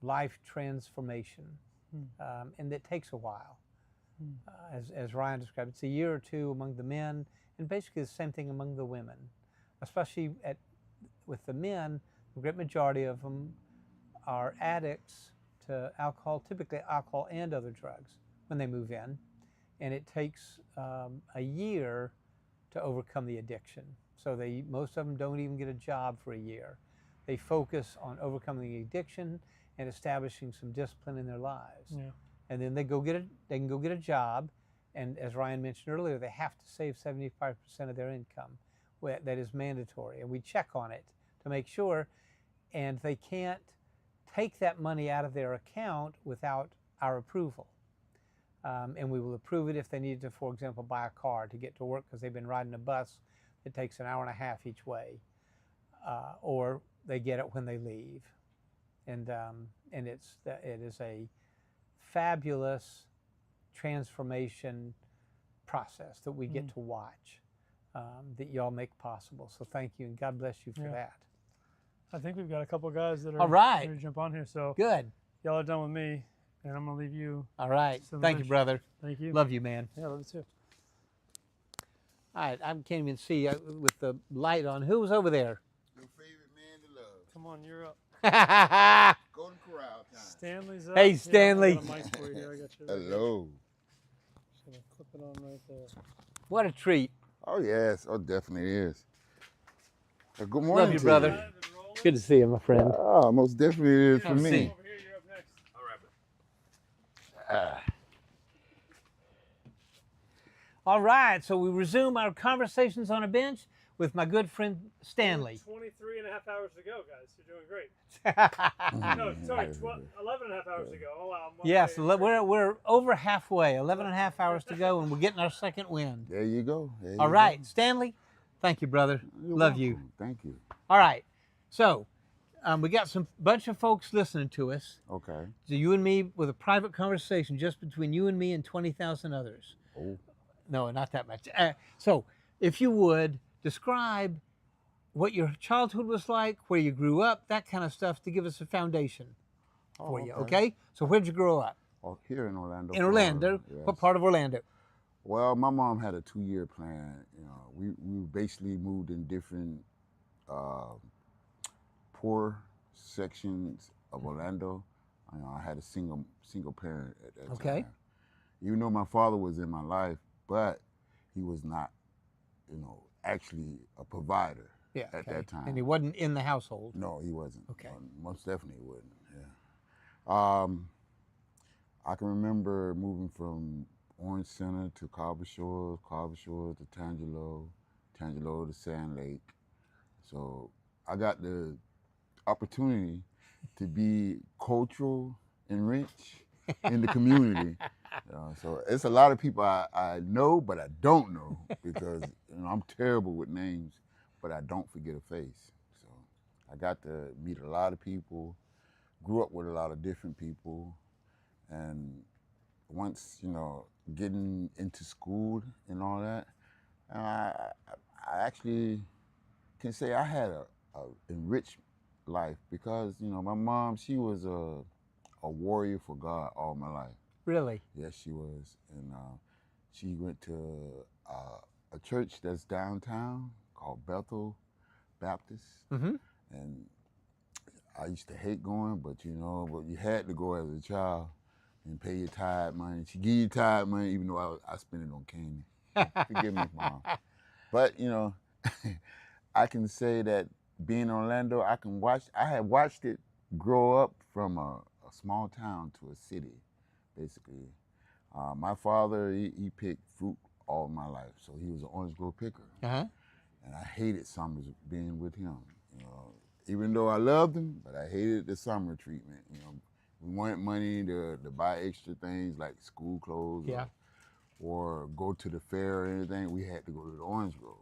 life transformation, and that takes a while. As Ryan described, it's 1 year or 2 among the men, and basically the same thing among the women. Especially with the men, the great majority of them are addicts to alcohol, typically alcohol and other drugs, when they move in. And it takes a year to overcome the addiction. So most of them don't even get a job for a year. They focus on overcoming the addiction and establishing some discipline in their lives. Yeah. And then they can go get a job, and as Ryan mentioned earlier, they have to save 75% of their income. That is mandatory, and we check on it to make sure, and they can't take that money out of their account without our approval. And we will approve it if they need to, for example, buy a car to get to work because they've been riding a bus that takes an hour and a half each way, or they get it when they leave. And it is a fabulous transformation process that we get to watch, that y'all make possible. So thank you, and God bless you for that. I think we've got a couple guys that are all right. ready to jump on here. So good. Y'all are done with me, and I'm gonna leave you. All right. Thank you, brother. Thank you. Love you, man. Yeah, love you too. All right, I can't even see with the light on. Who was over there? Your favorite man to love. Come on, you're up. Golden Corral time. Stanley's up. Hey, Stanley. Yeah, I got a mic for you here. I got you. Hello. Just gonna clip it on right there. What a treat. Oh, yes. Oh, definitely is. Good morning. Love you, brother. Good to see you, my friend. Oh, most definitely is for Have a me. seat. Over here, you're up next. All right, so we resume our conversations on a bench with my good friend Stanley. 23 and a half hours to go, guys. You're doing great. No, sorry, 11 and a half hours to go. Oh, wow. Yes, we're over halfway, 11 and a half hours to go, and we're getting our second wind. There you go. All right, Stanley, thank you, brother. Love you. Thank you. All right, so we got some bunch of folks listening to us. Okay. So you and me with a private conversation just between you and me and 20,000 others. Oh. No, not that much. So if you would, describe what your childhood was like, where you grew up, that kind of stuff to give us a foundation for you, okay? So where'd you grow up? Oh, here in Orlando. In Orlando? Yes. What part of Orlando? Well, my mom had a 2-year plan. You know, we basically moved in different poor sections of Orlando. You know, I had a single parent at that time. Even though my father was in my life, but he was not, you know, actually a provider at that time. And he wasn't in the household? No, he wasn't. Okay. Most definitely wouldn't, yeah. I can remember moving from Orange Center to Carver Shores to Tangelo to Sand Lake. So I got the opportunity to be cultural and rich in the community. So it's a lot of people I know, but I don't know because I'm terrible with names, but I don't forget a face. So I got to meet a lot of people, grew up with a lot of different people, and once, getting into school and all that, I actually can say I had a enriched life because, my mom, she was a warrior for God all my life. Really? Yes, she was. And she went to a church that's downtown called Bethel Baptist. Mm-hmm. And I used to hate going, but you had to go as a child and pay your tithe money. She give you tithe money, even though I spent it on candy. Forgive me, Mom. But, I can say that being in Orlando, I had watched it grow up from a small town to a city, basically. My father, he picked fruit all my life, so he was an orange grove picker. Uh-huh. And I hated summers being with him. Even though I loved him, but I hated the summer treatment. We wanted money to buy extra things like school clothes or go to the fair or anything. We had to go to the orange grove.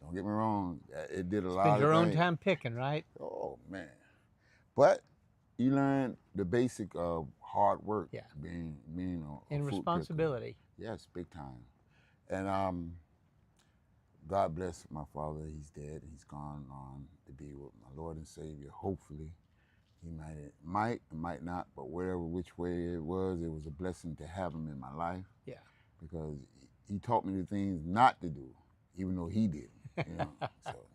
Don't get me wrong, it did a lot of things. Spend your own time picking, right? Oh, man. But you learn the basic of hard work, being a and fruit responsibility. Picker. Yes, big time. And God bless my father. He's dead. He's gone on to be with my Lord and Savior. Hopefully, he might not, but which way it was a blessing to have him in my life. Yeah. Because he taught me the things not to do, even though he did. So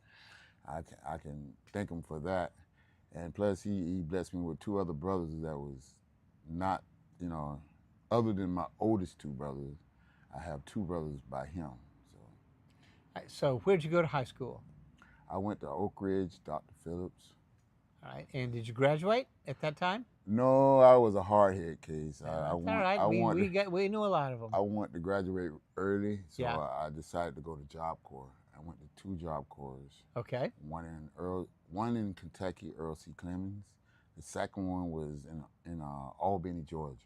I can thank him for that. And plus, he blessed me with 2 other brothers that was not, other than my oldest 2 brothers, I have 2 brothers by him. So where'd you go to high school? I went to Oak Ridge, Dr. Phillips. All right, and did you graduate at that time? No, I was a hard-head case. All right, we knew a lot of them. I wanted to graduate early, so Yeah. I decided to go to Job Corps. I went to 2 Job Corps. Okay. One in Kentucky, Earl C. Clemens. The second one was in Albany, Georgia,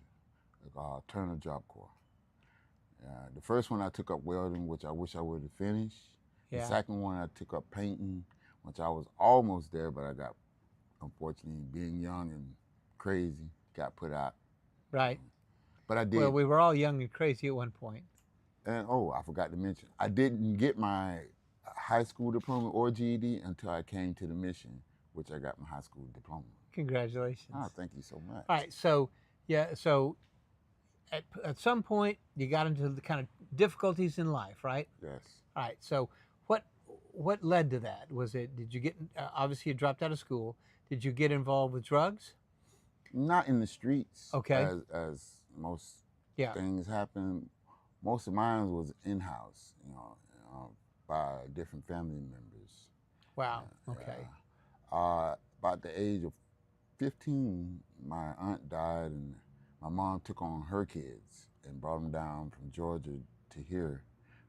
Turner Job Corps. The first one I took up welding, which I wish I would have finished. Yeah. The second one I took up painting, which I was almost there, but I got, unfortunately, being young and crazy, got put out. Right. But I did. Well, we were all young and crazy at one point. And oh, I forgot to mention, I didn't get my high school diploma or GED until I came to the mission, which I got my high school diploma. Congratulations. Oh, thank you so much. All right, so yeah, so at some point you got into the kind of difficulties in life, right? Yes. All right, so what led to that? Was it, did you get, obviously you dropped out of school, did you get involved with drugs? Not in the streets. Okay. As most Yeah. things happen. Most of mine was in-house, by different family members. Wow. Okay. About the age of 15, my aunt died, and my mom took on her kids and brought them down from Georgia to here,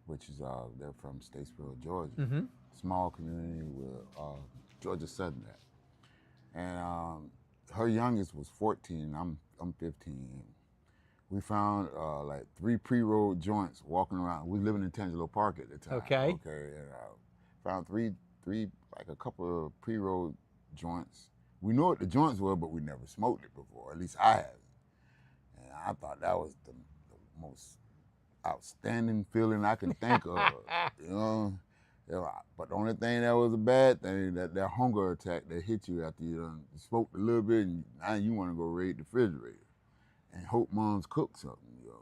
which is they're from Statesboro, Georgia. Mm-hmm. Small community with Georgia Southern. And her youngest was 14. I'm 15. We found like 3 pre-rolled joints walking around. We living in Tangelo Park at the time. Okay. Okay. And found three like a couple of pre-rolled joints. We knew what the joints were, but we never smoked it before. At least I haven't. And I thought that was the most outstanding feeling I can think of. But the only thing that was a bad thing, that hunger attack that hit you after you done smoked a little bit, and now you want to go raid the refrigerator and hope mom's cooked something,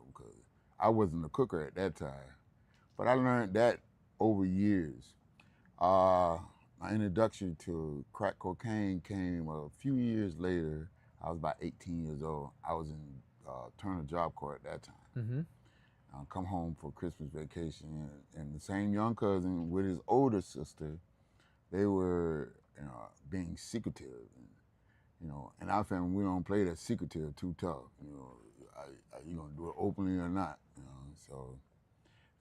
because I wasn't a cooker at that time. But I learned that over years. My introduction to crack cocaine came a few years later. I was about 18 years old. I was in Turner Job Corps at that time. Mm-hmm. I come home for Christmas vacation, and the same young cousin with his older sister, they were being secretive. And in our family, we don't play that secretive too tough. Are you gonna do it openly or not? So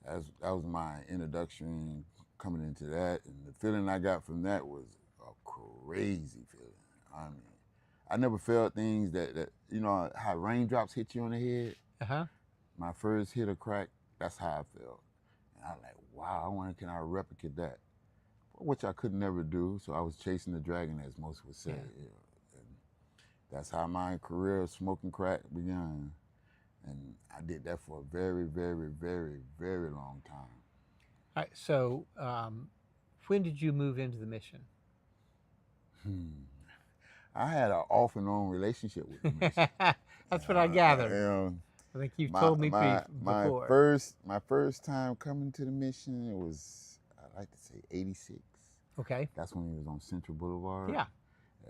that was my introduction coming into that, and the feeling I got from that was a crazy feeling. I mean, I never felt things that how raindrops hit you on the head. Uh-huh. My first hit of crack, that's how I felt. And I was like, wow, I wonder can I replicate that? Which I could never do, so I was chasing the dragon, as most would say. Yeah. And that's how my career of smoking crack began. And I did that for a very, very, very, very long time. All right, so when did you move into the mission? I had an off and on relationship with the mission. That's what I gathered. I think you've told me before. My first time coming to the mission, it was, I like to say, 86. Okay. That's when it was on Central Boulevard. Yeah.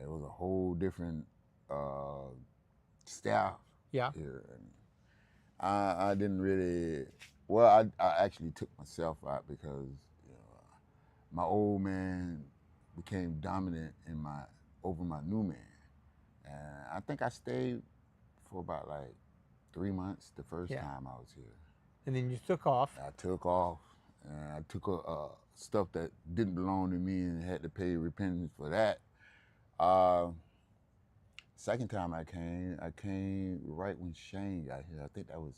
It was a whole different staff here. And I didn't really, I actually took myself out because my old man became dominant over my new man. And I think I stayed for about like 3 months the first time I was here. And then you took off. I took off, and I took stuff that didn't belong to me and had to pay repentance for that. Second time I came right when Shane got here. I think that was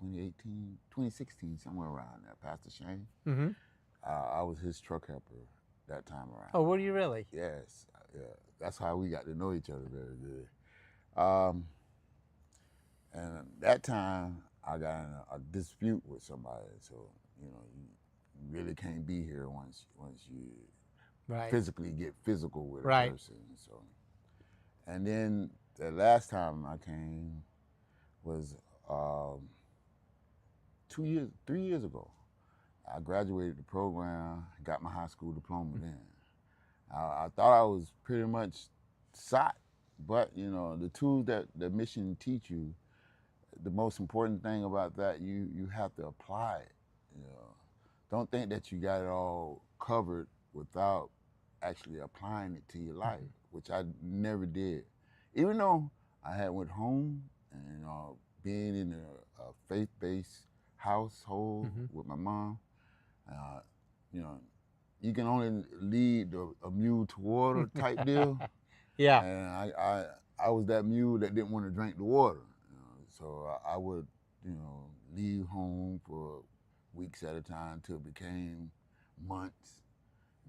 2018, 2016, somewhere around there, Pastor Shane. Mm-hmm. I was his truck helper that time around. Oh, were you really? Yes. Yeah. That's how we got to know each other very good. And that time, I got in a dispute with somebody. So, you really can't be here once you physically get physical with a person. So, and then the last time I came was 3 years ago. I graduated the program, got my high school diploma then. I thought I was pretty much set, but the tools that the mission teach you, the most important thing about that, you have to apply it. Don't think that you got it all covered without actually applying it to your life, which I never did. Even though I had went home and being in a faith-based household with my mom, you can only lead a mule to water type deal. Yeah. And I was that mule that didn't want to drink the water. So I would, leave home for weeks at a time until it became months.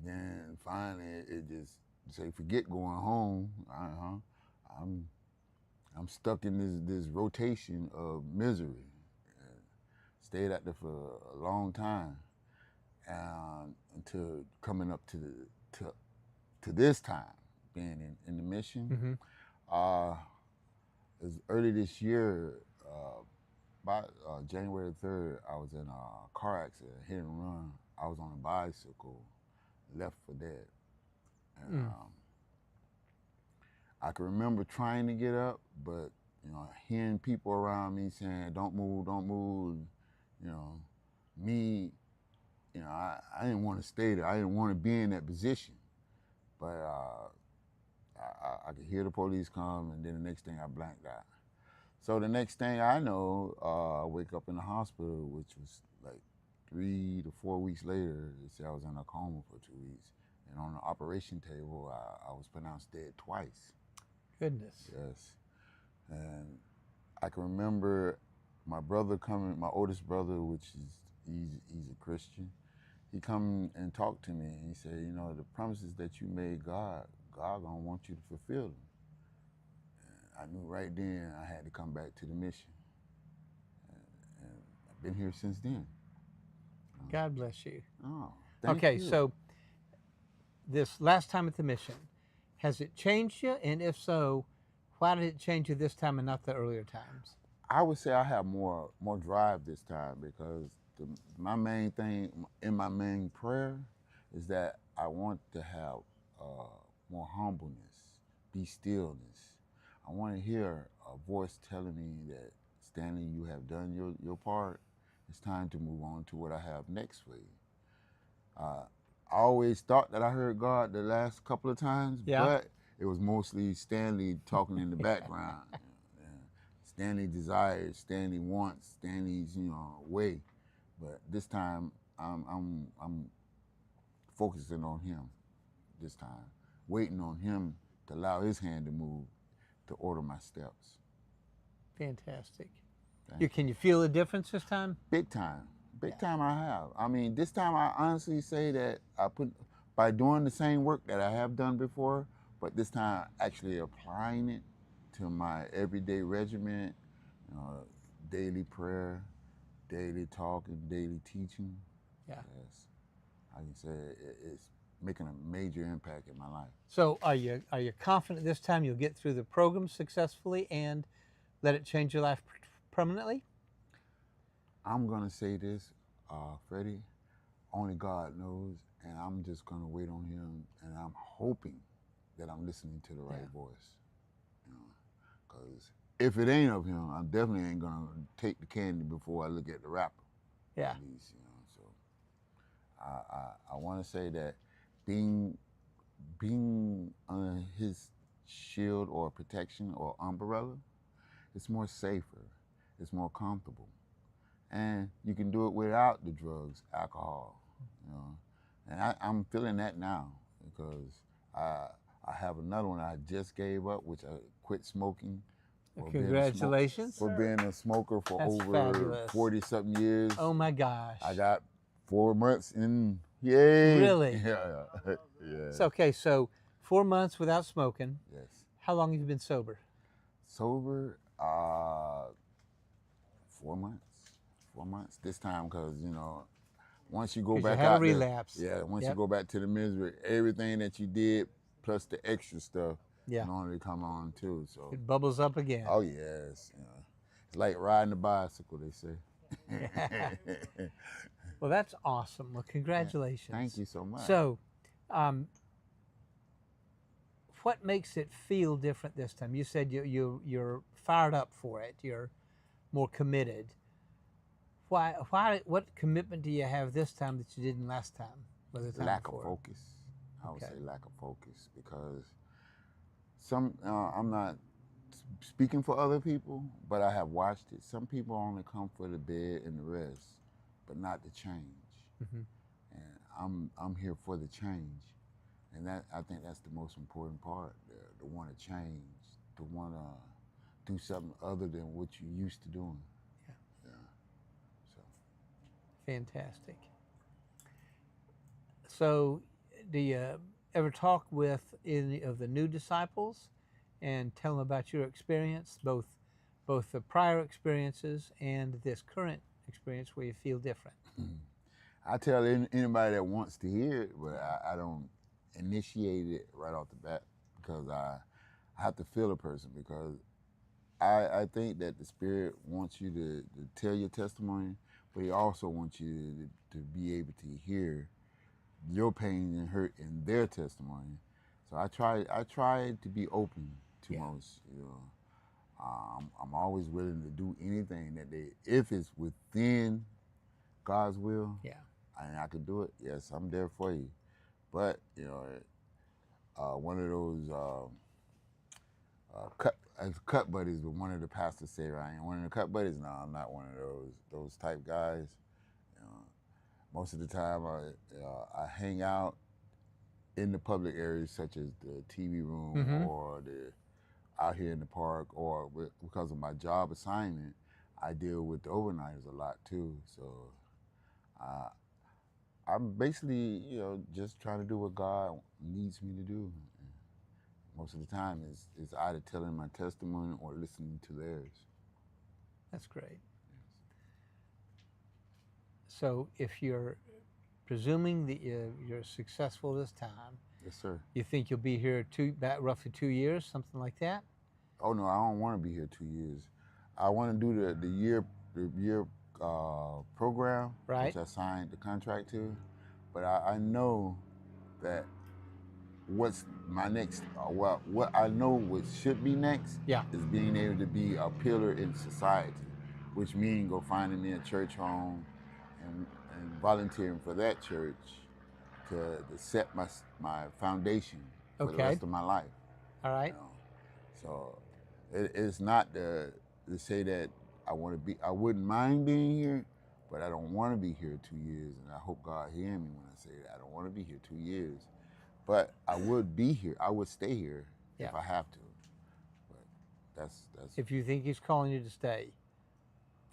Then finally it just say, forget going home. I'm stuck in this rotation of misery. stayed out there for a long time, and until coming up to this time, being in the mission. It was early this year, about January 3rd, I was in a car accident, hit and run. I was on a bicycle, left for dead. And I can remember trying to get up, but hearing people around me saying, don't move, don't move. Me, I didn't want to stay there. I didn't want to be in that position. But I could hear the police come, and then the next thing I blanked out. So the next thing I know, I wake up in the hospital, which was like 3 to 4 weeks later. They said I was in a coma for 2 weeks. And on the operation table, I was pronounced dead twice. Goodness. Yes. And I can remember my brother coming, my oldest brother, which is, he's a Christian. He come and talked to me, and he said, the promises that you made God gonna want you to fulfill them. And I knew right then I had to come back to the mission. And I've been here since then. God bless you. Oh, thank okay, you. So this last time at the mission, has it changed you? And if so, why did it change you this time and not the earlier times? I would say I have more drive this time, because my main thing in my main prayer is that I want to have more humbleness, be stillness. I want to hear a voice telling me that, Stanley, you have done your part. It's time to move on to what I have next for you. I always thought that I heard God the last couple of times, but it was mostly Stanley talking in the background. Stanley desires, Stanley wants, Stanley's way. But this time I'm focusing on him. This time, waiting on him to allow his hand to move, to order my steps. Fantastic. Can you feel the difference this time? Big time. Big time I have. I mean, this time I honestly say that by doing the same work that I have done before, but this time actually applying it to my everyday regimen, daily prayer, daily talking, daily teaching. Yeah. Yes. I can say it's making a major impact in my life. So are you confident this time you'll get through the program successfully and let it change your life permanently? I'm gonna say this, Freddie, only God knows, and I'm just gonna wait on him, and I'm hoping that I'm listening to the right voice. Because if it ain't of him, I definitely ain't gonna take the candy before I look at the wrapper. Yeah. At least, so I want to say that being under his shield or protection or umbrella, it's more safer, it's more comfortable, and you can do it without the drugs, alcohol, And I'm feeling that now, because I have another one I just gave up, which I quit smoking. Congratulations. For being a smoker for That's over fabulous. 40-something years. Oh my gosh. I got 4 months in, yay. Really? Yeah. It's okay, so 4 months without smoking. Yes. How long have you been sober? Sober, 4 months. 4 months. This time, because, once you go back you had out a relapse. once you go back to the misery, everything that you did, plus the extra stuff, Yeah. normally come on too. So It bubbles up again. Oh yes, it's like riding a bicycle, they say. Well, that's awesome. Well, congratulations. Thank you so much. So, what makes it feel different this time? You said you're fired up for it. You're more committed. Why? What commitment do you have this time that you didn't last time? Lack of focus. I would say lack of focus, because I'm not speaking for other people, but I have watched it. Some people only come for the bed and the rest, but not the change. Mm-hmm. And I'm here for the change, and I think that's the most important part. To want to change, to want to do something other than what you used to doing. Yeah. So. Fantastic. So, do you ever talk with any of the new disciples and tell them about your experience, both the prior experiences and this current experience where you feel different? I tell anybody that wants to hear it, but I don't initiate it right off the bat because I have to feel a person, because I think that the Spirit wants you to tell your testimony, but He also wants you to be able to hear your pain and hurt in their testimony. So I try to be open to most. You know, I'm always willing to do anything that if it's within God's will, and I can do it. Yes, I'm there for you. But you know, one of those cut buddies, but one of the pastors said, I ain't one of the cut buddies. No, I'm not one of those type guys. You know, most of the time, I hang out in the public areas, such as the TV room or out here in the park, or because of my job assignment, I deal with the overnighters a lot too. So I'm basically, you know, just trying to do what God needs me to do. Most of the time is either telling my testimony or listening to theirs. That's great. So if you're presuming that you're successful this time, yes, sir. You think you'll be here roughly 2 years, something like that? Oh no, I don't want to be here 2 years. I want to do the year program, which I signed the contract to. But I know that what's my next, what I know what should be next is being able to be a pillar in society, which means go finding me a church home and volunteering for that church to set my foundation for the rest of my life. All right. You know? So it's not to say that I wouldn't mind being here, but I don't want to be here 2 years, and I hope God hear me when I say that. I don't want to be here 2 years, but I would be here. I would stay here if I have to. But that's. If you think He's calling you to stay,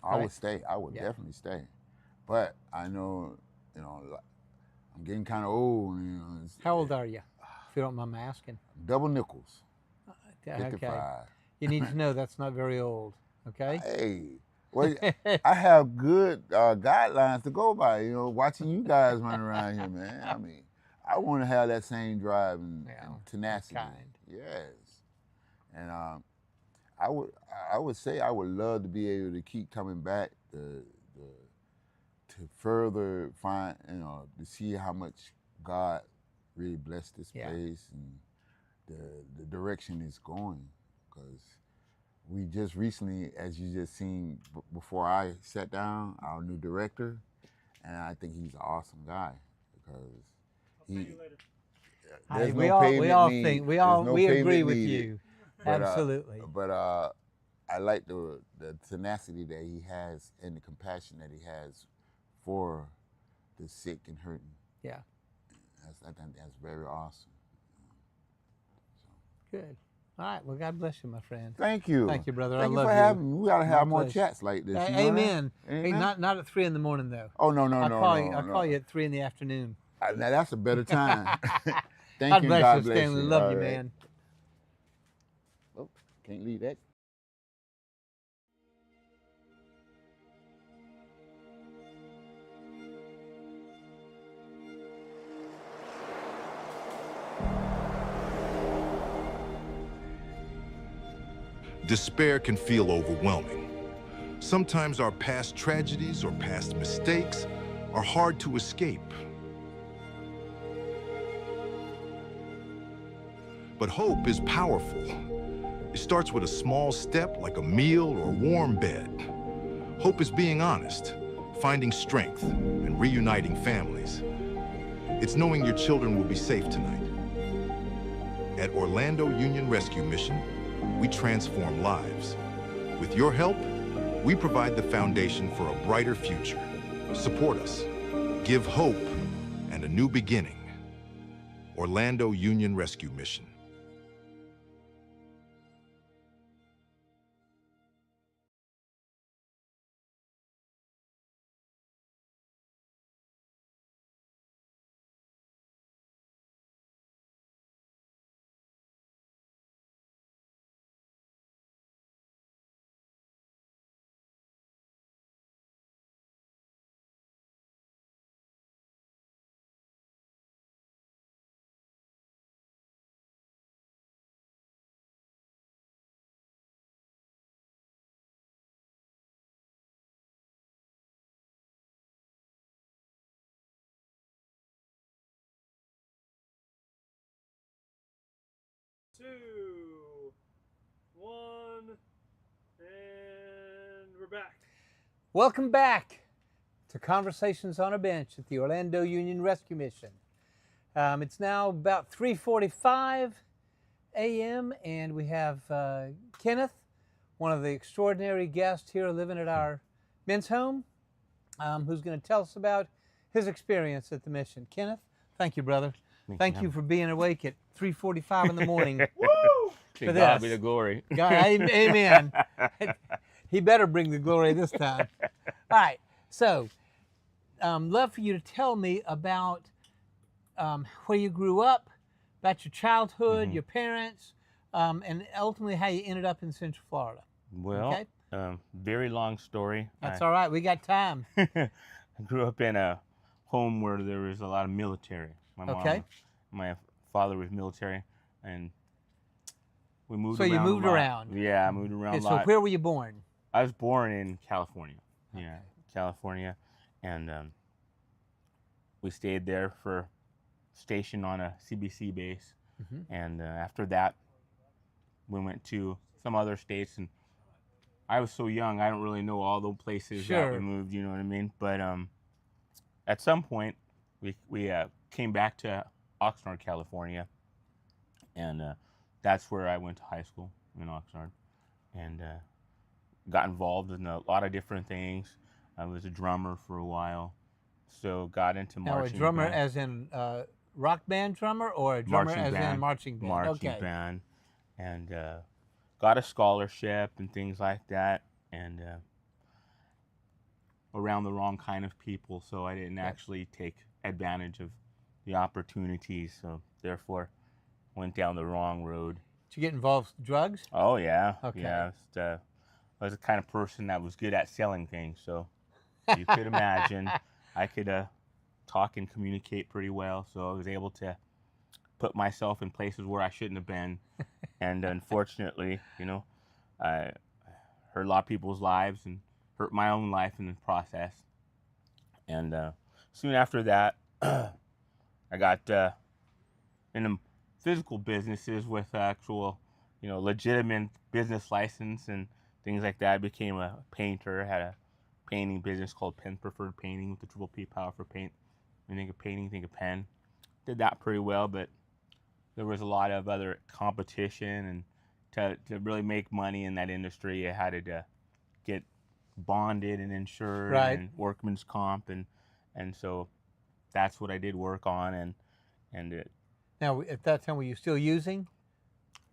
I would stay. I would definitely stay, but I know, you know, I'm getting kind of old. You know. How old are you, if you don't mind me asking? Double nickels. Okay. 55. You need to know that's not very old. Okay. Hey. Well, I have good guidelines to go by, you know, watching you guys run around here, man. I mean, I want to have that same drive and tenacity. Yes. And I would say I would love to be able to keep coming back to further find, you know, to see how much God really blessed this place and the direction it's going. Because we just recently, as you just seen before I sat down, our new director, and I think he's an awesome guy because there's no payment need. We agree with needed. you. But, Absolutely. But I like the tenacity that he has and the compassion that he has for the sick and hurting. Yeah. I think that's very awesome. Good. All right. Well, God bless you, my friend. Thank you. Thank you, brother. Thank I you love for you. having me. We got to have more pleasure. chats like this. You know Amen. that? Hey, not at 3 in the morning though. Oh no. I'll call you at 3 in the afternoon. Now that's a better time. Thank God you. bless God you, bless Stanley. you. Love All you, right. man. Oh, can't leave that. Despair can feel overwhelming. Sometimes our past tragedies or past mistakes are hard to escape. But hope is powerful. It starts with a small step like a meal or a warm bed. Hope is being honest, finding strength, and reuniting families. It's knowing your children will be safe tonight. At Orlando Union Rescue Mission, we transform lives. With your help, we provide the foundation for a brighter future. Support us, give hope, and a new beginning. Orlando Union Rescue Mission. 2, 1, and we're back. Welcome back to Conversations on a Bench at the Orlando Union Rescue Mission. It's now about 3:45 a.m. and we have Kenneth, one of the extraordinary guests here living at our men's home, who's going to tell us about his experience at the mission. Kenneth, thank you, brother. Thank you for being awake at 3:45 in the morning. Woo! To God be the glory. God, amen. He better bring the glory this time. All right. So, love for you to tell me about where you grew up, about your childhood, your parents, and ultimately how you ended up in Central Florida. Well, okay? Very long story. That's all right. We got time. I grew up in a home where there was a lot of military. My father was military, and we moved around. So you moved around? Yeah, I moved around a lot. So where were you born? I was born in California. Yeah, California, and we stayed there for stationed on a CBC base, and after that, we went to some other states. And I was so young, I don't really know all the places that we moved. You know what I mean? But at some point, we came back to Oxnard, California, and that's where I went to high school in Oxnard, and got involved in a lot of different things. I was a drummer for a while, so got into marching. Now, a drummer band. as in rock band drummer, or a drummer Marching as band. in marching band? Marching okay. band, and got a scholarship and things like that, and around the wrong kind of people, so I didn't actually take advantage of the opportunities, so therefore went down the wrong road. Did you get involved with drugs? Oh yeah. Okay. Yeah, I was the kind of person that was good at selling things, so you could imagine I could talk and communicate pretty well, so I was able to put myself in places where I shouldn't have been, and unfortunately, you know, I hurt a lot of people's lives and hurt my own life in the process. And soon after that, I got into physical businesses with actual, you know, legitimate business license and things like that. I became a painter, had a painting business called Pen Preferred Painting with the triple P power for paint. When you think of painting, think of pen. Did that pretty well, but there was a lot of other competition, and to really make money in that industry, you had to get bonded and insured and workman's comp, and so that's what I did work on, and it. Now, at that time, were you still using?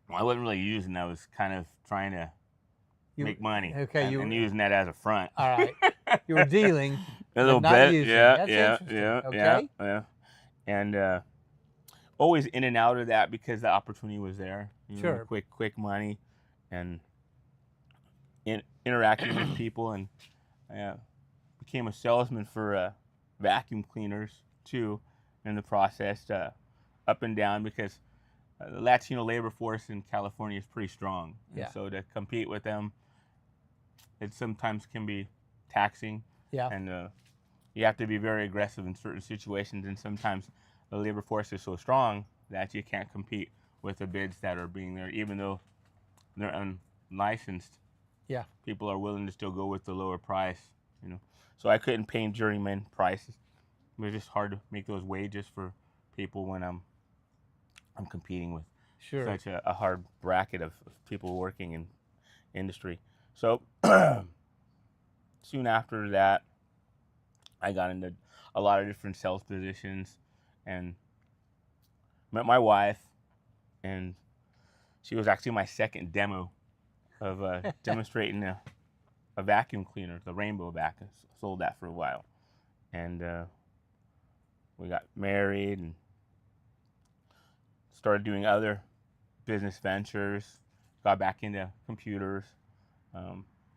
Well, I wasn't really using. I was kind of trying to make money. Okay, and using that as a front. All right, you were dealing, a little but not bit. using. Yeah, That's yeah, interesting. yeah, Okay. yeah. And always in and out of that because the opportunity was there. You know, quick money, and interacting with people, and became a salesman for vacuum cleaners too in the process, up and down, because the Latino labor force in California is pretty strong. Yeah. And so to compete with them, it sometimes can be taxing. Yeah. And you have to be very aggressive in certain situations, and sometimes the labor force is so strong that you can't compete with the bids that are being there, even though they're unlicensed. Yeah. People are willing to still go with the lower price, you know. So I couldn't pay journeyman prices. It was just hard to make those wages for people when I'm competing with such a hard bracket of people working in industry. So soon after that, I got into a lot of different sales positions and met my wife, and she was actually my second demo of demonstrating a vacuum cleaner, the Rainbow Vac. I sold that for a while, and we got married and started doing other business ventures, got back into computers,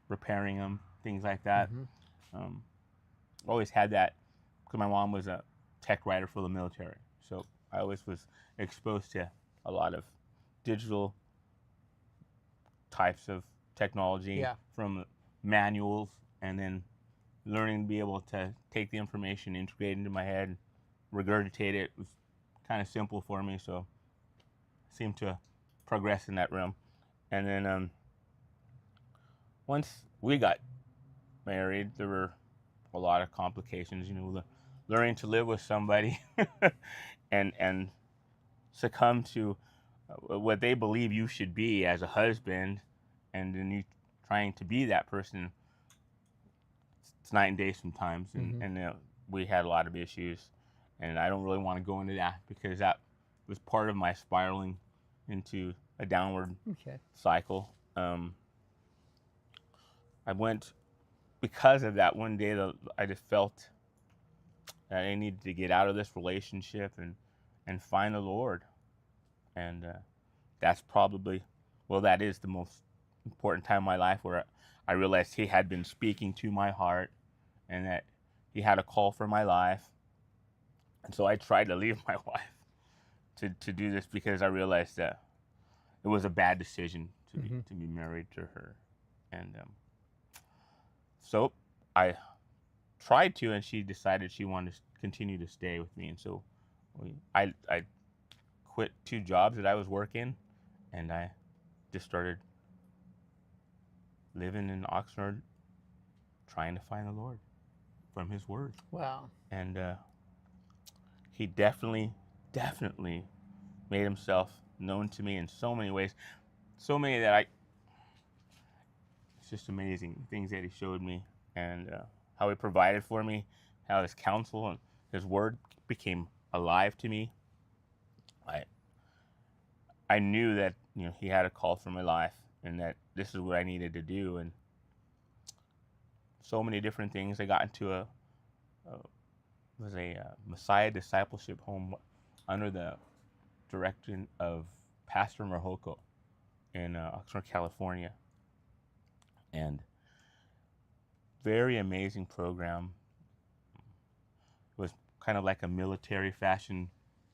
repairing them, things like that. Always had that because my mom was a tech writer for the military, so I always was exposed to a lot of digital types of technology, from manuals, and then learning to be able to take the information, integrate it into my head, regurgitate it. It was kind of simple for me, so I seemed to progress in that realm. And then once we got married, there were a lot of complications, you know, learning to live with somebody and succumb to what they believe you should be as a husband, and then you trying to be that person. It's night and day sometimes, and we had a lot of issues, and I don't really want to go into that because that was part of my spiraling into a downward cycle. I went, because of that, one day I just felt that I needed to get out of this relationship and find the Lord. And that's probably, well, that is the most important time in my life where I realized He had been speaking to my heart and that He had a call for my life. And so I tried to leave my wife to do this because I realized that it was a bad decision to be married to her. And so I tried to, and she decided she wanted to continue to stay with me. And so I quit 2 jobs that I was working, and I just started living in Oxnard, trying to find the Lord from His Word. Wow. And He definitely made Himself known to me in so many ways, so many that it's just amazing things that He showed me, and how He provided for me, how His counsel and His Word became alive to me. I knew that, you know, He had a call for my life, and that this is what I needed to do. And so many different things. I got into a Messiah discipleship home under the direction of Pastor Marjoko in Oxnard, California, and very amazing program. It was kind of like a military fashion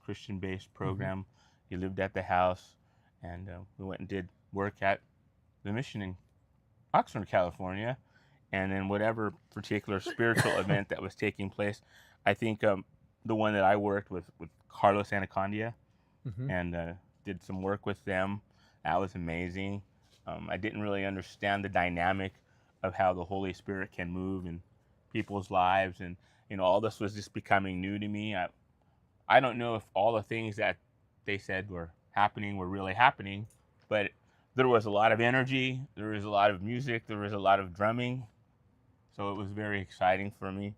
Christian-based program. He lived at the house, and we went and did work at the mission in Oxnard, California, and then whatever particular spiritual event that was taking place. I think the one that I worked with Carlos Anacondia, and did some work with them. That was amazing. I didn't really understand the dynamic of how the Holy Spirit can move in people's lives, and you know, all this was just becoming new to me. I don't know if all the things that they said were really happening, but there was a lot of energy, there was a lot of music, there was a lot of drumming, so it was very exciting for me.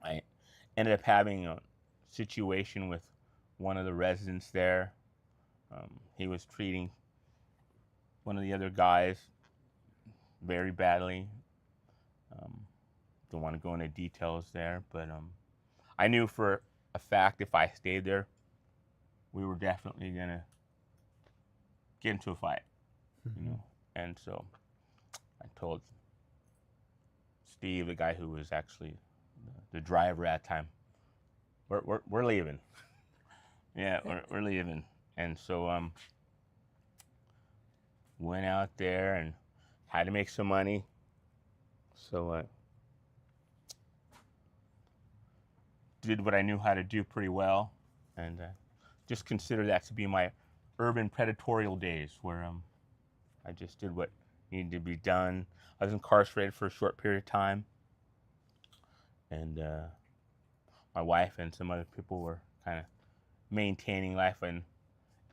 I ended up having a situation with one of the residents there. He was treating one of the other guys very badly. Don't want to go into details there, but I knew for a fact if I stayed there, we were definitely gonna get into a fight, you know. And so I told Steve, the guy who was actually the driver at the time, we're leaving. Yeah, we're leaving. And so went out there and had to make some money. So did what I knew how to do pretty well, and just consider that to be my urban predatorial days, where I just did what needed to be done. I was incarcerated for a short period of time, and my wife and some other people were kind of maintaining life in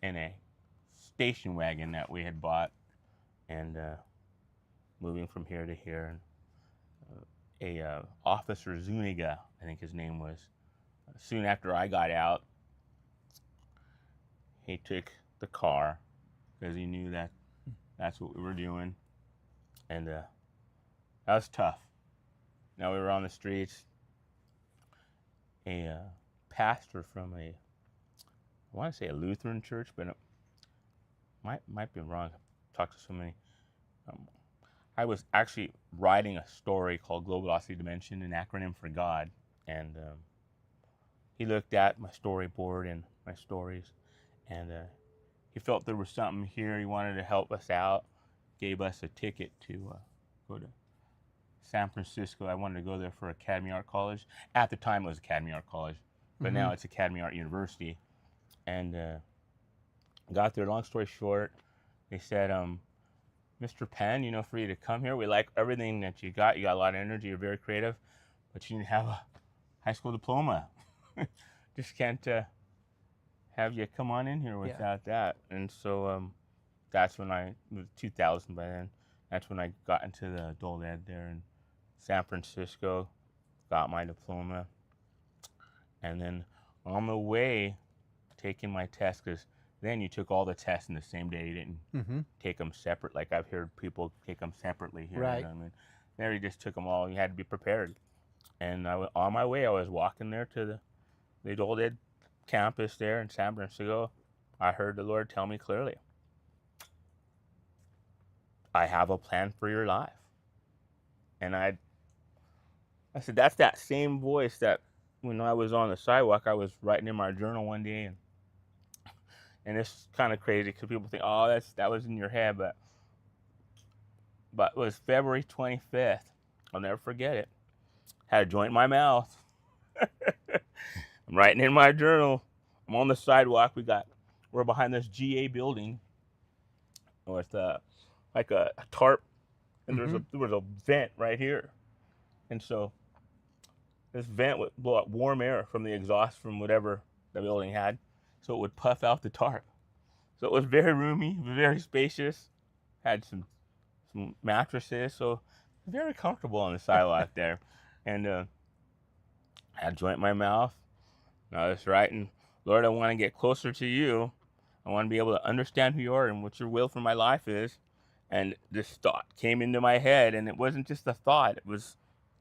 a station wagon that we had bought, and moving from here to here. And Officer Zuniga, I think his name was, soon after I got out, he took the car because he knew that that's what we were doing, and that was tough. Now we were on the streets. A pastor from I want to say a Lutheran church, but it might be wrong. I've talked to so many. I was actually writing a story called Global Velocity Dimension, an acronym for God, and he looked at my storyboard and my stories, and he felt there was something here. He wanted to help us out, gave us a ticket to go to San Francisco. I wanted to go there for Academy Art College. At the time, it was Academy Art College, but now it's Academy Art University. And Got there, long story short, they said, Mr. Penn, you know, for you to come here, we like everything that you got. You got a lot of energy, you're very creative, but you didn't have a high school diploma. Just can't have you come on in here without that. And so that's when it was 2000 by then, that's when I got into the adult ed there in San Francisco, got my diploma. And then on the way, taking my test, because then you took all the tests in the same day. You didn't take them separate, like I've heard people take them separately here. Right. You know what I mean? There you just took them all. You had to be prepared. And on my way, I was walking there to the adult ed campus there in San Francisco. I heard the Lord tell me clearly, I have a plan for your life. And I said, that's that same voice that when I was on the sidewalk, I was writing in my journal one day, and it's kind of crazy because people think, oh, that was in your head, but it was February 25th. I'll never forget it. Had a joint in my mouth. I'm writing in my journal. I'm on the sidewalk. We're behind this GA building with like a tarp, and there was a vent right here, and so this vent would blow out warm air from the exhaust from whatever the building had, so it would puff out the tarp. So it was very roomy, very spacious, had some mattresses, so very comfortable on the sidewalk there. And I had a joint in my mouth, and I was writing, Lord, I want to get closer to you. I want to be able to understand who you are and what your will for my life is. And this thought came into my head, and it wasn't just a thought,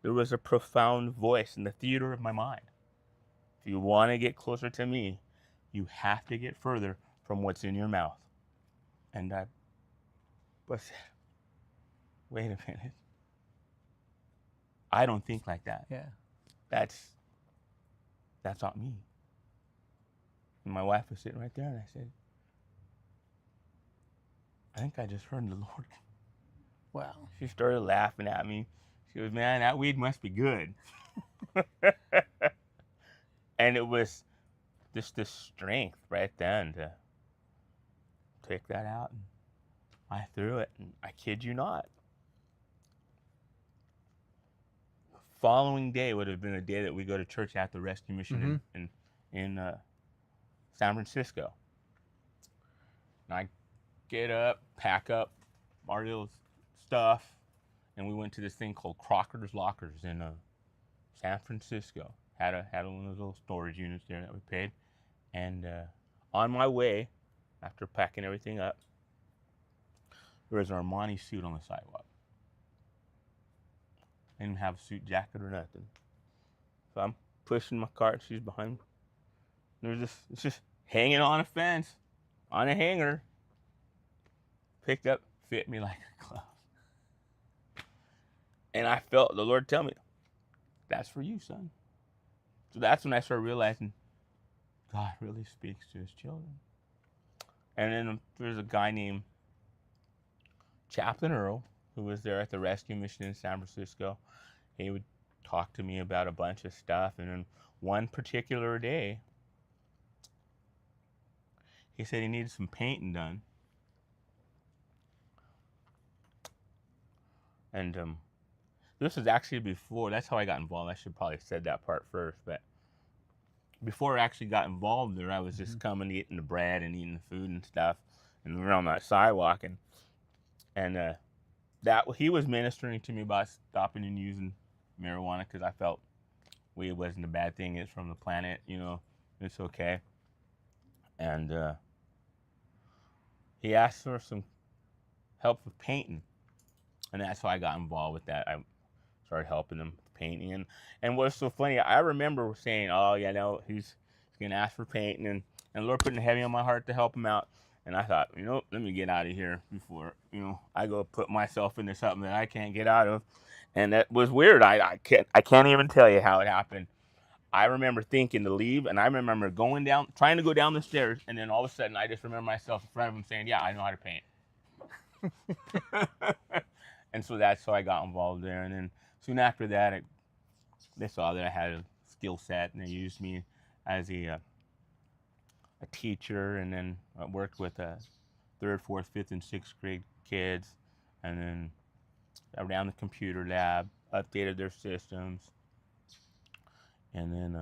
there was a profound voice in the theater of my mind. If you want to get closer to me, you have to get further from what's in your mouth. And I said, wait a minute. I don't think like that. Yeah. That's not me. And my wife was sitting right there, and I said, I think I just heard the Lord. Wow. She started laughing at me. She goes, man, that weed must be good. And it was just this strength right then to take that out. And I threw it, and I kid you not. The following day would have been a day that we go to church at the rescue mission in San Francisco. And I get up, pack up Mario's stuff, and we went to this thing called Crocker's Lockers in San Francisco. Had one of those little storage units there that we paid. And on my way, after packing everything up, there was an Armani suit on the sidewalk. I didn't have a suit jacket or nothing. So I'm pushing my cart, she's behind me. And it's just hanging on a fence, on a hanger. Picked up, fit me like a glove. And I felt the Lord tell me, that's for you, son. So that's when I started realizing God really speaks to his children. And then there's a guy named Chaplain Earl, who was there at the rescue mission in San Francisco. He would talk to me about a bunch of stuff. And then one particular day, he said he needed some painting done. And this was actually before, that's how I got involved. I should probably have said that part first, but before I actually got involved there, I was just coming, eating the bread and eating the food and stuff, and we were on that sidewalk, and that he was ministering to me about stopping and using marijuana, because I felt weed wasn't a bad thing. It's from the planet, you know, it's okay. And he asked for some help with painting, and that's how I got involved with that. I started helping him with painting, and what's so funny, I remember saying, oh yeah, no, he's gonna ask for painting, and the Lord putting heavy on my heart to help him out. And I thought, you know, let me get out of here before, you know, I go put myself into something that I can't get out of. And that was weird. I can't even tell you how it happened. I remember thinking to leave, and I remember trying to go down the stairs, and then all of a sudden I just remember myself in front of him saying, yeah, I know how to paint. And so that's how I got involved there. And then soon after that, they saw that I had a skill set, and they used me as a a teacher, and then I worked with 3rd, 4th, 5th, and 6th grade kids, and then around the computer lab, updated their systems, and then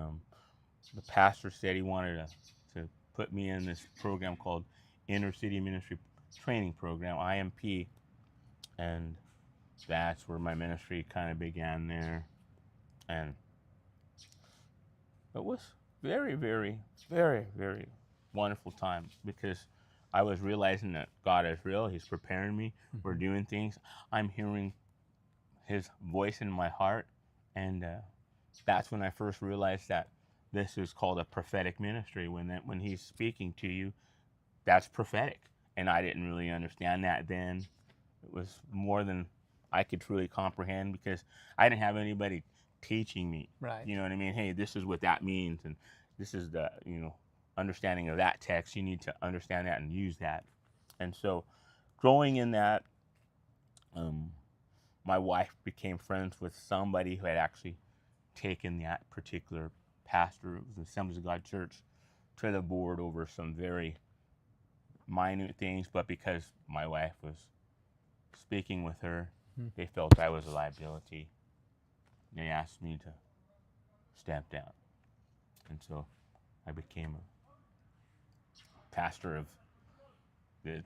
the pastor said he wanted to put me in this program called Inner City Ministry Training Program, IMP, and that's where my ministry kind of began there. And it was very, very, very, very wonderful time, because I was realizing that God is real. He's preparing me. We're doing things. I'm hearing his voice in my heart. And that's when I first realized that this is called a prophetic ministry. When he's speaking to you, that's prophetic. And I didn't really understand that then. It was more than I could truly comprehend, because I didn't have anybody teaching me. Right. You know what I mean? Hey, this is what that means, and this is the, understanding of that text. You need to understand that and use that. And so, growing in that, my wife became friends with somebody who had actually taken that particular pastor, it was the Assemblies of God Church, to the board over some very minute things, but because my wife was speaking with her, they felt I was a liability. They asked me to step down. And so I became a pastor of the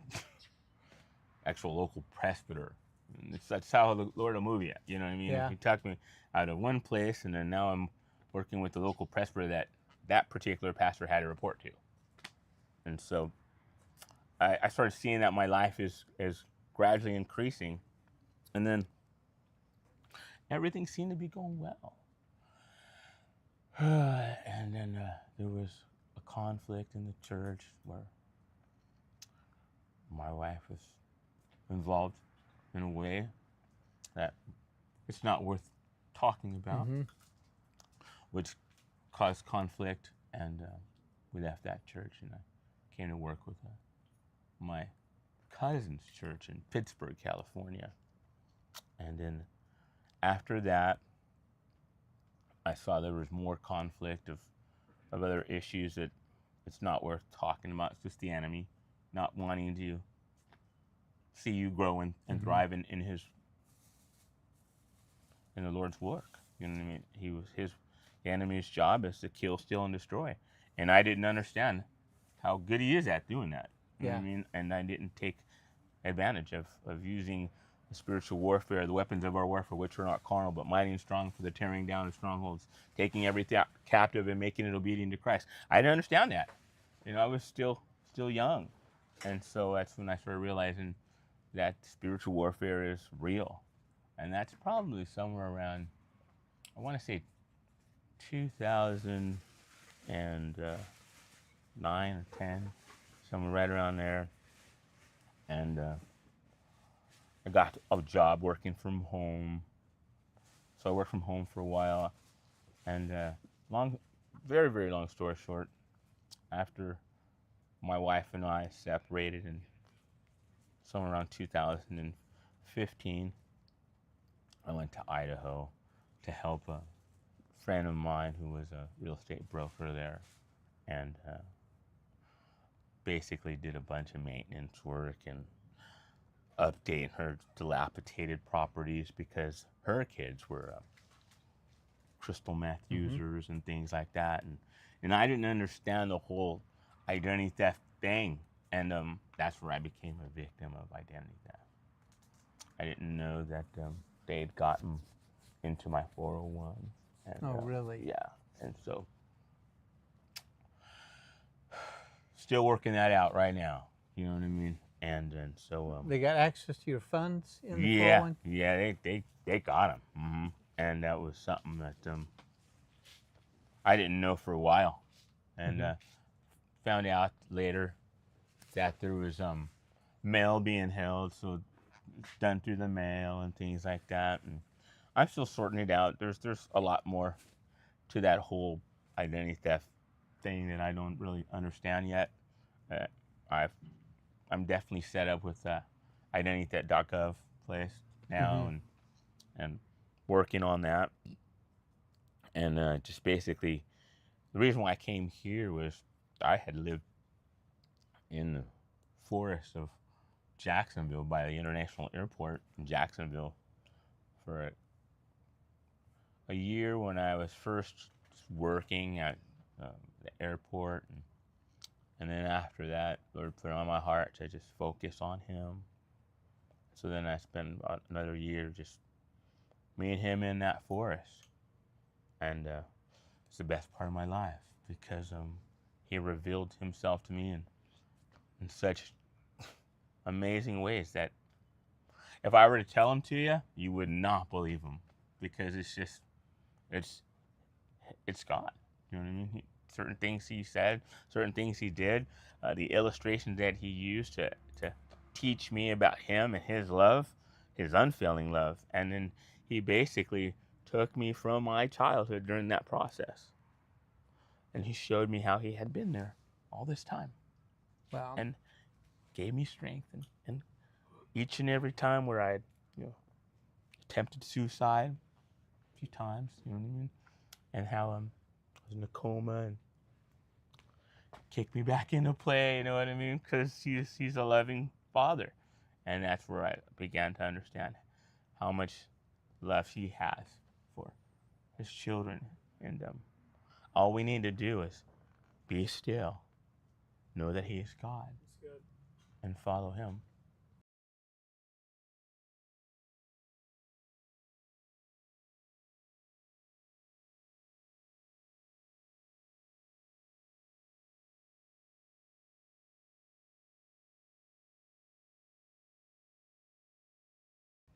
actual local presbyter. And that's how the Lord will move you. You know what I mean? Yeah. He took me out of one place, and then now I'm working with the local presbyter that particular pastor had to report to. And so I started seeing that my life is gradually increasing, and then everything seemed to be going well. And then there was a conflict in the church where my wife was involved in a way that it's not worth talking about, which caused conflict, and we left that church, and I came to work with my cousin's church in Pittsburgh, California. And then after that, I saw there was more conflict of other issues that it's not worth talking about. It's just the enemy not wanting to see you grow and thrive in the Lord's work. You know what I mean? The enemy's job is to kill, steal, and destroy. And I didn't understand how good he is at doing that. You know what I mean? And I didn't take advantage of using the spiritual warfare, the weapons of our warfare, which are not carnal, but mighty and strong for the tearing down of strongholds, taking every thought captive and making it obedient to Christ. I didn't understand that. I was still young. And so that's when I started realizing that spiritual warfare is real. And that's probably somewhere around, I want to say 2009 or 10, somewhere right around there. And I got a job working from home. So I worked from home for a while. And very, very long story short, after my wife and I separated in somewhere around 2015, I went to Idaho to help a friend of mine who was a real estate broker there, and basically did a bunch of maintenance work and updating her dilapidated properties, because her kids were crystal meth users and things like that, and I didn't understand the whole identity theft thing, and that's where I became a victim of identity theft. I didn't know that they'd gotten into my 401. And, really? Yeah, and so still working that out right now. You know what I mean? And so they got access to your funds in the 401? Yeah, they got them. And that was something that I didn't know for a while, and found out later that there was mail being held, so it's done through the mail and things like that. And I'm still sorting it out. There's a lot more to that whole identity theft thing that I don't really understand yet. I'm definitely set up with identitytheft.gov place now, and working on that. And just basically, the reason why I came here was I had lived in the forest of Jacksonville by the International Airport in Jacksonville for a year when I was first working at the airport, and then after that, Lord put it on my heart to just focus on Him. So then I spent about another year just me and Him in that forest, and it's the best part of my life because He revealed Himself to me in such amazing ways that if I were to tell Him to you, you would not believe Him, because it's God. You know what I mean? Certain things He said, certain things He did, the illustrations that He used to teach me about Him and His love, His unfailing love. And then He basically took me from my childhood during that process, and He showed me how He had been there all this time. Wow. And gave me strength, and each and every time where I had, attempted suicide a few times, you know what I mean? And how I was in a coma and kicked me back into play, you know what I mean? Because He's a loving Father. And that's where I began to understand how much love He has for His children. And all we need to do is be still, know that He is God, and follow Him.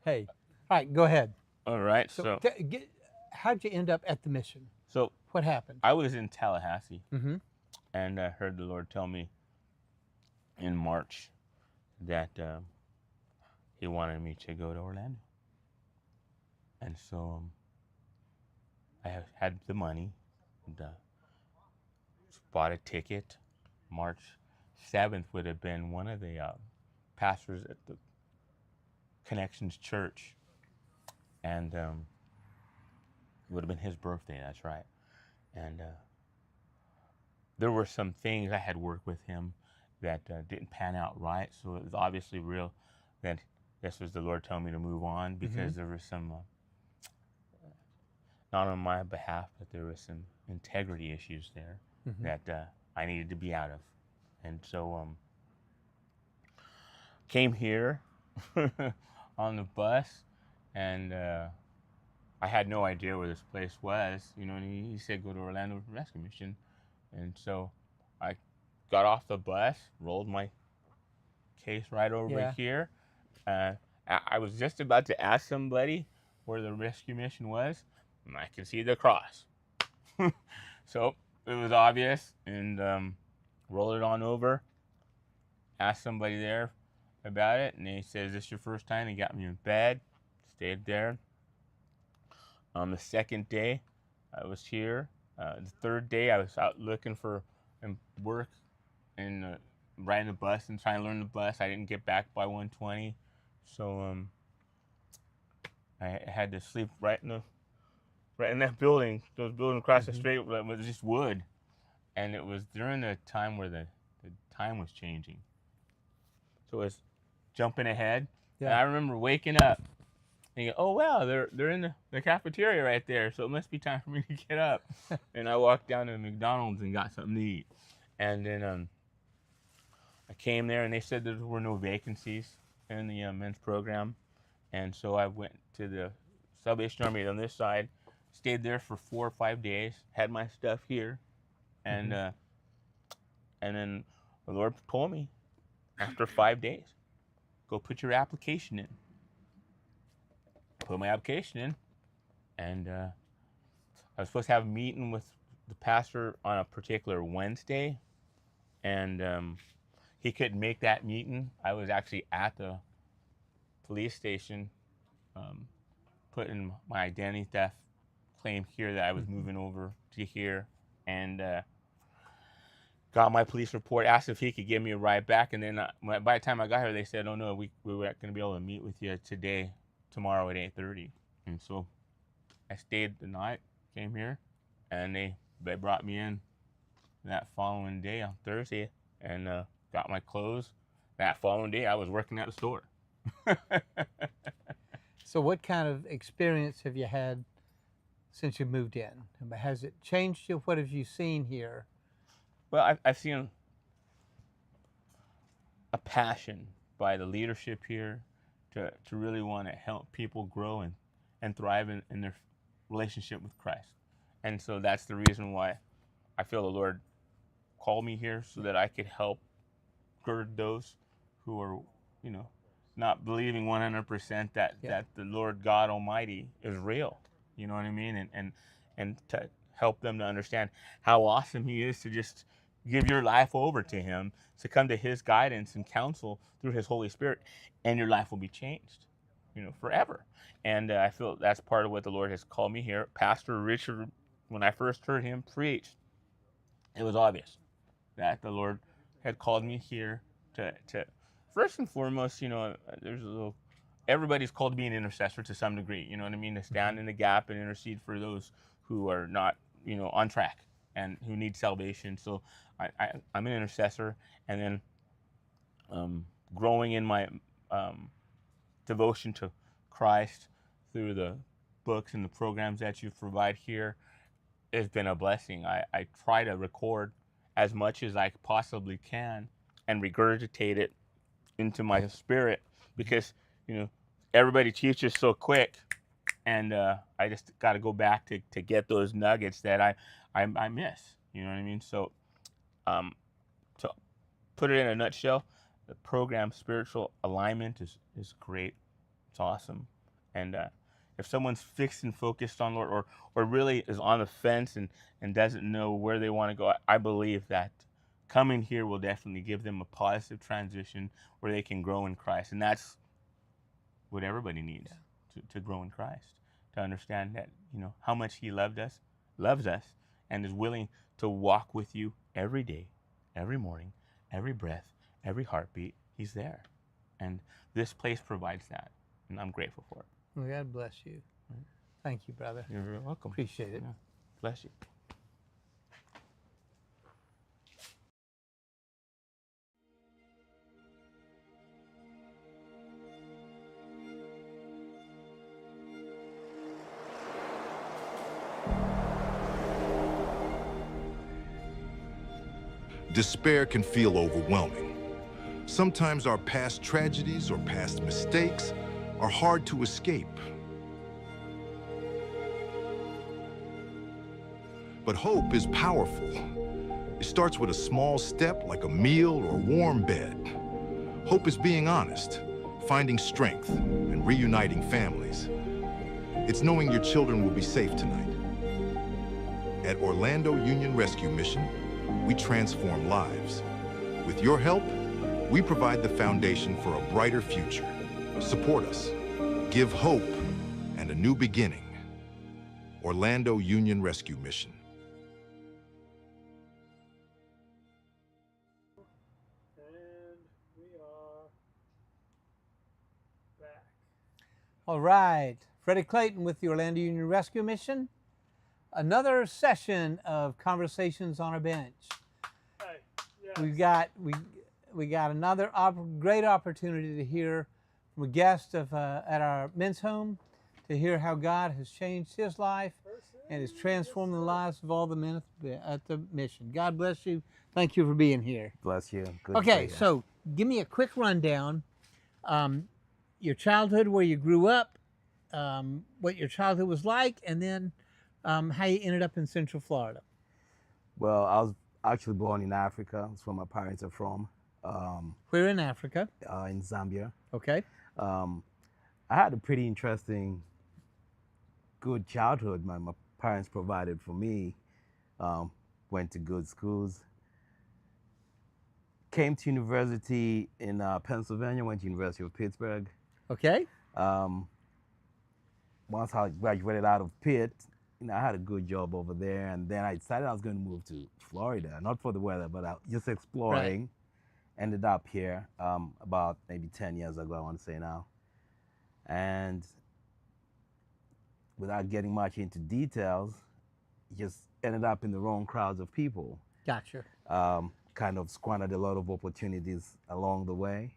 Hey, all right, go ahead. All right, so how'd you end up at the mission? So what happened? I was in Tallahassee, Mm-hmm. and I heard the Lord tell me in March that He wanted me to go to Orlando. And so I had the money, and bought a ticket. March 7th would have been one of the pastors at the Connections Church, and it would have been his birthday, that's right. And there were some things I had worked with him that didn't pan out right, so it was obviously real that this was the Lord telling me to move on, because there was some, not on my behalf, but there was some integrity issues there that I needed to be out of. And so came here on the bus, and I had no idea where this place was, and he said go to Orlando Rescue Mission. And so I got off the bus, rolled my case right over here. I was just about to ask somebody where the rescue mission was, and I could see the cross. So it was obvious, and rolled it on over, asked somebody there about it, and they said, is this your first time? They got me in bed, stayed there. The second day I was here. The third day I was out looking for work and riding the bus and trying to learn the bus. I didn't get back by 1:20, so I had to sleep right in that building. Those buildings across the street was just wood, and it was during the time where the time was changing. So it was jumping ahead. Yeah. And I remember waking up thinking, oh wow, they're in the cafeteria right there, so it must be time for me to get up. And I walked down to McDonald's and got something to eat. And then I came there, and they said there were no vacancies in the men's program. And so I went to the Salvation Army on this side, stayed there for 4 or 5 days, had my stuff here, and then the Lord told me after 5 days, go put your application in. Put my application in, and I was supposed to have a meeting with the pastor on a particular Wednesday, and he couldn't make that meeting. I was actually at the police station putting my identity theft claim here that I was moving over to here, and got my police report, asked if he could give me a ride back, and then by the time I got here, they said, oh no, we weren't going to be able to meet with you tomorrow at 8:30. And so I stayed the night, came here, and they brought me in that following day on Thursday, and got my clothes. That following day, I was working at the store. So what kind of experience have you had since you moved in? Has it changed you? What have you seen here? Well, I've seen a passion by the leadership here to really want to help people grow and thrive in their relationship with Christ. And so that's the reason why I feel the Lord called me here, so that I could help gird those who are, not believing 100% that the Lord God Almighty is real. You know what I mean? And to help them to understand how awesome He is, to just give your life over to Him, to come to His guidance and counsel through His Holy Spirit, and your life will be changed, forever. And I feel that's part of what the Lord has called me here. Pastor Richard, when I first heard him preach, it was obvious that the Lord had called me here to first and foremost, everybody's called to be an intercessor to some degree, you know what I mean? To stand in the gap and intercede for those who are not, on track and who need salvation. So I'm an intercessor, and then growing in my devotion to Christ through the books and the programs that you provide here has been a blessing. I try to record as much as I possibly can and regurgitate it into my spirit, because everybody teaches so quick, and I just got to go back to get those nuggets that I miss. You know what I mean? So to put it in a nutshell, the program Spiritual Alignment is great. It's awesome. And if someone's fixed and focused on Lord, or really is on the fence and doesn't know where they want to go, I believe that coming here will definitely give them a positive transition where they can grow in Christ. And that's what everybody needs, to grow in Christ, to understand that, how much He loves us, and is willing to walk with you every day, every morning, every breath, every heartbeat. He's there. And this place provides that. And I'm grateful for it. Well, God bless you. Thank you, brother. You're very welcome. Appreciate it. Yeah. Bless you. Despair can feel overwhelming. Sometimes our past tragedies or past mistakes are hard to escape. But hope is powerful. It starts with a small step like a meal or a warm bed. Hope is being honest, finding strength, and reuniting families. It's knowing your children will be safe tonight. At Orlando Union Rescue Mission, we transform lives. With your help, we provide the foundation for a brighter future. Support us. Give hope and a new beginning. Orlando Union Rescue Mission. And we are back. All right. Freddie Clayton with the Orlando Union Rescue Mission. Another session of Conversations on a Bench. Hey, yes. We got another great opportunity to hear from a guest at our men's home, to hear how God has changed his life and has transformed the lives of all the men at the mission. God bless you. Thank you for being here. Bless you. Good Okay, so give me a quick rundown. Your childhood, where you grew up, what your childhood was like, and then how you ended up in Central Florida. Well, I was actually born in Africa. That's where my parents are from. Where in Africa? In Zambia. Okay. I had a pretty interesting, good childhood. My parents provided for me. Went to good schools. Came to university in Pennsylvania. Went to University of Pittsburgh. Okay. Once I graduated out of Pitt, I had a good job over there, and then I decided I was going to move to Florida, not for the weather, but just exploring. Right. Ended up here about maybe 10 years ago, I want to say now. And without getting much into details, just ended up in the wrong crowds of people. Gotcha. kind of squandered a lot of opportunities along the way.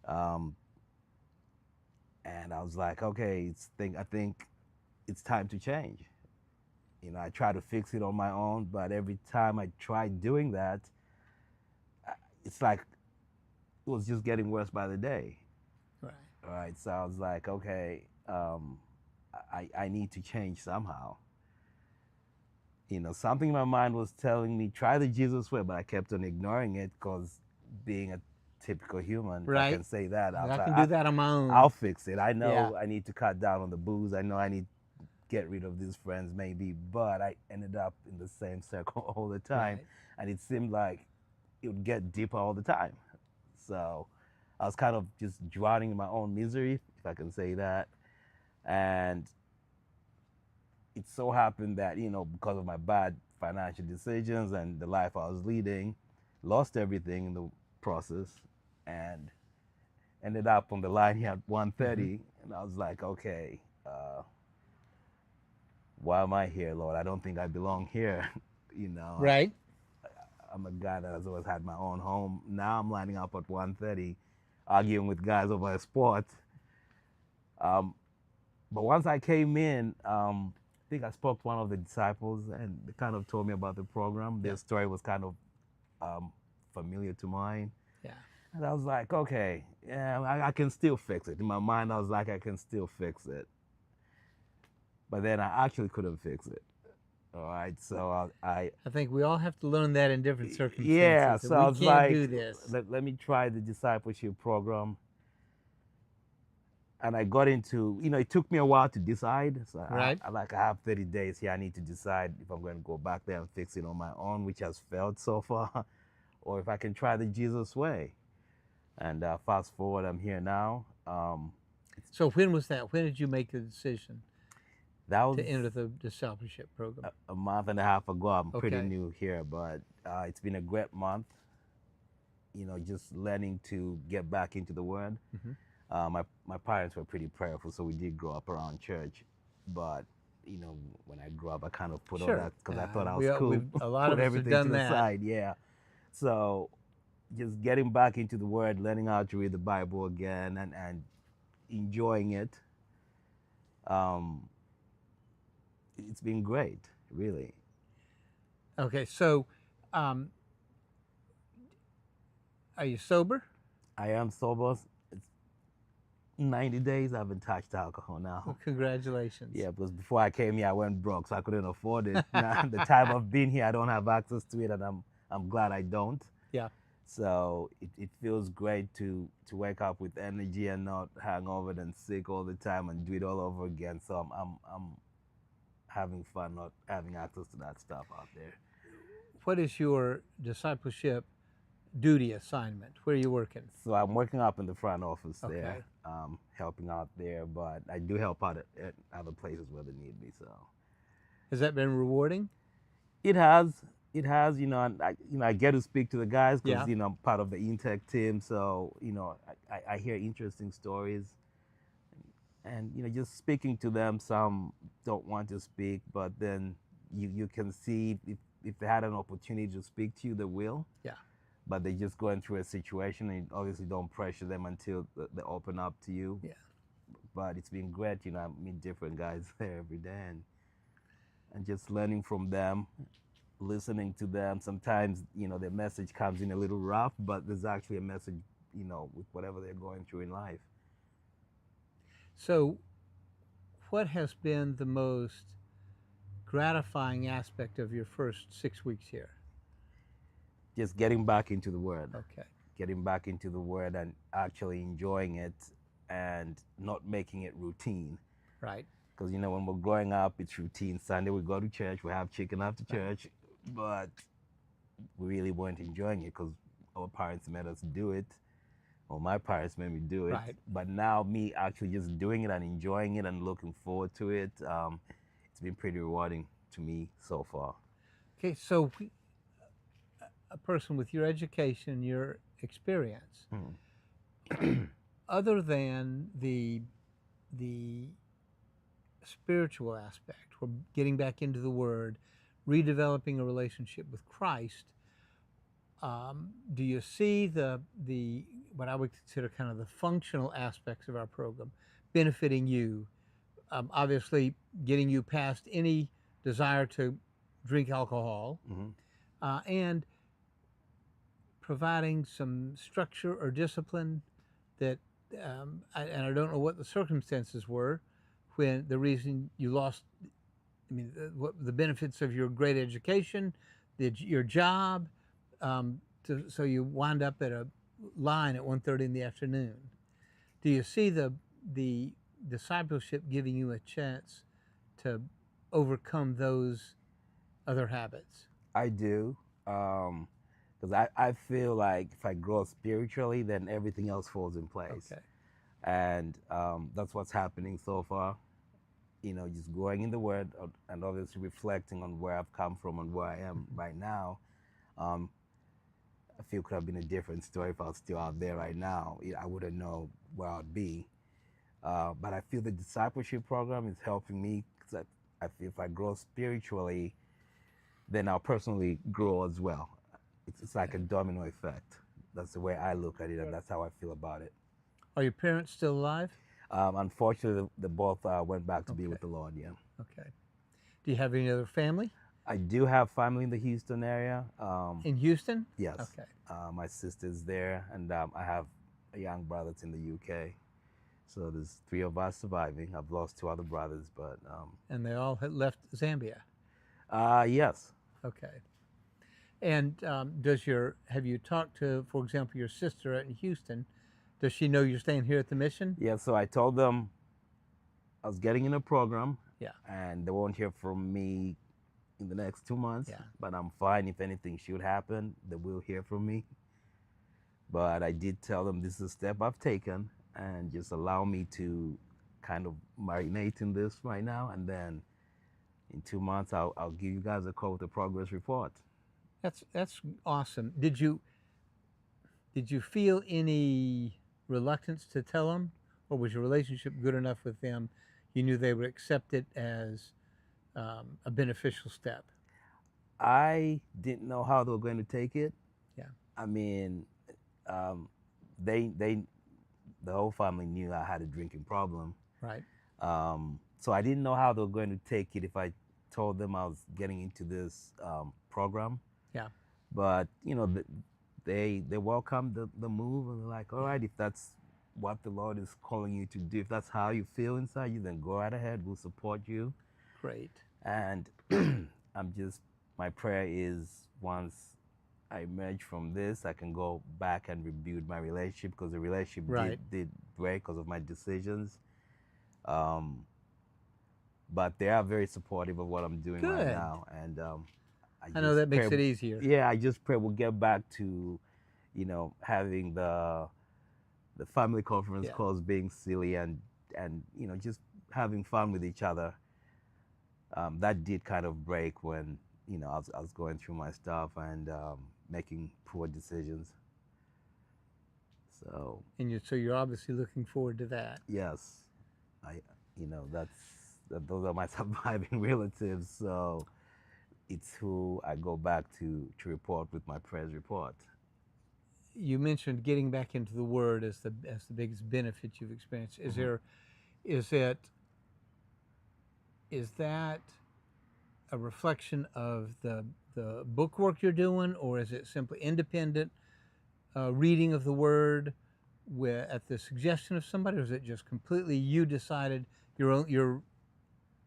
And I was like, okay, I think it's time to change. You know, I tried to fix it on my own, but every time I tried doing that, it's like it was just getting worse by the day. Right. All right. So I was like, okay, I need to change somehow. You know, something in my mind was telling me, try the Jesus way, but I kept on ignoring it because being a typical human, if I can say that. I can do that on my own. I'll fix it. I know Yeah. I need to cut down on the booze. I know I need to get rid of these friends maybe, but I ended up in the same circle all the time. Right. And it seemed like it would get deeper all the time. So I was kind of just drowning in my own misery, if I can say that. And it so happened that, you know, because of my bad financial decisions and the life I was leading, lost everything in the process and ended up on the line here at 1:30. And I was like, okay, why am I here, Lord? I don't think I belong here. You know, Right. I'm a guy that has always had my own home. Now I'm lining up at 1:30, arguing with guys over a sport. But once I came in, I think I spoke to one of the disciples, and they kind of told me about the program. Their story was kind of familiar to mine. Yeah. And I was like, okay, yeah, I can still fix it. In my mind, I was like, I can still fix it. But then I actually couldn't fix it. All right, so I think we all have to learn that in different circumstances. Yeah, so I was we can't like, do this. Let me try the discipleship program. And I got into, you know, it took me a while to decide. So Right. I have 30 days here. I need to decide if I'm going to go back there and fix it on my own, which has failed so far, or if I can try the Jesus way. And fast forward, I'm here now. So when was that? When did you make the decision That was to enter the discipleship program? a month and a half ago. I'm pretty Okay. new here, but it's been a great month. You know, just learning to get back into the Word. Mhm. My parents were pretty prayerful, so we did grow up around church. But you know, when I grew up, I kind of put all Sure. that because I thought I We was all- cool. we've- a lot put of us have everything done to the that. side. Yeah. So just getting back into the Word, learning how to read the Bible again, and enjoying it. It's been great, really. Okay, so are you sober? I am sober. It's 90 days. I haven't touched alcohol now. Well, congratulations. Yeah, because before I came here, I went broke, so I couldn't afford it. Now, the time I've been here, I don't have access to it, and I'm glad I don't. Yeah. So it feels great to wake up with energy and not hangover and sick all the time and do it all over again. So I'm having fun not having access to that stuff out there. What is your discipleship duty assignment? Where are you working? So I'm working up in the front office Okay. there, helping out there, but I do help out at other places where they need me. So Has that been rewarding? it has, you know, and I get to speak to the guys because Yeah. you know I'm part of the Intech team. So you know I hear interesting stories, and you know just speaking to them. Some don't want to speak, but then you can see if they had an opportunity to speak to you, they will. Yeah. But they're just going through a situation, and obviously don't pressure them until they open up to you. Yeah. But it's been great, you know, I meet different guys there every day, and just learning from them, listening to them. Sometimes, you know, their message comes in a little rough, but there's actually a message, you know, with whatever they're going through in life. So what has been the most gratifying aspect of your first 6 weeks here? Just getting back into the Word. Okay. Getting back into the Word and actually enjoying it and not making it routine. Right. Because, you know, when we're growing up, it's routine. Sunday we go to church, we have chicken after church, but we really weren't enjoying it because our parents made us do it, or my parents made me do it. Right. But now me actually just doing it and enjoying it and looking forward to it, it's been pretty rewarding to me so far. Okay, so a person with your education, your experience, other than the spiritual aspect, or getting back into the Word, redeveloping a relationship with Christ, do you see the what I would consider kind of the functional aspects of our program benefiting you? Obviously, getting you past any desire to drink alcohol, and providing some structure or discipline that, and I don't know what the circumstances were when the reason you lost, I mean, the benefits of your great education, your job, so you wind up at a line at 1:30 in the afternoon. Do you see the discipleship giving you a chance to overcome those other habits? I do, because I feel like if I grow spiritually, then everything else falls in place. Okay. And that's what's happening so far. You know, just growing in the Word and obviously reflecting on where I've come from and where I am right now. I feel it could have been a different story if I was still out there right now. I wouldn't know where I'd be. But I feel the discipleship program is helping me because I feel if I grow spiritually, then I'll personally grow as well. It's like a domino effect. That's the way I look at it, and that's how I feel about it. Are your parents still alive? Unfortunately, they both went back to be with the Lord, yeah. Okay. Do you have any other family? I do have family in the Houston area. In Houston? Yes. Okay. My sister's there, and I have a young brother that's in the UK. So there's 3 of us surviving. I've lost 2 other brothers, but... And they all had left Zambia? Yes. Okay. And have you talked to, for example, your sister in Houston? Does she know you're staying here at the mission? Yeah, so I told them I was getting in a program. Yeah. And they won't hear from me in the next 2 months. Yeah. But I'm fine. If anything should happen, they will hear from me. But I did tell them this is a step I've taken, and just allow me to kind of marinate in this right now. And then in 2 months, I'll give you guys a call with a progress report. That's awesome. Did you feel any reluctance to tell them, or was your relationship good enough with them you knew they would accept it as a beneficial step? I didn't know how they were going to take it. Yeah. I mean, the whole family knew I had a drinking problem. Right. So I didn't know how they were going to take it if I told them I was getting into this program. Yeah. But you know, they welcomed the move, and they're like, all right, if that's what the Lord is calling you to do, if that's how you feel inside you, then go right ahead. We'll support you. Great. And my prayer is once I emerge from this, I can go back and rebuild my relationship, because the relationship did break because of my decisions. But they are very supportive of what I'm doing right now. And I know that makes it easier. Yeah, I just pray we'll get back to, having the family conference calls being silly and just having fun with each other. That did kind of break when I was going through my stuff and making poor decisions. So. And so you're obviously looking forward to that. Yes, those are my surviving relatives. So it's who I go back to report with my praise report. You mentioned getting back into the Word as the biggest benefit you've experienced. Is that a reflection of the book work you're doing, or is it simply independent reading of the Word at the suggestion of somebody, or is it just completely you decided you're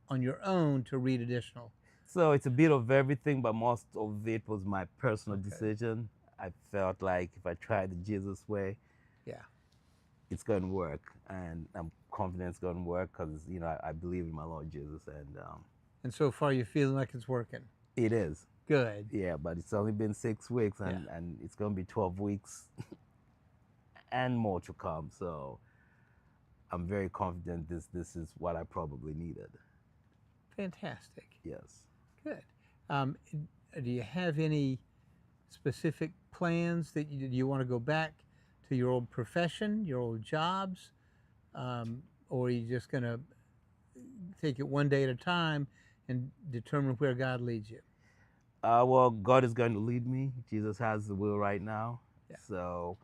on your own to read additional? So it's a bit of everything, but most of it was my personal decision. I felt like if I tried the Jesus way, it's going to work, and I'm confident it's going to work because I believe in my Lord Jesus, and so far you're feeling like it's working. It is. Good. Yeah, but it's only been 6 weeks, and it's going to be 12 weeks and more to come. So I'm very confident this is what I probably needed. Fantastic. Yes. Good. Do you have any specific plans that you want to go back to your old profession, your old jobs, or are you just going to take it one day at a time and determine where God leads you? Well, God is going to lead me. Jesus has the will right now. Yeah. So,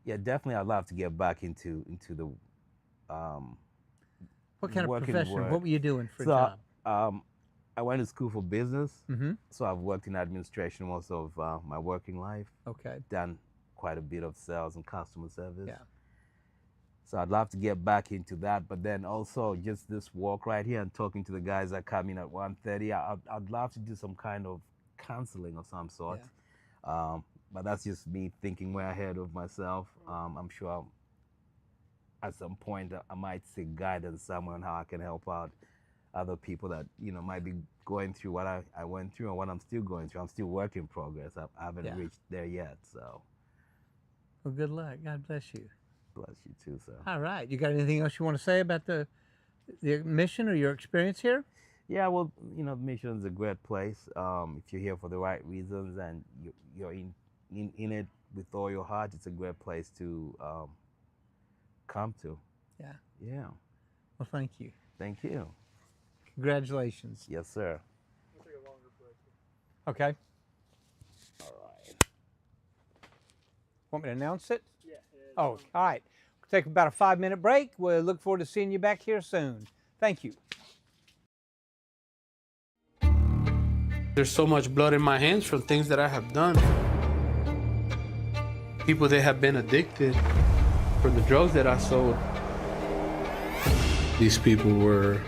yeah, definitely I'd love to get back into the What kind of working profession? work. What were you doing for a So, job? I went to school for business. Mm-hmm. So I've worked in administration most of my working life. Okay. Done quite a bit of sales and customer service. Yeah. So I'd love to get back into that, but then also just this walk right here and talking to the guys that come in at 1:30. I'd love to do some kind of counseling of some sort. Yeah. But that's just me thinking way ahead of myself. I'm sure at some point I might seek guidance somewhere on how I can help out other people that might be going through what I went through and what I'm still going through. I'm still work in progress. I haven't reached there yet. So. Well, good luck. God bless you. Bless you too, sir. All right. You got anything else you want to say about the mission or your experience here? Yeah, well, the mission is a great place. If you're here for the right reasons and you're in it with all your heart, it's a great place to come to. Yeah. Yeah. Well, thank you. Thank you. Congratulations. Yes, sir. Okay. All right. Want me to announce it? Yeah. Oh, all right. We'll take about a 5-minute break. We'll look forward to seeing you back here soon. Thank you. There's so much blood in my hands from things that I have done. People that have been addicted for the drugs that I sold. These people were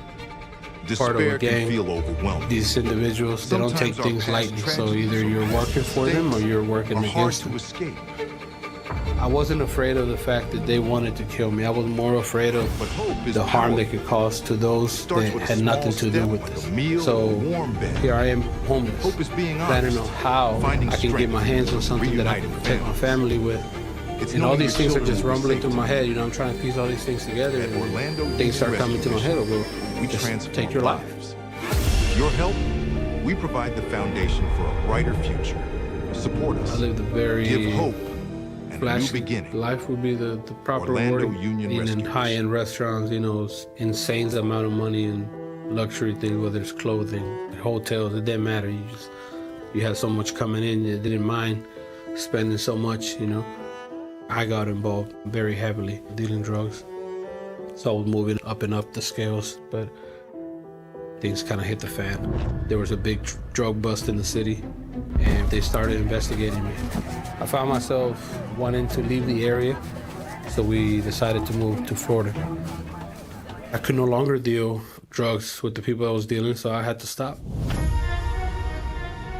part of a gang. Can feel overwhelming. These individuals, they don't take things lightly. So either you're working for them or you're working against them. Escape. I wasn't afraid of the fact that they wanted to kill me. I was more afraid of the harm they could cause to those that had nothing to do with this. So here I am, homeless, planning on how I can get my hands on something that I can protect my family with. And all these things are just rumbling through my head. I'm trying to piece all these things together, and things start coming to my head. Well, just take your life. Your help, we provide the foundation for a brighter future. Support us. I lived a very give hope. New beginning. Life would be the proper Orlando word. Union Being in Rescuers. high-end restaurants, insane amount of money and luxury things, whether it's clothing, hotels, it didn't matter. You had so much coming in, you didn't mind spending so much, I got involved very heavily dealing drugs. So I was moving up and up the scales, but things kind of hit the fan. There was a big drug bust in the city, and they started investigating me. I found myself wanting to leave the area, so we decided to move to Florida. I could no longer deal drugs with the people I was dealing, so I had to stop.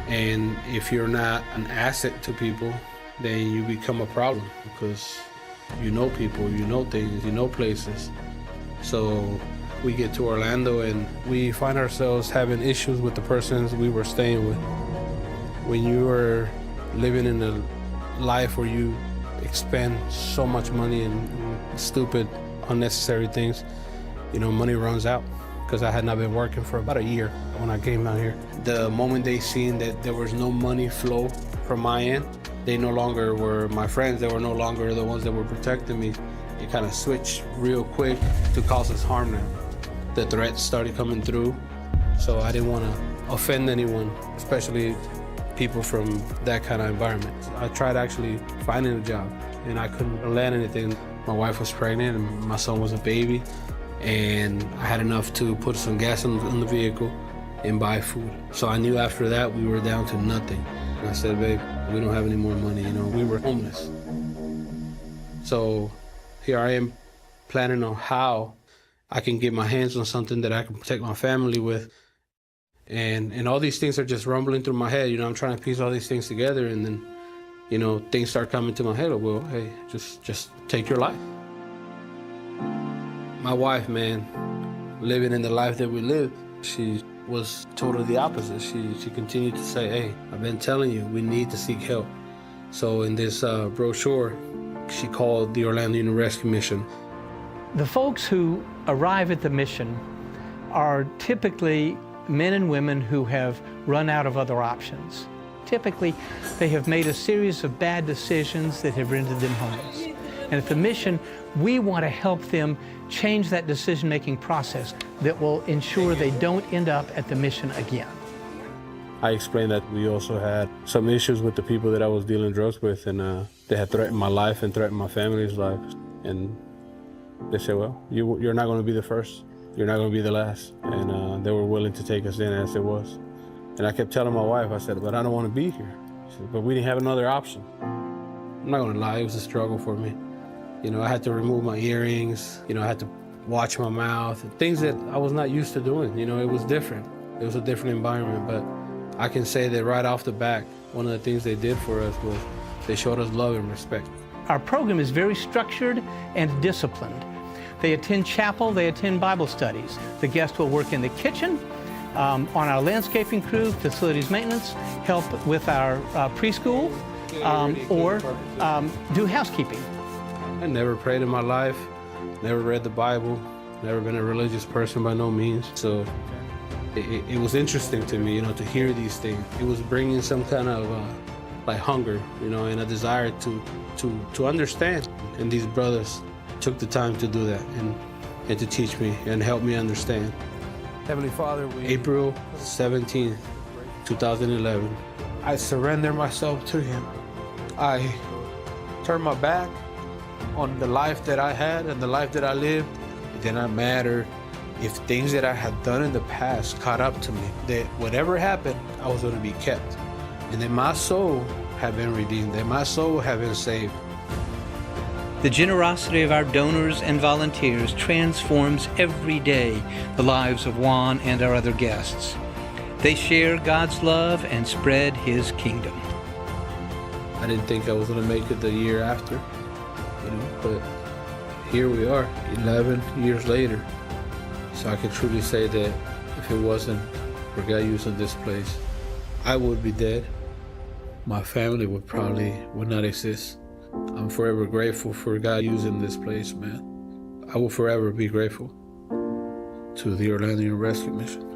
And if you're not an asset to people, then you become a problem because you know people, you know things, you know places. So we get to Orlando and we find ourselves having issues with the persons we were staying with. When you are living in a life where you expend so much money in stupid, unnecessary things, money runs out. Because I had not been working for about a year when I came out here. The moment they seen that there was no money flow from my end, they no longer were my friends. They were no longer the ones that were protecting me. It kind of switched real quick to cause us harm now. The threats started coming through, so I didn't want to offend anyone, especially people from that kind of environment. I tried actually finding a job, and I couldn't land anything. My wife was pregnant, and my son was a baby, and I had enough to put some gas in the vehicle and buy food. So I knew after that we were down to nothing. And I said, babe, we don't have any more money, we were homeless. So here I am planning on how I can get my hands on something that I can protect my family with. And all these things are just rumbling through my head. I'm trying to piece all these things together, and then, things start coming to my head. Well, hey, just take your life. My wife, man, living in the life that we live, she was totally the opposite. She continued to say, hey, I've been telling you, we need to seek help. So in this brochure, she called the Orlando Union Rescue Mission. The folks who arrive at the mission are typically men and women who have run out of other options. Typically, they have made a series of bad decisions that have rendered them homeless. And at the mission, we want to help them change that decision-making process that will ensure they don't end up at the mission again. I explained that we also had some issues with the people that I was dealing drugs with, and they had threatened my life and threatened my family's life. And they said, well, you're not going to be the first. You're not going to be the last. And they were willing to take us in as it was. And I kept telling my wife, I said, but I don't want to be here. She said, but we didn't have another option. I'm not going to lie, it was a struggle for me. You know, I had to remove my earrings. You know, I had to watch my mouth. Things that I was not used to doing. You know, it was different. It was a different environment, but I can say that right off the bat, one of the things they did for us was they showed us love and respect. Our program is very structured and disciplined. They attend chapel, they attend Bible studies. The guests will work in the kitchen, on our landscaping crew, facilities maintenance, help with our preschool, or do housekeeping. I never prayed in my life, never read the Bible, never been a religious person by no means. So it was interesting to me, you know, to hear these things. It was bringing some kind of like hunger, you know, and a desire to understand. And these brothers took the time to do that and to teach me and help me understand. Heavenly Father, April 17, 2011, I surrender myself to Him. I turned my back on the life that I had and the life that I lived. It did not matter if things that I had done in the past caught up to me, that whatever happened, I was going to be kept. And that my soul had been redeemed, that my soul had been saved. The generosity of our donors and volunteers transforms every day the lives of Juan and our other guests. They share God's love and spread His kingdom. I didn't think I was going to make it the year after, you know, but here we are, 11 years later. So I can truly say that if it wasn't for God using this place, I would be dead. My family would not exist. I'm forever grateful for God using this place, man. I will forever be grateful to the Orlando Union Rescue Mission.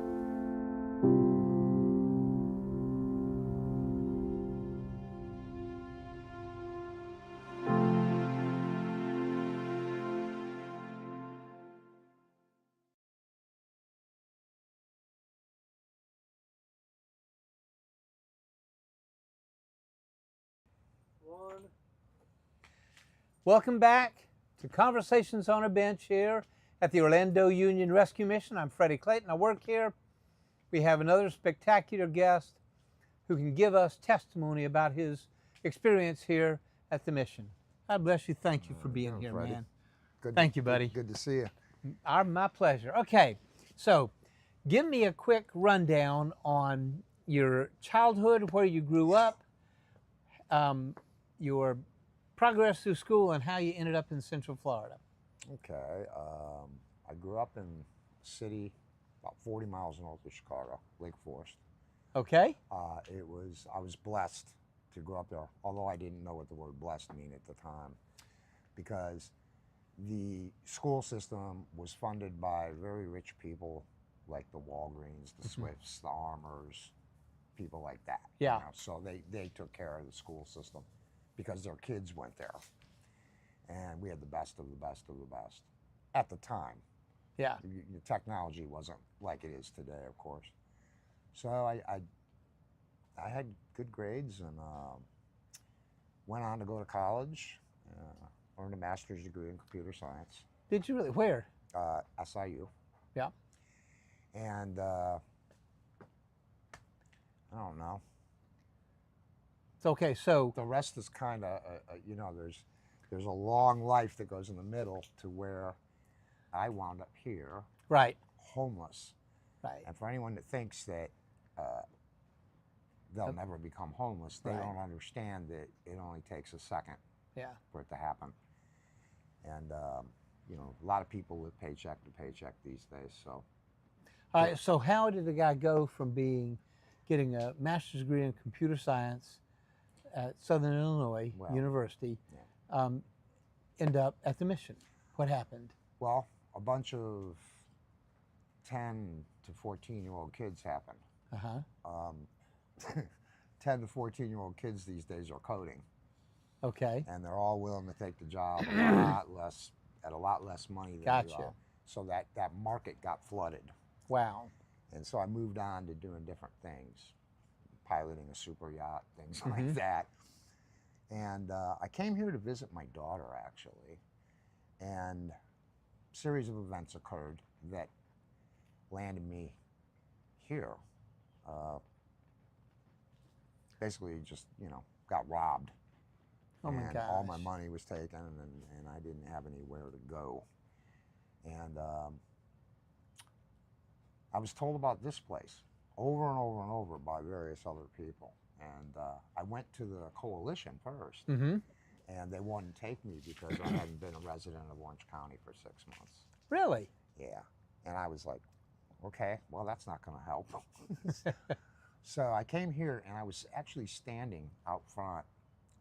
Welcome back to Conversations on a Bench here at the Orlando Union Rescue Mission. I'm Freddie Clayton. I work here. We have another spectacular guest who can give us testimony about his experience here at the mission. God bless you. Thank you for being here, Freddie. man. Good Thank you, buddy. Good to see you. My pleasure. Okay, so give me a quick rundown on your childhood, where you grew up, your progress through school, and how you ended up in Central Florida. Okay. I grew up in a city about 40 miles north of Chicago, Lake Forest. Okay. I was blessed to grow up there, although I didn't know what the word blessed mean at the time, because the school system was funded by very rich people like the Walgreens, the Swifts, the Armors, people like that. Yeah. You know? So they took care of the school system because their kids went there. And we had the best of the best of the best at the time. Yeah. The technology wasn't like it is today, of course. So I had good grades and went on to go to college, earned a master's degree in computer science. Did you really? Where? SIU. Yeah. And I don't know. It's okay. So the rest is kind of, you know, there's a long life that goes in the middle to where I wound up here. Right. Homeless. Right. And for anyone that thinks that they'll never become homeless, they don't understand that it only takes a second. Yeah. For it to happen. And you know, a lot of people live paycheck to paycheck these days. So. All right. So how did the guy go from getting a master's degree in computer science at Southern Illinois University, end up at the mission? What happened? Well, a bunch of 10 to 14-year-old kids happened. 10 to 14-year-old kids these days are coding. Okay. And they're all willing to take the job at a lot less money than Gotcha. you are. So that market got flooded. Wow. And so I moved on to doing different things. piloting a super yacht, things like that. And I came here to visit my daughter, actually, and a series of events occurred that landed me here. Basically just, got robbed. Oh my and all my gosh. money was taken, and I didn't have anywhere to go. And I was told about this place over and over and over by various other people. And I went to the coalition first, and they wouldn't take me because I hadn't been a resident of Orange County for 6 months. Really? Yeah. And I was like, okay, well, that's not going to help. So I came here, and I was actually standing out front.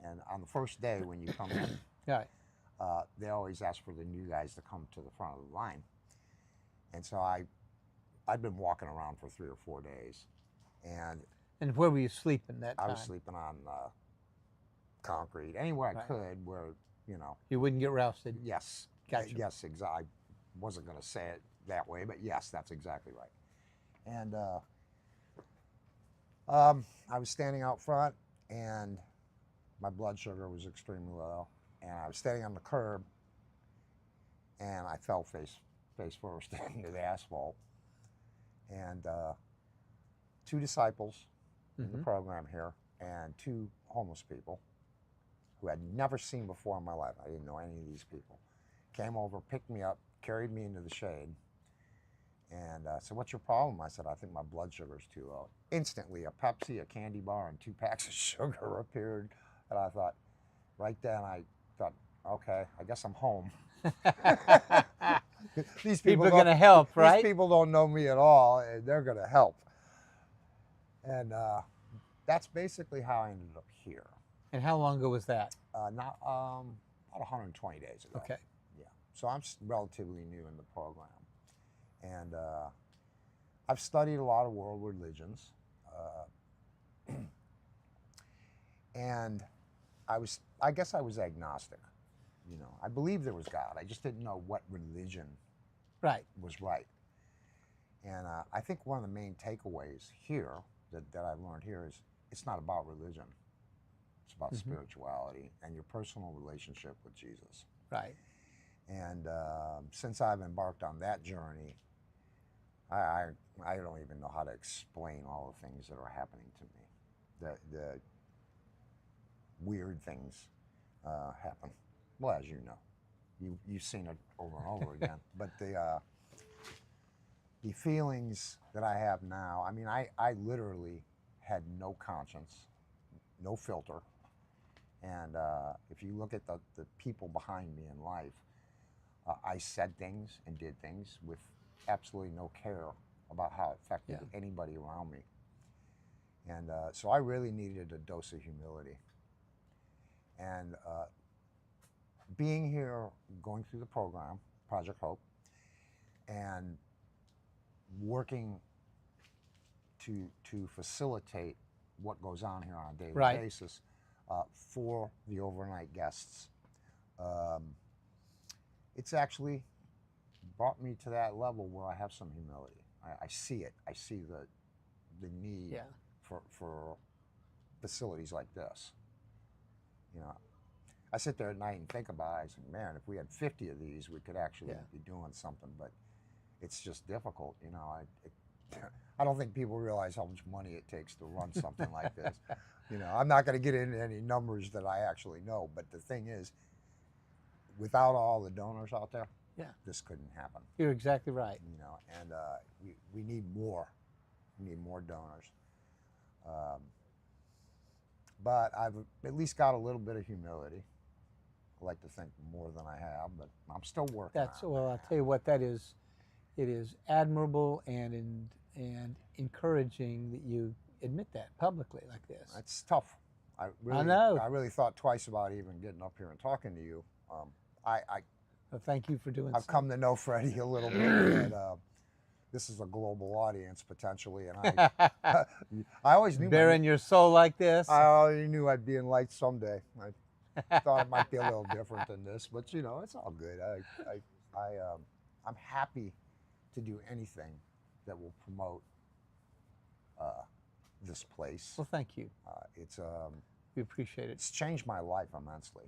And on the first day when you come in, they always ask for the new guys to come to the front of the line. And so I'd been walking around for 3 or 4 days. And where were you sleeping that time? I was sleeping on concrete, anywhere I could where, You wouldn't get rousted? Yes. Gotcha. Yes, exactly. I wasn't going to say it that way, but yes, that's exactly right. And I was standing out front, and my blood sugar was extremely low, and I was standing on the curb, and I fell face first into the asphalt. And 2 disciples in the program here, and 2 homeless people who I'd never seen before in my life, I didn't know any of these people, came over, picked me up, carried me into the shade, and said, "What's your problem?" I said, "I think my blood sugar's too low." Instantly, a Pepsi, a candy bar, and 2 packs of sugar appeared. And I thought, right then, okay, I guess I'm home. These people are going to help, right? These people don't know me at all, and they're going to help. And that's basically how I ended up here. And how long ago was that? About 120 days ago. Okay. Yeah. So I'm relatively new in the program. And I've studied a lot of world religions. And I guess I was agnostic. I believed there was God. I just didn't know what religion was right. And I think one of the main takeaways here that I've learned here is it's not about religion. It's about spirituality and your personal relationship with Jesus. Right. And Since I've embarked on that journey, I don't even know how to explain all the things that are happening to me. The weird things happen. Well, as you know, you've seen it over and over again. But the feelings that I have now, I mean, I literally had no conscience, no filter. And if you look at the people behind me in life, I said things and did things with absolutely no care about how it affected anybody around me. And so I really needed a dose of humility. And being here, going through the program, Project Hope, and working to facilitate what goes on here on a daily basis for the overnight guests, it's actually brought me to that level where I have some humility. I see it. I see the need for facilities like this. I sit there at night and think about it. I say, man, if we had 50 of these, we could actually be doing something. But it's just difficult. I don't think people realize how much money it takes to run something like this. I'm not going to get into any numbers that I actually know. But the thing is, without all the donors out there, this couldn't happen. You're exactly right. And we need more. We need more donors. But I've at least got a little bit of humility. I like to think more than I have, but I'm still working on it. Well, I'll tell you what, it is admirable and encouraging that you admit that publicly like this. It's tough. I know. I really thought twice about even getting up here and talking to you. Well, thank you for doing I've come to know Freddie a little bit, and this is a global audience potentially, and I always knew bearing your soul like this. I already knew I'd be in light someday. I thought it might be a little different than this, but it's all good. I'm happy to do anything that will promote this place. Well, thank you. We appreciate it. It's changed my life immensely.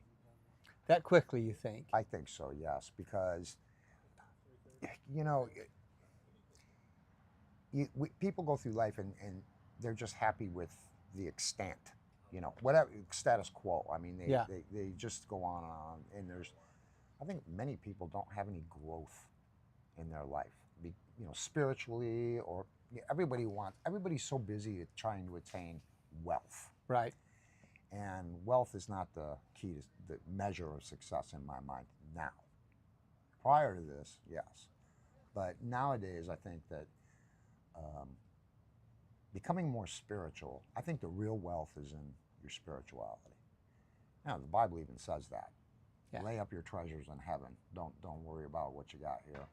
That quickly, you think? I think so, yes, because, you know, people go through life and they're just happy with the extent, you know, whatever, status quo. I mean, they just go on, and I think many people don't have any growth in their life, you know, spiritually, or everybody's so busy at trying to attain wealth. Right. And wealth is not the key to the measure of success in my mind now. Prior to this, yes. But nowadays, I think that becoming more spiritual, I think the real wealth is in your spirituality. Now, the Bible even says that. Yeah. Lay up your treasures in heaven. Don't worry about what you got here.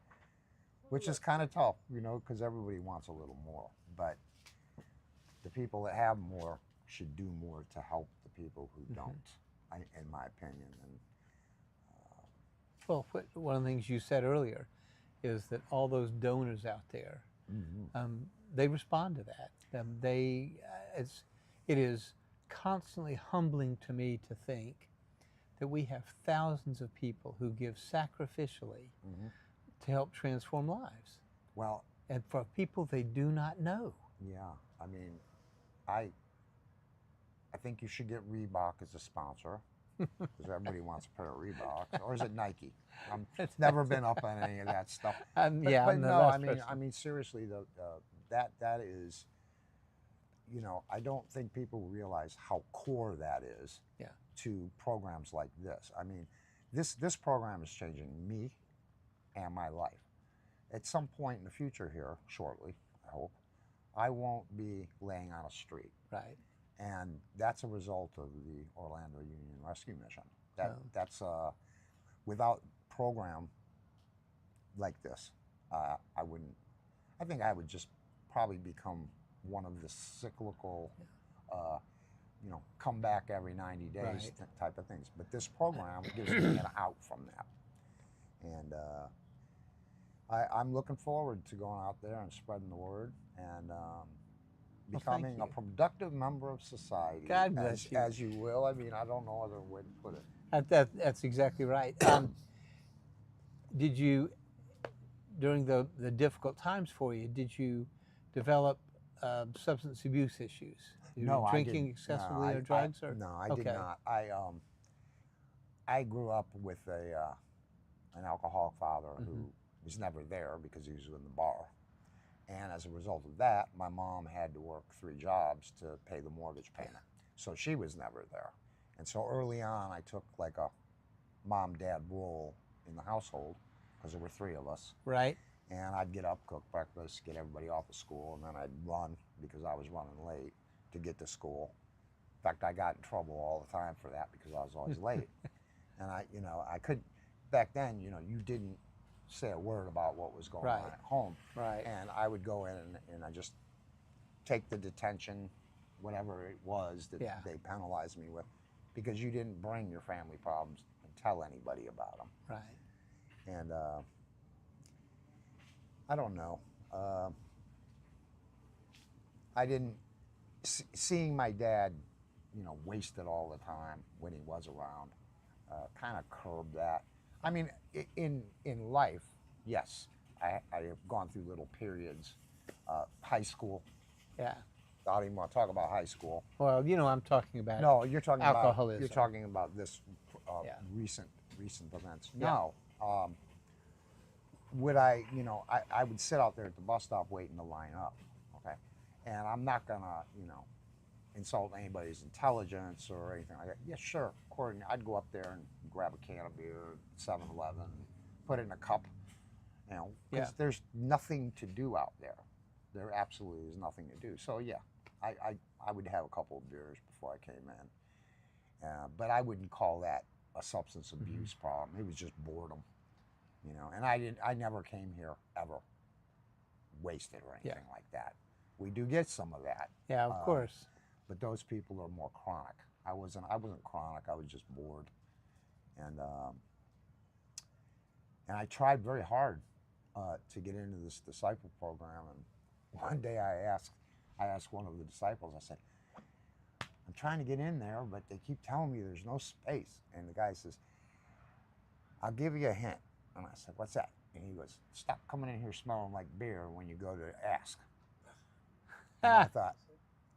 Which is kind of tough, you know, because everybody wants a little more. But the people that have more should do more to help the people who don't, in my opinion. And well, one of the things you said earlier is that all those donors out there, they respond to that. It is constantly humbling to me to think that we have thousands of people who give sacrificially to help transform lives. Well, and for people they do not know. Yeah, I mean, I think you should get Reebok as a sponsor, because everybody wants a pair of Reeboks. Or is it Nike? It's never been up on any of that stuff. But no, I mean, seriously, that is, you know, I don't think people realize how core that is to programs like this. I mean, this program is changing me and my life. At some point in the future here, shortly, I hope, I won't be laying on a street. Right. And that's a result of the Orlando Union Rescue Mission. That's without program like this, I think I would just probably become one of the cyclical, you know, come back every 90 days type of things. But this program gives me an out from that. And I'm looking forward to going out there and spreading the word and becoming a productive member of society. God bless you. As you will. I mean, I don't know other way to put it. That's exactly right. Did you, during the difficult times for you, did you develop substance abuse issues? No, drinking excessively or drugs? No, I did not. I grew up with an alcoholic father who was never there because he was in the bar. And as a result of that, my mom had to work 3 jobs to pay the mortgage payment. So she was never there. And so early on, I took like a mom-dad role in the household because there were 3 of us. Right. And I'd get up, cook breakfast, get everybody off of school, and then I'd run because I was running late to get to school. In fact, I got in trouble all the time for that because I was always late. And I could, back then, you know, you didn't say a word about what was going on at home. Right. And I would go in and I just take the detention, whatever it was that they penalized me with, because you didn't bring your family problems and tell anybody about them. Right. And I don't know. I didn't, seeing my dad, you know, wasted all the time when he was around, kind of curbed that. I mean, in life, yes, I have gone through little periods. High school. Yeah. I don't even want to talk about high school. Well, you know, I'm talking about you're talking alcoholism. You're talking about this recent events. Yeah. No. Would I, you know, I would sit out there at the bus stop waiting to line up, okay? And I'm not gonna, you know, insult anybody's intelligence or anything like that. Yeah, sure, according, I'd go up there and grab a can of beer, 7-Eleven, put it in a cup, you know, because there's nothing to do out there. There absolutely is nothing to do. So yeah, I would have a couple of beers before I came in. But I wouldn't call that a substance abuse problem. It was just boredom, you know. And I never came here ever wasted or anything like that. We do get some of that. Yeah, of course. But those people are more chronic. I wasn't chronic. I was just bored, and I tried very hard to get into this disciple program. And one day I asked I asked one of the disciples, I said, I'm trying to get in there, but they keep telling me there's no space. And the guy says, I'll give you a hint. And I said, what's that? And he goes, stop coming in here smelling like beer when you go to ask. And I thought,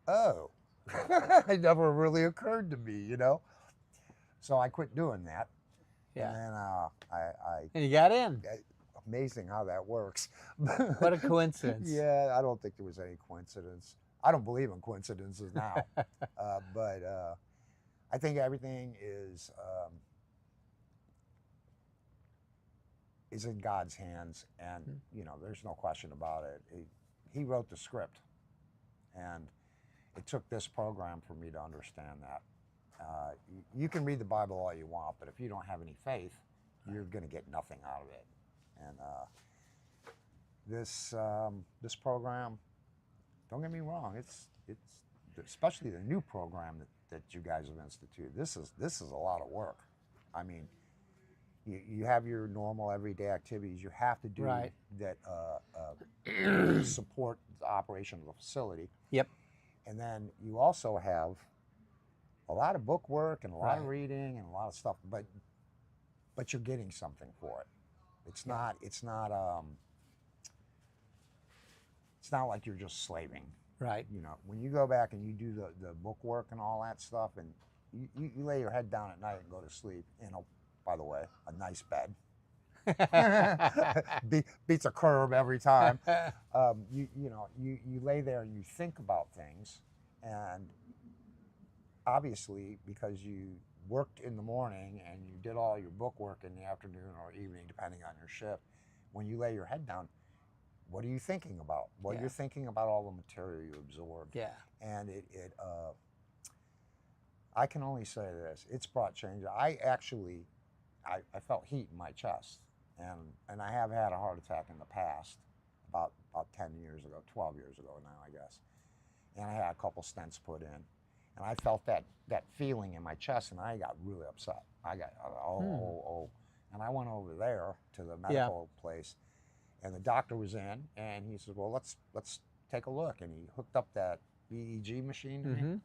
oh, it never really occurred to me, you know? So I quit doing that. Yeah. And then and you got in. Amazing how that works. What a coincidence. Yeah, I don't think there was any coincidence. I don't believe in coincidences now. But I think everything is in God's hands. And, you know, there's no question about it. He wrote the script. And it took this program for me to understand that. You can read the Bible all you want, but if you don't have any faith, you're going to get nothing out of it. And this program, don't get me wrong, it's especially the new program that you guys have instituted. This is a lot of work. I mean, you have your normal everyday activities you have to do that support the operation of the facility. Yep. And then you also have a lot of book work and a lot of reading and a lot of stuff, but you're getting something for it. It's not like you're just slaving. Right. You know, when you go back and you do the book work and all that stuff, and you lay your head down at night and go to sleep in by the way, a nice bed. Beats a curb every time. You lay there and you think about things, and obviously because you worked in the morning and you did all your book work in the afternoon or evening, depending on your shift, when you lay your head down, what are you thinking about? Well, you're thinking about all the material you absorbed. Yeah. And I can only say this, it's brought change. I felt heat in my chest. And I have had a heart attack in the past, about 10 years ago, 12 years ago now, I guess. And I had a couple stents put in. And I felt that feeling in my chest, and I got really upset. I got, And I went over there to the medical place, and the doctor was in, and he said, well, let's take a look. And he hooked up that EEG machine to me.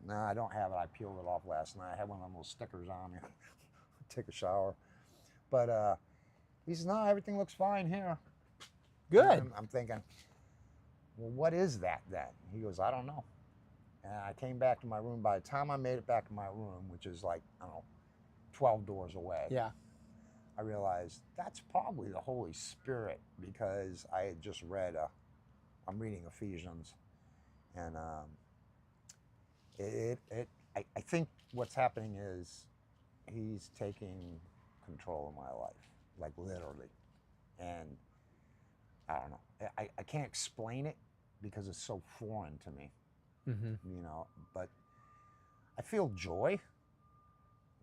I don't have it. I peeled it off last night. I had one of them little stickers on me. Take a shower. But he says, no, everything looks fine here. Good. I'm thinking, well, what is that then? He goes, I don't know. And I came back to my room. By the time I made it back to my room, which is like, I don't know, 12 doors away, I realized that's probably the Holy Spirit, because I had just read, I'm reading Ephesians, and I think what's happening is he's taking control of my life, like literally. And I don't know, I can't explain it because it's so foreign to me, you know, but I feel joy.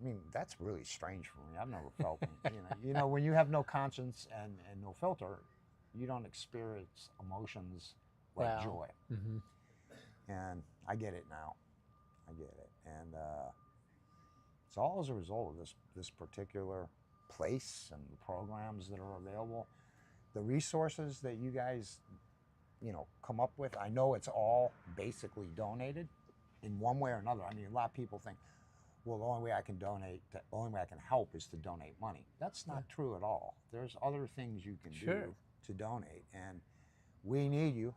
I mean, that's really strange for me. I've never felt it. You know, when you have no conscience and no filter, you don't experience emotions like joy. And I get it now. I get it. And it's all as a result of this particular place and the programs that are available. The resources that you guys, come up with, I know it's all basically donated in one way or another. I mean, a lot of people think, well, the only way I can the only way I can help is to donate money. That's not true at all. There's other things you can do to donate, and we need you.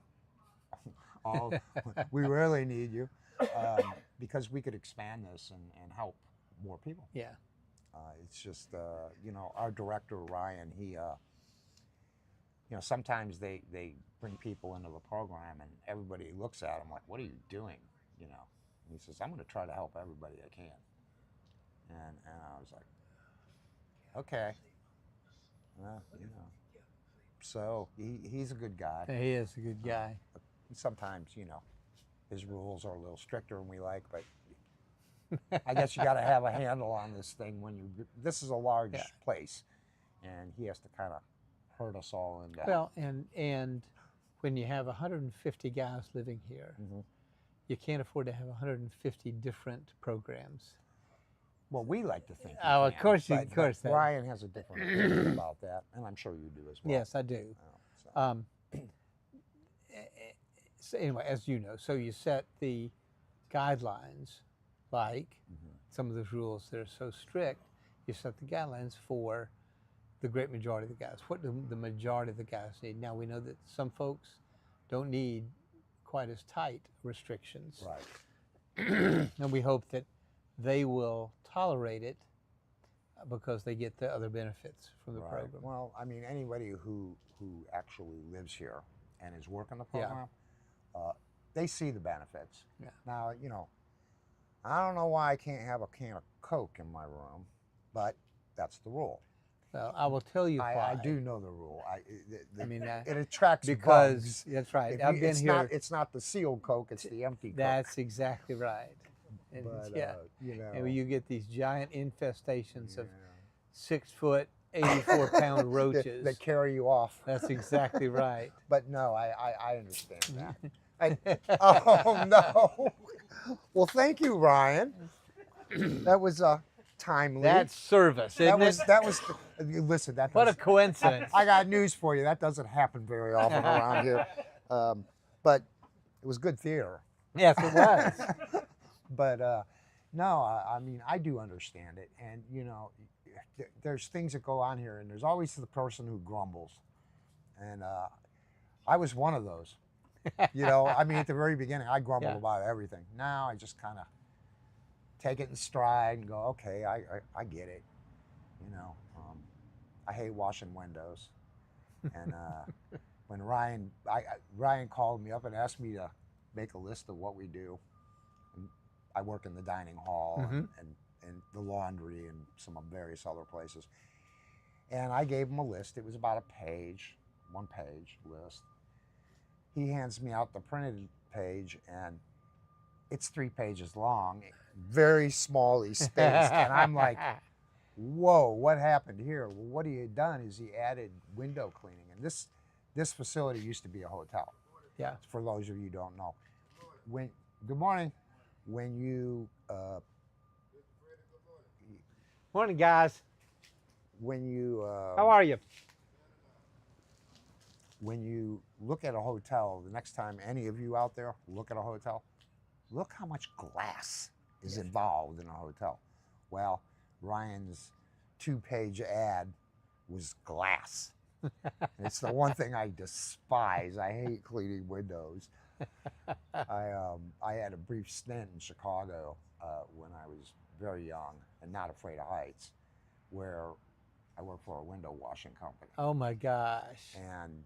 We really need you, because we could expand this and help more people. Yeah. It's just, our director, Ryan, he, sometimes they bring people into the program and everybody looks at him like, what are you doing? And he says, I'm going to try to help everybody I can. And I was like, okay. So he's a good guy. He is a good guy. Sometimes, his rules are a little stricter than we like, but I guess you got to have a handle on this thing this is a large place, and he has to kind of herd us all into. Well, and when you have 150 guys living here, you can't afford to have 150 different programs. Well, we like to think. Of course. Brian has a different opinion about that, and I'm sure you do as well. Yes, I do. So anyway, as you know, so you set the guidelines, like some of those rules that are so strict, you set the guidelines for the great majority of the guys. What do the majority of the guys need? Now we know that some folks don't need quite as tight restrictions. Right. And we hope that they will tolerate it because they get the other benefits from the program. Well, I mean, anybody who actually lives here and is working the program, they see the benefits. Yeah. Now, you know, I don't know why I can't have a can of Coke in my room, but that's the rule. Well, I will tell you why. I do know the rule. I mean, it attracts because bugs. that's right. If I've you- been it's here. Not, it's not the sealed Coke; it's the empty Coke. That's exactly right. And But, yeah, you know, and when you get these giant infestations of 6 foot, 84-pound roaches that carry you off. That's exactly right. But no, I understand that. Oh no! Well, thank you, Ryan. That was timely. That's service, isn't it? That was. Listen, that. What a coincidence! I got news for you. That doesn't happen very often around here. But it was good theater. Yes, it was. But no, I mean, I do understand it, and you know, there's things that go on here, and there's always the person who grumbles, and I was one of those. You know, I mean, at the very beginning, I grumbled about everything. Now I just kind of take it in stride and go, okay, I get it. You know, I hate washing windows, and when Ryan called me up and asked me to make a list of what we do. I work in the dining hall and the laundry and some various other places. And I gave him a list. It was about a page, 1-page list. He hands me out the printed page, and it's 3 pages long, very smallly spaced. And I'm like, whoa, what happened here? Well, what he had done is he added window cleaning. And this facility used to be a hotel. Yeah. For those of you who don't know. Good morning. When you morning, guys. When you how are you? When you look at a hotel, the next time any of you out there look at a hotel, look how much glass is involved in a hotel. Well, Ryan's 2-page ad was glass. It's the one thing I despise. I hate cleaning windows. I had a brief stint in Chicago when I was very young and not afraid of heights, where I worked for a window washing company. Oh my gosh. And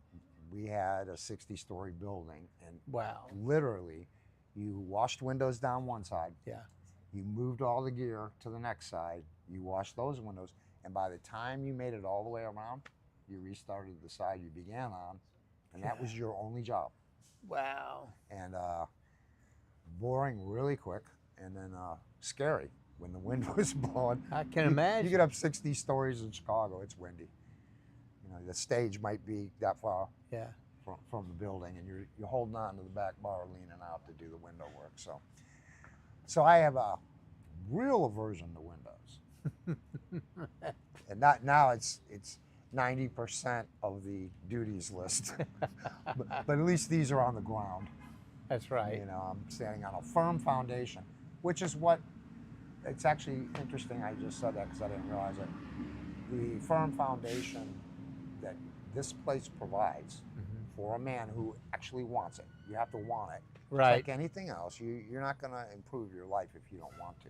we had a 60-story building, and wow, literally, you washed windows down one side. Yeah. You moved all the gear to the next side. You washed those windows, and by the time you made it all the way around, you restarted the side you began on, and that was your only job. Wow. And boring really quick, and then scary when the wind was blowing. I can imagine. You get up 60 stories in Chicago, it's windy. You know, the stage might be that far from the building, and you're holding on to the back bar, leaning out to do the window work. So I have a real aversion to windows. And now it's 90% of the duties list. but at least these are on the ground. That's right. You know, I'm standing on a firm foundation, which is what, it's actually interesting I just said that because I didn't realize it. The firm foundation that this place provides for a man who actually wants it. You have to want it. Right. It's like anything else, you're not going to improve your life if you don't want to.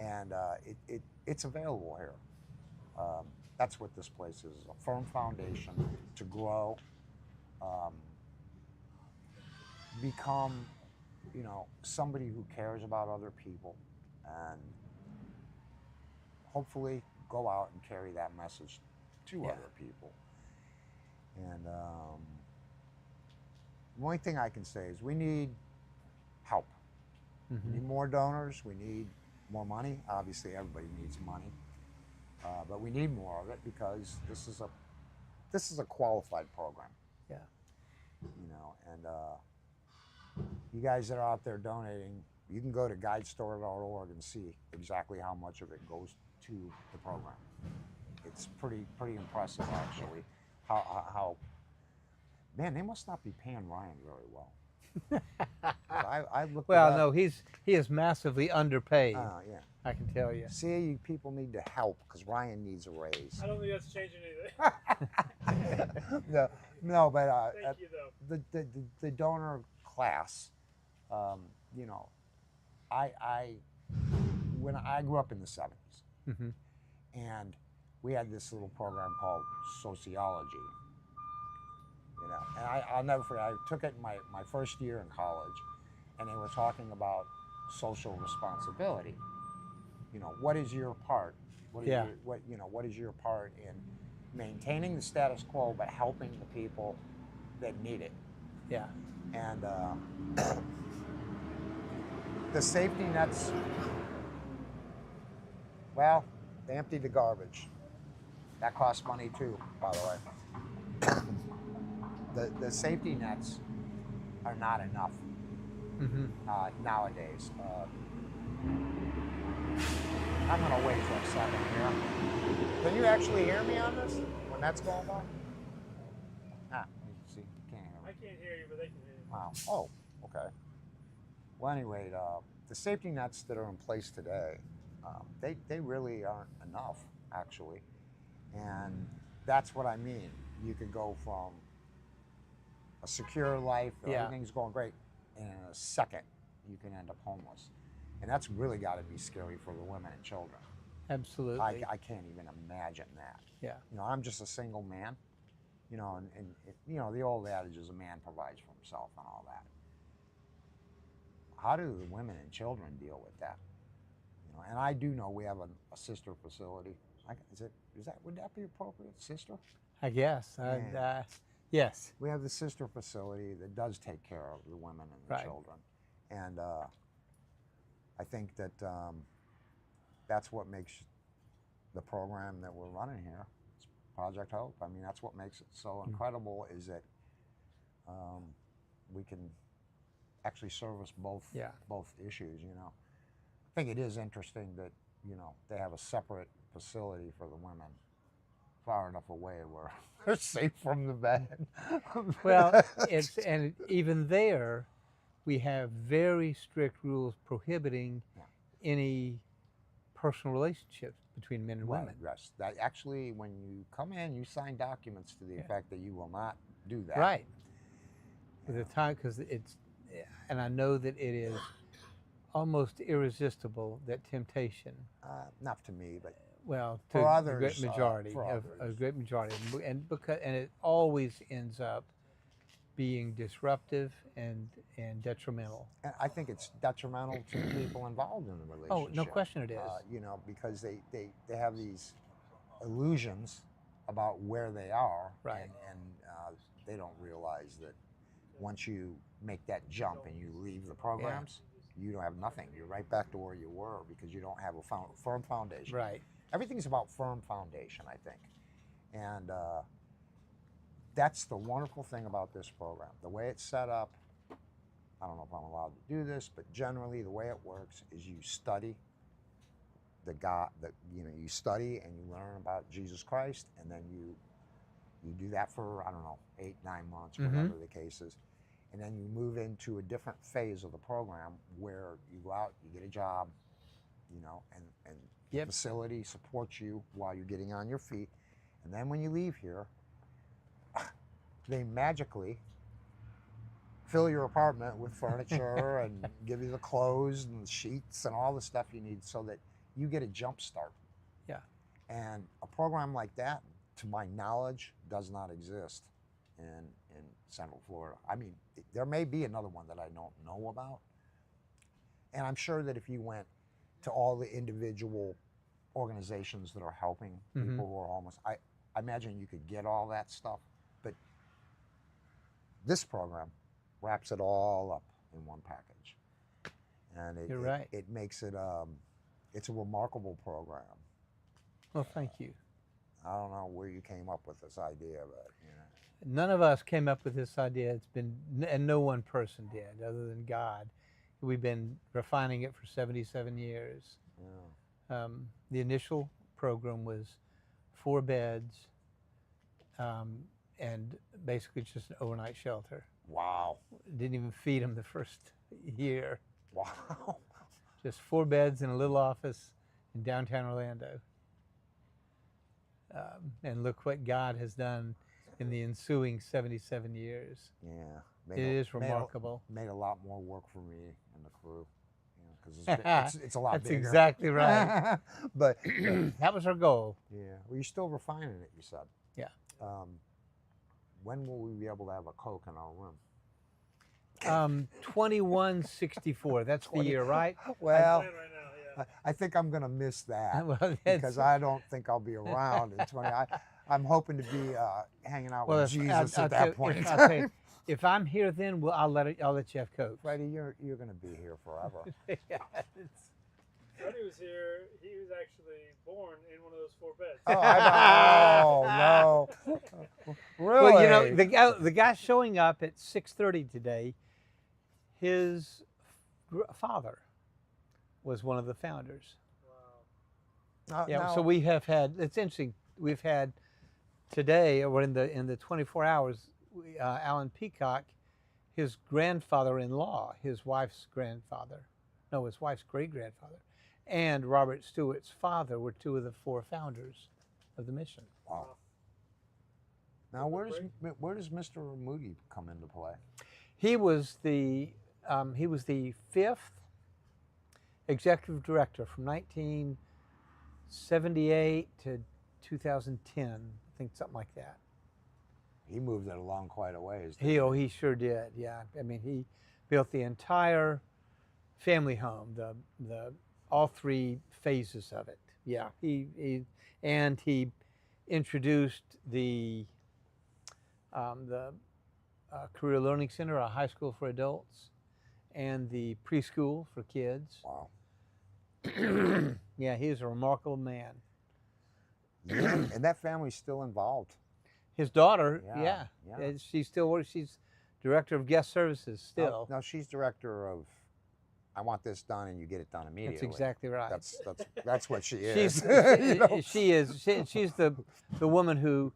And it's available here. That's what this place is, a firm foundation to grow, become, you know, somebody who cares about other people, and hopefully go out and carry that message to other people. And the only thing I can say is we need help. We need more donors, we need more money. Obviously everybody needs money. But we need more of it because this is a qualified program. Yeah. You know, and you guys that are out there donating, you can go to guidestore.org and see exactly how much of it goes to the program. It's pretty impressive actually, how Man, they must not be paying Ryan very well. I looked Well, it up. no, he is massively underpaid. Yeah. I can tell you. See, you people need to help because Ryan needs a raise. I don't think that's changing anything. No, but Thank you, though. the donor class, you know, when I grew up in the 70s, Mm-hmm. and we had this little program called sociology. You know, and I'll never forget. I took it in my first year in college, and they were talking about social responsibility. You know, what is your part? What is your part in maintaining the status quo but helping the people that need it? Yeah. And the safety nets. Well, they emptied the garbage. That costs money too, by the way. The safety nets are not enough nowadays. I'm going to wait for a second here. Can you actually hear me on this when that's going by? You see, you can't hear me. I can't hear you, but they can hear you. Wow. Oh, okay. Well, anyway, the safety nets that are in place today, they really aren't enough, actually. And that's what I mean. You could go from a secure life, everything's going great, and in a second, you can end up homeless. And that's really got to be scary for the women and children. Absolutely. I can't even imagine that. Yeah. You know, I'm just a single man, you know, and you know, the old adage is a man provides for himself and all that. How do the women and children deal with that? You know, and I do know we have a sister facility. Would that be appropriate, sister? I guess. Yes. We have the sister facility that does take care of the women and the children. And I think that that's what makes the program that we're running here, it's Project Hope. I mean, that's what makes it so incredible is that we can actually service both issues, you know. I think it is interesting that, you know, they have a separate facility for the women far enough away where they're safe from the bed. Well, and even there, we have very strict rules prohibiting any personal relationships between men and women. Yes. That actually, when you come in, you sign documents to the effect that you will not do that. Right. At the time, because and I know that it is almost irresistible, that temptation. Not to me, but well, to for others, a great majority, a great majority, and it always ends up being disruptive and detrimental. And I think it's detrimental to the people involved in the relationship. Oh, no question it is. You know, because they have these illusions about where they are, and they don't realize that once you make that jump and you leave the programs, you don't have nothing. You're right back to where you were because you don't have a firm foundation. Right. Everything's about firm foundation, I think. And that's the wonderful thing about this program. The way it's set up, I don't know if I'm allowed to do this, but generally the way it works is you study you study and you learn about Jesus Christ, and then you do that for, I don't know, 8, 9 months, whatever the case is. And then you move into a different phase of the program where you go out, you get a job, you know, and the facility supports you while you're getting on your feet. And then when you leave here, they magically fill your apartment with furniture and give you the clothes and the sheets and all the stuff you need so that you get a jump start. Yeah. And a program like that, to my knowledge, does not exist in Central Florida. I mean, there may be another one that I don't know about. And I'm sure that if you went to all the individual organizations that are helping people who are homeless, I imagine you could get all that stuff. But this program wraps it all up in one package. And it makes it, it's a remarkable program. Well, thank you. I don't know where you came up with this idea, but you know. None of us came up with this idea. It's been, and no one person did, other than God. We've been refining it for 77 years. Yeah. The initial program was 4 beds, and basically just an overnight shelter. Wow. Didn't even feed him the first year. Wow. Just 4 beds in a little office in downtown Orlando. And look what God has done in the ensuing 77 years. Yeah. It is remarkable. Made a lot more work for me and the crew. Because it's a lot That's bigger. exactly right. but that was our goal. Yeah. Well, you're still refining it, you said. Yeah. When will we be able to have a Coke in our room? 2164. That's the year, right? Well, I think I'm going to miss that Well, because I don't think I'll be around in 20. I'm hoping to be hanging out with Jesus at that point. I'll tell you, if I'm here, then I'll let you have Coke. Freddie, you're going to be here forever. Yeah, Freddie was here. He was actually born in one of those 4 beds. Oh, no. Really? Well, you know, the guy showing up at 6:30 today, his father was one of the founders. Wow. Yeah. So we have had. It's interesting. We've had today, or in the 24 hours, Alan Peacock, his grandfather-in-law, his wife's grandfather, no, his wife's great-grandfather, and Robert Stewart's father were 2 of the 4 founders of the mission. Wow. Now, where does Mr. Moody come into play? He was the 5th executive director from 1978 to 2010, I think, something like that. He moved it along quite a ways. He sure did. Yeah, I mean, he built the entire family home, the all 3 phases of it. Yeah, he introduced the Career Learning Center, a high school for adults, and the preschool for kids. Wow. Yeah, he's a remarkable man. Yeah, and that family's still involved. His daughter, Yeah. she still works. She's director of guest services still. No, she's director of, I want this done and you get it done immediately. That's exactly right. That's what she is. She's the woman who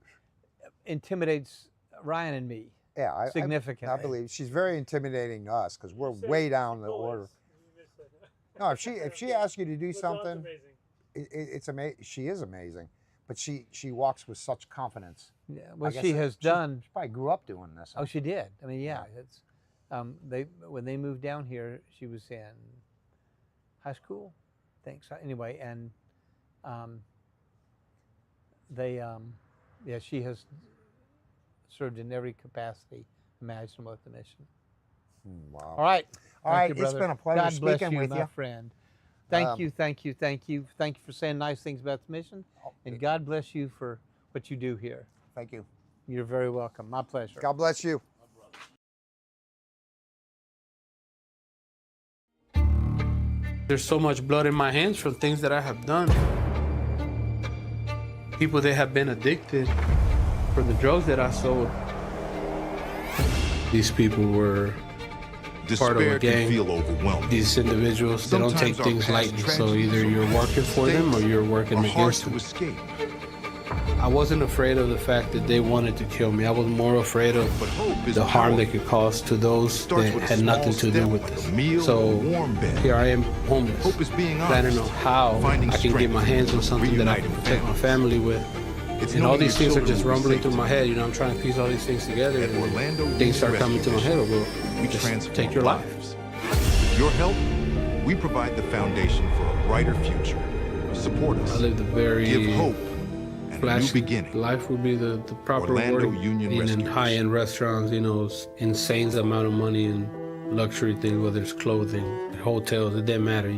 intimidates Ryan and me. Yeah, significantly. I believe she's very intimidating to us because we're way down the order. No, if she asks you to do something, it's amazing. She is amazing, but she walks with such confidence. Yeah, well, she has done. She probably grew up doing this. Oh, she did. I mean, yeah, it's when they moved down here, she was in high school, I think. So anyway, and she has served in every capacity imaginable at the mission. Wow. All right. All right. Thank you, It's been a pleasure God bless speaking you, with my you. friend. Thank you for saying nice things about the mission, and God bless you for what you do here. Thank you. You're very welcome. My pleasure. God bless you. There's so much blood in my hands from things that I have done. People that have been addicted for the drugs that I sold. These people were part of a Despair can gang. feel overwhelming. These individuals, they don't take Sometimes our things past lightly. So tragedies either you're working for them or you're working are hard against to them. escape. I wasn't afraid of the fact that they wanted to kill me. I was more afraid of the harm they could cause to those that had nothing to do with this. So here I am, homeless, planning on how I can get my hands on something that I can protect my family with. And all these things are just rumbling through my head. You know, I'm trying to piece all these things together, and things start coming to my head. Well, just take your life. With your help, we provide the foundation for a brighter future. Support us. I lived a very give hope and a new beginning. Life would be the proper Orlando word. Union Being in Rescuers. high-end restaurants, you know, insane amount of money and luxury things, whether it's clothing, hotels, it didn't matter.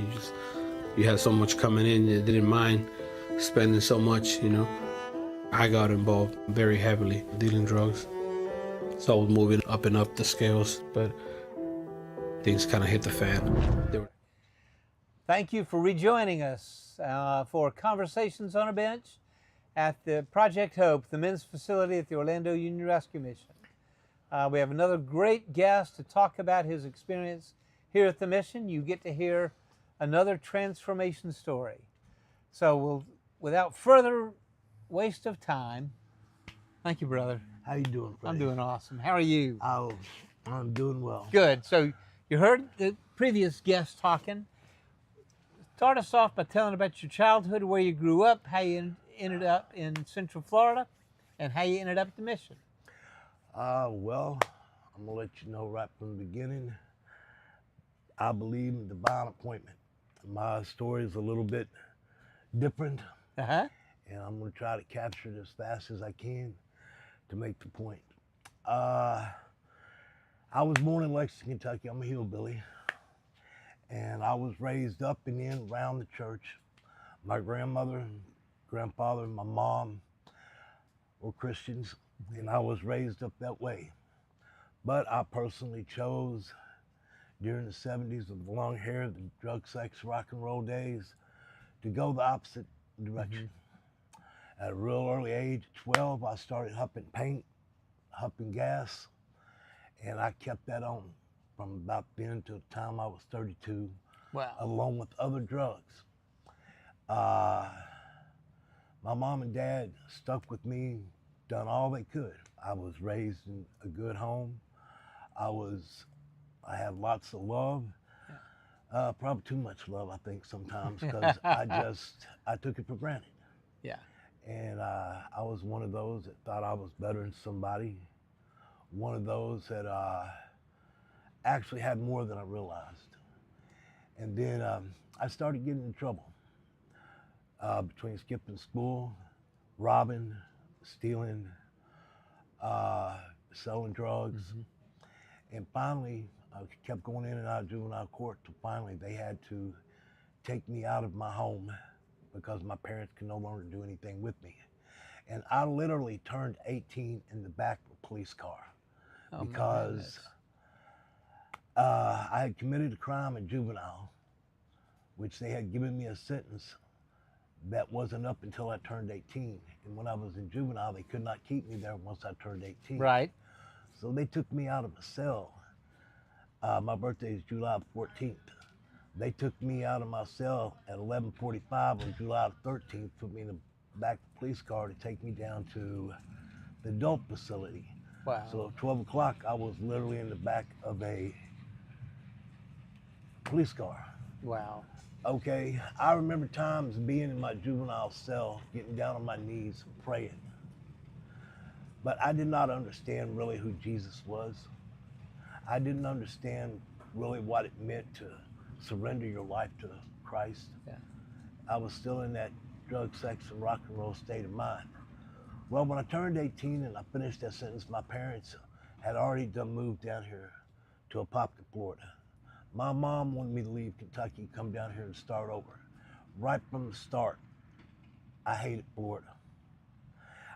You had so much coming in, you didn't mind spending so much, you know. I got involved very heavily dealing drugs. So I was moving up and up the scales, but things kind of hit the fan. Thank you for rejoining us for Conversations on a Bench at the Project Hope, the men's facility at the Orlando Union Rescue Mission. We have another great guest to talk about his experience here at the mission. You get to hear another transformation story. So without further waste of time, thank you, brother. How you doing, Freddie? I'm doing awesome. How are you? Oh, I'm doing well. Good. So you heard the previous guest talking. Start us off by telling about your childhood, where you grew up, how you ended up in Central Florida, and how you ended up at the mission. Well, I'm going to let you know right from the beginning, I believe in divine appointment. My story is a little bit different, and I'm going to try to capture it as fast as I can to make the point. I was born in Lexington, Kentucky. I'm a hillbilly, and I was raised up and in around the church. My grandmother, grandfather, and my mom were Christians, and I was raised up that way. But I personally chose during the 70s with the long hair, the drug, sex, rock and roll days, to go the opposite direction. At a real early age, 12, I started huffing paint, huffing gas, and I kept that on from about then to the time I was 32, along with other drugs. My mom and dad stuck with me, done all they could. I was raised in a good home. I had lots of love, probably too much love, I think, sometimes, because I took it for granted. Yeah. And I was one of those that thought I was better than somebody, one of those that actually had more than I realized. And then I started getting in trouble between skipping school, robbing, stealing, selling drugs. And finally, I kept going in and out of juvenile court till finally they had to take me out of my home because my parents could no longer do anything with me. And I literally turned 18 in the back of a police car because I had committed a crime in juvenile, which they had given me a sentence that wasn't up until I turned 18. And when I was in juvenile, they could not keep me there once I turned 18. Right. So they took me out of a cell. My birthday is July 14th. They took me out of my cell at 11:45 on July 13th, put me in the back of the police car to take me down to the adult facility. Wow. So at 12 o'clock, I was literally in the back of a police car. Wow. Okay, I remember times being in my juvenile cell, getting down on my knees and praying. But I did not understand really who Jesus was. I didn't understand really what it meant to surrender your life to Christ. Yeah. I was still in that drug, sex, and rock and roll state of mind. Well, when I turned 18 and I finished that sentence, my parents had already moved down here to Apopka, Florida. My mom wanted me to leave Kentucky, come down here and start over. Right from the start, I hated Florida.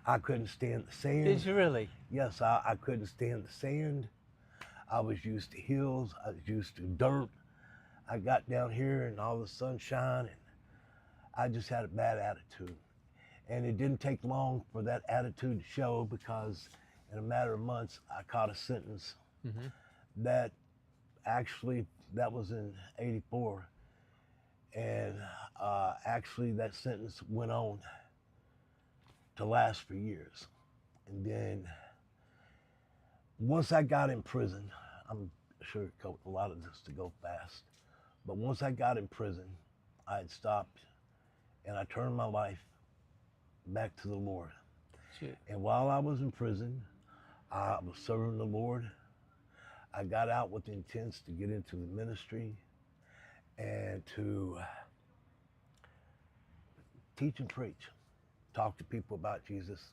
I couldn't stand the sand. Did you really? Yes, I couldn't stand the sand. I was used to hills. I was used to dirt. I got down here and all the sunshine, and I just had a bad attitude. And it didn't take long for that attitude to show, because in a matter of months, I caught a sentence that actually, that was in '84. And actually that sentence went on to last for years. And then once I got in prison, I'm sugarcoating a lot of this to go fast, but once I got in prison, I had stopped and I turned my life back to the Lord. Shit. And while I was in prison, I was serving the Lord. I got out with the intents to get into the ministry and to teach and preach, talk to people about Jesus,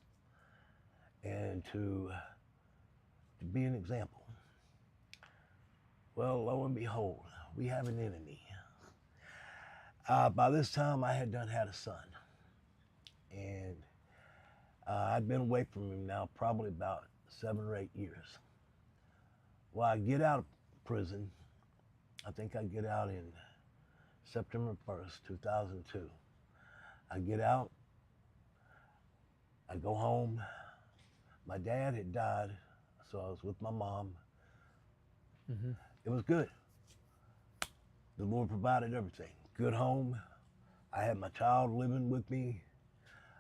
and to be an example. Well, lo and behold, we have an enemy. By this time, I had had a son, and I'd been away from him now probably about 7 or 8 years. Well, I get out of prison. I think I get out in September 1st, 2002. I get out, I go home. My dad had died, so I was with my mom. It was good. The Lord provided everything. Good home. I had my child living with me.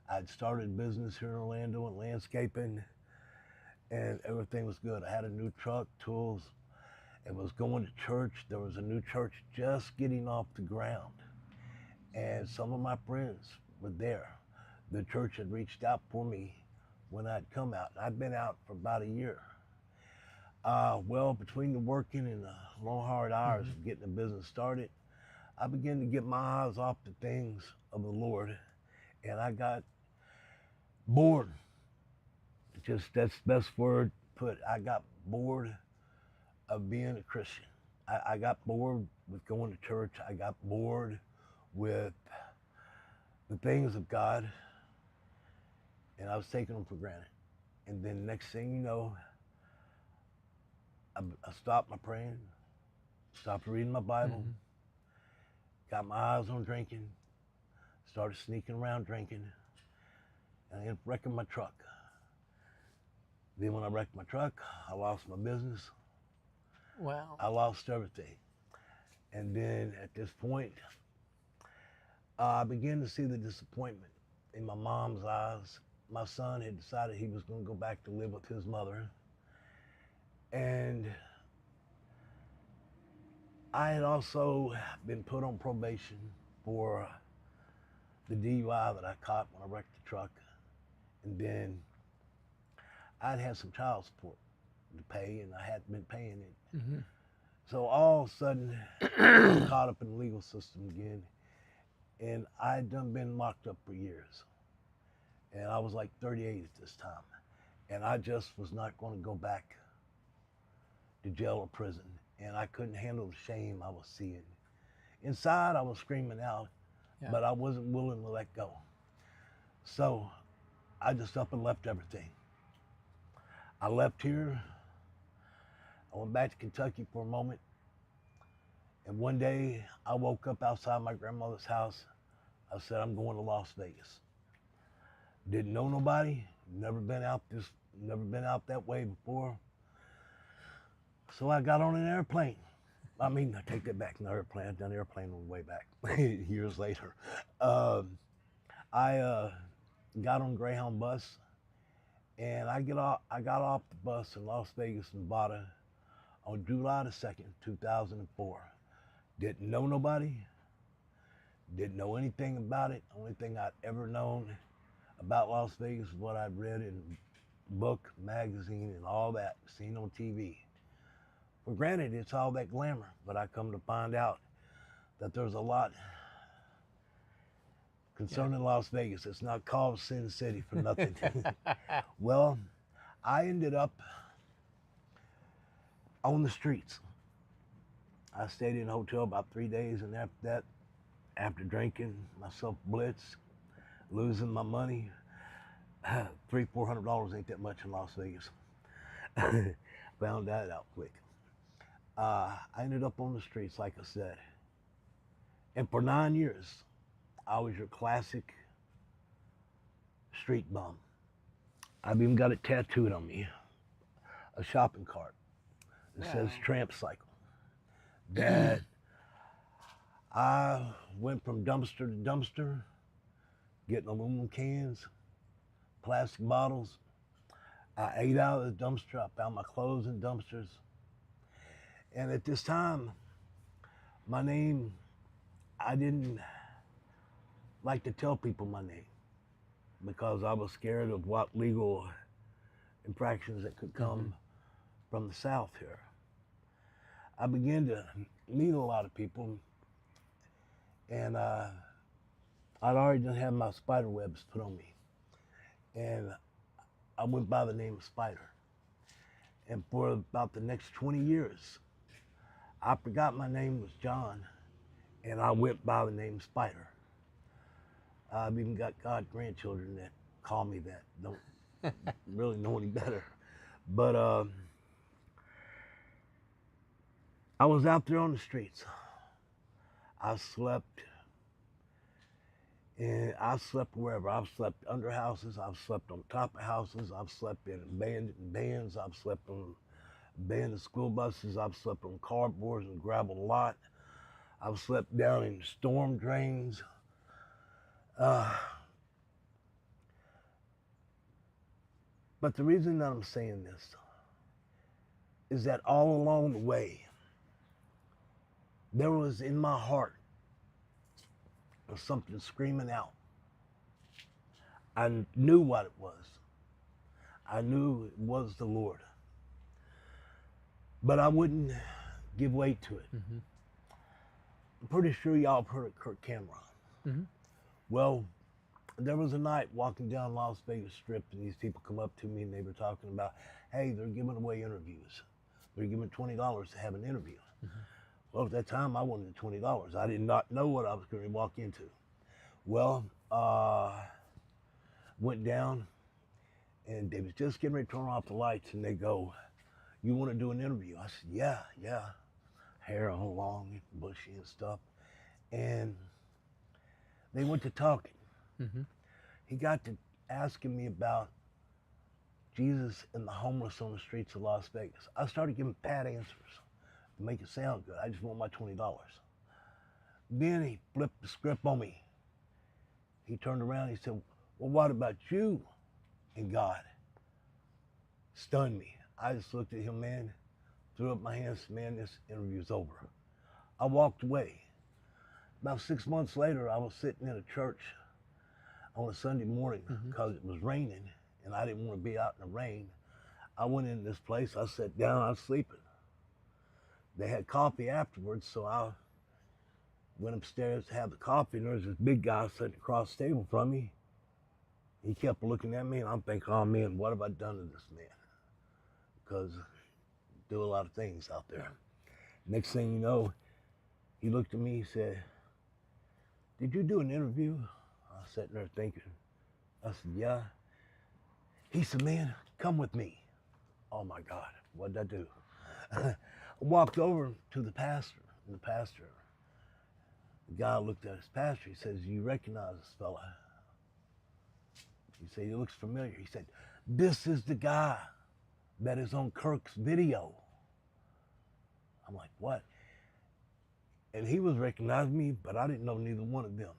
I'd started business here in Orlando in landscaping. and everything was good. I had a new truck, tools, and was going to church. There was a new church just getting off the ground, and some of my friends were there. The church had reached out for me when I'd come out. I'd been out for about a year. Well, between the working and the long, hard hours of getting the business started, I began to get my eyes off the things of the Lord, and I got bored. Just that's the best word put. I got bored of being a Christian. I got bored with going to church. I got bored with the things of God, and I was taking them for granted. And then next thing you know, I stopped my praying, stopped reading my Bible, got my eyes on drinking, started sneaking around drinking, and I ended up wrecking my truck. Then when I wrecked my truck, I lost my business. Wow. I lost everything. And then at this point, I began to see the disappointment in my mom's eyes. My son had decided he was going to go back to live with his mother. And I had also been put on probation for the DUI that I caught when I wrecked the truck. And then I'd had some child support to pay, and I hadn't been paying it. So all of a sudden, I was caught up in the legal system again, and I'd done been locked up for years. And I was like 38 at this time. And I just was not going to go back to jail or prison. And I couldn't handle the shame I was seeing. Inside, I was screaming out, but I wasn't willing to let go. So I just up and left everything. I left here. I went back to Kentucky for a moment. And one day I woke up outside my grandmother's house. I said, I'm going to Las Vegas. Didn't know nobody, never been out that way before. So I got on an airplane. I mean, I take that back, an airplane. I've done an airplane on the way back years later. I got on Greyhound bus, and I got off the bus in Las Vegas, Nevada on July the 2nd, 2004. Didn't know nobody, didn't know anything about it. Only thing I'd ever known about Las Vegas is what I'd read in book, magazine, and all that, seen on TV. For granted, it's all that glamour, but I come to find out that there's a lot concerning Las Vegas. It's not called Sin City for nothing. Well, I ended up on the streets. I stayed in a hotel about 3 days, and after that, after drinking myself blitz, losing my money, $300-400 ain't that much in Las Vegas. Found that out quick. I ended up on the streets, like I said. And for 9 years, I was your classic street bum. I've even got it tattooed on me, a shopping cart that says Tramp Cycle. That I went from dumpster to dumpster, getting aluminum cans, plastic bottles. I ate out of the dumpster. I found my clothes in dumpsters. And at this time, my name, I didn't like to tell people my name because I was scared of what legal infractions that could come from the South here. I began to meet a lot of people, and I'd already done had my spider webs put on me. And I went by the name of Spider. And for about the next 20 years, I forgot my name was John, and I went by the name Spider. I've even got grandchildren that call me that, don't really know any better. But I was out there on the streets. I slept wherever. I've slept under houses, I've slept on top of houses, I've slept in abandoned vans, I've slept on abandoned school buses, I've slept on cardboards and gravel lot. I've slept down in storm drains. But the reason that I'm saying this is that all along the way, there was in my heart something screaming out. I knew what it was. I knew it was the Lord. But I wouldn't give way to it. Mm-hmm. I'm pretty sure y'all have heard of Kirk Cameron. Mm-hmm. Well, there was a night walking down Las Vegas Strip, and these people come up to me and they were talking about, hey, they're giving away interviews. They're giving $20 to have an interview. Mm-hmm. Well, at that time, I wanted $20. I did not know what I was going to walk into. Well, went down, and they was just getting ready to turn off the lights, and they go, you want to do an interview? I said, yeah. Hair all long and bushy and stuff. And they went to talking. Mm-hmm. He got to asking me about Jesus and the homeless on the streets of Las Vegas. I started giving pat answers to make it sound good. I just want my $20. Then he flipped the script on me. He turned around and he said, well, what about you and God? Stunned me. I just looked at him, man, threw up my hands, man, this interview's over. I walked away. About 6 months later, I was sitting in a church on a Sunday morning because it was raining and I didn't want to be out in the rain. I went in this place, I sat down, I was sleeping. They had coffee afterwards, so I went upstairs to have the coffee, and there was this big guy sitting across the table from me. He kept looking at me, and I'm thinking, oh man, what have I done to this man? Because I do a lot of things out there. Next thing you know, he looked at me, he said, did you do an interview? I was sitting there thinking. I said, yeah. He said, man, come with me. Oh my God, what did I do? I walked over to the pastor, and the guy looked at his pastor. He says, you recognize this fella? He said, he looks familiar. He said, this is the guy that is on Kirk's video. I'm like, what? And he was recognizing me, but I didn't know neither one of them.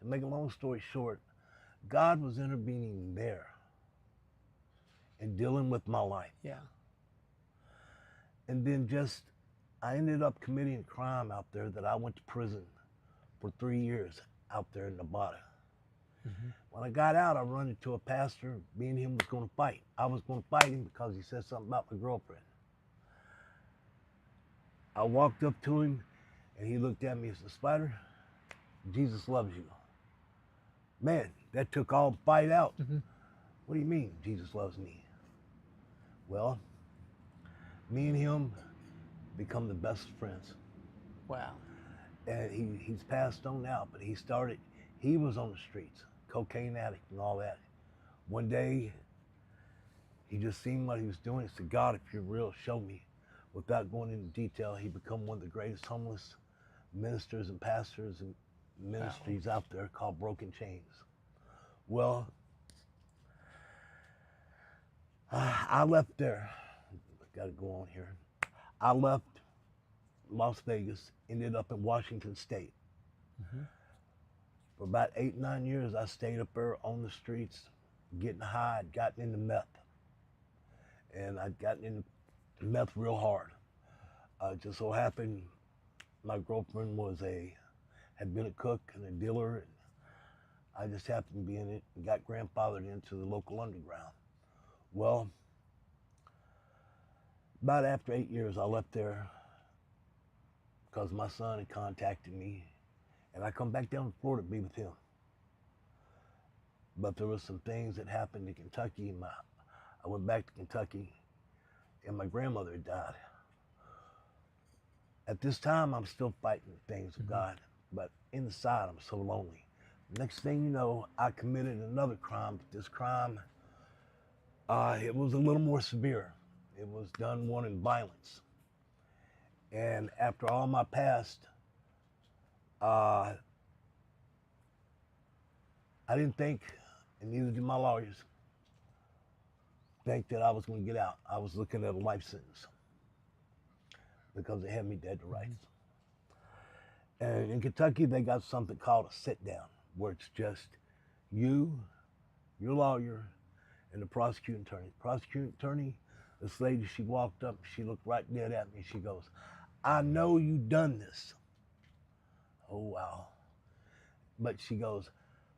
To make a long story short, God was intervening there and dealing with my life. Yeah. And then I ended up committing a crime out there that I went to prison for 3 years out there in Nevada. Mm-hmm. When I got out, I run into a pastor. Me and him was going to fight. I was going to fight him because he said something about my girlfriend. I walked up to him, and he looked at me and said, Spider, Jesus loves you. Man, that took all the fight out. Mm-hmm. What do you mean, Jesus loves me? Well, me and him become the best friends. Wow. And he's passed on now, but he was on the streets, cocaine addict and all that. One day, he just seen what he was doing. He said, God, if you're real, show me. Without going into detail, he become one of the greatest homeless ministers and pastors and ministries out there called Broken Chains. Well, I left there. I gotta go on here. I left Las Vegas, ended up in Washington State. Mm-hmm. For about 8, 9 years, I stayed up there on the streets, getting high. I'd gotten into meth. And I'd gotten into meth real hard. Just so happened, my girlfriend had been a cook and a dealer, and I just happened to be in it and got grandfathered into the local underground. Well, about after 8 years, I left there because my son had contacted me, and I come back down to Florida to be with him. But there was some things that happened in Kentucky, and I went back to Kentucky, and my grandmother had died. At this time, I'm still fighting things with God, but inside, I'm so lonely. Next thing you know, I committed another crime, but this crime, it was a little more severe. It was done one in violence. And after all my past, I didn't think, and neither did my lawyers, think that I was going to get out. I was looking at a life sentence because they had me dead to rights. And in Kentucky, they got something called a sit down, where it's just you, your lawyer, and the prosecuting attorney. Prosecuting attorney, this lady, she walked up, she looked right dead at me. She goes, "I know you done this." Oh, wow. But she goes,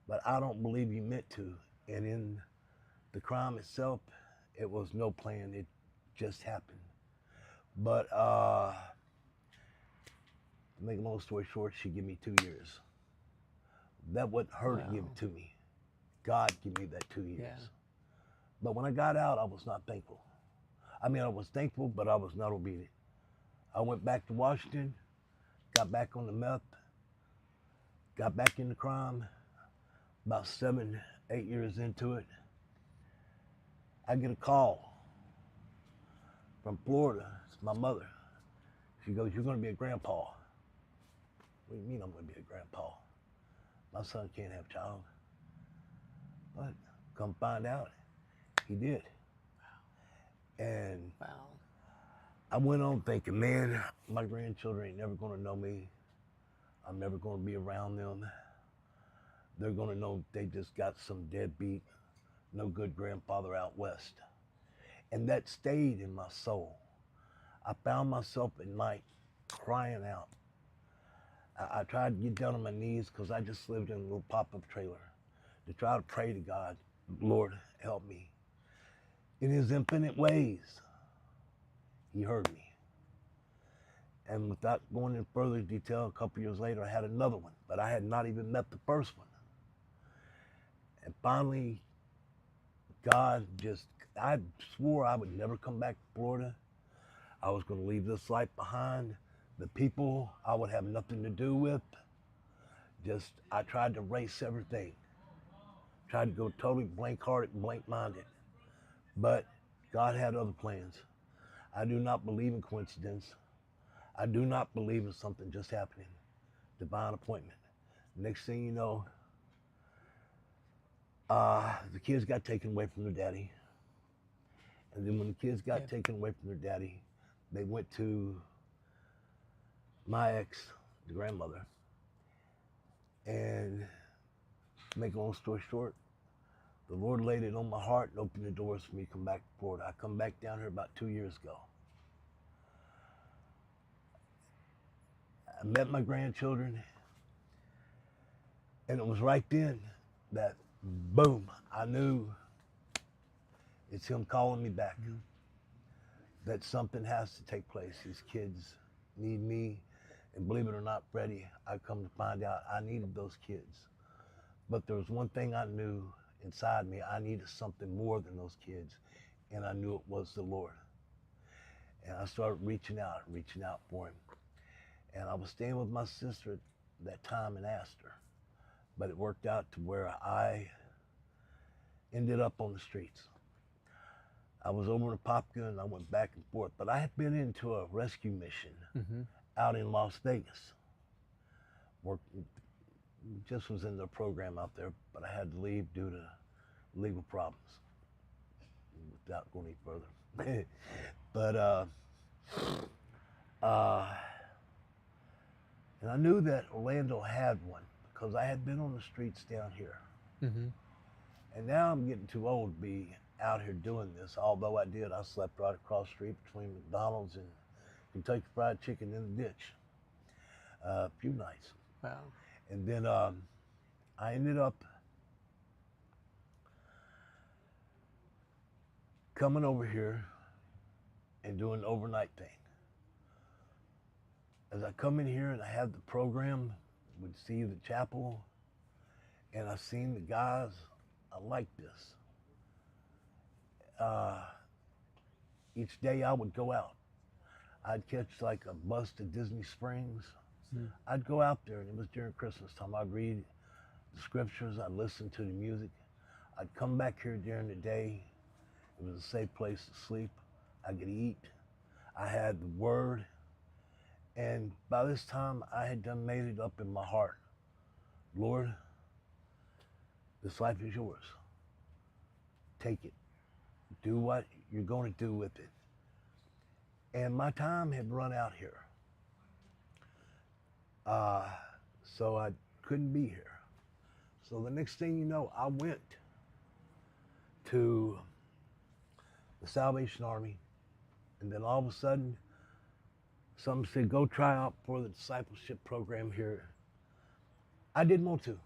"But I don't believe you meant to." And in the crime itself, it was no plan. It just happened. But to make a long story short, she gave me 2 years. That wasn't her to give it to me. God gave me that 2 years. Yeah. But when I got out, I was not thankful. I mean, I was thankful, but I was not obedient. I went back to Washington, got back on the meth, got back into crime. About 7, 8 years into it, I get a call from Florida. It's my mother. She goes, "You're going to be a grandpa." What do you mean I'm going to be a grandpa? My son can't have a child. But come find out, he did. And I went on thinking, man, my grandchildren ain't never going to know me. I'm never going to be around them. They're going to know they just got some deadbeat, no good grandfather out west. And that stayed in my soul. I found myself at night crying out. I tried to get down on my knees because I just lived in a little pop-up trailer to try to pray to God, "Lord, help me." In his infinite ways, he heard me. And without going in further detail, a couple years later, I had another one, but I had not even met the first one. And finally, God I swore I would never come back to Florida. I was going to leave this life behind. The people I would have nothing to do with. I tried to erase everything. Tried to go totally blank-hearted and blank-minded. But God had other plans. I do not believe in coincidence. I do not believe in something just happening. Divine appointment. Next thing you know, the kids got taken away from their daddy. And then when the kids got taken away from their daddy, they went to my ex, the grandmother. And to make a long story short, the Lord laid it on my heart and opened the doors for me to come back to Florida. I come back down here about 2 years ago. I met my grandchildren, and it was right then that, boom, I knew it's him calling me back. That something has to take place. These kids need me, and believe it or not, Freddie, I come to find out I needed those kids. But there was one thing I knew inside me. I needed something more than those kids, and I knew it was the Lord. And I started reaching out for him. And I was staying with my sister at that time in Astor, but it worked out to where I ended up on the streets. I was over in Popka and I went back and forth, but I had been into a rescue mission out in Las Vegas. Just was in the program out there, but I had to leave due to legal problems without going any further. But, and I knew that Orlando had one because I had been on the streets down here. And now I'm getting too old to be out here doing this. Although I slept right across the street between McDonald's and Kentucky Fried Chicken in the ditch a few nights. Wow. And then I ended up coming over here and doing an overnight thing. As I come in here and I have the program, would see the chapel, and I seen the guys, I like this. Each day I would go out. I'd catch like a bus to Disney Springs. I'd go out there, and it was during Christmas time. I'd read the scriptures, I'd listen to the music. I'd come back here during the day. It was a safe place to sleep. I could eat. I had the word. And by this time, I had done made it up in my heart. Lord, this life is yours. Take it. Do what you're going to do with it. And my time had run out here. So I couldn't be here. So the next thing you know, I went to the Salvation Army, and then all of a sudden, some said, go try out for the discipleship program here. I didn't want to.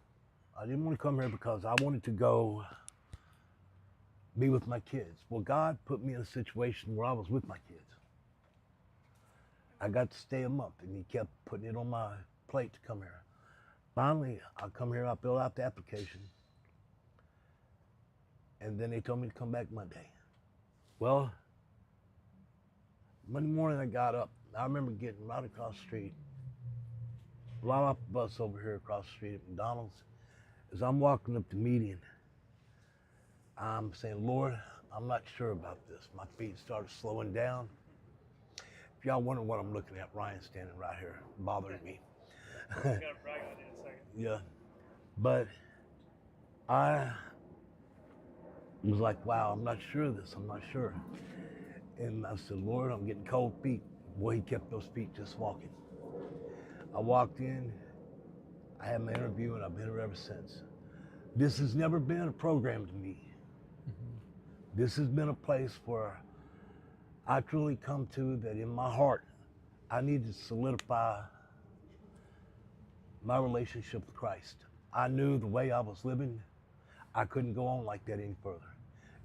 I didn't want to come here because I wanted to go be with my kids. Well, God put me in a situation where I was with my kids. I got to stay a month, and he kept putting it on my plate to come here. Finally, I come here, I filled out the application, and then they told me to come back Monday. Well, Monday morning I got up. I remember getting right across the street, right off the bus over here across the street at McDonald's. As I'm walking up the median, I'm saying, Lord, I'm not sure about this. My feet started slowing down. If y'all wonder what I'm looking at, Ryan's standing right here, bothering me. I gotta brag on you in a second. Yeah, but I was like, wow, I'm not sure of this, I'm not sure. And I said, Lord, I'm getting cold feet. Boy, he kept those feet just walking. I walked in, I had my interview, and I've been here ever since. This has never been a program to me. This has been a place where I truly come to that in my heart, I need to solidify my relationship with Christ. I knew the way I was living, I couldn't go on like that any further.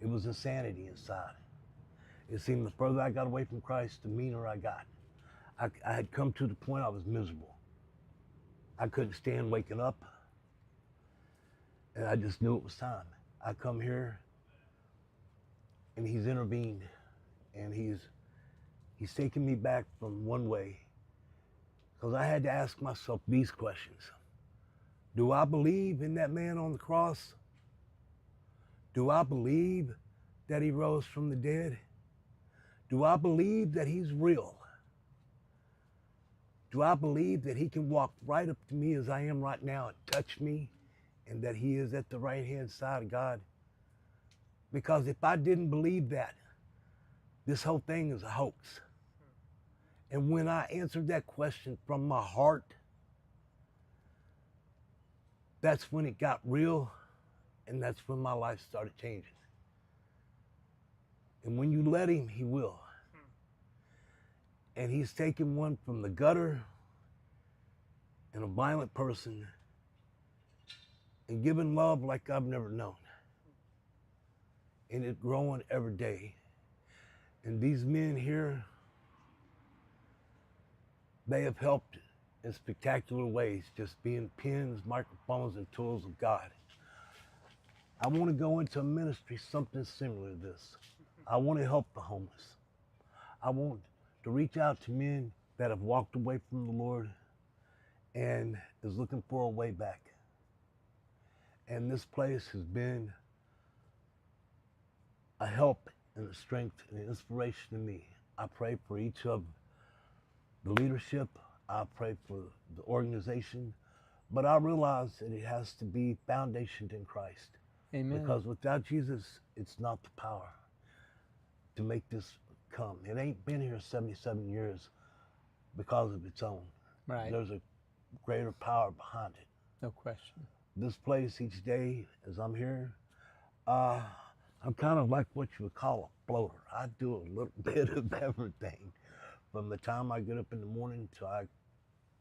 It was insanity inside. It seemed the further I got away from Christ, the meaner I got. I had come to the point I was miserable. I couldn't stand waking up, and I just knew it was time. I come here, and he's intervened, and he's taken me back from one way, because I had to ask myself these questions. Do I believe in that man on the cross? Do I believe that he rose from the dead? Do I believe that he's real? Do I believe that he can walk right up to me as I am right now and touch me, and that he is at the right-hand side of God? Because if I didn't believe that, this whole thing is a hoax. And when I answered that question from my heart, that's when it got real, and that's when my life started changing. And when you let him, he will. And he's taken one from the gutter and a violent person and given love like I've never known. And it's growing every day. And these men here, they have helped in spectacular ways, just being pens, microphones, and tools of God. I want to go into a ministry, something similar to this. I want to help the homeless. I want to reach out to men that have walked away from the Lord and is looking for a way back. And this place has been a help and a strength and an inspiration to me. I pray for each of the leadership. I pray for the organization. But I realize that it has to be foundationed in Christ. Amen. Because without Jesus, it's not the power to make this come. It ain't been here 77 years because of its own. Right. There's a greater power behind it. No question. This place each day, as I'm here, I'm kind of like what you would call a floater. I do a little bit of everything from the time I get up in the morning till I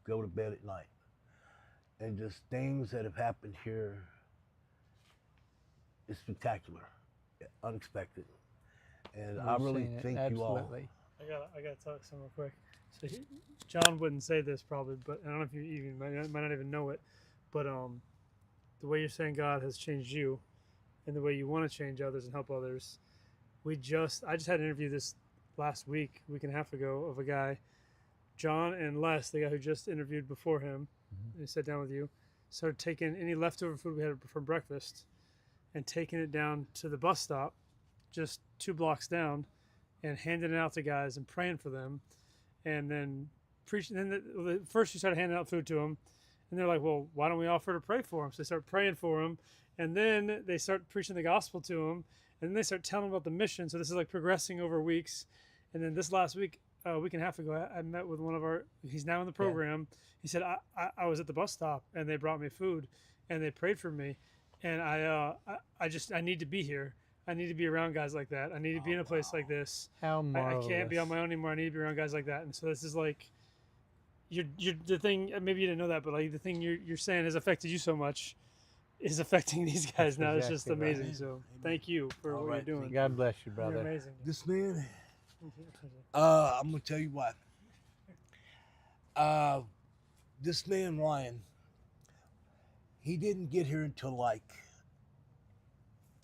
go to bed at night. And just things that have happened here is spectacular, unexpected. And I really thank you all. I gotta talk some real quick. So John wouldn't say this probably, but I don't know if you even might not even know it, but the way you're saying God has changed you, and the way you want to change others and help others. I just had an interview this last week and a half ago, of a guy, John and Les, the guy who just interviewed before him, he sat down with you, started taking any leftover food we had from breakfast and taking it down to the bus stop, just 2 blocks down, and handing it out to guys and praying for them, and then preaching. Then first you started handing out food to them, and they're like, well, why don't we offer to pray for them? So they start praying for them, and then they start preaching the gospel to them, and then they start telling them about the mission. So this is like progressing over weeks. And then this last week, a week and a half ago, I met with one of our, he's now in the program. Yeah. He said, I was at the bus stop, and they brought me food, and they prayed for me, and I need to be here. I need to be around guys like that. I need to be in a place like this. How I marvelous. can't be on my own anymore. I need to be around guys like that. And so this is like, you're the thing. Maybe you didn't know that, but like the thing you're saying has affected you so much, is affecting these guys now. It's just exactly right. amazing. So thank you for what you're doing. God bless you, brother. You're amazing. This man, I'm gonna tell you what. This man Ryan, he didn't get here until like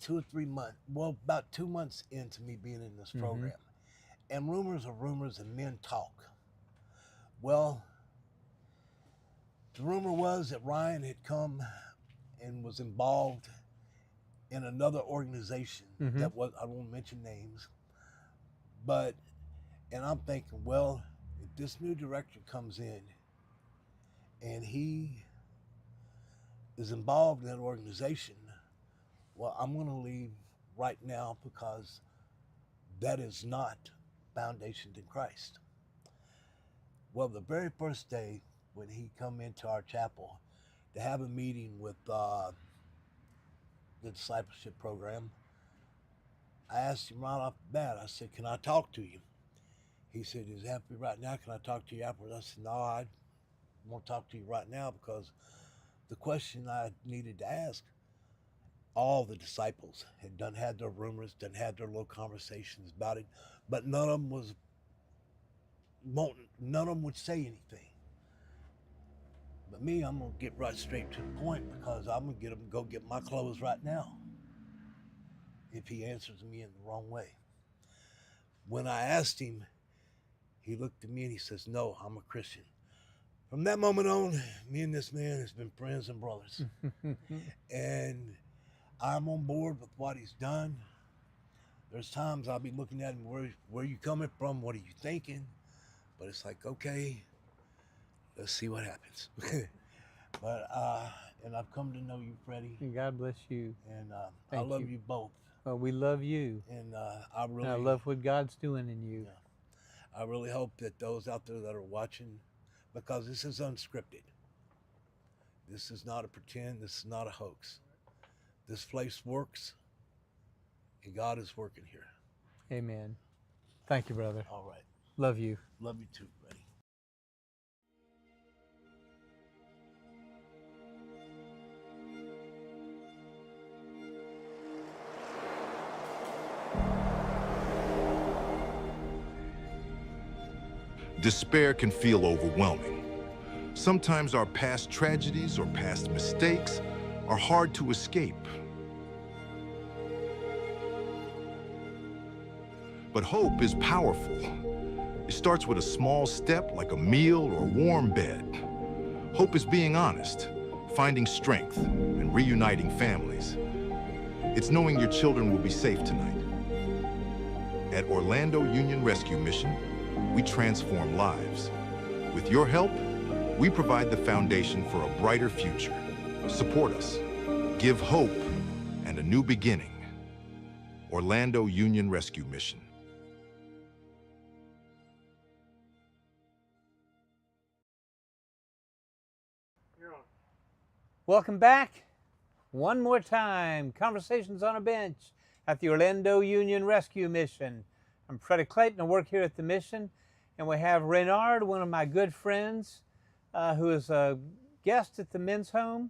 2 or 3 months. Well, about 2 months into me being in this program, and rumors are rumors, and men talk. Well, the rumor was that Ryan had come and was involved in another organization that was, I won't mention names, but, and I'm thinking, well, if this new director comes in and he is involved in that organization, well, I'm going to leave right now, because that is not foundation in Christ. Well, the very first day when he come into our chapel to have a meeting with the discipleship program, I asked him right off the bat, I said, can I talk to you? He said, is it happy right now? Can I talk to you afterwards? I said, no, I won't talk to you right now, because the question I needed to ask, all the disciples had their rumors, had their little conversations about it, but none of them would say anything. But me, I'm gonna get right straight to the point, because I'm gonna go get my clothes right now if he answers me in the wrong way. When I asked him, he looked at me and he says, no, I'm a Christian. From that moment on, me and this man has been friends and brothers. And I'm on board with what he's done. There's times I'll be looking at him, where you coming from? What are you thinking? But it's like, okay, let's see what happens. But, and I've come to know you, Freddie. And God bless you. And I love you both. Well, we love you. And I love what God's doing in you. I really hope that those out there that are watching, because this is unscripted. This is not a pretend. This is not a hoax. This place works, and God is working here. Amen. Thank you, brother. All right. Love you. Love you too, buddy. Despair can feel overwhelming. Sometimes our past tragedies or past mistakes are hard to escape. But hope is powerful. It starts with a small step like a meal or a warm bed. Hope is being honest, finding strength, and reuniting families. It's knowing your children will be safe tonight. At Orlando Union Rescue Mission, we transform lives. With your help, we provide the foundation for a brighter future. Support us. Give hope and a new beginning. Orlando Union Rescue Mission. Welcome back. One more time, Conversations on a Bench at the Orlando Union Rescue Mission. I'm Freddie Clayton. I work here at the mission, and we have Renard, one of my good friends, who is a guest at the men's home,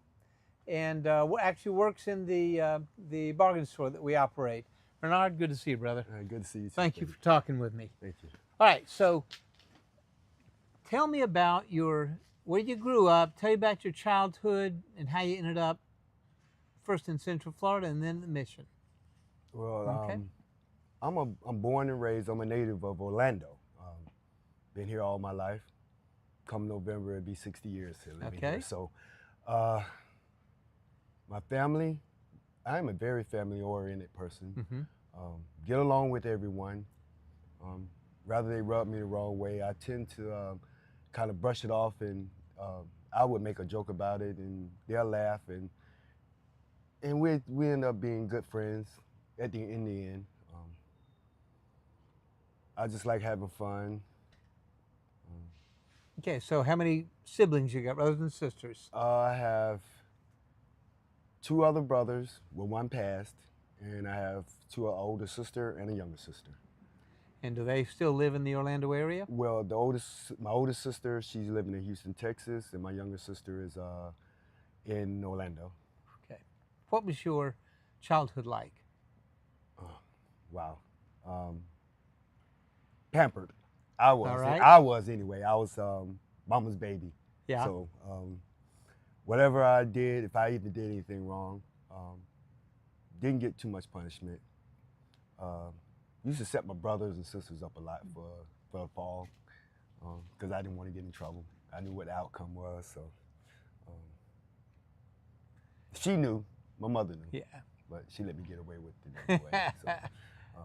and actually works in the bargain store that we operate. Renard, good to see you, brother. Good to see you. Thank you for talking with me. Thank you. All right, so tell me about where you grew up. Tell me about your childhood and how you ended up first in Central Florida and then the mission. Well, okay. I'm born and raised. I'm a native of Orlando. Been here all my life. Come November, it'll be 60 years living here. So, my family, I'm a very family-oriented person. Get along with everyone. Rather they rub me the wrong way, I tend to kind of brush it off, and I would make a joke about it, and they'll laugh, and we end up being good friends in the end. I just like having fun. Okay, so how many siblings you got, brothers and sisters? I have 2 other brothers, well, one passed, and I have an older sister and a younger sister. And do they still live in the Orlando area? Well, my oldest sister, she's living in Houston, Texas, and my younger sister is in Orlando. Okay. What was your childhood like? Wow. Pampered. I was. All right. I was anyway. I was mama's baby. Yeah. So whatever I did, if I even did anything wrong, didn't get too much punishment. Used to set my brothers and sisters up a lot for a fall because I didn't want to get in trouble. I knew what the outcome was, so she knew. My mother knew. Yeah. But she let me get away with it anyway. So,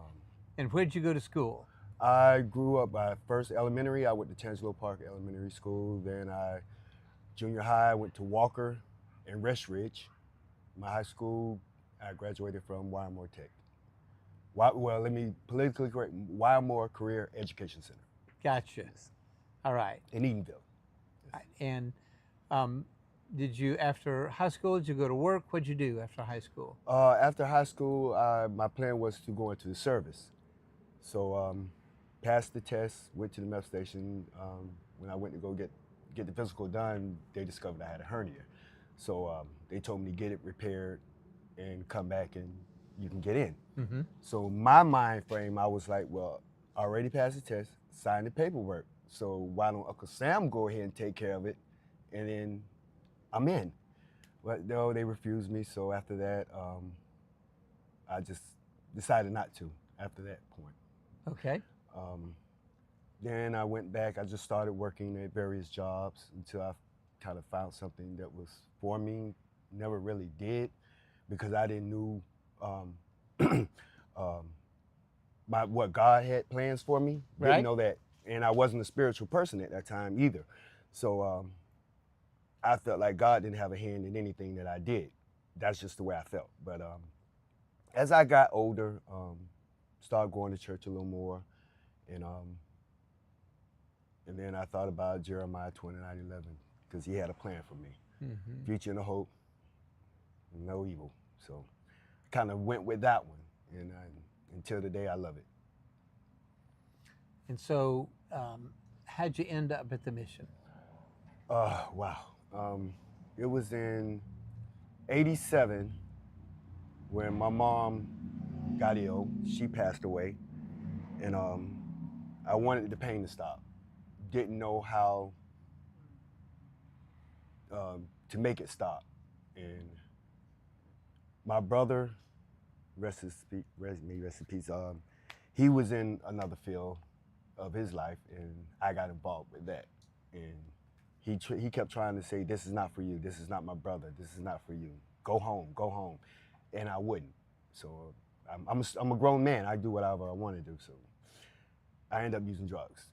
and where'd you go to school? I grew up first elementary. I went to Tangelo Park Elementary School. Then junior high, I went to Walker and Rest Ridge. My high school, I graduated from Wyomore Tech. Well, let me politically correct, Wyomore Career Education Center. Gotcha. All right. In Edenville. Right. And did you, after high school, did you go to work? What'd you do after high school? After high school, my plan was to go into the service. So passed the test, went to the MEF station. When I went to go get the physical done, they discovered I had a hernia. So they told me to get it repaired and come back and you can get in. Mm-hmm. So my mind frame, I was like, well, I already passed the test, signed the paperwork. So why don't Uncle Sam go ahead and take care of it, and then I'm in. But no, they refused me. So after that, I just decided not to after that point. Okay. Then I went back. I just started working at various jobs until I kind of found something that was for me. Never really did because I didn't know what God had plans for me. Right. Didn't know that, and I wasn't a spiritual person at that time either. So I felt like God didn't have a hand in anything that I did. That's just the way I felt. But as I got older, started going to church a little more, and then I thought about Jeremiah 29:11 because He had a plan for me, future and a hope, no evil. So I kind of went with that one, and until today, I love it. And so, how'd you end up at the mission? Wow. It was in '87 when my mom got ill. She passed away, and I wanted the pain to stop. Didn't know how to make it stop. And my brother, rest in peace, he was in another field of his life, and I got involved with that. And he kept trying to say, this is not for you, this is not my brother, this is not for you. Go home, go home. And I wouldn't. So I'm a grown man, I do whatever I want to do. So I ended up using drugs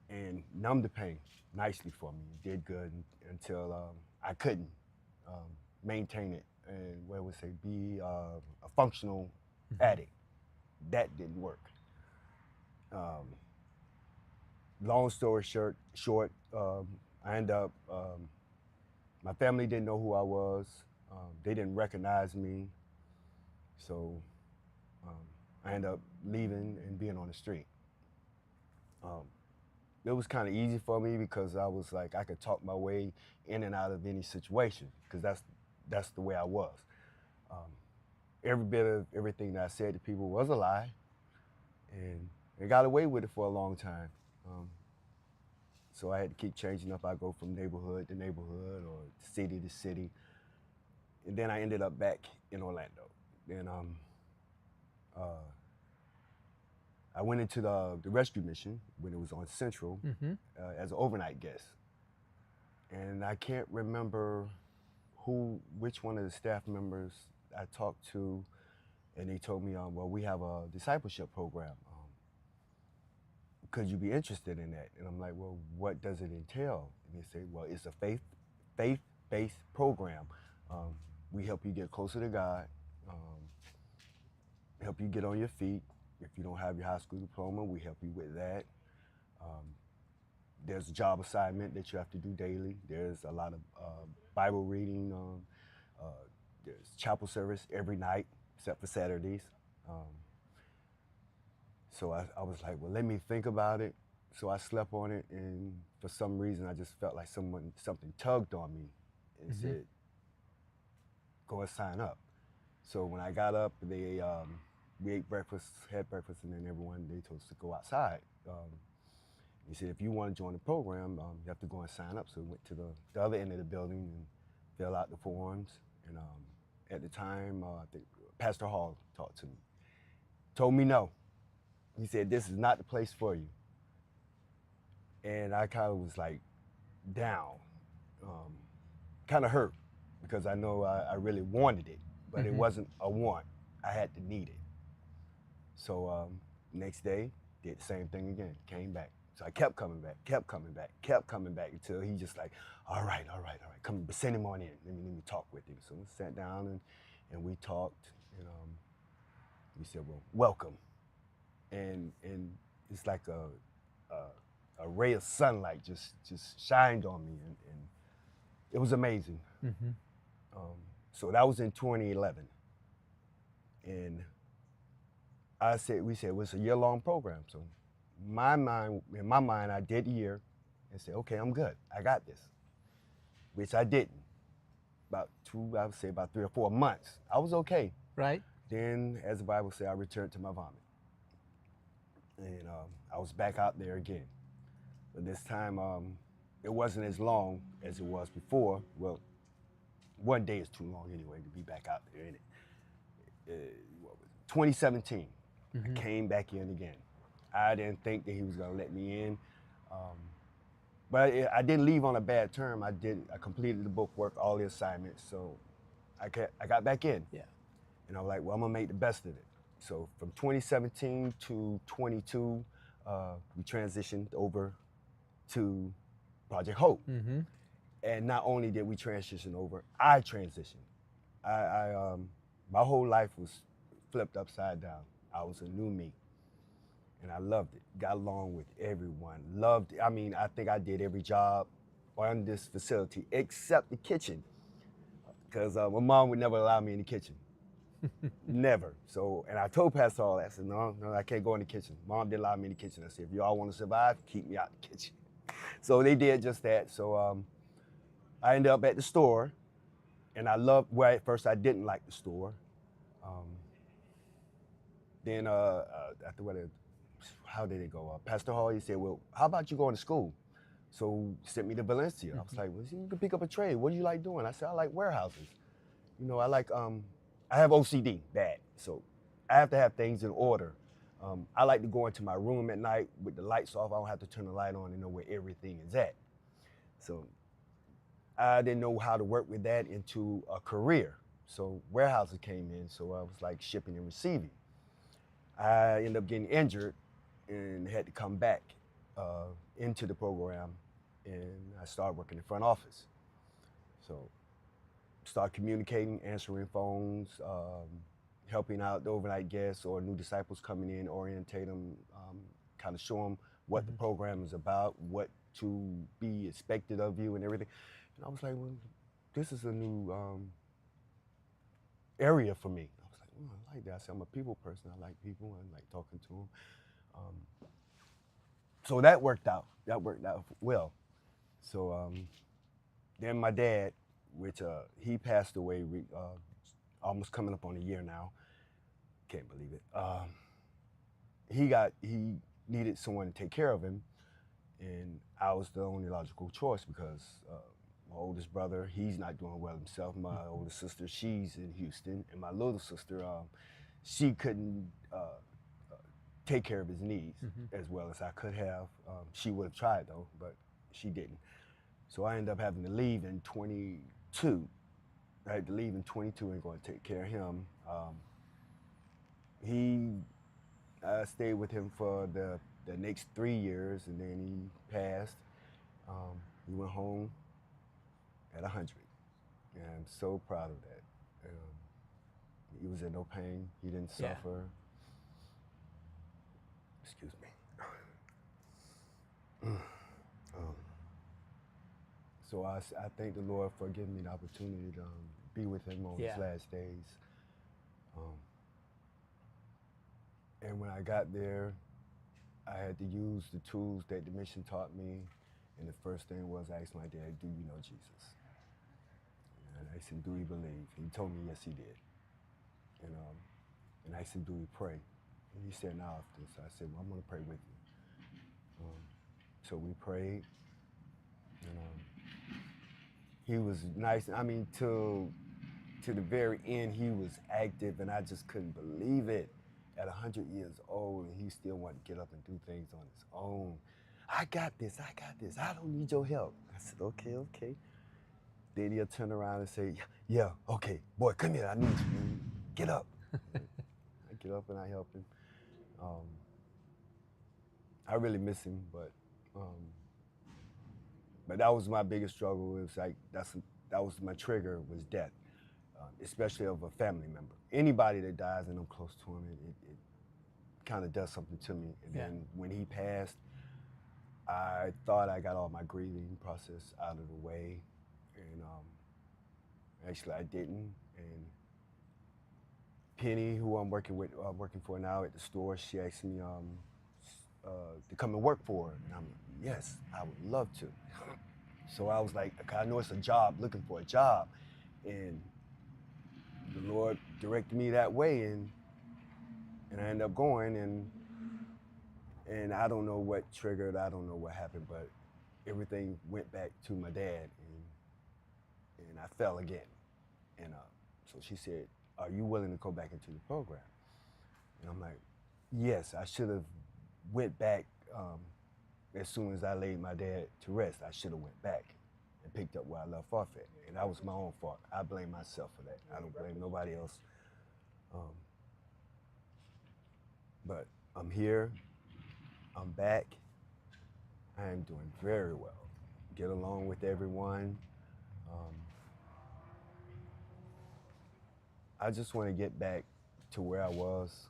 and numbed the pain nicely for me. It did good until I couldn't maintain it and be a functional addict. That didn't work. Long story short, I ended up, my family didn't know who I was. They didn't recognize me. So I ended up leaving and being on the street. It was kind of easy for me because I was like, I could talk my way in and out of any situation because that's the way I was. Every bit of everything that I said to people was a lie, and I got away with it for a long time. So I had to keep changing up. I go from neighborhood to neighborhood or city to city. And then I ended up back in Orlando. Then I went into the rescue mission when it was on Central as an overnight guest. And I can't remember which one of the staff members I talked to, and they told me, well, we have a discipleship program. Could you be interested in that? And I'm like, well, what does it entail? And they say, well, it's a faith-based program. We help you get closer to God, help you get on your feet. If you don't have your high school diploma, we help you with that. There's a job assignment that you have to do daily. There's a lot of Bible reading. There's chapel service every night except for Saturdays. So I was like, well, let me think about it. So I slept on it, and for some reason, I just felt like something tugged on me and said, go and sign up. So when I got up, we ate breakfast, had breakfast, and then they told us to go outside. He said, if you want to join the program, you have to go and sign up. So we went to the other end of the building and fill out the forms. And at the time, I think Pastor Hall talked to me. Told me no. He said, this is not the place for you. And I kind of was like down, kind of hurt, because I know I really wanted it, but it wasn't a want. I had to need it. So next day, did the same thing again, came back. So I kept coming back, kept coming back until he just like, all right, come send him on in. Let me talk with him. So we sat down and we talked, and we said, well, welcome. And it's like a ray of sunlight just shined on me, and it was amazing. So that was in 2011. And we said it was a year-long program. So in my mind, I did a year and said, okay, I'm good. I got this, which I didn't. I would say about 3 or 4 months. I was okay. Right. Then, as the Bible says, I returned to my vomit. And I was back out there again. But this time, it wasn't as long as it was before. Well, one day is too long anyway to be back out there in it. 2017, I came back in again. I didn't think that he was gonna let me in. But I didn't leave on a bad term. I completed the book work, all the assignments, so I got back in. Yeah. And I was like, well, I'm gonna make the best of it. So from 2017 to 22, we transitioned over to Project Hope. And not only did we transition over, I transitioned. My whole life was flipped upside down. I was a new me. And I loved it. Got along with everyone. Loved it. I mean, I think I did every job on this facility except the kitchen. Because my mom would never allow me in the kitchen. Never. So, and I told Pastor all that. I said, no, I can't go in the kitchen. Mom didn't allow me in the kitchen. I said, if y'all want to survive, keep me out the kitchen. So they did just that. So I ended up at the store. And I loved, well, at first I didn't like the store. Then after how did it go? Pastor Hall, he said, well, how about you going to school? So he sent me to Valencia. I was like, well, you can pick up a trade. What do you like doing? I said, I like warehouses. You know, I like, I have OCD, bad. So I have to have things in order. I like to go into my room at night with the lights off. I don't have to turn the light on and know where everything is at. So I didn't know how to work with that into a career. So warehouses came in, so I was like shipping and receiving. I ended up getting injured and had to come back into the program, and I started working in the front office. So start communicating, answering phones, helping out the overnight guests or new disciples coming in, orientate them, kind of show them what the program is about, what to be expected of you and everything. And I was like, well, this is a new area for me. I was like, I like that. I said, I'm a people person. I like people. I like talking to them. So that worked out. That worked out well. So then my dad, which he passed away almost coming up on a year now. Can't believe it. He needed someone to take care of him, and I was the only logical choice because my oldest brother, he's not doing well himself. My older sister, she's in Houston, and my little sister, she couldn't take care of his needs as well as I could have. She would have tried though, but she didn't. So I ended up having to leave in 22. I had to leave in 22 and go and take care of him. I stayed with him for the next 3 years, and then he passed. He went home at 100, and I'm so proud of that. He was in no pain. He didn't suffer. Excuse me. So I thank the Lord for giving me the opportunity to be with him on his last days. And when I got there, I had to use the tools that the mission taught me. And the first thing was I asked my dad, do you know Jesus? And I asked him, do he believe? He told me, yes, he did. And I asked him, do he pray? And he said, not often. So I said, well, I'm going to pray with you. So we prayed. And he was nice. I mean, to the very end, he was active, and I just couldn't believe it. At 100 years old, and he still wanted to get up and do things on his own. I got this, I don't need your help. I said, okay. Then he'll turn around and say, yeah, okay, boy, come here, I need you, get up. I get up and I help him. I really miss him, but that was my biggest struggle. It was like, that was my trigger, was death, especially of a family member. Anybody that dies and I'm close to him, it kind of does something to me. And then when he passed, I thought I got all my grieving process out of the way, and actually I didn't. And Penny, who I'm working for now at the store, she asked me to come and work for her, and I'm like, yes, I would love to. So I was like, I know it's a job, looking for a job, and the Lord directed me that way, and I ended up going, and I don't know what triggered, I don't know what happened, but everything went back to my dad, and I fell again. And so she said, are you willing to go back into the program? And I'm like, yes, I should have went back as soon as I laid my dad to rest. I should have went back and picked up where I left off at, and that was my own fault. I blame myself for that. I don't blame nobody else. But I'm here, I'm back, I am doing very well. Get along with everyone. I just want to get back to where I was.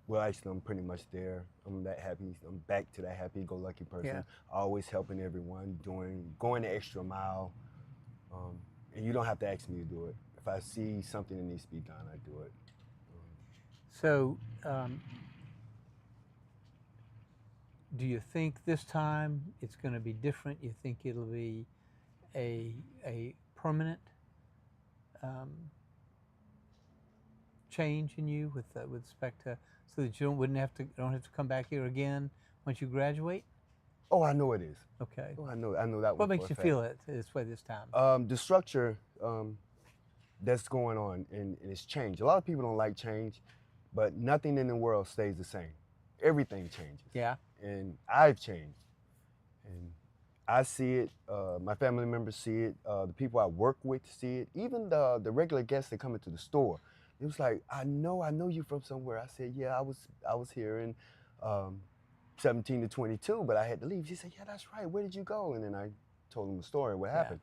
Well, actually, I'm pretty much there. I'm that happy. I'm back to that happy-go-lucky person. Yeah. Always helping everyone, going the extra mile. And you don't have to ask me to do it. If I see something that needs to be done, I do it. So, do you think this time it's going to be different? You think it'll be a permanent change in you with respect to, so that you don't have to come back here again once you graduate? Oh, I know it is. Okay. Oh, I know that. What makes you feel it this way this time? The structure that's going on, and it's changed. A lot of people don't like change, but nothing in the world stays the same. Everything changes. Yeah. And I've changed, and I see it. My family members see it. The people I work with see it. Even the regular guests that come into the store, it was like, I know you from somewhere. I said, yeah, I was here in 17 to 22, but I had to leave. She said, yeah, that's right. Where did you go? And then I told them the story, what happened.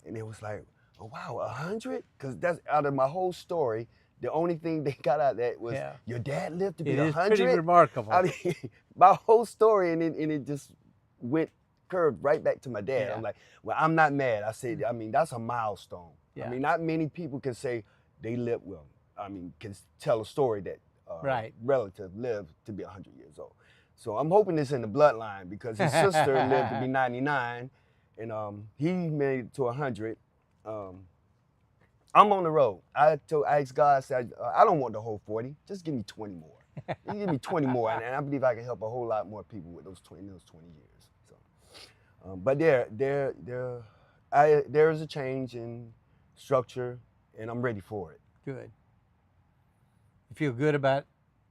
And it was like, oh, wow, 100? Because that's out of my whole story. The only thing they got out of that was your dad lived to be 100. It is pretty remarkable. I mean, my whole story, and it just went curved right back to my dad. Yeah. I'm like, well, I'm not mad. I said, I mean, that's a milestone. Yeah. I mean, not many people can say they live well. I mean, can tell a story that relative lived to be 100 years old. So I'm hoping it's in the bloodline, because his sister lived to be 99, and he made it to 100. I'm on the road. I asked God, I said, I don't want the whole 40. Just give me 20 more. You give me 20 more, and I believe I can help a whole lot more people with those 20 years. So, but there is a change in structure, and I'm ready for it. Good. You feel good about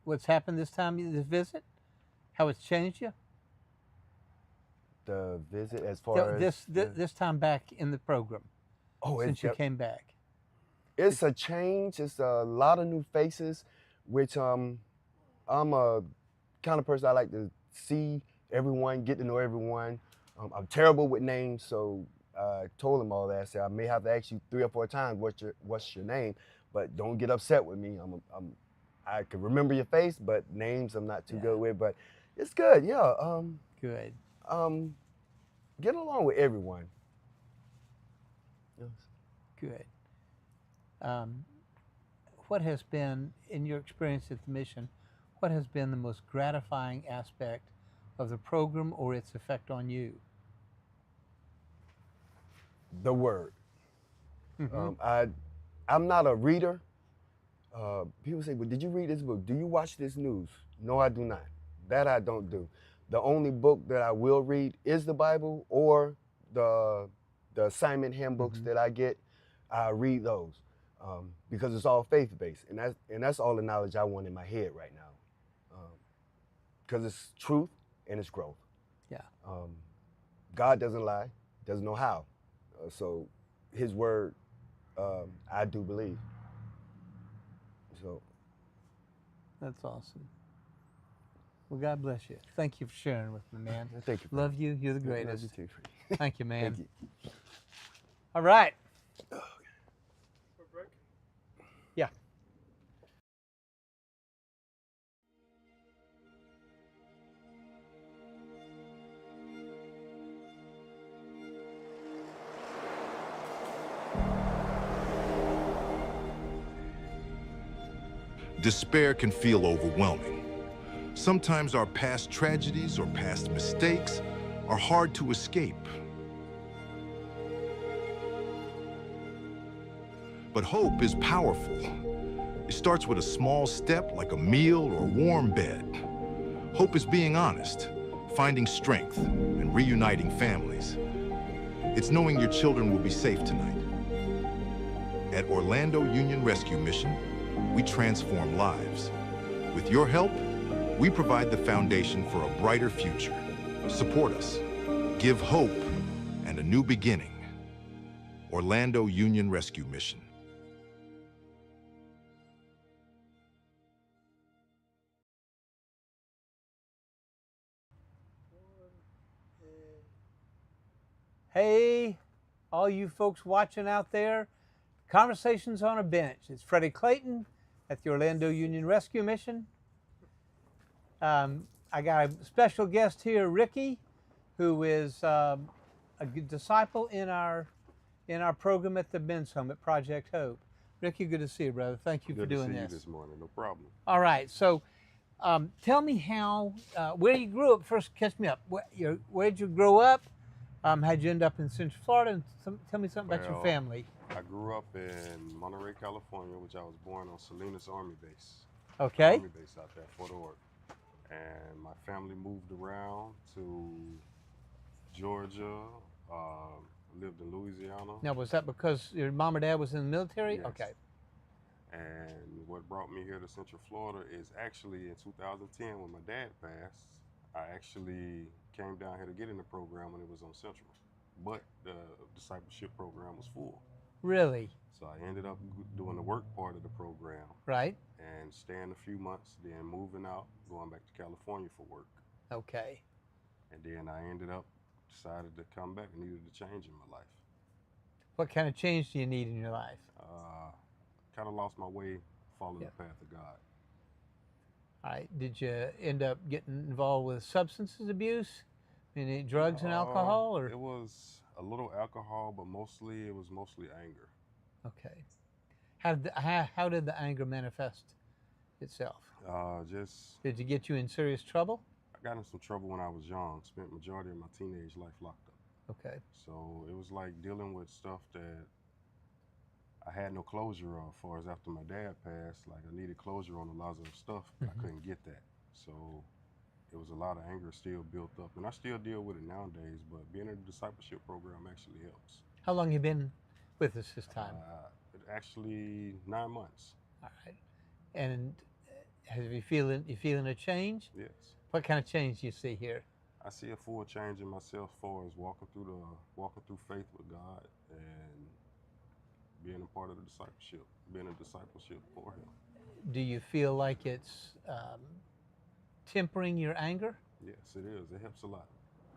what's happened this time, this visit? How it's changed you? The visit, as far as this time back in the program. Oh, since you came back. It's a change. It's a lot of new faces, which I'm a kind of person I like to see everyone, get to know everyone. I'm terrible with names, so I told him all that. I said, I may have to ask you 3 or 4 times what's your name, but don't get upset with me. I can remember your face, but names I'm not too good with. But it's good, yeah. Good. Get along with everyone. Yes. Good. What has been, in your experience at the mission, what has been the most gratifying aspect of the program or its effect on you? The word. Mhm. I'm not a reader. People say, well, did you read this book? Do you watch this news? No, I do not. That I don't do. The only book that I will read is the Bible or the assignment handbooks that I get. I read those because it's all faith-based, and that's all the knowledge I want in my head right now, because it's truth and it's growth. Yeah. God doesn't lie, doesn't know how, so His word I do believe. So that's awesome. Well, God bless you. Thank you for sharing with me, man. Thank you. Love you. You're the greatest. Love you too. Thank you, man. Thank you. All right. Yeah. Despair can feel overwhelming. Sometimes our past tragedies or past mistakes are hard to escape. But hope is powerful. It starts with a small step like a meal or warm bed. Hope is being honest, finding strength, and reuniting families. It's knowing your children will be safe tonight. At Orlando Union Rescue Mission, we transform lives. With your help, we provide the foundation for a brighter future. Support us. Give hope and a new beginning. Orlando Union Rescue Mission. Hey, all you folks watching out there, Conversations on a Bench. It's Freddie Clayton at the Orlando Union Rescue Mission. I got a special guest here, Ricky, who is a disciple in our program at the Men's Home at Project Hope. Ricky, good to see you, brother. Thank you for doing this. Good to see you this morning. No problem. All right, so tell me how, where you grew up. First, catch me up. Where did you grow up? How'd you end up in Central Florida? And tell me something about your family. I grew up in Monterey, California, which I was born on Salinas Army Base. Okay. Army Base out there, Fort Ord. And my family moved around to Georgia, lived in Louisiana. Now, was that because your mom or dad was in the military? Yes. Okay. And what brought me here to Central Florida is actually in 2010 when my dad passed, I actually came down here to get in the program when it was on Central. But the discipleship program was full. Really? So I ended up doing the work part of the program. Right. And staying a few months, then moving out, going back to California for work. Okay. And then I ended up decided to come back and needed a change in my life. What kind of change do you need in your life? Kind of lost my way, following the path of God. All right. Did you end up getting involved with substances abuse? Any drugs and alcohol? Or? It was a little alcohol, but it was mostly anger. Okay. How did the anger manifest itself? Did it get you in serious trouble? I got in some trouble when I was young. Spent majority of my teenage life locked up. Okay. So it was like dealing with stuff that I had no closure on. As far as after my dad passed, like I needed closure on a lot of stuff, but I couldn't get that. So it was a lot of anger still built up, and I still deal with it nowadays. But being in a discipleship program actually helps. How long you been with us this time? Actually 9 months. All right. And you feeling a change? Yes. What kind of change do you see here? I see a full change in myself as far as walking through faith with God and being a part of the discipleship, being a discipleship for Him. Do you feel like it's tempering your anger? Yes, it is. It helps a lot.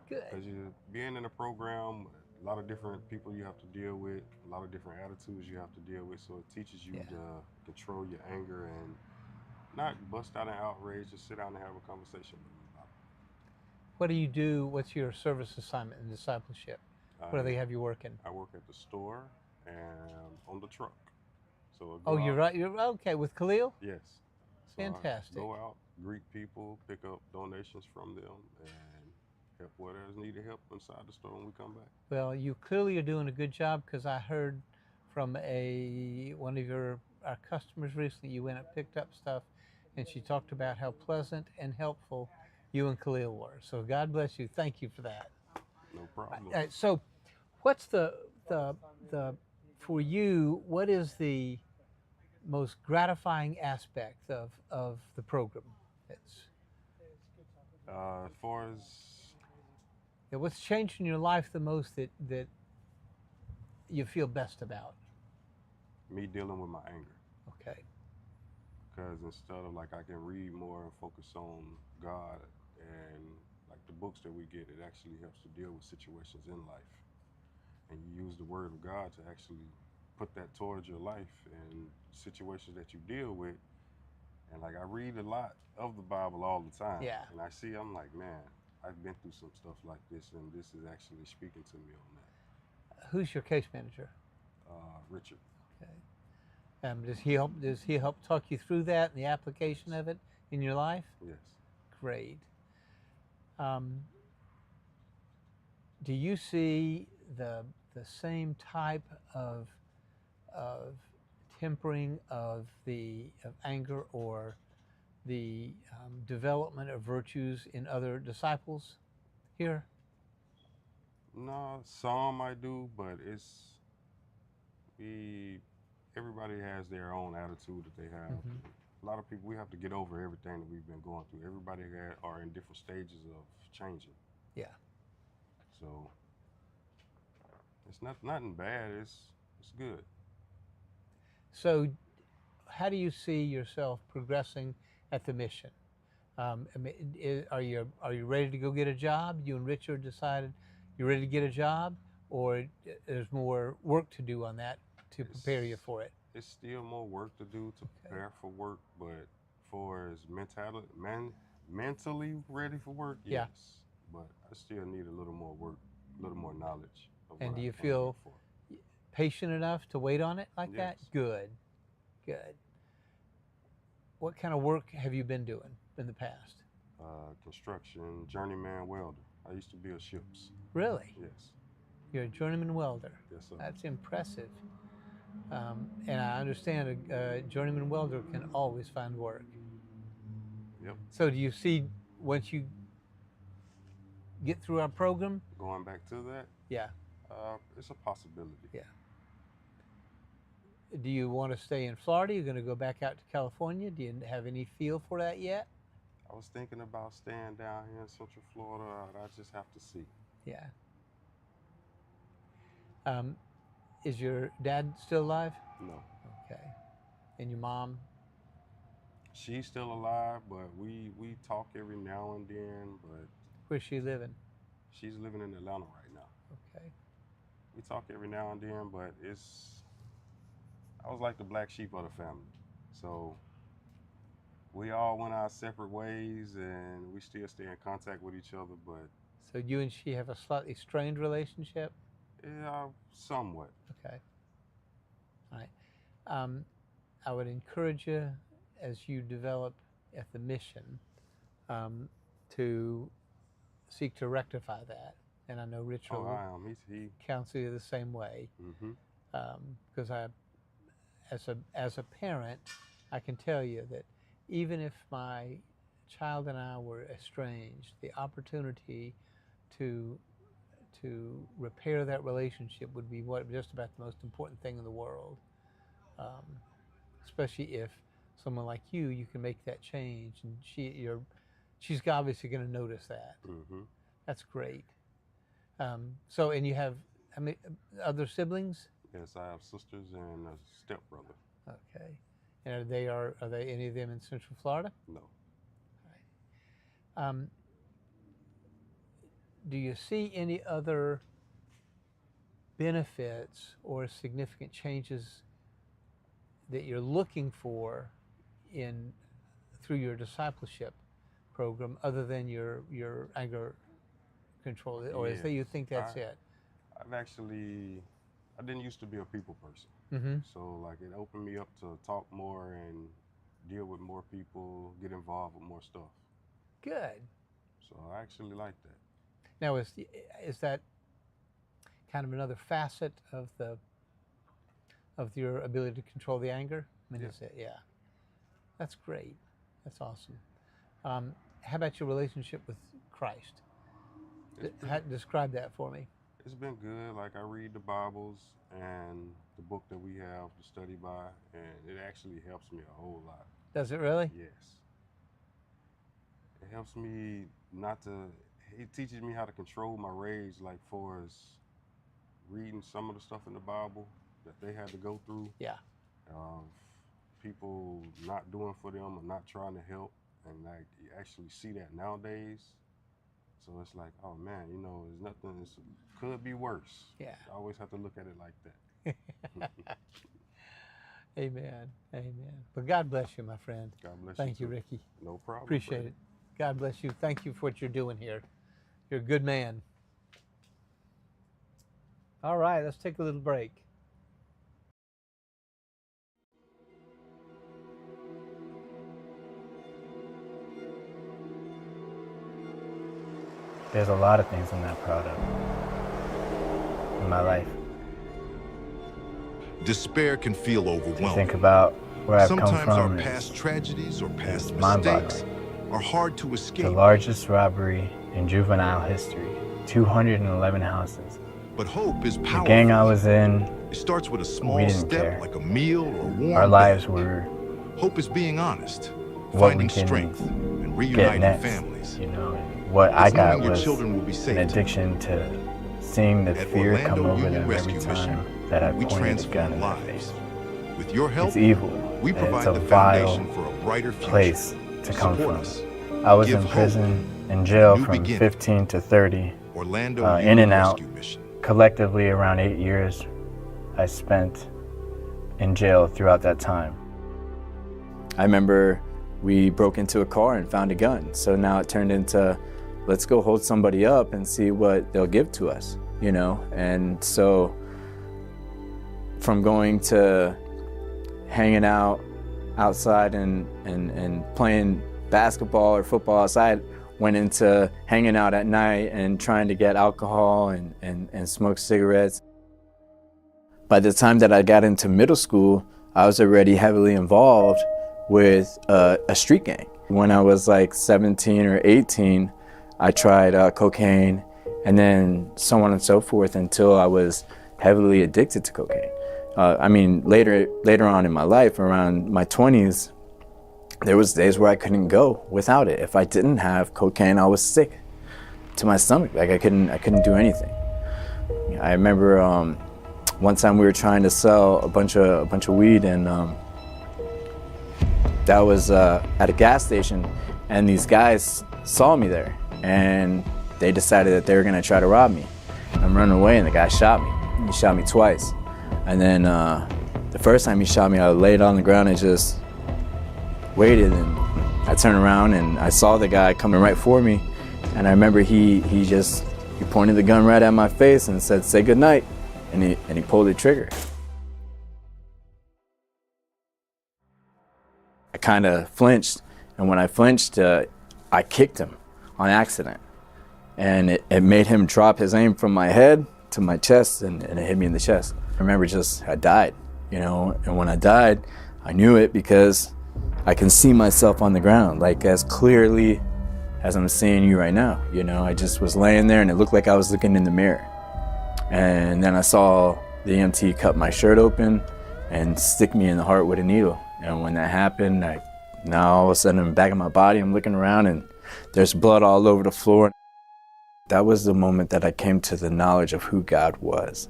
Good. Because you're being in a program, a lot of different people you have to deal with, a lot of different attitudes you have to deal with. So it teaches you to control your anger and not bust out in outrage, just sit down and have a conversation with them about it. What do you do? What's your service assignment in discipleship? Where do they have you working? I work at the store and on the truck. So you're right. You're okay with Khalil? Yes. So Fantastic. I go out, greet people, pick up donations from them, and help whatever's needed help inside the store when we come back. Well, you clearly are doing a good job, because I heard from one of our customers recently, you went and picked up stuff, and she talked about how pleasant and helpful you and Khalil were. So God bless you. Thank you for that. No problem. So what's for you, what is the most gratifying aspect of the program? As far as what's changed in your life the most that you feel best about? me dealing with my anger. Okay. Because instead of like I can read more and focus on God and like the books that we get, it actually helps to deal with situations in life. And you use the word of God to actually put that towards your life and situations that you deal with. And like I read a lot of the Bible all the time. Yeah. And I'm like, man, I've been through some stuff like this, and this is actually speaking to me on that. Who's your case manager? Richard. Okay. Does he help talk you through that and the application of it in your life? Yes. Great. Do you see the same type of tempering of anger or the development of virtues in other disciples here? No, some I do, but everybody has their own attitude that they have. Mhm. A lot of people, we have to get over everything that we've been going through. Everybody are in different stages of changing. Yeah. So it's nothing bad. It's good. So how do you see yourself progressing at the mission? Are you ready to go get a job? You and Richard decided you're ready to get a job, or there's more work to do on that to prepare you for it? It's still more work to do to prepare for work, but for as mentally ready for work, Yeah. yes. But I still need a little more work, a little more knowledge. And do you feel patient enough to wait on it like that? Yes. Good. Good. What kind of work have you been doing in the past? Construction, journeyman welder. I used to build ships. Really? Yes. You're a journeyman welder. Yes, sir. That's impressive. And I understand a journeyman welder can always find work. Yep. So do you see, once you get through our program? Going back to that? Yeah. It's a possibility. Yeah. Do you want to stay in Florida? You're going to go back out to California? Do you have any feel for that yet? I was thinking about staying down here in Central Florida. I just have to see. Yeah. Is your dad still alive? No. Okay. And your mom? She's still alive, but we talk every now and then. But where's she living? She's living in Atlanta right now. Okay. We talk every now and then, but I was like the black sheep of the family. So we all went our separate ways, and we still stay in contact with each other. But so you and she have a slightly strained relationship? Yeah, somewhat. Okay. All right. I would encourage you, as you develop at the mission, to seek to rectify that. And I know Richard he counsel you the same way. Because as a parent, I can tell you that even if my child and I were estranged, the opportunity to repair that relationship would be just about the most important thing in the world. Especially if someone like you can make that change, and she's obviously going to notice that. That's great. So, and you have how many other siblings? Yes, I have sisters and a stepbrother. Okay. And are they any of them in Central Florida? No. All right. Do you see any other benefits or significant changes that you're looking for through your discipleship program, other than your anger control, or is that you think that's it? I didn't used to be a people person. So like it opened me up to talk more and deal with more people, get involved with more stuff. Good. So I actually like that. Now, is that kind of another facet of your ability to control the anger? I mean, yeah. That's great. That's awesome. How about your relationship with Christ? Describe that for me. It's been good. Like, I read the Bibles and the book that we have to study by, and it actually helps me a whole lot. Does it really? Yes. It helps me not to, it teaches me how to control my rage, like far as reading some of the stuff in the Bible that they had to go through. Yeah. People not doing for them or not trying to help, and like you actually see that nowadays. So it's like, oh man, you know, there's nothing, it could be worse. Yeah. I always have to look at it like that. Amen. Amen. Well, God bless you, my friend. God bless you. Thank you, too. Ricky. No problem. Appreciate brother. it. God bless you. Thank you for what you're doing here. You're a good man. All right, let's take a little break. There's a lot of things I'm not proud of in my life. Despair can feel overwhelming. Think about where I've come Sometimes from. our past tragedies or past mistakes mind-boggling. are hard to escape. The largest robbery in juvenile history, 211 houses. But hope is powerful. The gang I was in, It starts with a we small didn't step, care. like a meal or a warm Our bed. lives were Hope is being honest, what finding we can strength, and get reuniting next. families. You know, what I It's got knowing your was children will be safe an addiction to seeing the At fear come Orlando over Union them every Rescue time Mission, that I we pointed a transform gun in their lives. face. With your help, It's evil. we and provide it's a the vile foundation for a brighter future. place to come Support from. us. I was Give in hope. prison, in jail New from beginning. 15 to 30, Orlando in Union and out. Rescue Mission. Collectively, around 8 years I spent in jail throughout that time. I remember we broke into a car and found a gun. So now it turned into, let's go hold somebody up and see what they'll give to us, you know? And so from going to hanging out outside and playing basketball or football outside, went into hanging out at night and trying to get alcohol and smoke cigarettes. By the time that I got into middle school, I was already heavily involved with a street gang. When I was like 17 or 18, I tried cocaine and then so on and so forth until I was heavily addicted to cocaine. I mean, later on in my life, around my 20s, there was days where I couldn't go without it. If I didn't have cocaine, I was sick to my stomach. Like I couldn't do anything. I remember one time we were trying to sell a bunch of weed, and that was at a gas station, and these guys saw me there, and they decided that they were gonna try to rob me. I'm running away, and the guy shot me. He shot me twice, and then the first time he shot me, I laid on the ground and just waited, and I turned around and I saw the guy coming right for me, and I remember he pointed the gun right at my face and said, "Say goodnight," and he pulled the trigger. I kind of flinched, and when I flinched, I kicked him on accident, and it made him drop his aim from my head to my chest, and it hit me in the chest. I remember I died, you know, and when I died, I knew it because I can see myself on the ground, like as clearly as I'm seeing you right now. You know, I just was laying there and it looked like I was looking in the mirror. And then I saw the EMT cut my shirt open and stick me in the heart with a needle. And when that happened, now all of a sudden I'm back in my body, I'm looking around and there's blood all over the floor. That was the moment that I came to the knowledge of who God was.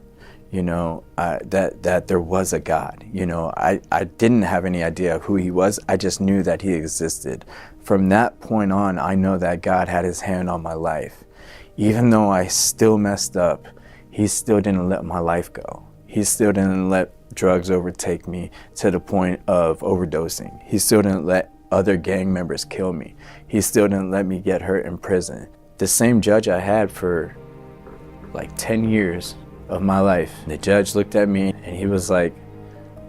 You know, that there was a God. You know, I didn't have any idea of who he was. I just knew that he existed. From that point on, I know that God had his hand on my life. Even though I still messed up, he still didn't let my life go. He still didn't let drugs overtake me to the point of overdosing. He still didn't let other gang members kill me. He still didn't let me get hurt in prison. The same judge I had for like 10 years of my life. The judge looked at me and he was like,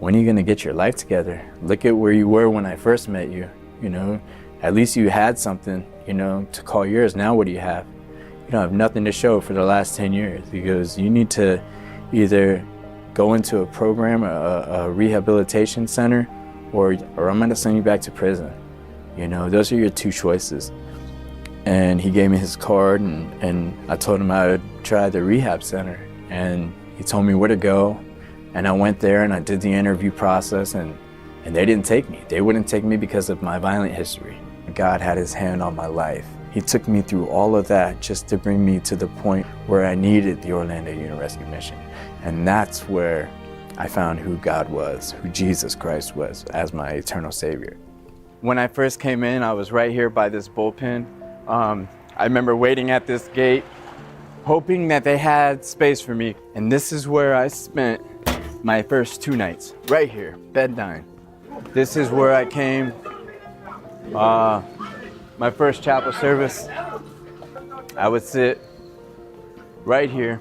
when are you gonna get your life together? Look at where you were when I first met you, you know? At least you had something, you know, to call yours. Now what do you have? You don't have nothing to show for the last 10 years because you need to either go into a program, a rehabilitation center, or I'm gonna send you back to prison. You know, those are your two choices. And he gave me his card and I told him I would try the rehab center. And he told me where to go. And I went there and I did the interview process and they didn't take me. They wouldn't take me because of my violent history. God had his hand on my life. He took me through all of that just to bring me to the point where I needed the Orlando Union Rescue Mission. And that's where I found who God was, who Jesus Christ was as my eternal Savior. When I first came in, I was right here by this bullpen. I remember waiting at this gate, hoping that they had space for me. And this is where I spent my first 2 nights, right here, bed 9. This is where I came, my first chapel service. I would sit right here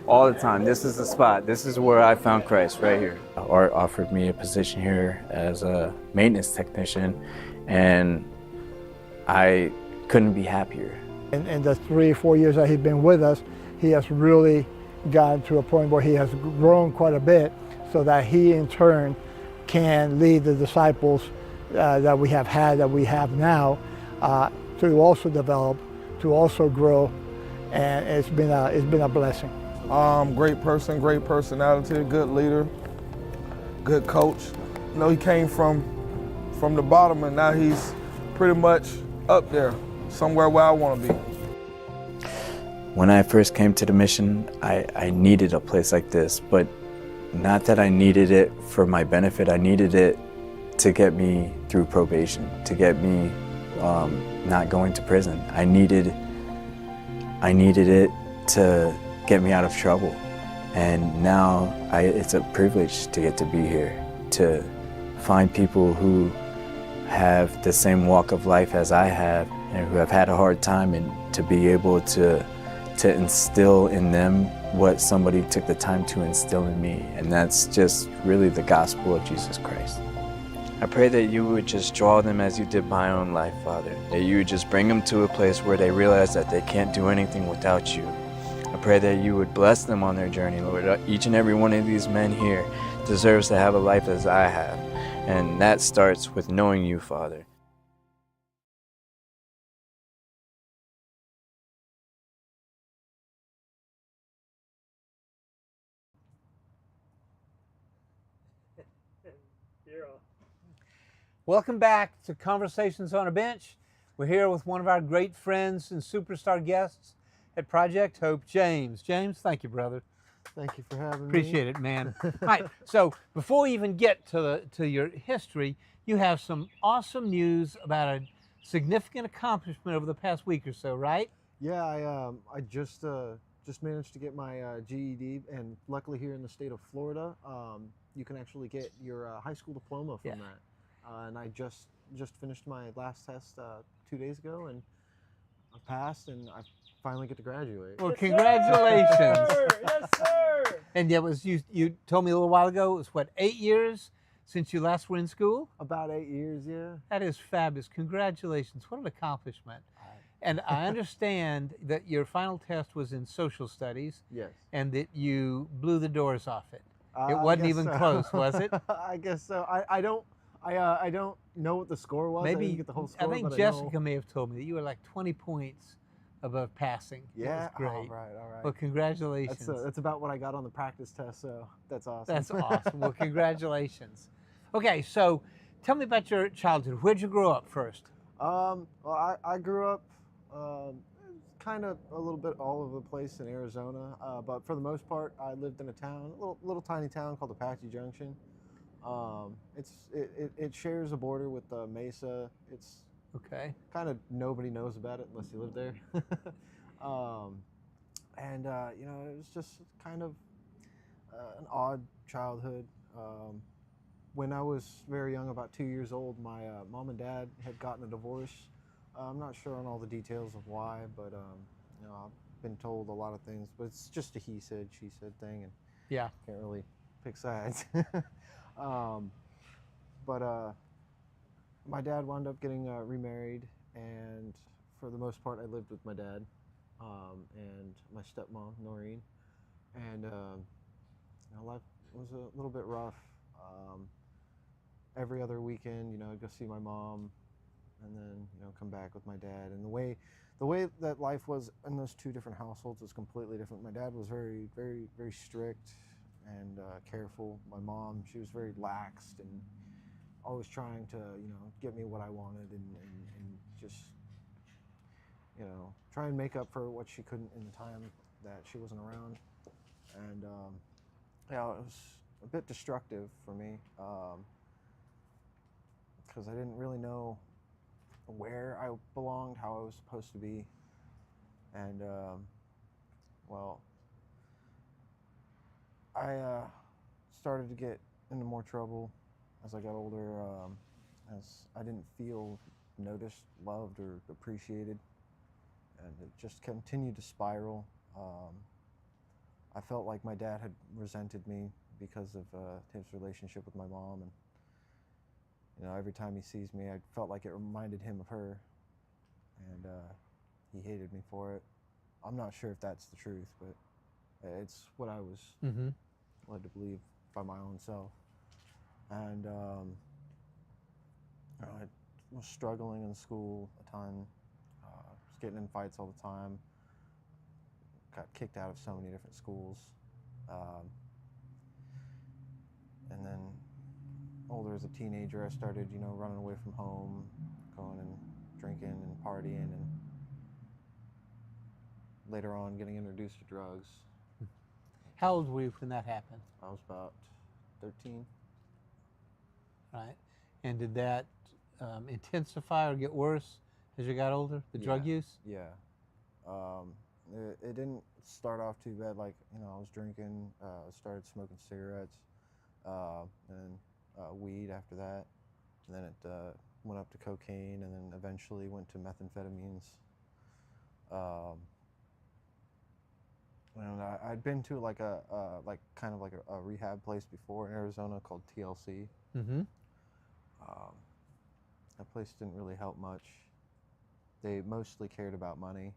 all the time. This is the spot. This is where I found Christ, right here. Art offered me a position here as a maintenance technician, and I couldn't be happier. In the 3 or 4 years that he's been with us, he has really gotten to a point where he has grown quite a bit so that he in turn can lead the disciples that we have had, that we have now, to also develop, to also grow, and it's been a blessing. Great person, great personality, good leader, good coach. You know, he came from the bottom and now he's pretty much up there, somewhere where I want to be. When I first came to the mission, I needed a place like this, but not that I needed it for my benefit. I needed it to get me through probation, to get me not going to prison. I needed it to get me out of trouble. And now it's a privilege to get to be here, to find people who have the same walk of life as I have and who have had a hard time, and to be able to instill in them what somebody took the time to instill in me. And that's just really the gospel of Jesus Christ. I pray that you would just draw them as you did my own life, Father. That you would just bring them to a place where they realize that they can't do anything without you. I pray that you would bless them on their journey, Lord. Each and every one of these men here deserves to have a life as I have. And that starts with knowing you, Father. Welcome back to Conversations on a Bench. We're here with one of our great friends and superstar guests at Project Hope, James. James, thank you, brother. Thank you for having me. Appreciate it, man. All right, so before we even get to your history, you have some awesome news about a significant accomplishment over the past week or so, right? Yeah, I just managed to get my GED, and luckily here in the state of Florida, you can actually get your high school diploma from that. And I just finished my last test 2 days ago, and I passed, and I finally get to graduate. Well, congratulations. Yes, sir. And it was you told me a little while ago, it was what, 8 years since you last were in school? About 8 years, yeah. That is fabulous. Congratulations. What an accomplishment. And I understand that your final test was in social studies. Yes. And that you blew the doors off it. It wasn't even close, was it? I guess so. I don't know what the score was. Maybe I didn't get the whole score. I think Jessica may have told me that you were like 20 points above passing. Yeah. That was great. All right. Well, congratulations. That's about what I got on the practice test, so that's awesome. That's awesome. Well, congratulations. Okay, so tell me about your childhood. Where'd you grow up first? Well, I grew up kind of a little bit all over the place in Arizona, but for the most part, I lived in a town, a little tiny town called Apache Junction. It shares a border with Mesa. It's okay. Kind of nobody knows about it unless you live there. You know, it was just kind of an odd childhood. When I was very young, about 2 years old, my mom and dad had gotten a divorce. I'm not sure on all the details of why, but you know, I've been told a lot of things. But it's just a he said, she said thing, and yeah, can't really pick sides. But my dad wound up getting remarried, and for the most part, I lived with my dad and my stepmom, Noreen. And life was a little bit rough. Every other weekend, I'd go see my mom, and then come back with my dad. And the way that life was in those two different households was completely different. My dad was very, very, very strict and careful. My mom, she was very laxed and always trying to get me what I wanted and just try and make up for what she couldn't in the time that she wasn't around. And it was a bit destructive for me because I didn't really know where I belonged, how I was supposed to be. And I started to get into more trouble as I got older, as I didn't feel noticed, loved, or appreciated, and it just continued to spiral. I felt like my dad had resented me because of his relationship with my mom, and every time he sees me, I felt like it reminded him of her, and he hated me for it. I'm not sure if that's the truth, but it's what I was led to believe by my own self. And I was struggling in school a ton, was getting in fights all the time, got kicked out of so many different schools. And then older as a teenager, I started, running away from home, going and drinking and partying, and later on getting introduced to drugs. How old were you when that happened? I was about 13. Right. And did that intensify or get worse as you got older, the drug use? Yeah. It didn't start off too bad. Like, I was drinking, started smoking cigarettes, and weed after that. And then it went up to cocaine, and then eventually went to methamphetamines. And I'd been to like kind of like a rehab place before in Arizona called TLC. Mm-hmm. That place didn't really help much. They mostly cared about money.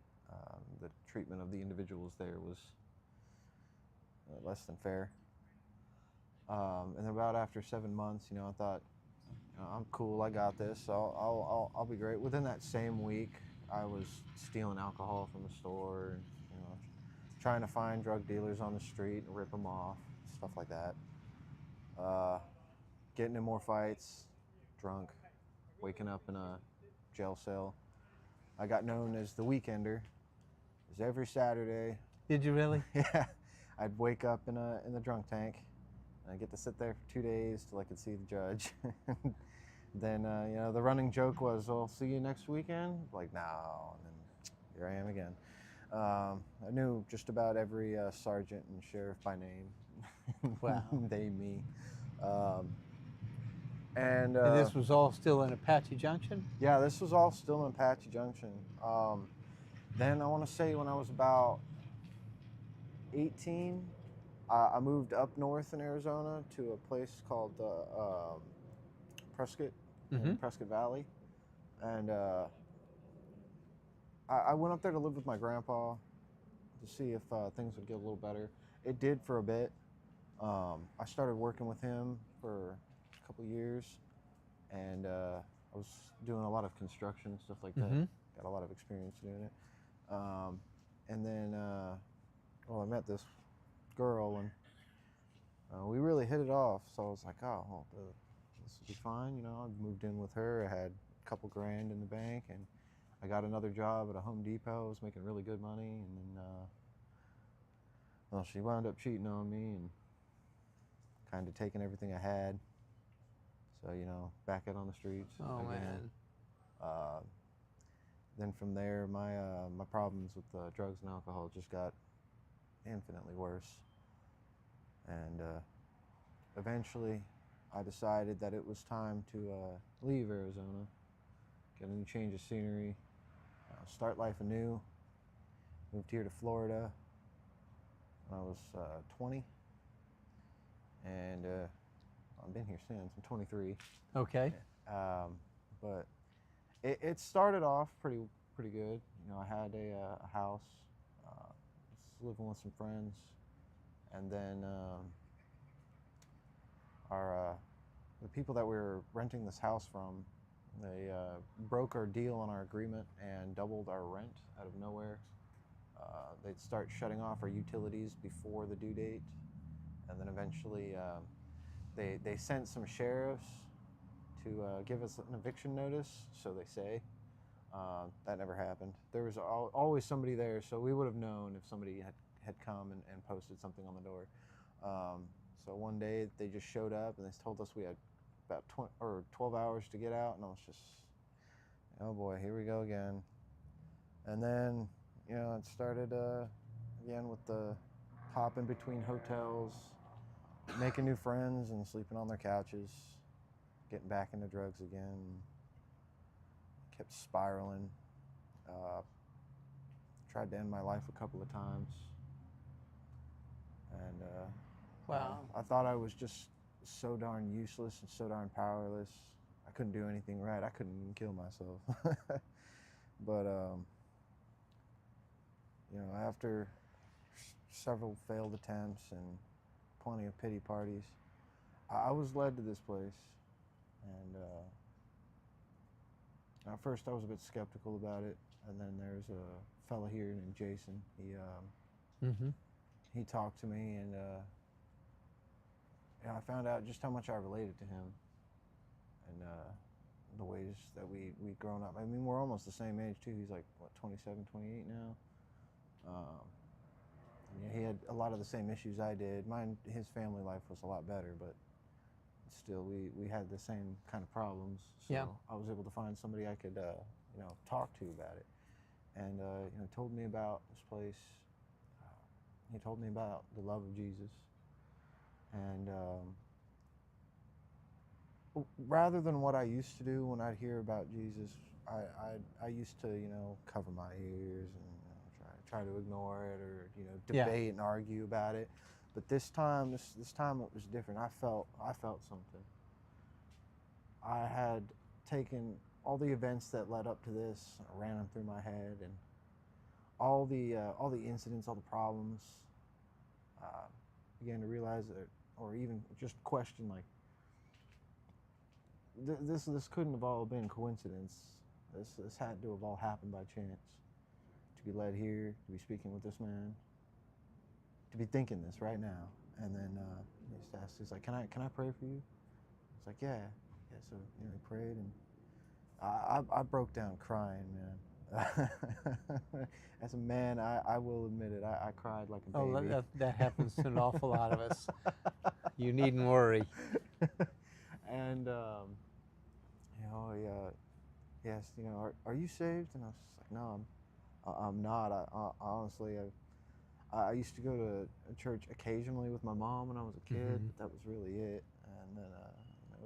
The treatment of the individuals there was less than fair. And about after 7 months, I thought, I'm cool, I got this, I'll be great. Within that same week, I was stealing alcohol from the store, and, trying to find drug dealers on the street and rip them off, stuff like that. Getting in more fights, drunk, waking up in a jail cell. I got known as the Weekender. It was every Saturday. Did you really? Yeah. I'd wake up in the drunk tank, and I'd get to sit there for 2 days till I could see the judge. Then, the running joke was, "I'll see you next weekend." Like, no. And then here I am again. I knew just about every sergeant and sheriff by name. Wow. They, me. And this was all still in Apache Junction? Yeah, this was all still in Apache Junction. Then I want to say when I was about 18, I moved up north in Arizona to a place called Prescott, in Prescott Valley. And I went up there to live with my grandpa to see if things would get a little better. It did for a bit. I started working with him for a couple years, and I was doing a lot of construction and stuff like that. Got a lot of experience doing it. And then, I met this girl, and we really hit it off. So I was like, oh, well, this will be fine. I moved in with her. I had a couple grand in the bank, and I got another job at a Home Depot. I was making really good money, and then, she wound up cheating on me and kind of taking everything I had. So, back out on the streets. Oh, again. man. Then from there, my problems with drugs and alcohol just got infinitely worse. And eventually, I decided that it was time to leave Arizona, get a new change of scenery, start life anew. Moved here to Florida when I was 20. and I've been here since. I'm 23. Okay. But it started off pretty good. You know, I had a house, was living with some friends, and then the people that we were renting this house from, they broke our deal on our agreement and doubled our rent out of nowhere. They'd start shutting off our utilities before the due date, and then eventually they sent some sheriffs to give us an eviction notice, so they say. That never happened. There was always somebody there, so we would have known if somebody had come and posted something on the door. So one day they just showed up and they told us we had about 12 hours to get out, and I was just, oh boy, here we go again. And then, you know, it started again with the hopping between hotels, making new friends and sleeping on their couches, getting back into drugs again. Kept spiraling. Tried to end my life a couple of times. And wow. I thought I was just so darn useless and so darn powerless. I couldn't do anything right. I couldn't even kill myself. But you know, after several failed attempts and plenty of pity parties, I was led to this place. And at first I was a bit skeptical about it, and then there's a fella here named Jason. He talked to me, and I found out just how much I related to him, and the ways that we'd grown up. I mean, we're almost the same age too. He's like, what, 27, 28 now? Yeah, he had a lot of the same issues I did. His family life was a lot better, but still, we had the same kind of problems. So Yeah. I was able to find somebody I could, you know, talk to about it. And you know, told me about this place. He told me about the love of Jesus. And rather than what I used to do when I'd hear about Jesus, I used to, you know, cover my ears and try to ignore it, or, you know, debate and argue about it. But this time it was different. I felt something. I had taken all the events that led up to this, I ran them through my head, and all the incidents, all the problems. Began to realize that, or even just question, like, this couldn't have all been coincidence. This had to have all happened by chance. To be led here, to be speaking with this man, to be thinking this right now. And then he just asked, he's like, can I pray for you? It's like, yeah. So, you know, he prayed, and I broke down crying, man. As a man, I will admit it. I cried like a baby. Oh, that happens to an awful lot of us. You needn't worry. And you know, he asked, you know, are you saved? And I was just like, no, I'm not. I honestly, I used to go to a church occasionally with my mom when I was a kid, but that was really it.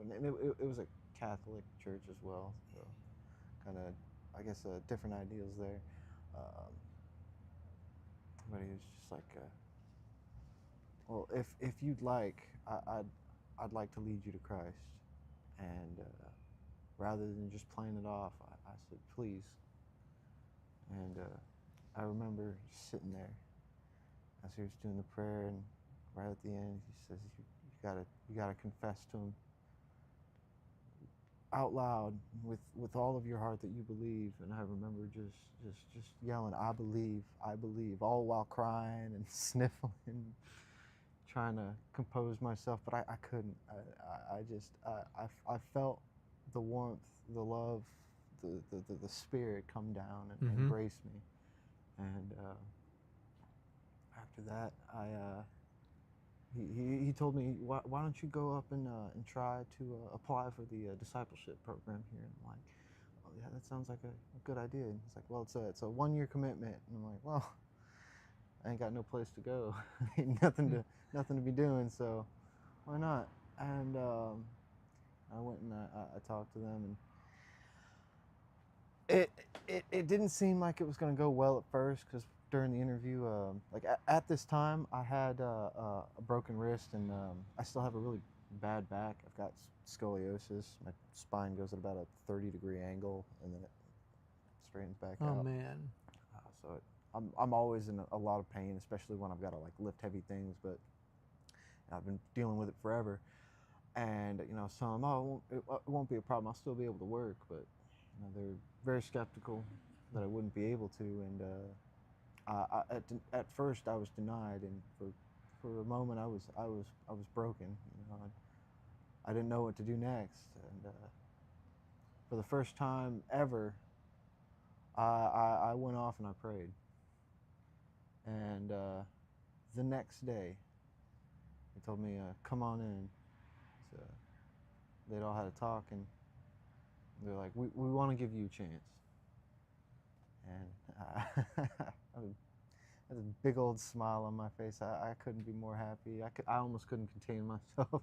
And then it was a Catholic church as well, so kind of, I guess, different ideals there. But he was just like, well, if you'd like, I'd like to lead you to Christ. And rather than just playing it off, I said, please. And I remember just sitting there as he was doing the prayer, and right at the end, he says, you gotta confess to him out loud with all of your heart that you believe. And I remember just yelling, I believe, all while crying and sniffling, trying to compose myself, but I couldn't. I felt the warmth, the love, the spirit come down and embrace me. And after that, he told me, why don't you go up and try to apply for the discipleship program here? And I'm like, oh yeah, that sounds like a good idea. And he's like, well, it's a 1-year commitment. And I'm like, well, I ain't got no place to go, nothing to be doing, so why not? And I went and I talked to them, and it didn't seem like it was going to go well at first, because during the interview, like at this time, I had a broken wrist, and I still have a really bad back. I've got scoliosis. My spine goes at about a 30-degree angle, and then it straightens back out. Oh man. So I'm always in a lot of pain, especially when I've got to like lift heavy things. But I've been dealing with it forever, and you know, some it won't be a problem. I'll still be able to work, but you know, they're very skeptical that I wouldn't be able to, and at first I was denied, and for a moment I was broken. You know, I didn't know what to do next, and for the first time ever, I went off and I prayed, and the next day they told me, come on in. So they'd all had a talk, and they're like, we want to give you a chance. And I had a big old smile on my face. I couldn't be more happy. I almost couldn't contain myself.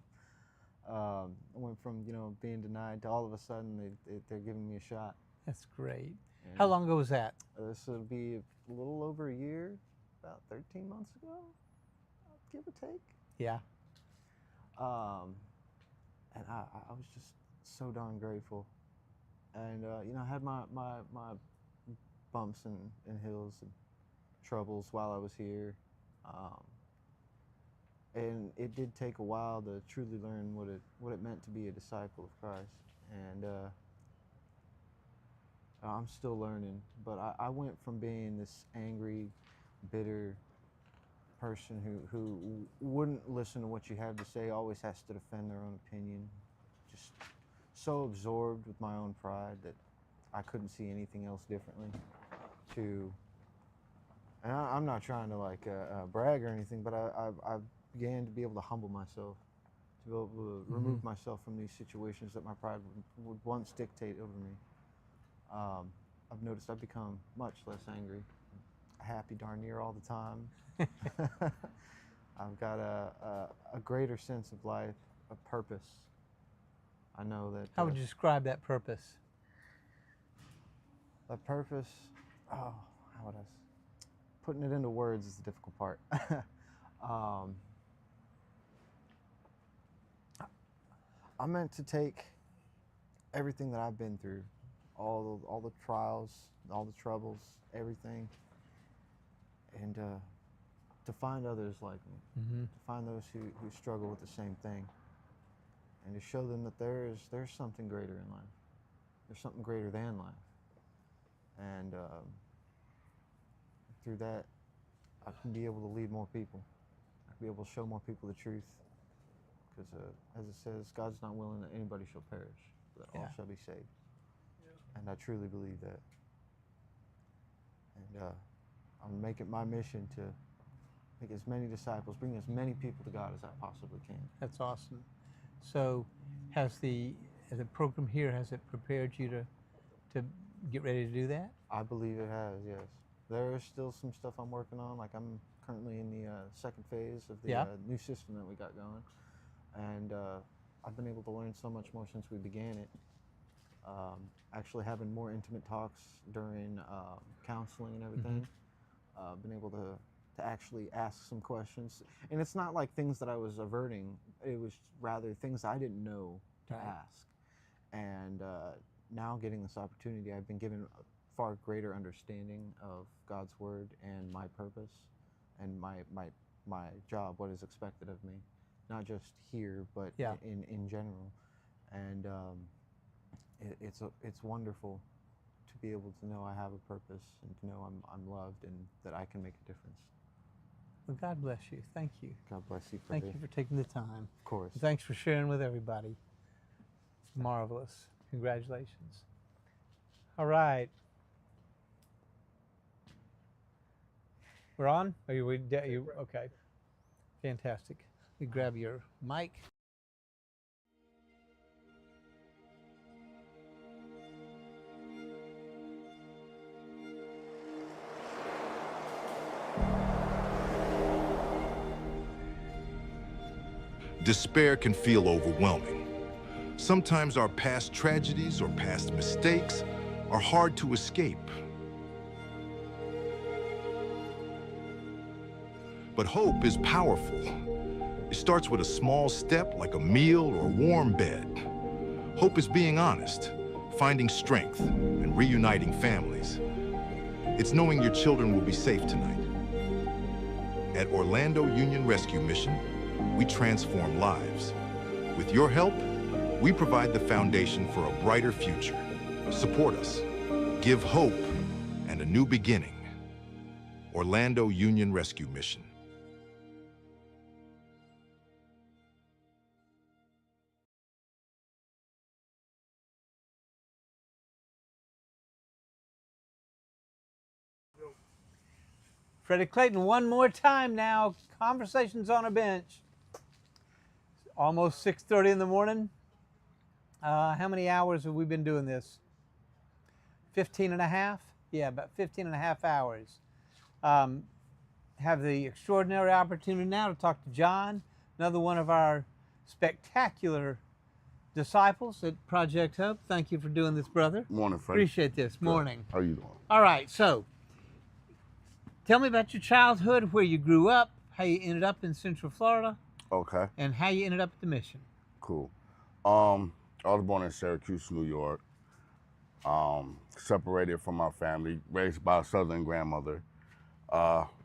I went from, you know, being denied to all of a sudden they're giving me a shot. That's great. And How long ago was that? This would be a little over a year, about 13 months ago, give or take. Yeah. And I was just so darn grateful. And, you know, I had my bumps and hills and troubles while I was here. And it did take a while to truly learn what it meant to be a disciple of Christ. And I'm still learning, but I went from being this angry, bitter person who wouldn't listen to what you have to say, always has to defend their own opinion, just so absorbed with my own pride that I couldn't see anything else differently, to, and I'm not trying to like brag or anything, but I began to be able to humble myself, to be able to remove myself from these situations that my pride would once dictate over me. I've noticed I've become much less angry, happy darn near all the time. I've got a greater sense of life, of purpose. I know that. How would you describe that purpose? The purpose, oh, how would I? Putting it into words is the difficult part. I'm meant to take everything that I've been through, all the trials, all the troubles, everything, and to find others like me, to find those who struggle with the same thing, and to show them that there's something greater in life. There's something greater than life. And through that, I can be able to lead more people. I can be able to show more people the truth. Because as it says, God's not willing that anybody shall perish, but that all shall be saved. And I truly believe that. And I'm making my mission to make as many disciples, bring as many people to God as I possibly can. That's awesome. So has the program here, has it prepared you to get ready to do that? I believe it has, yes. There is still some stuff I'm working on. Like I'm currently in the second phase of the new system that we got going. And I've been able to learn so much more since we began it. Actually having more intimate talks during counseling and everything. Been able to actually ask some questions. And it's not like things that I was averting. It was rather things I didn't know to ask. And now getting this opportunity, I've been given a far greater understanding of God's word and my purpose and my job, what is expected of me. Not just here, but in general. And it's wonderful to be able to know I have a purpose and to know I'm loved and that I can make a difference. Well, God bless you. Thank you. God bless you. Thank you for taking the time. Of course. And thanks for sharing with everybody. It's marvelous. Congratulations. All right. We're on? Are you okay? Fantastic. You grab your mic. Despair can feel overwhelming. Sometimes our past tragedies or past mistakes are hard to escape. But hope is powerful. It starts with a small step like a meal or a warm bed. Hope is being honest, finding strength, and reuniting families. It's knowing your children will be safe tonight. At Orlando Union Rescue Mission, we transform lives. With your help, we provide the foundation for a brighter future. Support us, give hope, and a new beginning. Orlando Union Rescue Mission. Freddie Clayton, one more time now. Conversations on a Bench. Almost 6:30 in the morning. How many hours have we been doing this? 15 and a half? Yeah, about 15 and a half hours. Have the extraordinary opportunity now to talk to John, another one of our spectacular disciples at Project Hope. Thank you for doing this, brother. Morning, Freddie. Appreciate this. Morning. How you doing? All right, so tell me about your childhood, where you grew up, how you ended up in Central Florida, Okay. and how you ended up at the mission. Cool. I was born in Syracuse, New York. Separated from my family, raised by a Southern grandmother.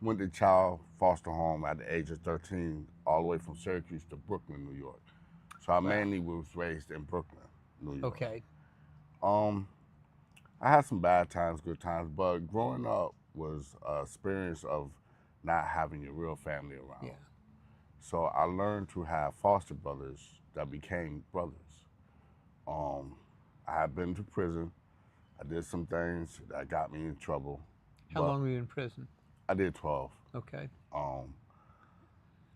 Went to child foster home at the age of 13, all the way from Syracuse to Brooklyn, New York. So I mainly was raised in Brooklyn, New York. Okay. I had some bad times, good times, but growing up was an experience of not having your real family around. Yeah. So I learned to have foster brothers that became brothers. I have been to prison. I did some things that got me in trouble. How long were you in prison? I did 12. Okay.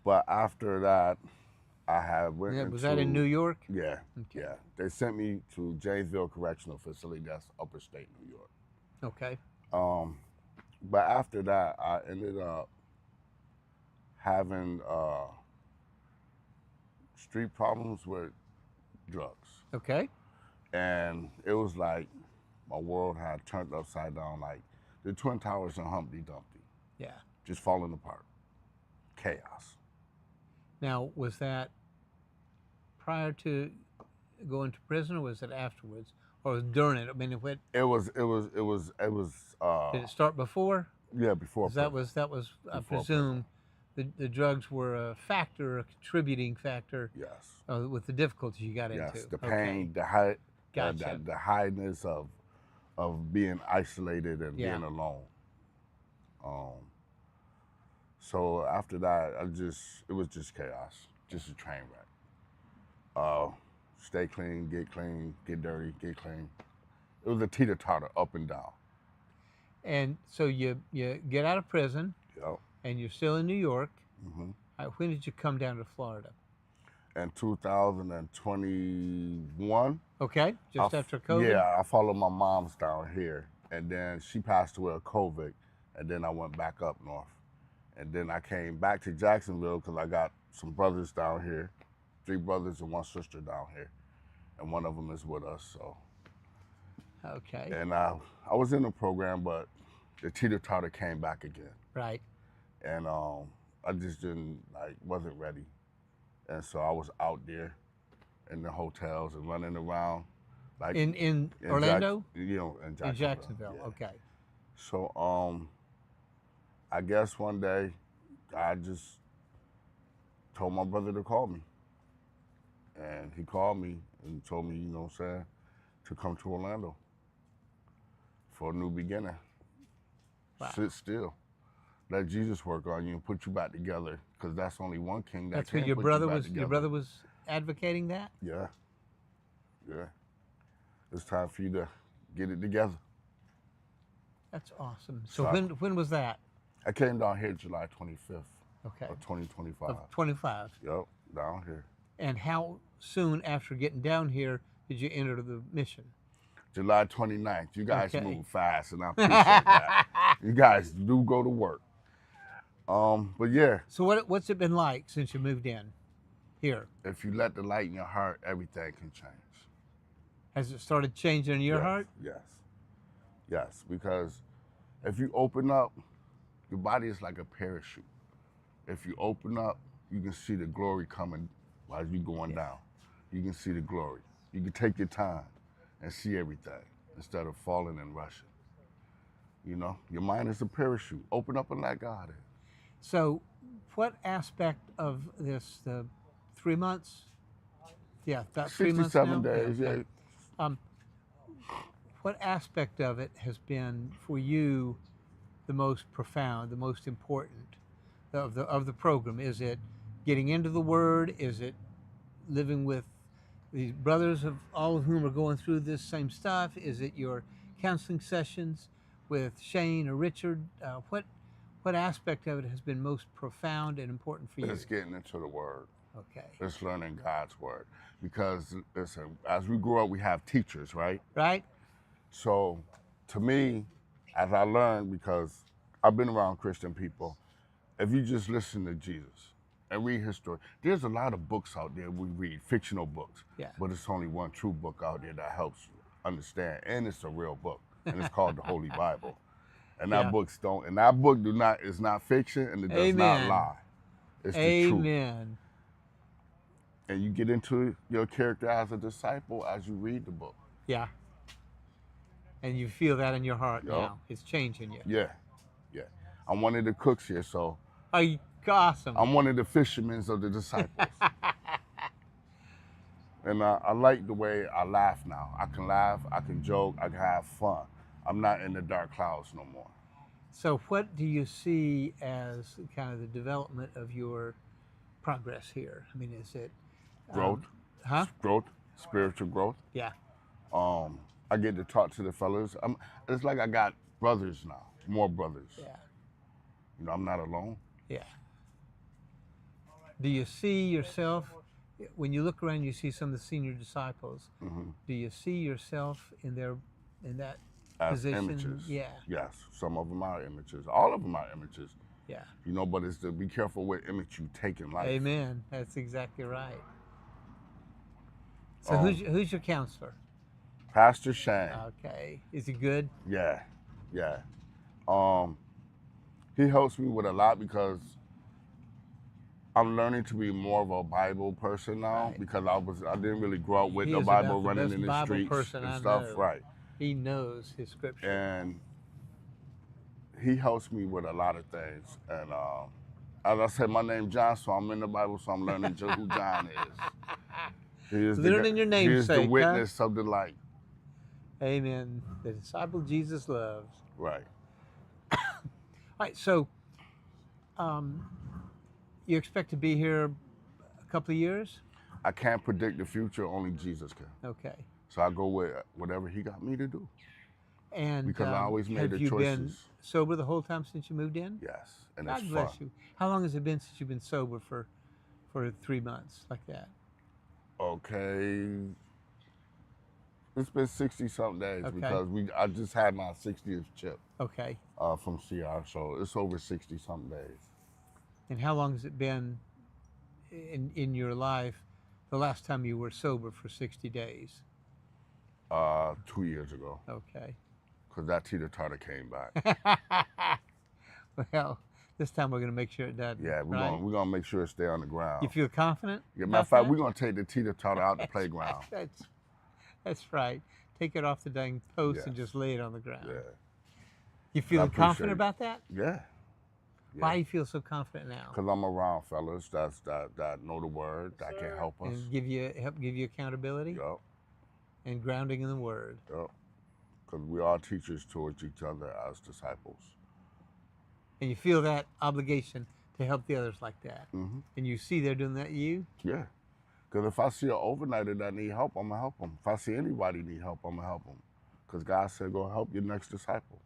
But after that, I had went into... Was that in New York? Yeah, Okay. yeah. They sent me to Janesville Correctional Facility, that's upper state New York. Okay. But after that, I ended up having street problems with drugs. Okay. And it was like my world had turned upside down, like the Twin Towers and Humpty Dumpty. Yeah. Just falling apart. Chaos. Now, was that prior to going to prison, or was it afterwards, or was it during it? I mean, It was. Did it start before? Yeah, before. 'Cause that was I Before presume the drugs were a factor, a contributing factor. Yes. With the difficulties you got Yes, into. the pain, the high, Gotcha. the highness of being isolated and Yeah. being alone. So after that, it was just chaos, just a train wreck. Stay clean, get dirty, get clean. It was a teeter-totter, up and down. And so you get out of prison. Yep. And you're still in New York. Mm-hmm. When did you come down to Florida? In 2021. Okay, just after COVID? Yeah, I followed my mom's down here, and then she passed away of COVID, and then I went back up north. And then I came back to Jacksonville because I got some brothers down here, 3 brothers and 1 sister down here, and one of them is with us, so. Okay. And I was in the program, but the teeter-totter came back again. Right. And I just wasn't ready. And so I was out there in the hotels and running around. Like in Orlando? In Jacksonville. In Jacksonville, yeah. okay. So I guess one day I just told my brother to call me. And he called me and told me, to come to Orlando for a new beginning. Wow. Sit still. Let Jesus work on you and put you back together, because that's only one king that That's can what your put brother you back was. together. Your brother was advocating that. Yeah. Yeah. It's time for you to get it together. That's awesome. So when was that? I came down here July 25th. Okay. Of 2025. Of 25. Yep, down here. And how soon after getting down here did you enter the mission? July 29th. You guys Okay. move fast, and I appreciate that. You guys do go to work. But yeah. So what's it been like since you moved in here? If you let the light in your heart, everything can change. Has it started changing in your heart? Yes. Yes, because if you open up, your body is like a parachute. If you open up, you can see the glory coming while you're going down. You can see the glory. You can take your time and see everything instead of falling and rushing. You know, your mind is a parachute. Open up and let God in. So, what aspect of this, the 3 months? Yeah, about 3 months now? 67 days, yeah. What aspect of it has been for you the most profound, the most important of the program? Is it getting into the Word? Is it living with these brothers, of all of whom are going through this same stuff? Is it your counseling sessions with Shane or Richard? What aspect of it has been most profound and important for you? It's getting into the Word. Okay. It's learning God's Word. Because, listen, as we grow up, we have teachers, right? Right. So, to me, as I learned, because I've been around Christian people, if you just listen to Jesus and read his story, there's a lot of books out there we read, fictional books. Yeah. But it's only one true book out there that helps you understand, and it's a real book, and it's called the Holy Bible. And that book is not fiction, and it does not lie. It's the truth. Amen. And you get into your character as a disciple as you read the book. Yeah. And you feel that in your heart now. It's changing you. Yeah, yeah. I'm one of the cooks here, so. Oh, awesome. I'm one of the fishermen of the disciples. And I like the way I laugh now. I can laugh, I can joke, I can have fun. I'm not in the dark clouds no more. So what do you see as kind of the development of your progress here? I mean, is it growth? Growth, spiritual growth. Yeah. I get to talk to the fellas. It's like I got brothers now, more brothers. Yeah. You know, I'm not alone. Yeah. Do you see yourself, when you look around, you see some of the senior disciples, do you see yourself in that as position? Images? Yeah. Yes, some of them are images. All of them are images. Yeah. You know, but it's to be careful what image you take in life. Amen. That's exactly right. So who's your counselor? Pastor Shane. Okay. Is he good? Yeah, yeah. He helps me with a lot because I'm learning to be more of a Bible person now because I didn't really grow up with the Bible running in the streets and stuff. Right. He knows his scripture. And he helps me with a lot of things. And as I said, my name's John, so I'm in the Bible, so I'm learning just who John is. He is learning your namesake. He is the witness of the light. Amen. The disciple Jesus loves. Right. All right, so you expect to be here a couple of years? I can't predict the future, only Jesus can. Okay. So I go with whatever he got me to do. And because I always made the choices. Have you been sober the whole time since you moved in? Yes, and God it's bless fun. you. How long has it been since you've been sober for 3 months like that? Okay. It's been 60-something days because I just had my 60th chip. Okay. From CR, so it's over 60-something days. And how long has it been in your life, the last time you were sober for 60 days? 2 years ago. Okay. Because that teeter-totter came back. Well, this time we're going to make sure it doesn't. Yeah, we're gonna make sure it stay on the ground. You feel confident? Yeah, matter of fact, we're gonna take the teeter-totter out the playground. That's right. Take it off the dang post and just lay it on the ground. Yeah. You feeling confident about that? Yeah. Why do you feel so confident now? Because I'm around fellas that know the word, that can help us. And help give you accountability? Yup. And grounding in the word. Yup. Because we are teachers towards each other as disciples. And you feel that obligation to help the others like that. Mm-hmm. And you see they're doing that to you? Yeah. Because if I see an overnighter that need help, I'm going to help them. If I see anybody need help, I'm going to help them. Because God said, go help your next disciple.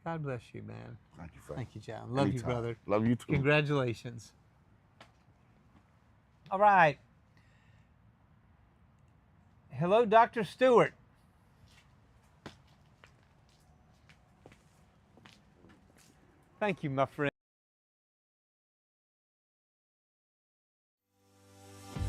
God bless you, man. Thank you, friend. Thank you, John. Love you, brother. Love you, too. Congratulations. All right. Hello, Dr. Stewart. Thank you, my friend.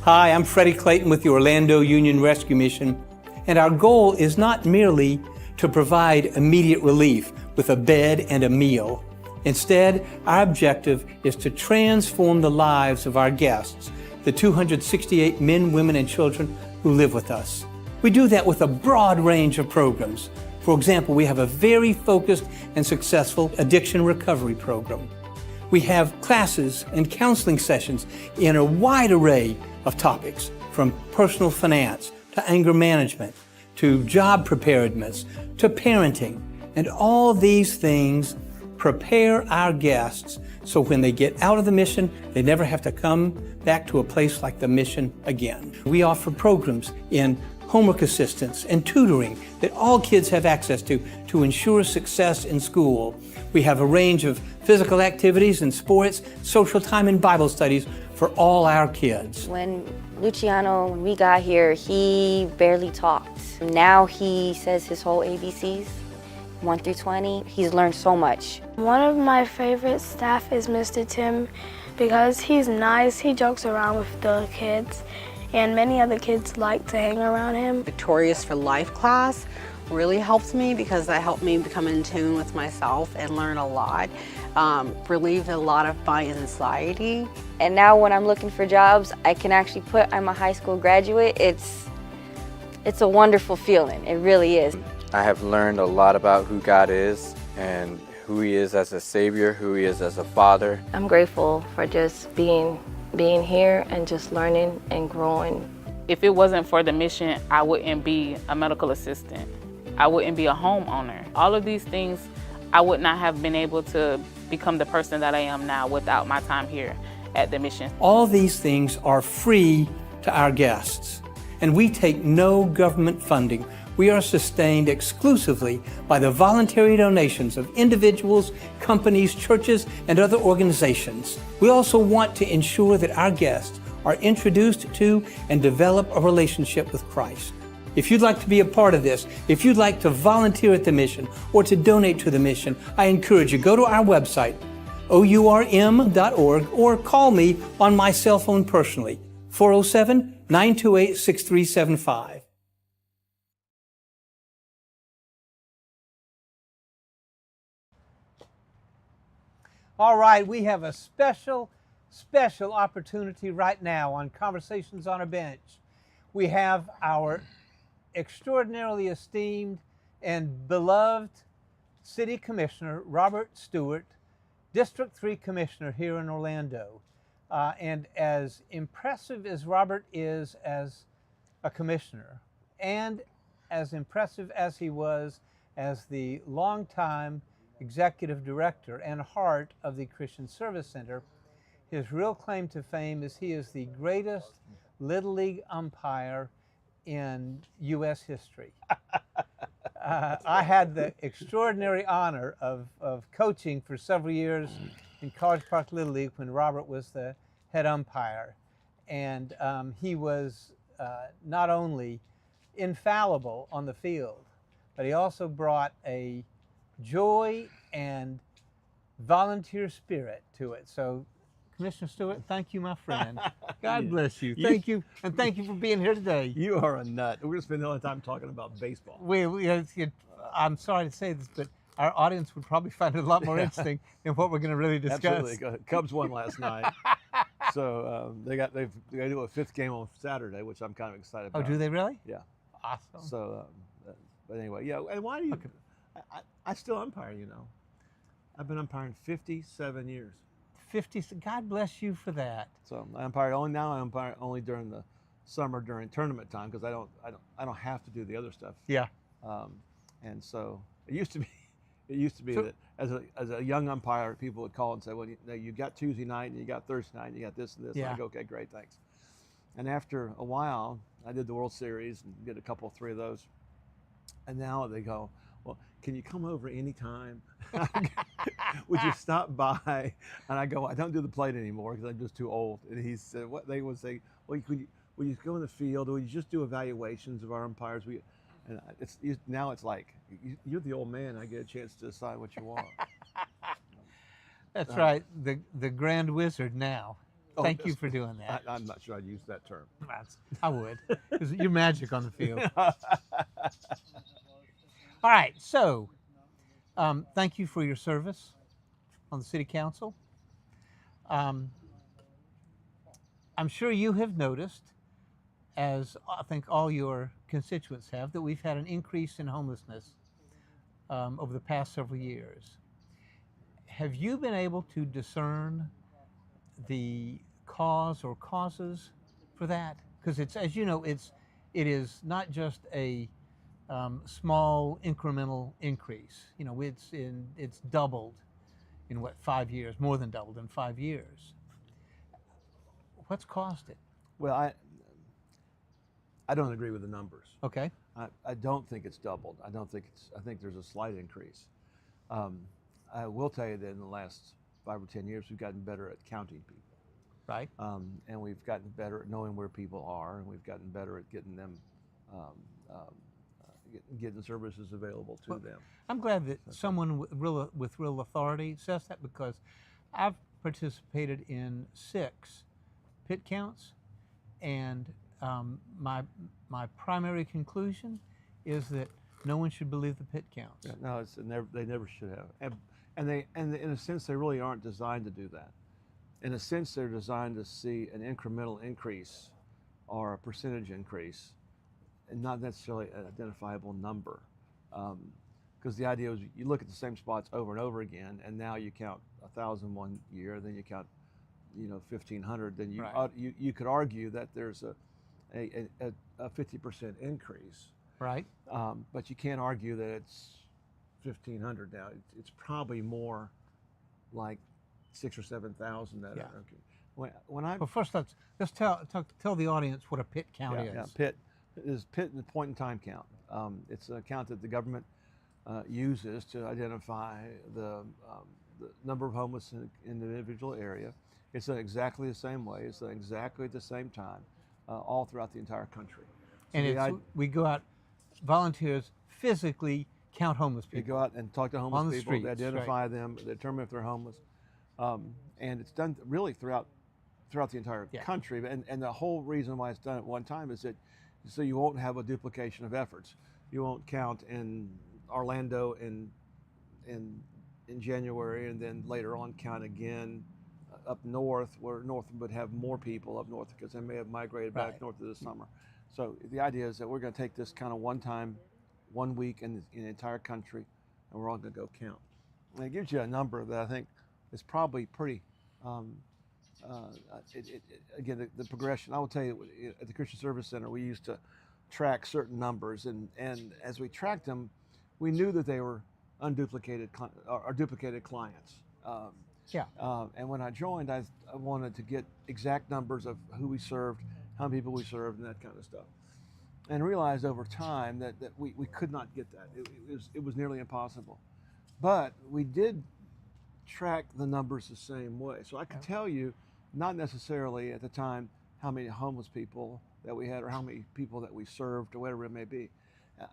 Hi, I'm Freddie Clayton with the Orlando Union Rescue Mission, and our goal is not merely to provide immediate relief with a bed and a meal. Instead, our objective is to transform the lives of our guests, the 268 men, women, and children who live with us. We do that with a broad range of programs. For example, we have a very focused and successful addiction recovery program. We have classes and counseling sessions in a wide array of topics, from personal finance to anger management, to job preparedness, to parenting. And all these things prepare our guests so when they get out of the mission, they never have to come back to a place like the mission again. We offer programs in homework assistance and tutoring that all kids have access to ensure success in school. We have a range of physical activities and sports, social time, and Bible studies for all our kids. When we got here, he barely talked. Now he says his whole ABCs, 1 through 20. He's learned so much. One of my favorite staff is Mr. Tim because he's nice, he jokes around with the kids, and many other kids like to hang around him. Victorious for Life class really helped me because that helped me become in tune with myself and learn a lot, relieved a lot of my anxiety. And now when I'm looking for jobs, I can actually put I'm a high school graduate. It's a wonderful feeling, it really is. I have learned a lot about who God is and who He is as a Savior, who He is as a Father. I'm grateful for just being here and just learning and growing. If it wasn't for the mission, I wouldn't be a medical assistant. I wouldn't be a homeowner. All of these things, I would not have been able to become the person that I am now without my time here at the mission. All these things are free to our guests, and we take no government funding. We are sustained exclusively by the voluntary donations of individuals, companies, churches, and other organizations. We also want to ensure that our guests are introduced to and develop a relationship with Christ. If you'd like to be a part of this, if you'd like to volunteer at the mission or to donate to the mission, I encourage you, go to our website, OURM.org, or call me on my cell phone personally, 407-928-6375. All right, we have a special opportunity right now on Conversations on a Bench. We have our extraordinarily esteemed and beloved City Commissioner, Robert Stewart, District 3 Commissioner here in Orlando. And as impressive as Robert is as a commissioner, and as impressive as he was as the longtime executive director and heart of the Christian Service Center, his real claim to fame is he is the greatest Little League umpire in U.S. history. I had the extraordinary honor of coaching for several years in College Park Little League when Robert was the head umpire. And he was not only infallible on the field, but he also brought a joy and volunteer spirit to it. So, Commissioner Stewart, thank you, my friend. God bless you. Thank you, and thank you for being here today. You are a nut. We're going to spend all the time talking about baseball. I'm sorry to say this, but our audience would probably find it a lot more interesting than what we're going to really discuss. Absolutely. Go ahead. Cubs won last night, so they got to do a 5th game on Saturday, which I'm kind of excited about. Oh, do they really? Yeah. Awesome. So, but anyway, yeah. And why do you? I still umpire. You know, I've been umpiring 57 years. 50. God bless you for that. So I umpire only during the summer during tournament time because I don't have to do the other stuff. Yeah. And so it used to be so, that as a young umpire, people would call and say, well, you got Tuesday night and you got Thursday night and you got this and this. Yeah. And I go, okay, great, thanks. And after a while, I did the World Series and did three of those. And now they go, well, can you come over anytime? Would you stop by? And I go, I don't do the plate anymore because I'm just too old. And he said, what they would say, well, will you go in the field or will you just do evaluations of our umpires? Now it's like, you're the old man. I get a chance to decide what you want. That's right. The Grand Wizard now. Thank you for doing that. I'm not sure I'd use that term. I would. Because you're magic on the field. All right, so thank you for your service. on the city council. I'm sure you have noticed, as I think all your constituents have, that we've had an increase in homelessness over the past several years. Have you been able to discern the cause or causes for that? Because it's, as you know, it is not just a small incremental increase. You know, it's doubled in what, 5 years, more than doubled in 5 years. What's caused it? Well, I don't agree with the numbers. Okay. I don't think it's doubled. I think there's a slight increase. I will tell you that in the last 5 or 10 years, we've gotten better at counting people. Right. And we've gotten better at knowing where people are, and we've gotten better at getting them, getting services available to them. I'm glad that someone with real authority says that, because I've participated in 6 pit counts, and my primary conclusion is that no one should believe the pit counts. Yeah, no, they never should have. And in a sense, they really aren't designed to do that. In a sense, they're designed to see an incremental increase or a percentage increase, and not necessarily an identifiable number. Because the idea is you look at the same spots over and over again, and now you count 1,000 one year, then you count 1,500, then you could argue that there's a 50% increase. Right. But you can't argue that it's 1,500 now. It's probably more like 6,000 or 7,000 that are okay. Well, first let's tell the audience what a pit count is. Yeah, pit is the point in time count. It's a count that the government uses to identify the number of homeless in the individual area. It's done exactly the same way. It's done exactly at the same time, all throughout the entire country. So and we go out, volunteers physically count homeless people. They go out and talk to homeless on the people, streets, they identify them, they determine if they're homeless. And it's done really throughout the entire country. And the whole reason why it's done at one time is that so you won't have a duplication of efforts. You won't count in Orlando in January and then later on count again up north, where north would have more people up north because they may have migrated back north of the summer. So the idea is that we're going to take this kind of one time, 1 week in the entire country, and we're all going to go count. And it gives you a number that I think is probably pretty, again, the progression. I will tell you, at the Christian Service Center, we used to track certain numbers, and as we tracked them, we knew that they were unduplicated or duplicated clients. And when I joined, I wanted to get exact numbers of who we served, how many people we served, and that kind of stuff. And realized over time that we could not get that. It was nearly impossible. But we did track the numbers the same way. So I could tell you, not necessarily at the time, how many homeless people that we had or how many people that we served or whatever it may be.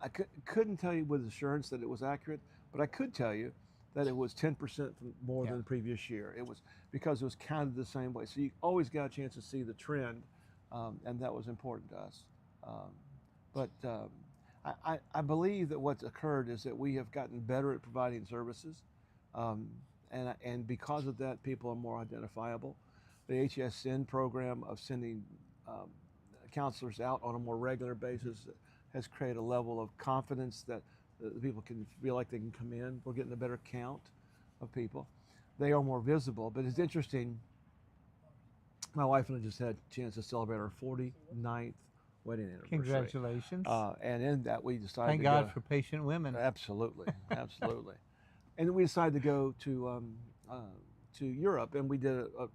I couldn't tell you with assurance that it was accurate, but I could tell you that it was 10% more than the previous year. It was because it was counted the same way. So you always got a chance to see the trend, and that was important to us. I believe that what's occurred is that we have gotten better at providing services, and because of that, people are more identifiable. The HSN program of sending counselors out on a more regular basis has created a level of confidence that the people can feel like they can come in. We're getting a better count of people. They are more visible, but it's interesting. My wife and I just had a chance to celebrate our 49th wedding anniversary. Congratulations. And in that, we decided Thank to God go, for patient women. Absolutely, absolutely. And then we decided to go to Europe, and we did a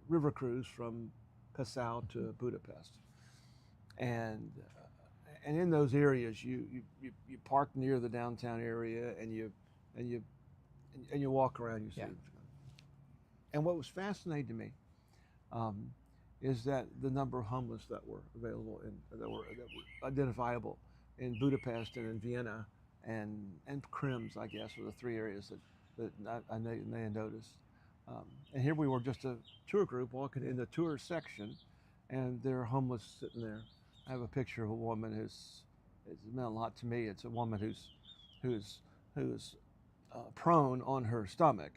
river cruise from Passau to Budapest. And in those areas, you park near the downtown area, and you walk around. You see. And what was fascinating to me is that the number of homeless that were available that were identifiable in Budapest and in Vienna and Krems, I guess, were the 3 areas that I may have noticed. And here we were, just a tour group walking in the tour section, and there are homeless sitting there. I have a picture of a woman it's meant a lot to me. It's a woman who's prone on her stomach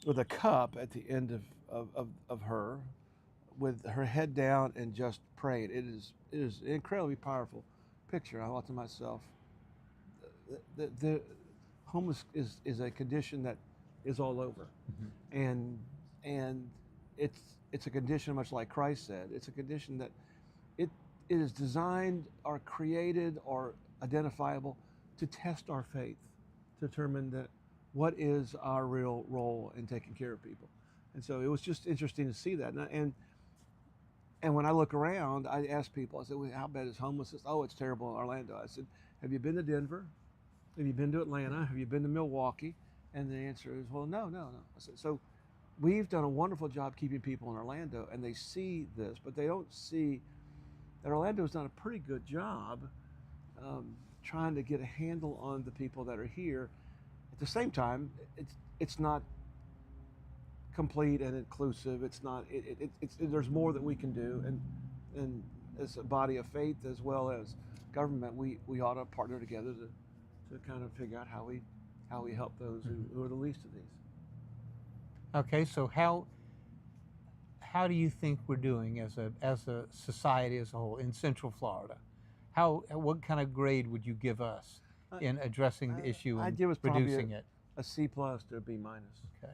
with a cup at the end of her, with her head down and just praying. It is an incredibly powerful picture. I thought to myself, the homeless is a condition that is all over, and it's a condition much like Christ said. It's a condition that it is designed or created or identifiable to test our faith, to determine that what is our real role in taking care of people. And so it was just interesting to see that. And when I look around, I ask people, I said, well, how bad is homelessness? Oh, it's terrible in Orlando. I said, have you been to Denver? Have you been to Atlanta? Have you been to Milwaukee? And the answer is, well, no. I said, so we've done a wonderful job keeping people in Orlando, and they see this, but they don't see that Orlando's done a pretty good job trying to get a handle on the people that are here. At the same time, it's not complete and inclusive. It's not. There's more that we can do, and as a body of faith as well as government, we ought to partner together to kind of figure out how we help those who are the least of these. Okay, so how do you think we're doing as a society as a whole in Central Florida? What kind of grade would you give us in addressing the issue and I'd give us reducing probably it? a C+ to a B-. Okay.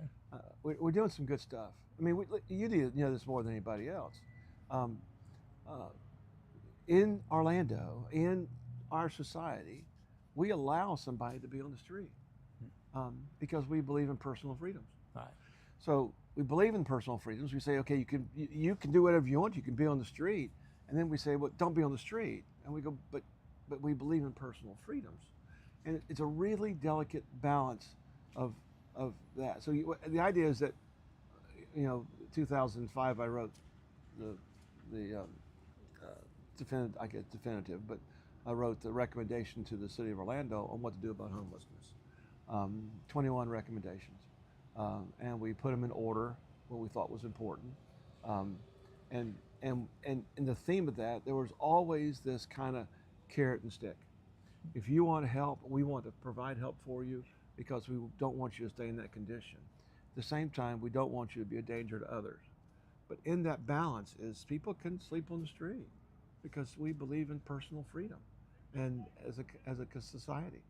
We're doing some good stuff. I mean, you know this more than anybody else. In Orlando, in our society, we allow somebody to be on the street because we believe in personal freedoms. Right. So we believe in personal freedoms. We say, okay, you can do whatever you want. You can be on the street, and then we say, well, don't be on the street. And we go, but we believe in personal freedoms, and it's a really delicate balance of that. So the idea is that, 2005 I wrote the definitive, but I wrote the recommendation to the city of Orlando on what to do about homelessness. 21 recommendations, and we put them in order, what we thought was important, and the theme of that, there was always this kind of carrot and stick. If you want help, we want to provide help for you because we don't want you to stay in that condition. At the same time, we don't want you to be a danger to others. But in that balance is people can sleep on the street because we believe in personal freedom, and as a society,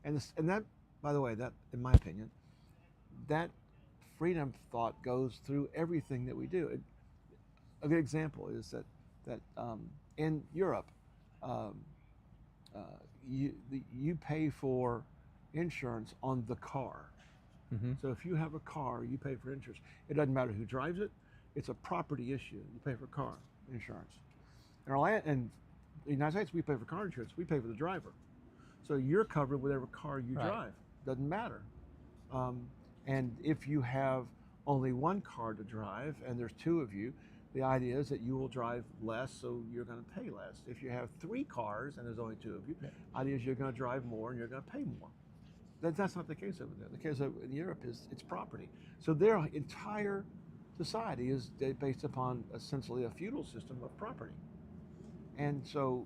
and that, by the way, that in my opinion, that freedom thought goes through everything that we do. A good example is that in Europe, you pay for insurance on the car. So if you have a car, you pay for insurance. It doesn't matter who drives it. It's a property issue. You pay for car insurance. In the United States, we pay for car insurance. We pay for the driver. So you're covered with whatever car you drive. Doesn't matter. And if you have only one car to drive and there's two of you, the idea is that you will drive less, so you're going to pay less. If you have 3 cars and there's only 2 of you, the idea is you're going to drive more and you're going to pay more. That's not the case over there. The case in Europe is it's property. So their entire society is based upon essentially a feudal system of property. And so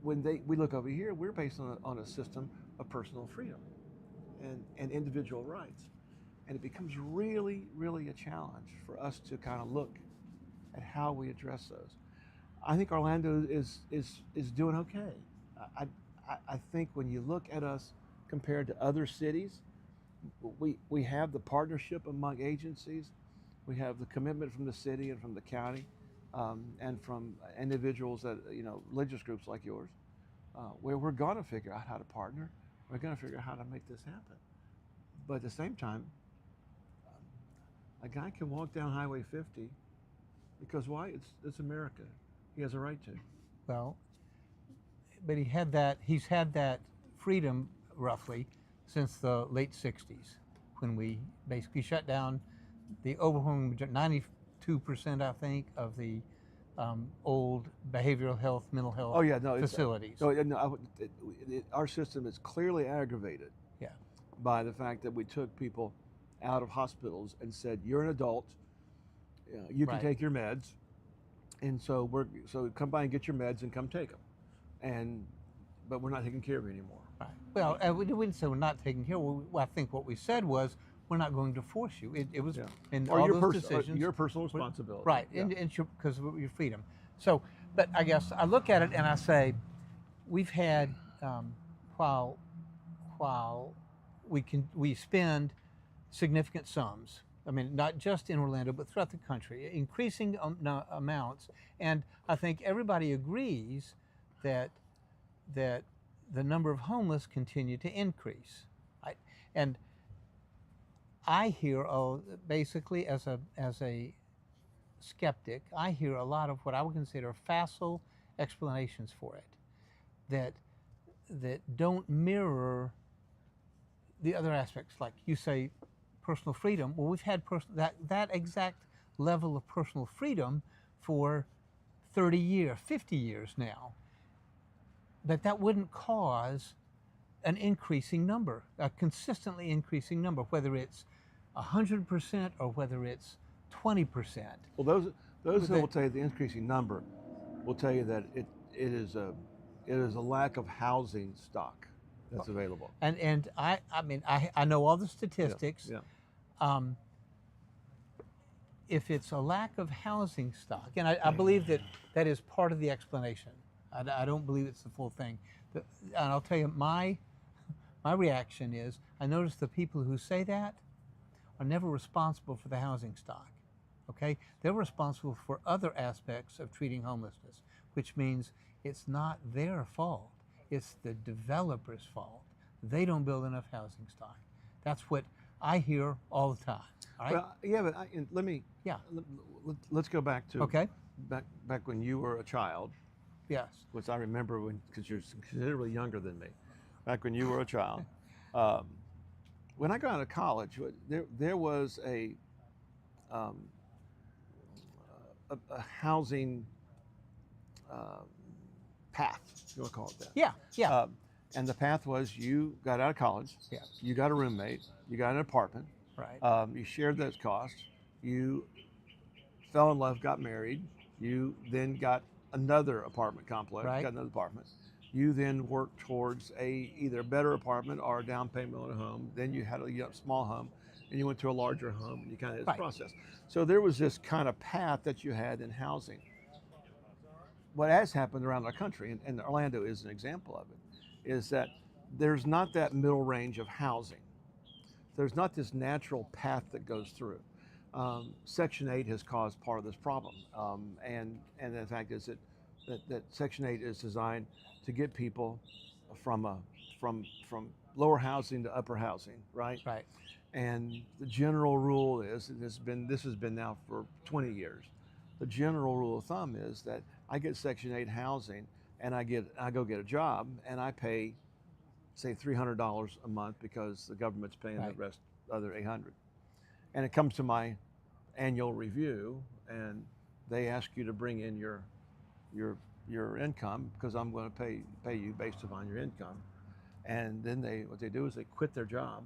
when we look over here, we're based on a system of personal freedom and individual rights. And it becomes really, really a challenge for us to kind of look at how we address those. I think Orlando is doing okay. I think when you look at us compared to other cities, we have the partnership among agencies, we have the commitment from the city and from the county, and from individuals that, religious groups like yours, where we're going to figure out how to partner. We're going to figure out how to make this happen. But at the same time, a guy can walk down Highway 50 because why? It's America. He has a right to. Well, but he's had that freedom roughly since the late 60s, when we basically shut down the overwhelming 92%, I think, of the old behavioral health, mental health facilities. Our system is clearly aggravated by the fact that we took people out of hospitals and said, you're an adult, you can take your meds, and so come by and get your meds and come take them. And but we're not taking care of you anymore. Right. Well, we didn't say we're not taking care. Well, I think what we said was we're not going to force you. It was in or all your those decisions. your personal responsibility. Right, Yeah. and because of your freedom. So, but I guess I look at it and I say, we've had while we spend significant sums. I mean, not just in Orlando, but throughout the country, increasing amounts. And I think everybody agrees that the number of homeless continue to increase. Right? And I hear, basically as a skeptic, I hear a lot of what I would consider facile explanations for it that don't mirror the other aspects. Like you say, personal freedom. Well, we've had that exact level of personal freedom for 30 years, 50 years now. But that wouldn't cause an increasing number, a consistently increasing number, whether it's 100% or whether it's 20%. Well, those that will tell you the increasing number will tell you that it is a lack of housing stock that's available. And I mean I know all the statistics. Yeah. If it's a lack of housing stock, and I believe that is part of the explanation. I don't believe it's the full thing. And I'll tell you, my reaction is, I notice the people who say that are never responsible for the housing stock. Okay? They're responsible for other aspects of treating homelessness, which means it's not their fault. It's the developer's fault. They don't build enough housing stock. That's what I hear all the time. All right? Well, yeah, but let me. Yeah. Let's go back to. Okay. Back when you were a child. Yes. Which I remember because you're considerably younger than me. Back when you were a child. When I got out of college, there was a housing path, if you want to call it that. Yeah, yeah. And the path was you got out of college, you got a roommate, you got an apartment, right? You shared those costs, you fell in love, got married, you then got another apartment complex, Right. got another apartment. You then worked towards either a better apartment or a down payment on a home. Then you had a small home, and you went to a larger home, and you kind of did this process. So there was this kind of path that you had in housing. What has happened around our country, and Orlando is an example of it, is that there's not that middle range of housing. There's not this natural path that goes through. Section 8 has caused part of this problem, and the fact is that Section 8 is designed to get people from lower housing to upper housing, right? Right. And the general rule is, this has been now for 20 years. The general rule of thumb is that I get Section 8 housing, and I go get a job, and I pay, say, $300 a month because the government's paying the rest, other $800. And it comes to my annual review, and they ask you to bring in your income, because I'm going to pay you based upon your income. And then what they do is they quit their job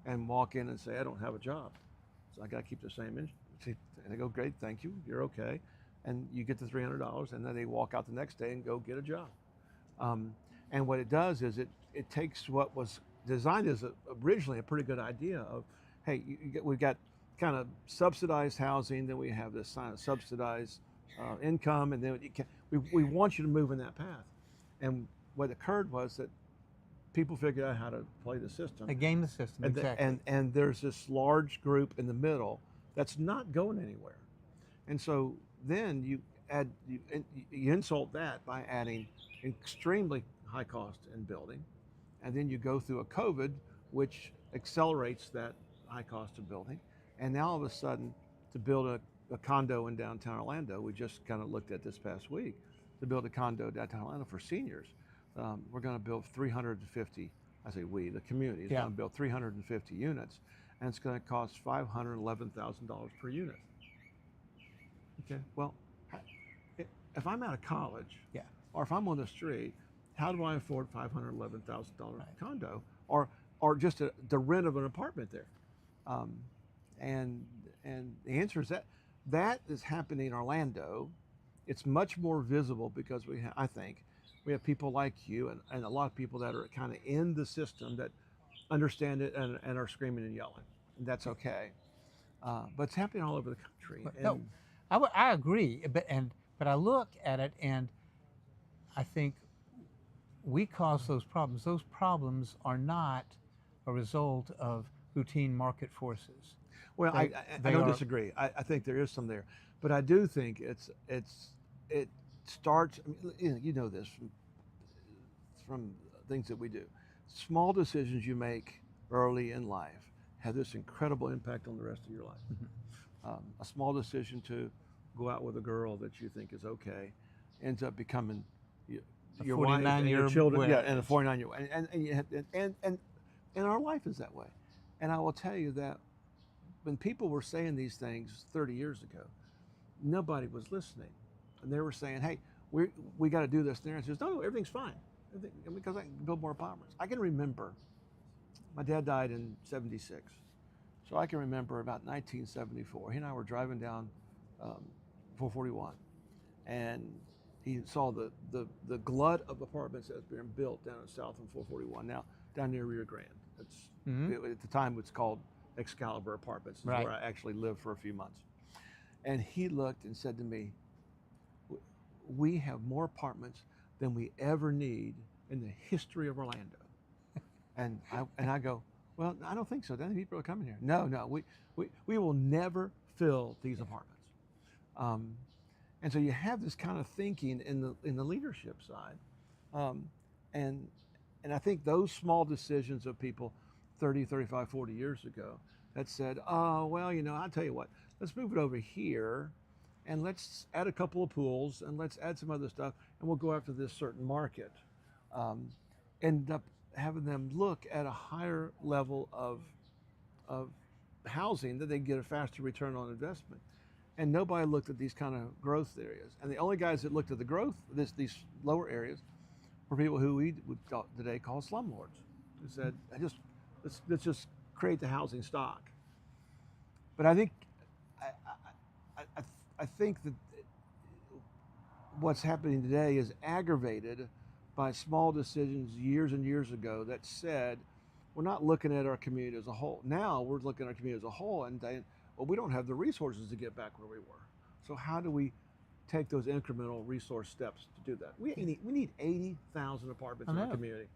and walk in and say, I don't have a job, so I got to keep the same income. And they go, great, thank you, you're okay. And you get the $300, and then they walk out the next day and go get a job. And what it does is it takes what was designed as originally a pretty good idea of, hey, we've got kind of subsidized housing, then we have this kind of subsidized income, and then we want you to move in that path. And what occurred was that people figured out how to play the system. They game the system, exactly. And there's this large group in the middle that's not going anywhere. And so then you insult that by adding extremely high cost in building, and then you go through a COVID, which accelerates that high cost of building. And now all of a sudden, to build a condo in downtown Orlando, we just kind of looked at this past week, to build a condo downtown Orlando for seniors, we're going to build 350, I say we, the community is going to build 350 units, and it's going to cost $511,000 per unit. Okay, well, if I'm out of college, or if I'm on the street, how do I afford $511,000 condo, or just the rent of an apartment there? And the answer is that is happening in Orlando. It's much more visible because I think We have people like you and a lot of people that are kind of in the system that understand it and are screaming and yelling. And that's okay. But it's happening all over the country. No, I agree, but I look at it and I think we cause those problems. Those problems are not a result of routine market forces. Well, I don't disagree. I think there is some there, but I do think it starts. I mean, you know this from things that we do. Small decisions you make early in life have this incredible impact on the rest of your life. A small decision to go out with a girl that you think is okay ends up becoming your wife and your children. Yeah, and a 49-year and our life is that way. And I will tell you that when people were saying these things 30 years ago, nobody was listening, and they were saying, "Hey, we got to do this." And the answer is, "No, everything's fine," because I can build more apartments. I can remember, my dad died in '76, so I can remember about 1974. He and I were driving down 441, and he saw the glut of apartments that's being built down in south on 441. Now down near Rio Grande. It's at the time it's called Excalibur Apartments. Is where I actually lived for a few months. And he looked and said to me, "We have more apartments than we ever need in the history of Orlando." and I go, "Well, I don't think so. Then people are coming here." No, we will never fill these apartments. And so you have this kind of thinking in the leadership side, and I think those small decisions of people 30, 35, 40 years ago that said, "Oh, well, I'll tell you what, let's move it over here and let's add a couple of pools and let's add some other stuff and we'll go after this certain market," end up having them look at a higher level of housing that they get a faster return on investment. And nobody looked at these kind of growth areas. And the only guys that looked at the growth, these lower areas, were people who we would today call slumlords, who said, let's just create the housing stock. But I think I think that what's happening today is aggravated by small decisions years and years ago that said, we're not looking at our community as a whole. Now we're looking at our community as a whole and saying, well, we don't have the resources to get back where we were. So how do we take those incremental resource steps to do that? We need 80,000 apartments in our community.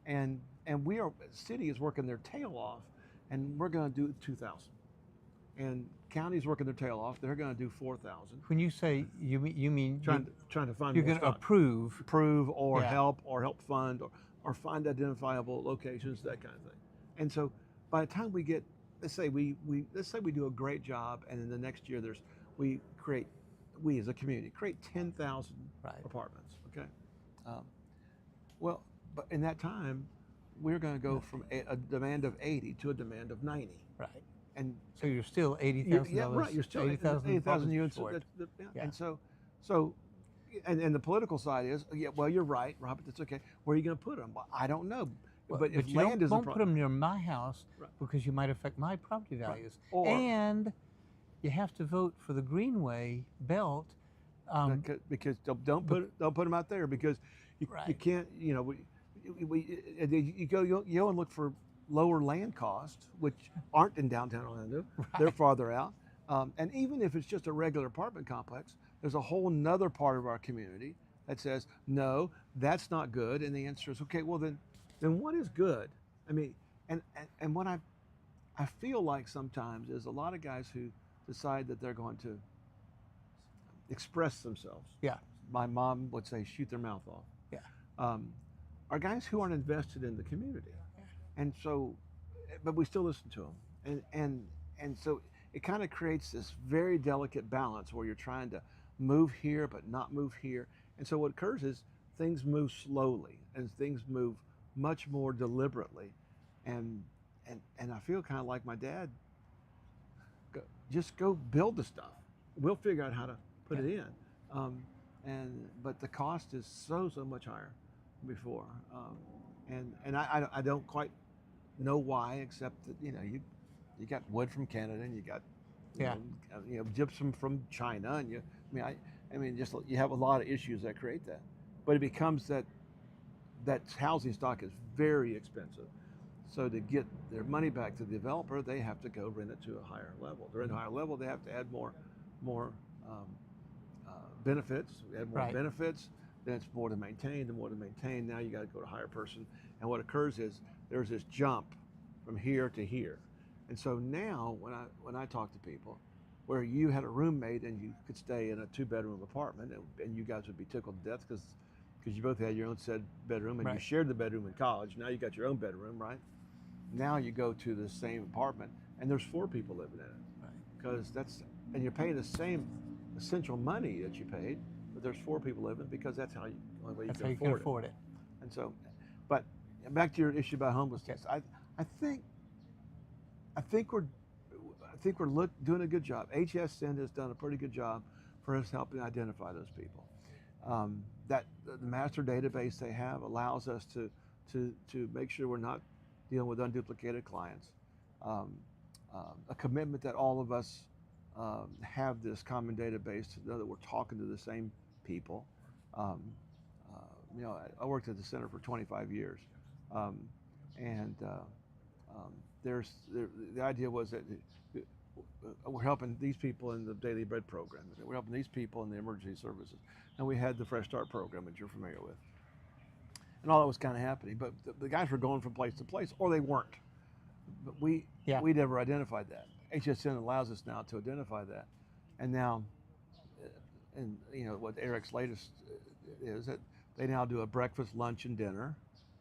And the city is working their tail off, and we're going to do 2,000. And county's working their tail off, they're going to do 4,000. When you say, you mean trying to find you're more going to stock. approve or help fund or find identifiable locations, that kind of thing. And so by the time we get, let's say we do a great job, and in the next year we as a community create 10,000 apartments. Okay, well, but in that time, we're going to go from a demand of 80 to a demand of 90. Right. And so you're still $80,000. Yeah, right. You're still 80,000 units. And so, and the political side is, well, you're right, Robert. That's okay. Where are you going to put them? Well, I don't know. But if you land don't put them near my house because you might affect my property values. Right. And you have to vote for the Greenway belt. Because don't put them out there because you can't. You go and look for lower land costs, which aren't in downtown Orlando. They're farther out. And even if it's just a regular apartment complex, there's a whole nother part of our community that says, no, that's not good. And the answer is, okay, well then what is good? I mean, and what I feel like sometimes is a lot of guys who decide that they're going to express themselves. Yeah. My mom would say, shoot their mouth off. Yeah. Are guys who aren't invested in the community. And so, but we still listen to them. And so it kind of creates this very delicate balance where you're trying to move here, but not move here. And so what occurs is things move slowly and things move much more deliberately. And I feel kind of like my dad, just go build the stuff. We'll figure out how to put it in. But the cost is so much higher before. And I don't quite know why, except that you got wood from Canada and you got you know gypsum from China, and you have a lot of issues that create that. But it becomes that that housing stock is very expensive. So to get their money back to the developer, they have to go rent it to a higher level. They're in a higher level, they have to add more benefits, add more Right. benefits, then it's more to maintain, now you got to go to a higher person. And what occurs is there's this jump from here to here. And so now when I talk to people, where you had a roommate and you could stay in a 2-bedroom apartment and you guys would be tickled to death because you both had your own said bedroom and you Right. shared the bedroom in college. Now you got your own bedroom, right? Now you go to the same apartment and there's 4 people living in it. Right. Because and you're paying the same essential money that you paid, but there's 4 people living because that's how only way That's you how can you can afford it. And so, but back to your issue about homelessness, I think we're doing a good job. HSN has done a pretty good job for us helping identify those people. That the master database they have allows us to make sure we're not dealing with unduplicated clients. A commitment that all of us have this common database to know that we're talking to the same people. I worked at the center for 25 years, the idea was that we're helping these people in the Daily Bread program. We're helping these people in the emergency services. And we had the Fresh Start program that you're familiar with. And all that was kind of happening, but the guys were going from place to place, or they weren't. But we never identified that. HSN allows us now to identify that. And now, and what Eric's latest is that they now do a breakfast, lunch, and dinner.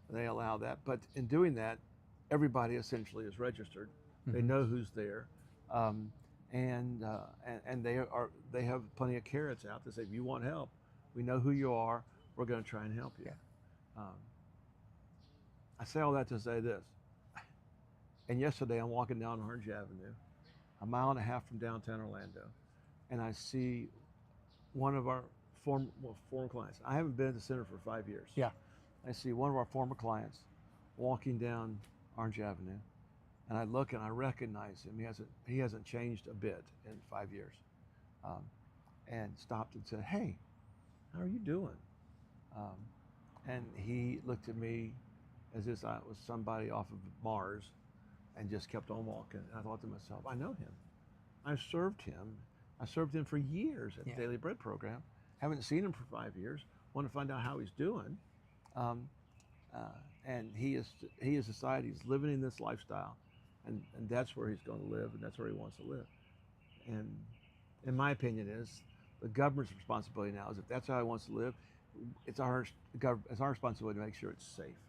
They allow that, but in doing that, everybody essentially is registered. They know who's there, and they have plenty of carrots out to say, if you want help, we know who you are. We're going to try and help you. I say all that to say this. And yesterday, I'm walking down Orange Avenue, 1.5 miles from downtown Orlando, and I see one of our former clients. I haven't been at the center for 5 years. Yeah. I see one of our former clients walking down Orange Avenue, and I look and I recognize him. He hasn't changed a bit in 5 years, and stopped and said, "Hey, how are you doing?" And he looked at me as if I was somebody off of Mars, and just kept on walking. And I thought to myself, I know him. I served him. I served him for years at the Daily Bread program. Haven't seen him for 5 years. Want to find out how he's doing. And he has decided he's living in this lifestyle, and that's where he's going to live, and that's where he wants to live. And in my opinion is, the government's responsibility now is if that's how he wants to live, it's our responsibility to make sure it's safe.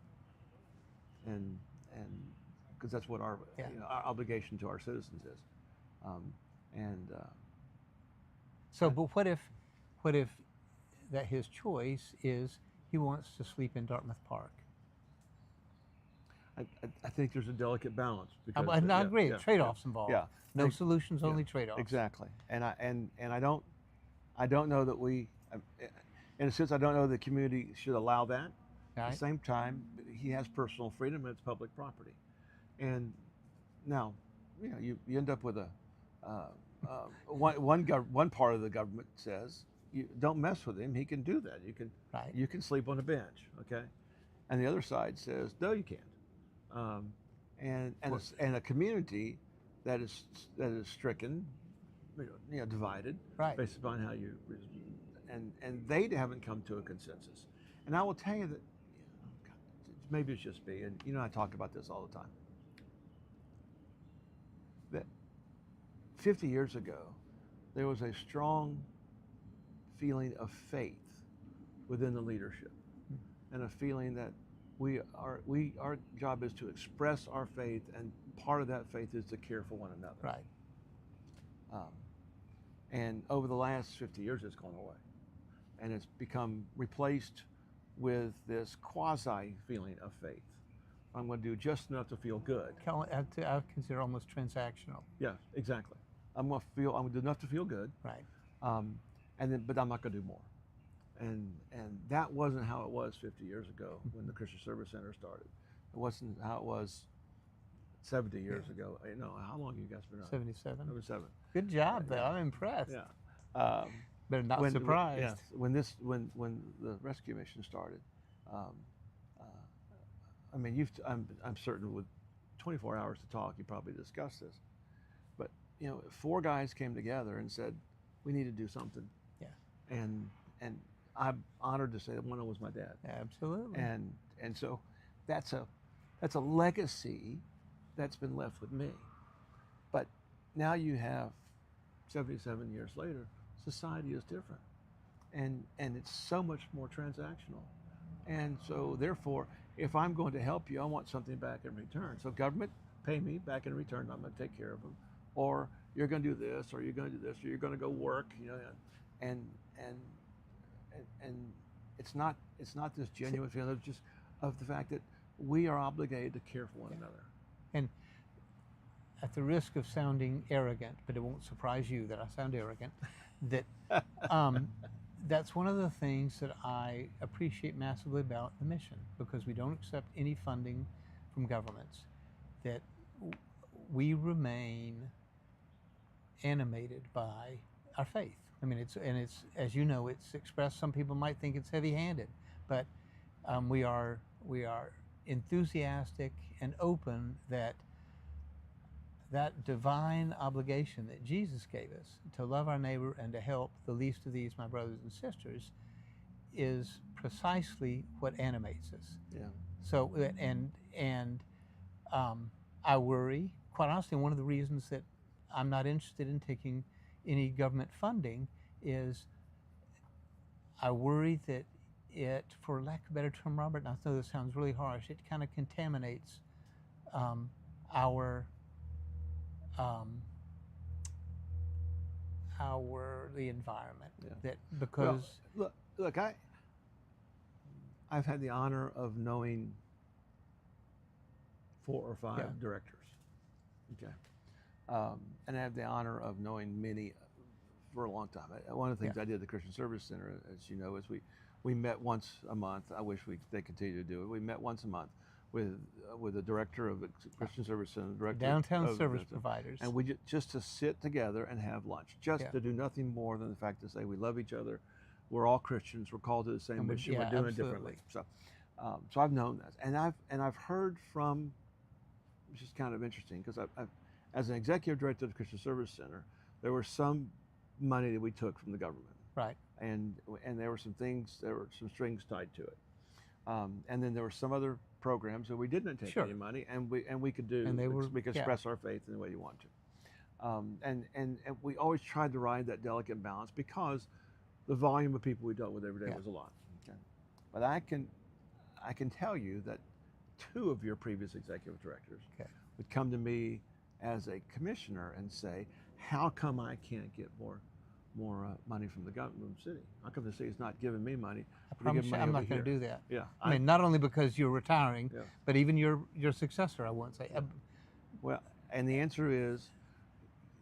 And because that's what our obligation to our citizens is. So, but what if that his choice is he wants to sleep in Dartmouth Park? I think there's a delicate balance. Because, I agree. Trade-offs involved. Yeah. No solutions, only trade-offs. Exactly. And I don't know that we, in a sense, I don't know the community should allow that. At the same time, he has personal freedom and it's public property. And now, you end up with one part of the government says, you don't mess with him. He can do that. You can sleep on a bench, okay? And the other side says, no, you can't. And a community that is stricken, divided, based upon how you, and they haven't come to a consensus. And I will tell you that, maybe it's just me, and I talk about this all the time. That 50 years ago, there was a strong feeling of faith within the leadership, and a feeling that our job is to express our faith, and part of that faith is to care for one another. Right. And over the last 50 years, it's gone away, and it's become replaced with this quasi feeling of faith. I'm going to do just enough to feel good. I consider almost transactional. Yeah, exactly. I'm going to do enough to feel good. Right. But I'm not going to do more. And that wasn't how it was 50 years ago when the Christian Service Center started. It wasn't how it was 70 years ago. How long have you guys been on? 77. 77. Good job, though. I'm impressed. Yeah. But not surprised. When the rescue mission started, I mean, I'm certain with 24 hours to talk, you probably discussed this. But, you know, 4 guys came together and said, we need to do something. Yeah. And I'm honored to say that one of them was my dad. Absolutely. And so that's a legacy that's been left with me. But now you have 77 years later, society is different. And it's so much more transactional. And so therefore, if I'm going to help you, I want something back in return. So government, pay me back in return, I'm gonna take care of them. Or you're gonna do this, or you're gonna do this, or you're gonna go work, you know, and it's not this genuine feeling of just of the fact that we are obligated to care for one another. And at the risk of sounding arrogant, but it won't surprise you that I sound arrogant, that that's one of the things that I appreciate massively about the mission, because we don't accept any funding from governments, that we remain animated by our faith. I mean, it's as you know, it's expressed. Some people might think it's heavy-handed, but we are enthusiastic and open that divine obligation that Jesus gave us to love our neighbor and to help the least of these, my brothers and sisters, is precisely what animates us. Yeah. So I worry, quite honestly, one of the reasons that I'm not interested in taking any government funding is I worry that it, for lack of a better term, Robert, and I know this sounds really harsh, it kind of contaminates the environment. Yeah. That because well, look, I've had the honor of knowing 4 or 5 directors. Okay. And I have the honor of knowing many for a long time. One of the things I did at the Christian Service Center, as you know, is we met once a month. I wish they continue to do it. We met once a month with the director of the Christian Service Center, director downtown of service providers, and we just to sit together and have lunch, just to do nothing more than the fact to say we love each other. We're all Christians. We're called to the same mission. We're doing it differently. So I've known that, and I've heard from, which is kind of interesting, because I've as an executive director of the Christian Service Center, there was some money that we took from the government. Right. And there were some things, there were some strings tied to it. And then there were some other programs that we didn't take any money, and we could do, and we could express our faith in the way you want to. And we always tried to ride that delicate balance, because the volume of people we dealt with every day was a lot. Okay. But I can tell you that 2 of your previous executive directors would come to me as a commissioner and say, how come I can't get more money from the government of the city? How come the city's not giving me money? I promise you, I'm not going to do that. Yeah. I mean, not only because you're retiring, but even your successor, I won't say. Well, and the answer is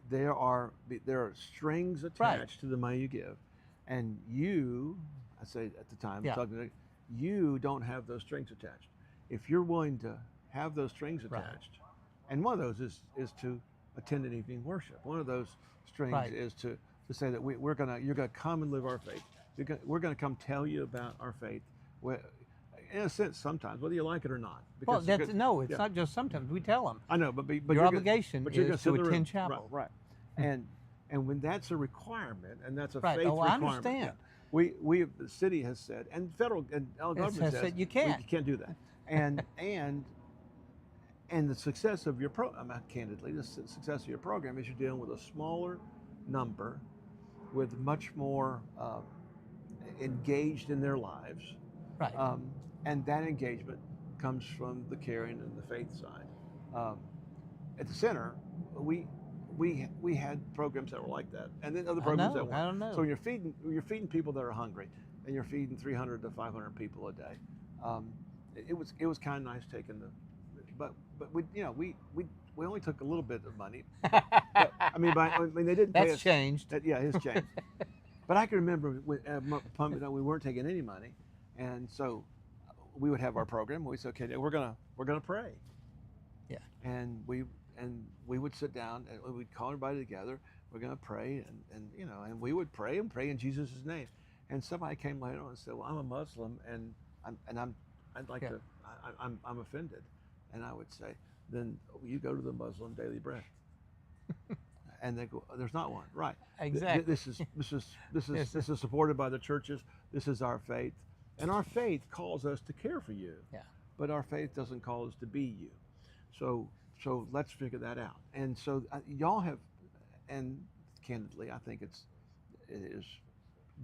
there are strings attached to the money you give, and you, I say at the time, you don't have those strings attached. If you're willing to have those strings attached, and one of those is to attend an evening worship. One of those strings is to say that you're gonna come and live our faith. We're gonna come tell you about our faith. In a sense, sometimes, whether you like it or not. Well, it's not just sometimes. We tell them. I know, but your obligation is to attend chapel. Right. And when that's a requirement, and that's a faith requirement. I understand. The city has said, and federal and government says you can't. You can't do that. And the success of your program, candidly, the success of your program is you're dealing with a smaller number, with much more engaged in their lives. Right. And that engagement comes from the caring and the faith side. At the center, we had programs that were like that, and then other programs that weren't. I don't know. So when you're feeding people that are hungry, and you're feeding 300 to 500 people a day, it was kind of nice taking the, but we only took a little bit of money. But, I mean, they didn't pay us. That's changed. Yeah, it's changed. But I can remember we weren't taking any money, and so we would have our program. We said, okay, we're gonna pray. Yeah. And we would sit down and we'd call everybody together. We're gonna pray, and we would pray in Jesus' name. And somebody came later on and said, well, I'm a Muslim, and I'd like I'm offended. And I would say, then you go to the Muslim daily bread. And they go, there's not one, right? Exactly. This is supported by the churches. This is our faith, and our faith calls us to care for you. Yeah. But our faith doesn't call us to be you. So let's figure that out. And so y'all have, and candidly, I think it is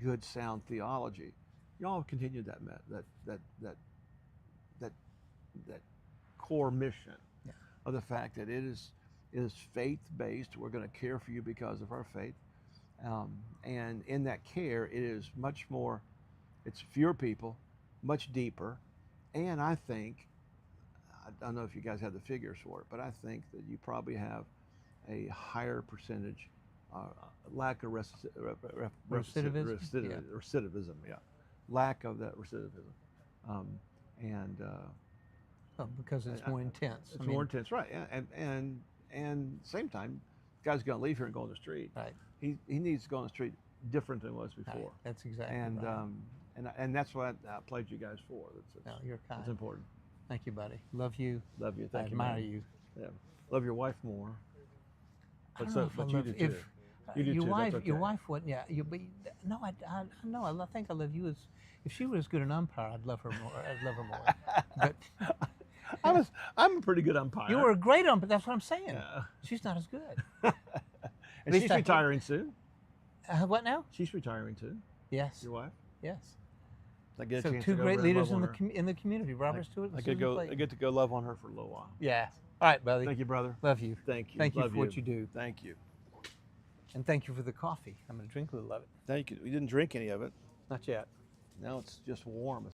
good, sound theology. Y'all have continued that core mission of the fact that it is faith-based. We're going to care for you because of our faith. And in that care, it is much more, it's fewer people, much deeper. And I think, I don't know if you guys have the figures for it, but I think that you probably have a higher percentage lack of recidivism, lack of that recidivism. Because it's more intense. It's more intense, right? And same time, the guy's going to leave here and go on the street. Right. He needs to go on the street different than it was before. Right. That's exactly and, right. And that's what I played you guys for. No, you're kind. It's important. Thank you, buddy. Love you. Love you. Thank I you. admire man. you. Yeah. Love your wife more. I don't know if I you love, do too. You do your too. wife, That's okay. your wife wouldn't. Yeah. No, I know. I think I love you as. If she were as good an umpire, I'd love her more. I'd love her more. But I'm a pretty good umpire. You were a great umpire. That's what I'm saying. Yeah. She's not as good. And she's retiring soon. What now? She's retiring too. Yes. Your wife? Yes. I get a So chance two to go great over and leaders love on her. in the community, Robert Stewart and I get Susan Clayton. I get to go love on her for a little while. Yeah. All right, buddy. Thank you, brother. Love you. Thank you. Thank you Love for what you do. Thank you. And thank you for the coffee. I'm going to drink a little of it. Thank you. We didn't drink any of it. Not yet. Now it's just warm.